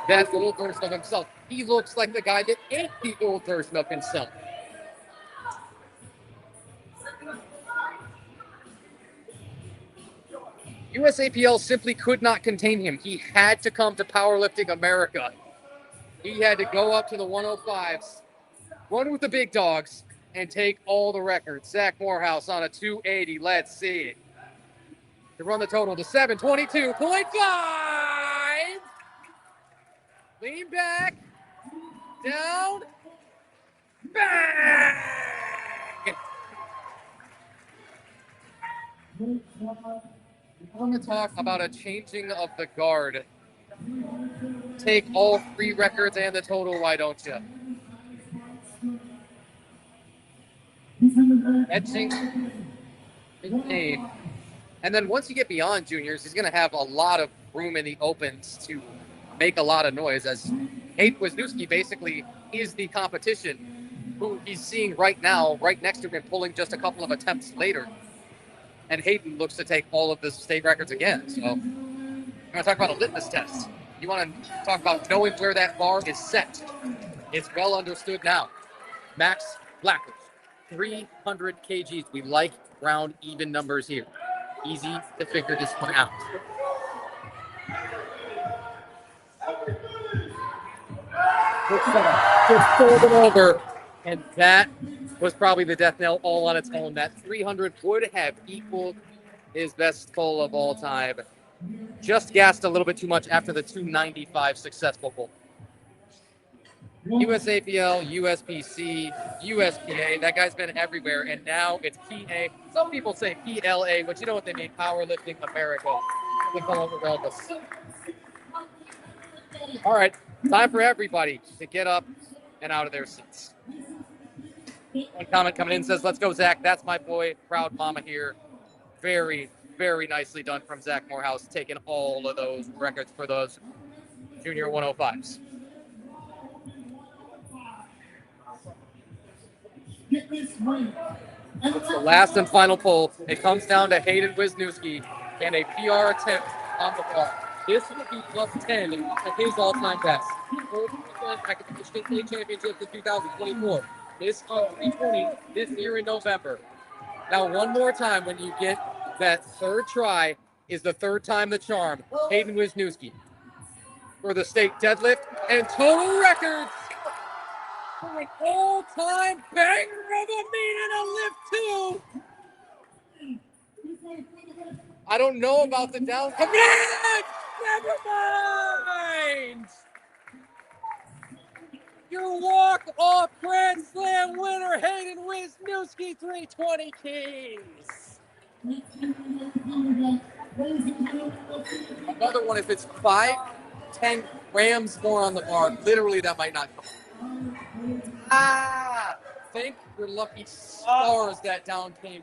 that old version of himself. He looks like the guy that ate the old version of himself. USAPL simply could not contain him. He had to come to Powerlifting America. He had to go up to the 105s, run with the big dogs, and take all the records. Zach Morehouse on a 280. Let's see it. To run the total to 722.5. Lean back. Down. Bang! I want to talk about a changing of the guard. Take all 3 records and the total, why don't you? Etching his name. And then once you get beyond juniors, he's going to have a lot of room in the opens to make a lot of noise, as Hayden Wisniewski basically is the competition who he's seeing right now, right next to him, pulling just a couple of attempts later. And Hayden looks to take all of the state records again. So we're going to talk about a litmus test. You want to talk about knowing where that bar is set. It's well understood now. Max Blackers, 300 kgs. We like round even numbers here. Easy to figure this one out. Just fold it over. And that was probably the death knell all on its own. That 300 would have equaled his best pull of all time. Just gassed a little bit too much after the 295 successful pull. USAPL, USPC, USPA, that guy's been everywhere, and now it's PA. Some people say PLA, but you know what they mean, Powerlifting America. We call it regardless. All right, time for everybody to get up and out of their seats. One comment coming in says, let's go, Zach. That's my boy. Proud mama here. Very, very nicely done from Zach Morehouse, taking all of those records for those junior 105s. It's the last and final pull. It comes down to Hayden Wisniewski and a PR attempt on the bar. This would be plus 10 at his all-time best. First weekend back at the Michigan State Championship in 2024. This 2020 this year in November. Now, one more time, when you get that third try, is the third time the charm. Hayden Wisniewski for the state deadlift and total records for an all-time banger of a meet and a lift too. I don't know about the down. Come in! Never mind! Your walk-off Grand Slam winner, Hayden Wisniewski, 320 keys. Another one, if it's 5-10 grams more on the bar, literally that might not come. Thank your lucky stars that down came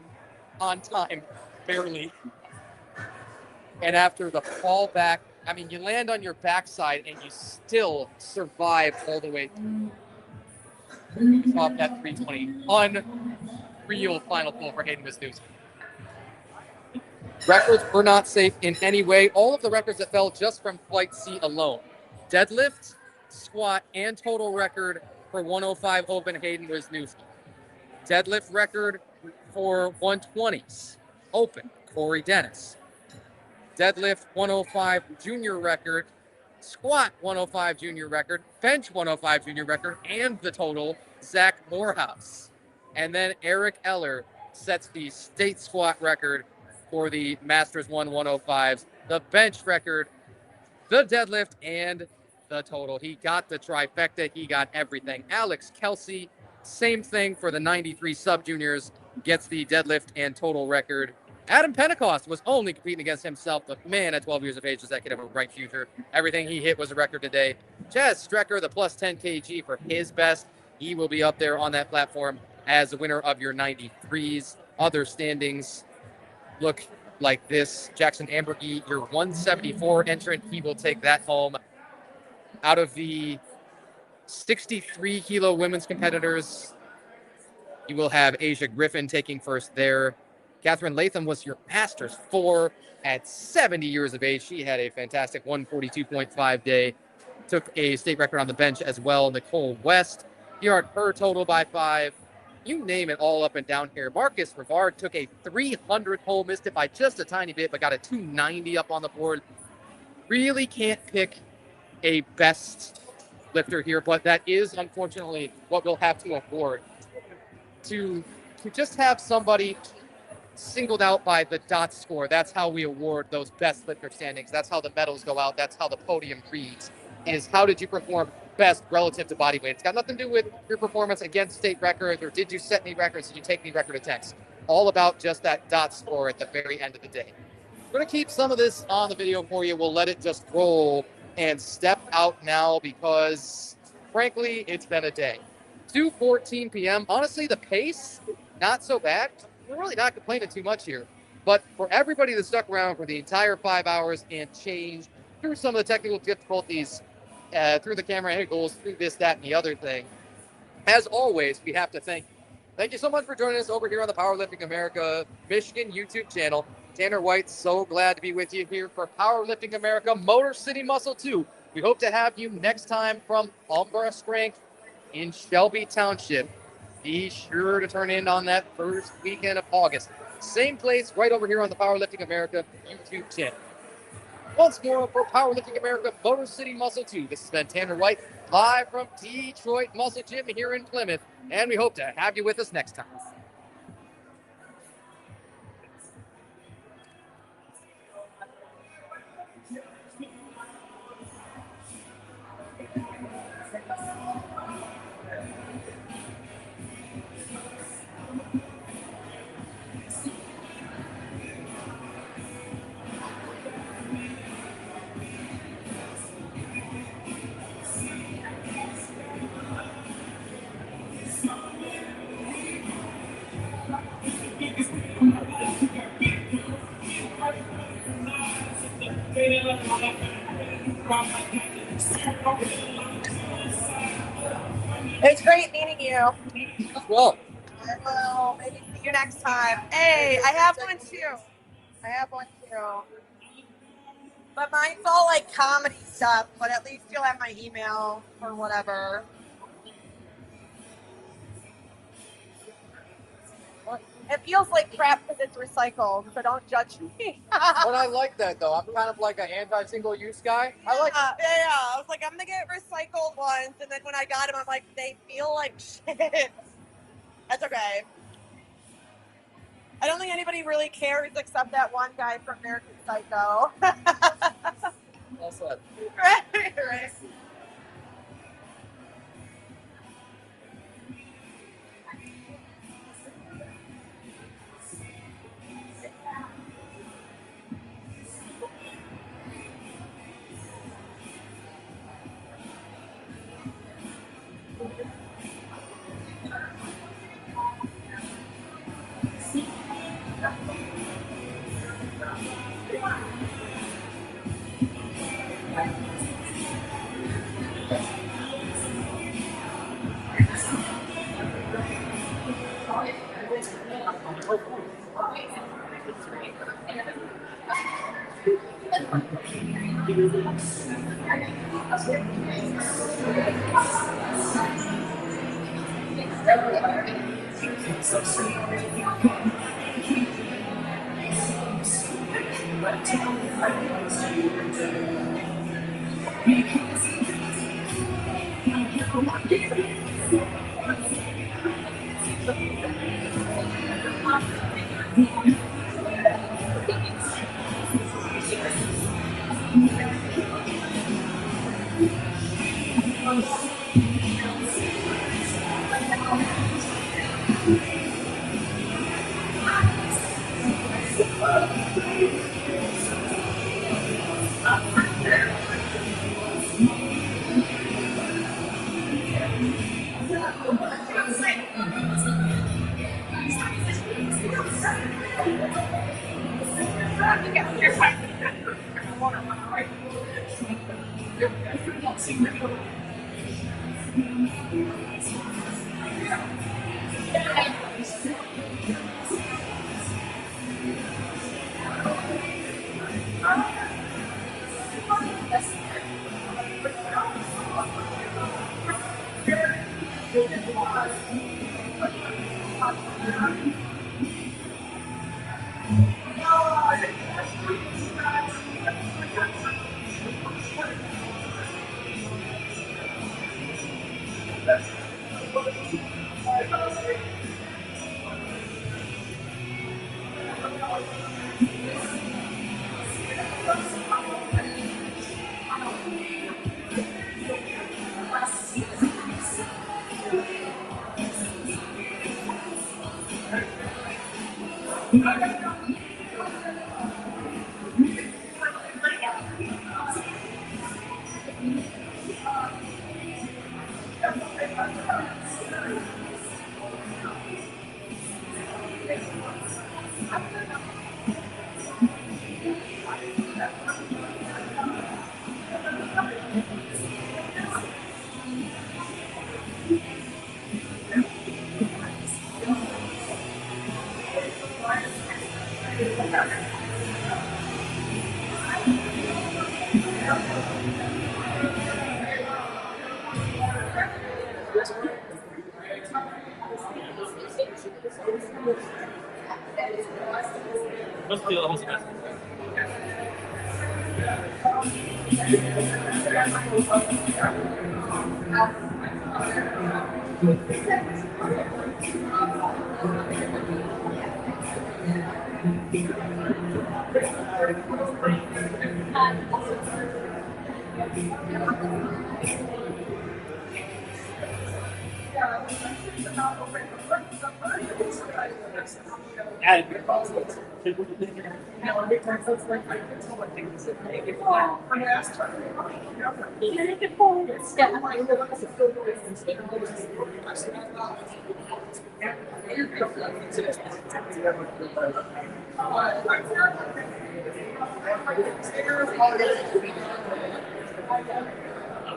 on time, barely. And after the fall back, I mean, you land on your backside and you still survive all the way off that 320. Unreal final pull for Hayden Wisniewski. Records were not safe in any way. All of the records that fell just from Flight C alone. Deadlift, squat, and total record for 105 open Hayden Wisniewski. Deadlift record for 120s open, Corey Dennis. Deadlift 105 junior record, squat 105 junior record, bench 105 junior record, and the total, Zach Morehouse. And then Eric Eller sets the state squat record for the Masters 105s, the bench record, the deadlift, and the total. He got the trifecta. He got everything. Alex Kelsey, same thing for the 93 sub-juniors, gets the deadlift and total record. Adam Pentecost was only competing against himself, but man, at 12 years of age, does that kid have a bright future. Everything he hit was a record today. Chaz Strecker, the plus 10 kg for his best. He will be up there on that platform as the winner of your 93s. Other standings look like this. Jackson Ambergy, your 174 entrant, he will take that home. Out of the 63 kilo women's competitors, you will have Asia Griffin taking first there. Catherine Latham was your Masters 4 at 70 years of age. She had a fantastic 142.5 day. Took a state record on the bench as well. Nicole West, PR'd her total by 5. You name it, all up and down here. Marcus Rivard took a 300 hole, missed it by just a tiny bit, but got a 290 up on the board. Really can't pick a best lifter here, but that is unfortunately what we'll have to afford. To just have somebody singled out by the dot score. That's how we award those best lifter standings. That's how the medals go out. That's how the podium reads, is how did you perform best relative to body weight. It's got nothing to do with your performance against state records or did you set any records, did you take any record attempts. All about just that dot score at the very end of the day. We're going to keep some of this on the video for you. We'll let it just roll and step out now because, frankly, it's been a day. 2:14 p.m. Honestly, the pace, not so bad. We're really not complaining too much here. But for everybody that stuck around for the entire 5 hours and change through some of the technical difficulties, through the camera angles, through this, that, and the other thing, as always, we have to thank you. Thank you so much for joining us over here on the Powerlifting America Michigan YouTube channel. Tanner White, so glad to be with you here for Powerlifting America Motor City Muscle 2. We hope to have you next time from Umbra Strength in Shelby Township. Be sure to turn in on that first weekend of August. Same place right over here on the Powerlifting America YouTube channel. Once more for Powerlifting America Motor City Muscle 2. This has been Tanner White, live from Detroit Muscle Gym here in Plymouth, and we hope to have you with us next time. Thank you. It's great meeting you. Well, I will maybe see you next time. Hey, I have one too. I have one too. But mine's all like comedy stuff, but at least you'll have my email or whatever. It feels like crap because it's recycled, so don't judge me. but I like that though. I'm kind of like an anti-single-use guy. I like. Yeah. I was like, I'm gonna get recycled ones, and then when I got them, I'm like, they feel like shit. That's okay. I don't think anybody really cares except that one guy from American Psycho. Well said. right.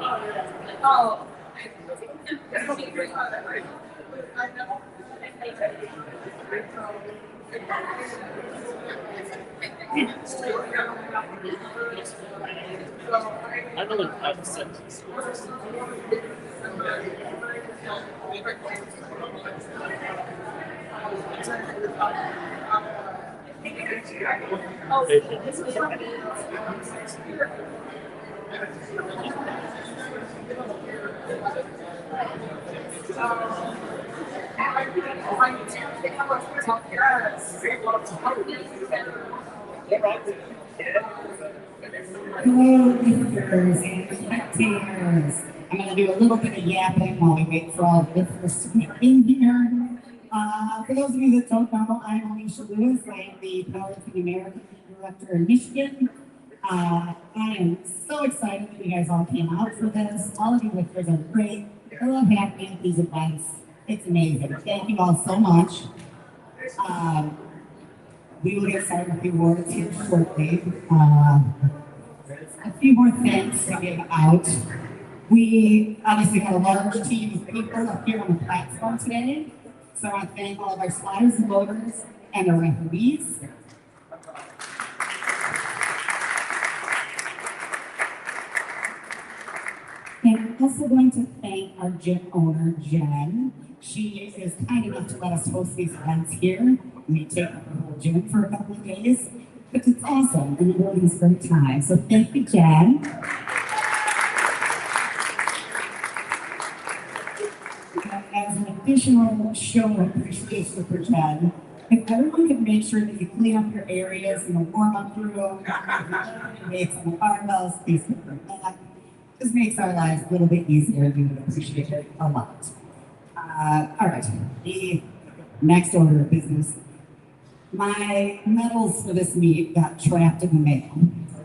Hello, listeners and spectators. I'm going to do a little bit of yapping while we wait for all the listeners to get in here. For those of you that don't know, I'm Alicia Lewis. I am the Powerlifting American Director in Michigan. I am so excited that you guys all came out for this. All of you listeners are great. I love happening at these events. It's amazing. Thank you all so much. We will get started with the awards here shortly. A few more thanks to give out. We obviously have a large team of people up here on the platform today. So I want to thank all of our spotters and voters and the referees. And I'm also going to thank our gym owner, Jen. She is kind enough to let us host these events here. We take up the whole gym for a couple of days, but it's awesome and it really is a great time. So thank you, Jen. As an additional show of appreciation for Jen, if everyone could make sure that you clean up your areas in the warm-up room, weights on the barbells, please put them back. This makes our lives a little bit easier and we would appreciate it a lot. All right, the next order of business. My medals for this meet got trapped in the mail.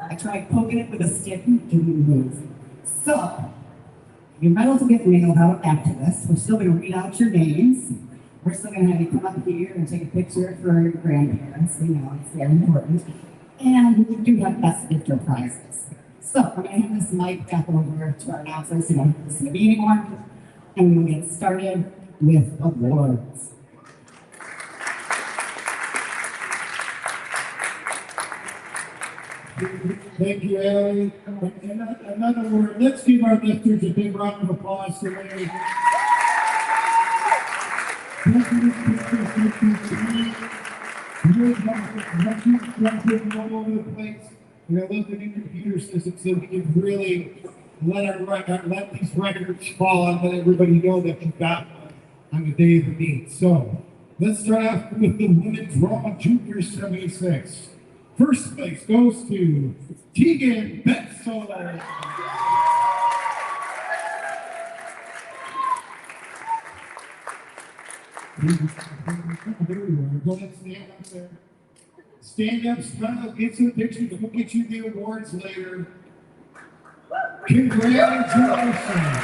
I tried poking it with a stick and it didn't move. So, your medals will get mailed out after this. We're still going to read out your names. We're still going to have you come up here and take a picture for your grandparents. We know it's very important. And we do have best gifter prizes. So I'm going to hand this mic back over to our announcers. You don't listen to me anymore. And we will get started with awards. Thank you, Ellie. Another word. Let's give our gifters a big round of applause today. All over the place. I love the new computer system so we can really let these records fall and let everybody know that you got one on the day of the meet. So let's start off with the women's Raw Junior 76. First place goes to Tegan Betzel. There you are. Go ahead, stand up there. Stand up, smile, get some pictures. We'll get you the awards later. Congratulations.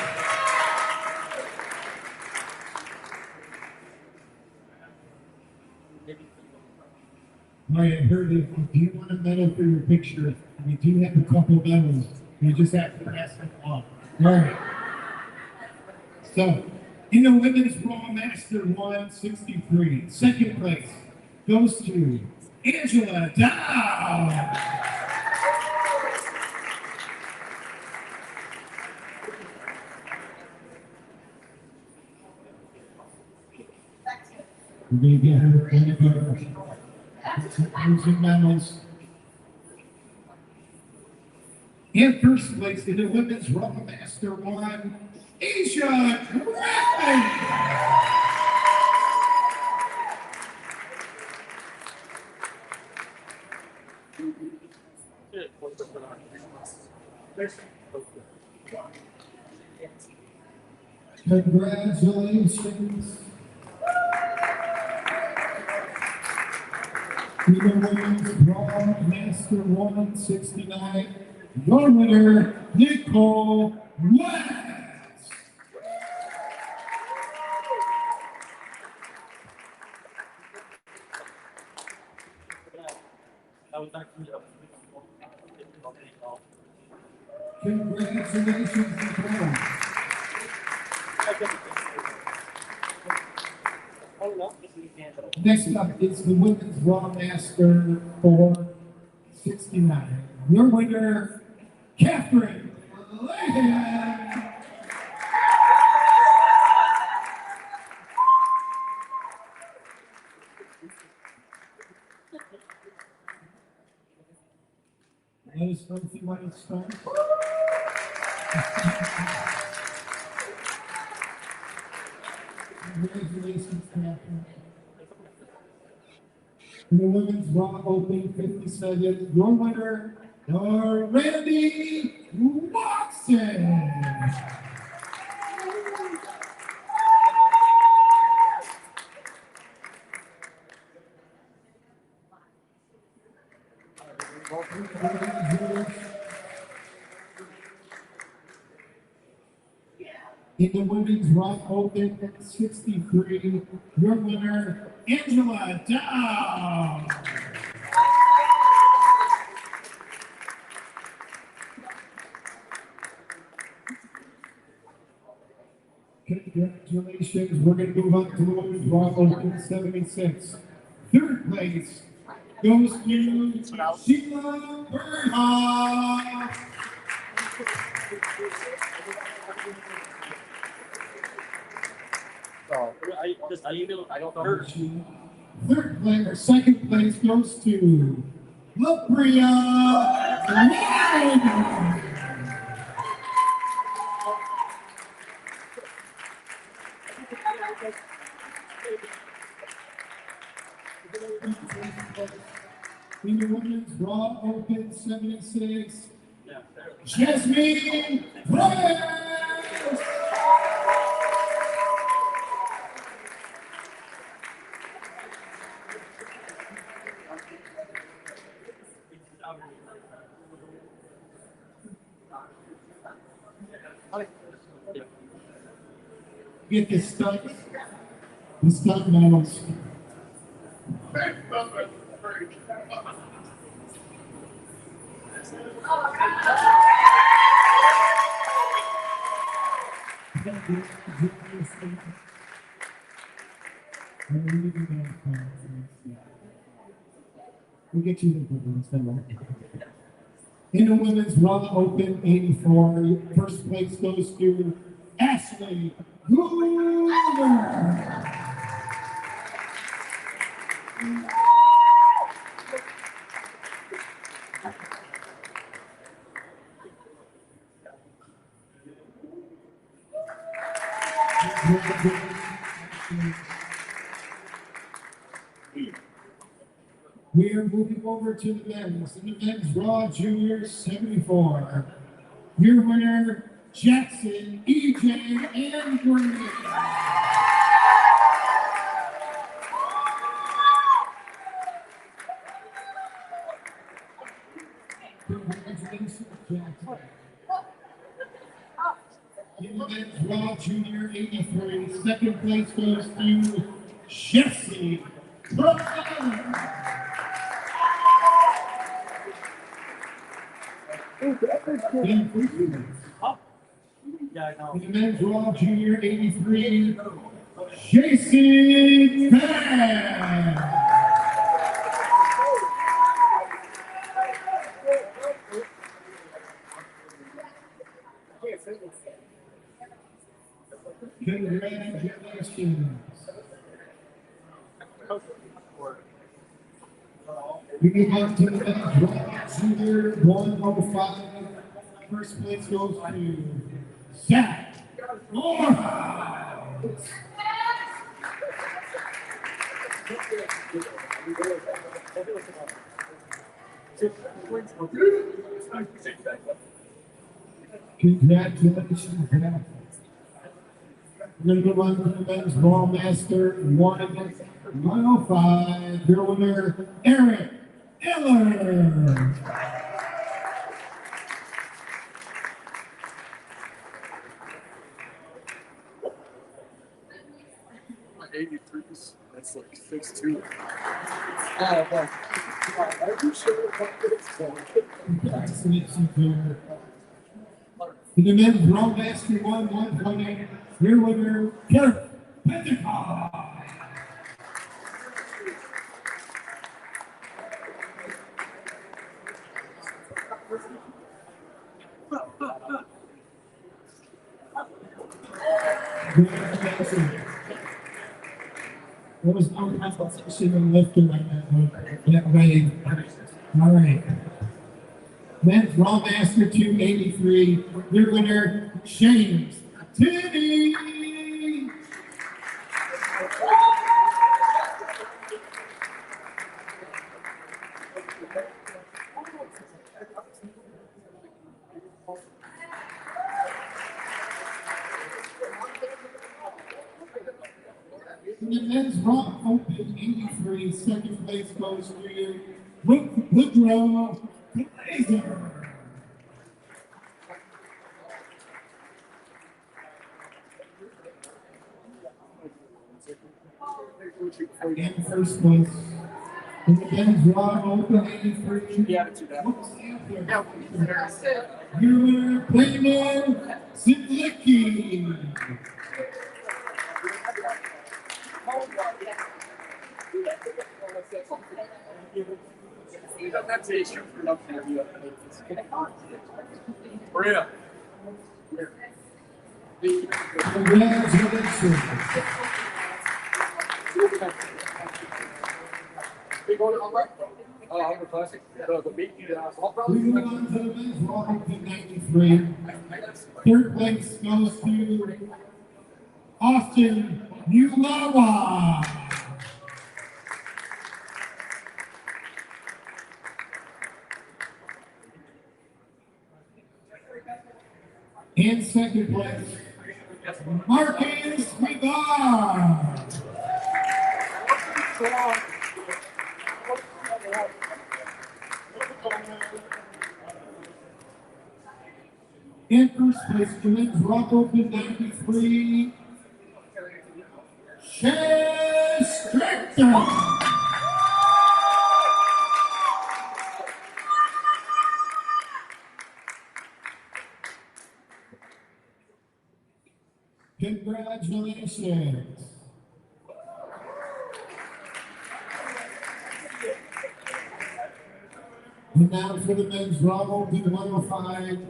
I heard that if you want a medal for your picture, we do have a couple medals. You just have to pass them off. All right. So, in the women's Raw Master 163, second place goes to Angela Dow. We're going to get her one of our losing medals. And first place in the women's Raw Master 1, Asia Griffin. Congratulations. To the women's Raw Master 169, your winner, Nicole West. Congratulations, Nicole. Next up is the Women's Raw Master 469. Your winner, Catherine Layton. Let us know if you want to start. Congratulations, Catherine. In the Women's Raw Open 57, your winner, Randy Watson. In the Women's Raw Open 63, your winner, Angela Dow. Congratulations. We're going to move on to the Women's Raw Open 76. Third place goes to Sheila Bernhoff. Third place, or second place goes to LaBria Ryan. In the Women's Raw Open 76, Jasmine Price. Get the stuff medals. We'll get you the good ones. In the Women's Raw Open 84, first place goes to Ashley Hoover. We are moving over to the men's. In the men's Raw Junior 74. Your winner, Jackson, EJ, and Green. Congratulations, Jackson. In the men's Raw Junior 83, second place goes to Jesse Brown. In the men's Raw Junior 83, Jason Bass. Congratulations. We move on to the men's Raw Junior 105. First place goes to Zach Morehouse. Congratulations, Zach. We're going to go on to the men's Raw Master 105. Your winner, Eric Eller. 83. That's like 6'2". Are you sure about this? In the men's raw master 120, your winner, Kirk Pentecost. There was no competition in lifting right now. Get ready. All right. Men's Raw Master 283. Your winner, James Tinney. In the men's Raw Open 83, second place goes to Woodrow Glazer. And first place. In the men's Raw Open 83. Your winner, Playman Zidlicki. Maria. Congratulations. Moving on to the men's Raw Open 93. Third place goes to Austin Nulawa. In second place, Marcus Vidal. In first place, the men's Rock Open 93, Shay Strickler. Congratulations. And now for the men's Raw Open 105,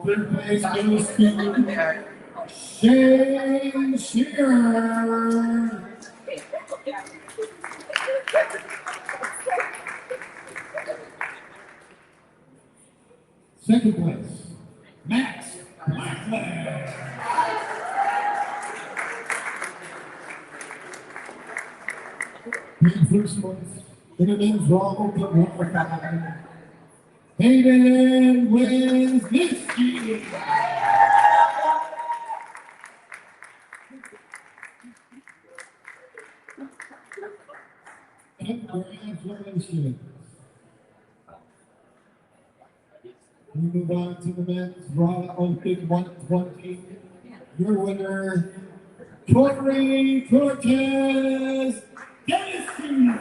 third place goes to Shane Shearer. Second place, Max Blackman. In first place, in the men's Raw Open 105, Hayden Wisniewski. Congratulations. We move on to the men's Raw Open 120. Your winner, Corey Cortez Dennison.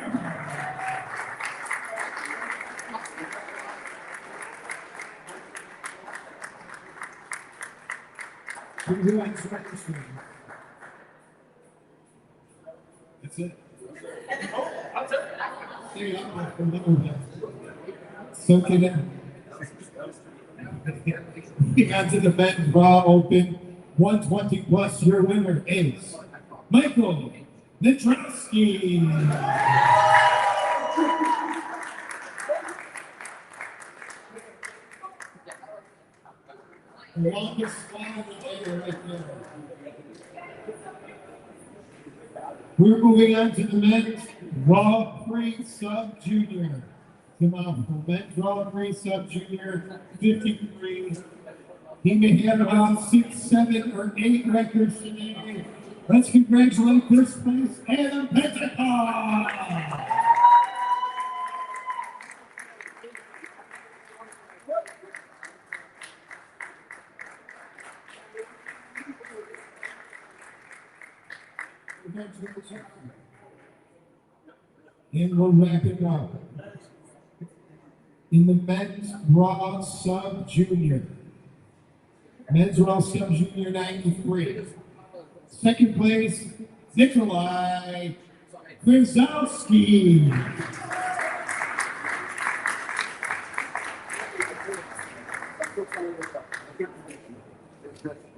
Congratulations. That's it. Soak it in. Moving on to the men's Raw Open 120 plus. Your winner is Michael Nitrowski. The longest squad right there. We're moving on to the men's Raw Free Sub Junior. The mouthful. Men's Raw Free Sub Junior 53. He may have about 6, 7, or 8 records today. Let's congratulate first place Adam Pentecost. And we'll wrap it up. In the men's Raw Sub Junior, Men's Raw Sub Junior 93. Second place, Nikolai Krasowski.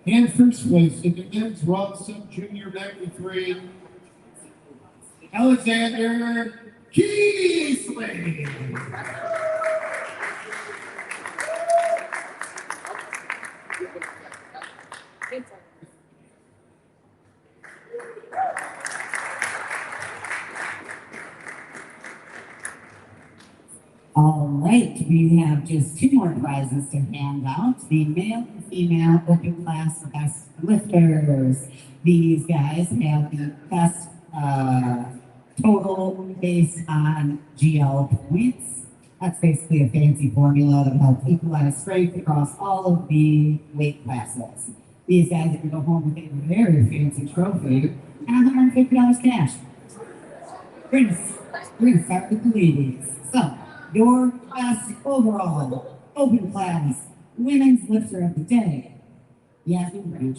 And first place in the Men's Raw Sub Junior 93, Alexander Keesley. All right, we have just two more prizes to hand out. The male and female open class best lifters. These guys have the best total based on GL points. That's basically a fancy formula that helps equalize strength across all of the weight classes. These guys are going to go home with a very fancy trophy and $150 cash. We're going to start with the ladies. So, your best overall open class women's lifter of the day, Yasmin Branch.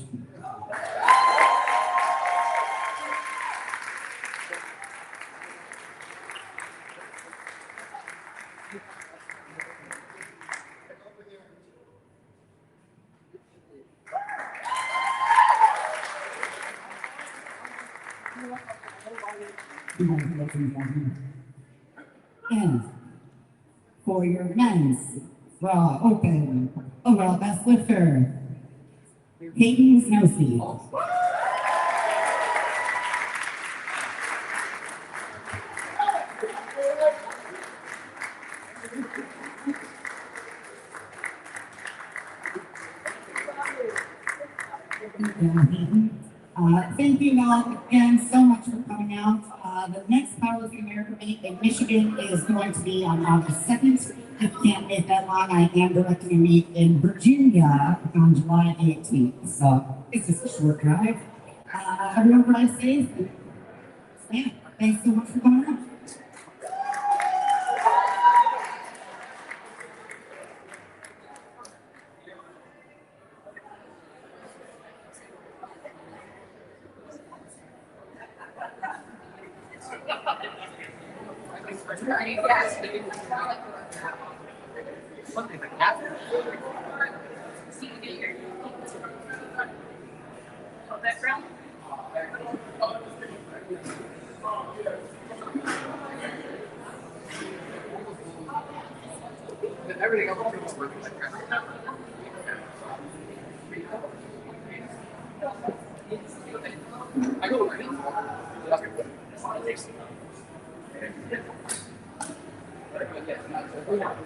And for your men's raw open overall best lifter, Hayden Wisnowski. Thank you all again so much for coming out. The next Powerlifting America meet in Michigan is going to be on August 2nd. I can't wait that long. I am directing a meet in Virginia on July 18th. So it's just a short drive. Everyone drive safe. Yeah, thanks so much for coming out. Everything else is working like that. I go right in.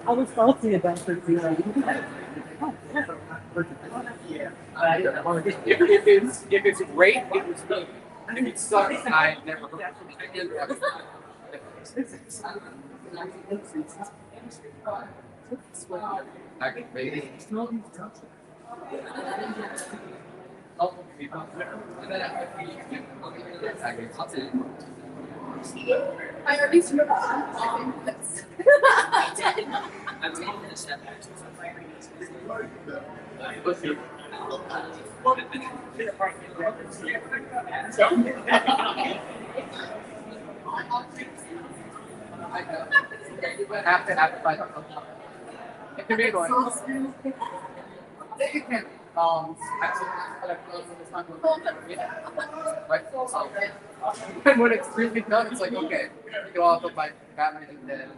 I was salty about it. If it's great, it was good. If it sucks, I never heard of I already threw it on. It can be annoying. You can. And when it's really done, it's like, okay, you go off of my Batman and then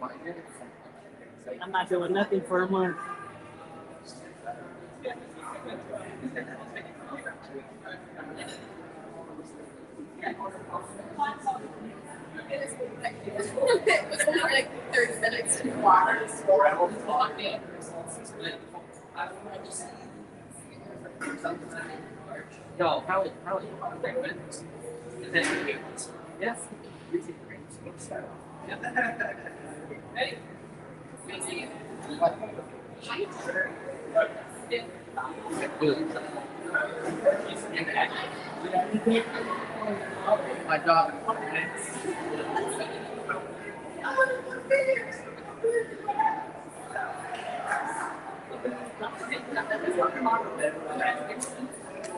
I'm not doing nothing for a month. It was only like 30 minutes to water. No, how yes. Hey. My job.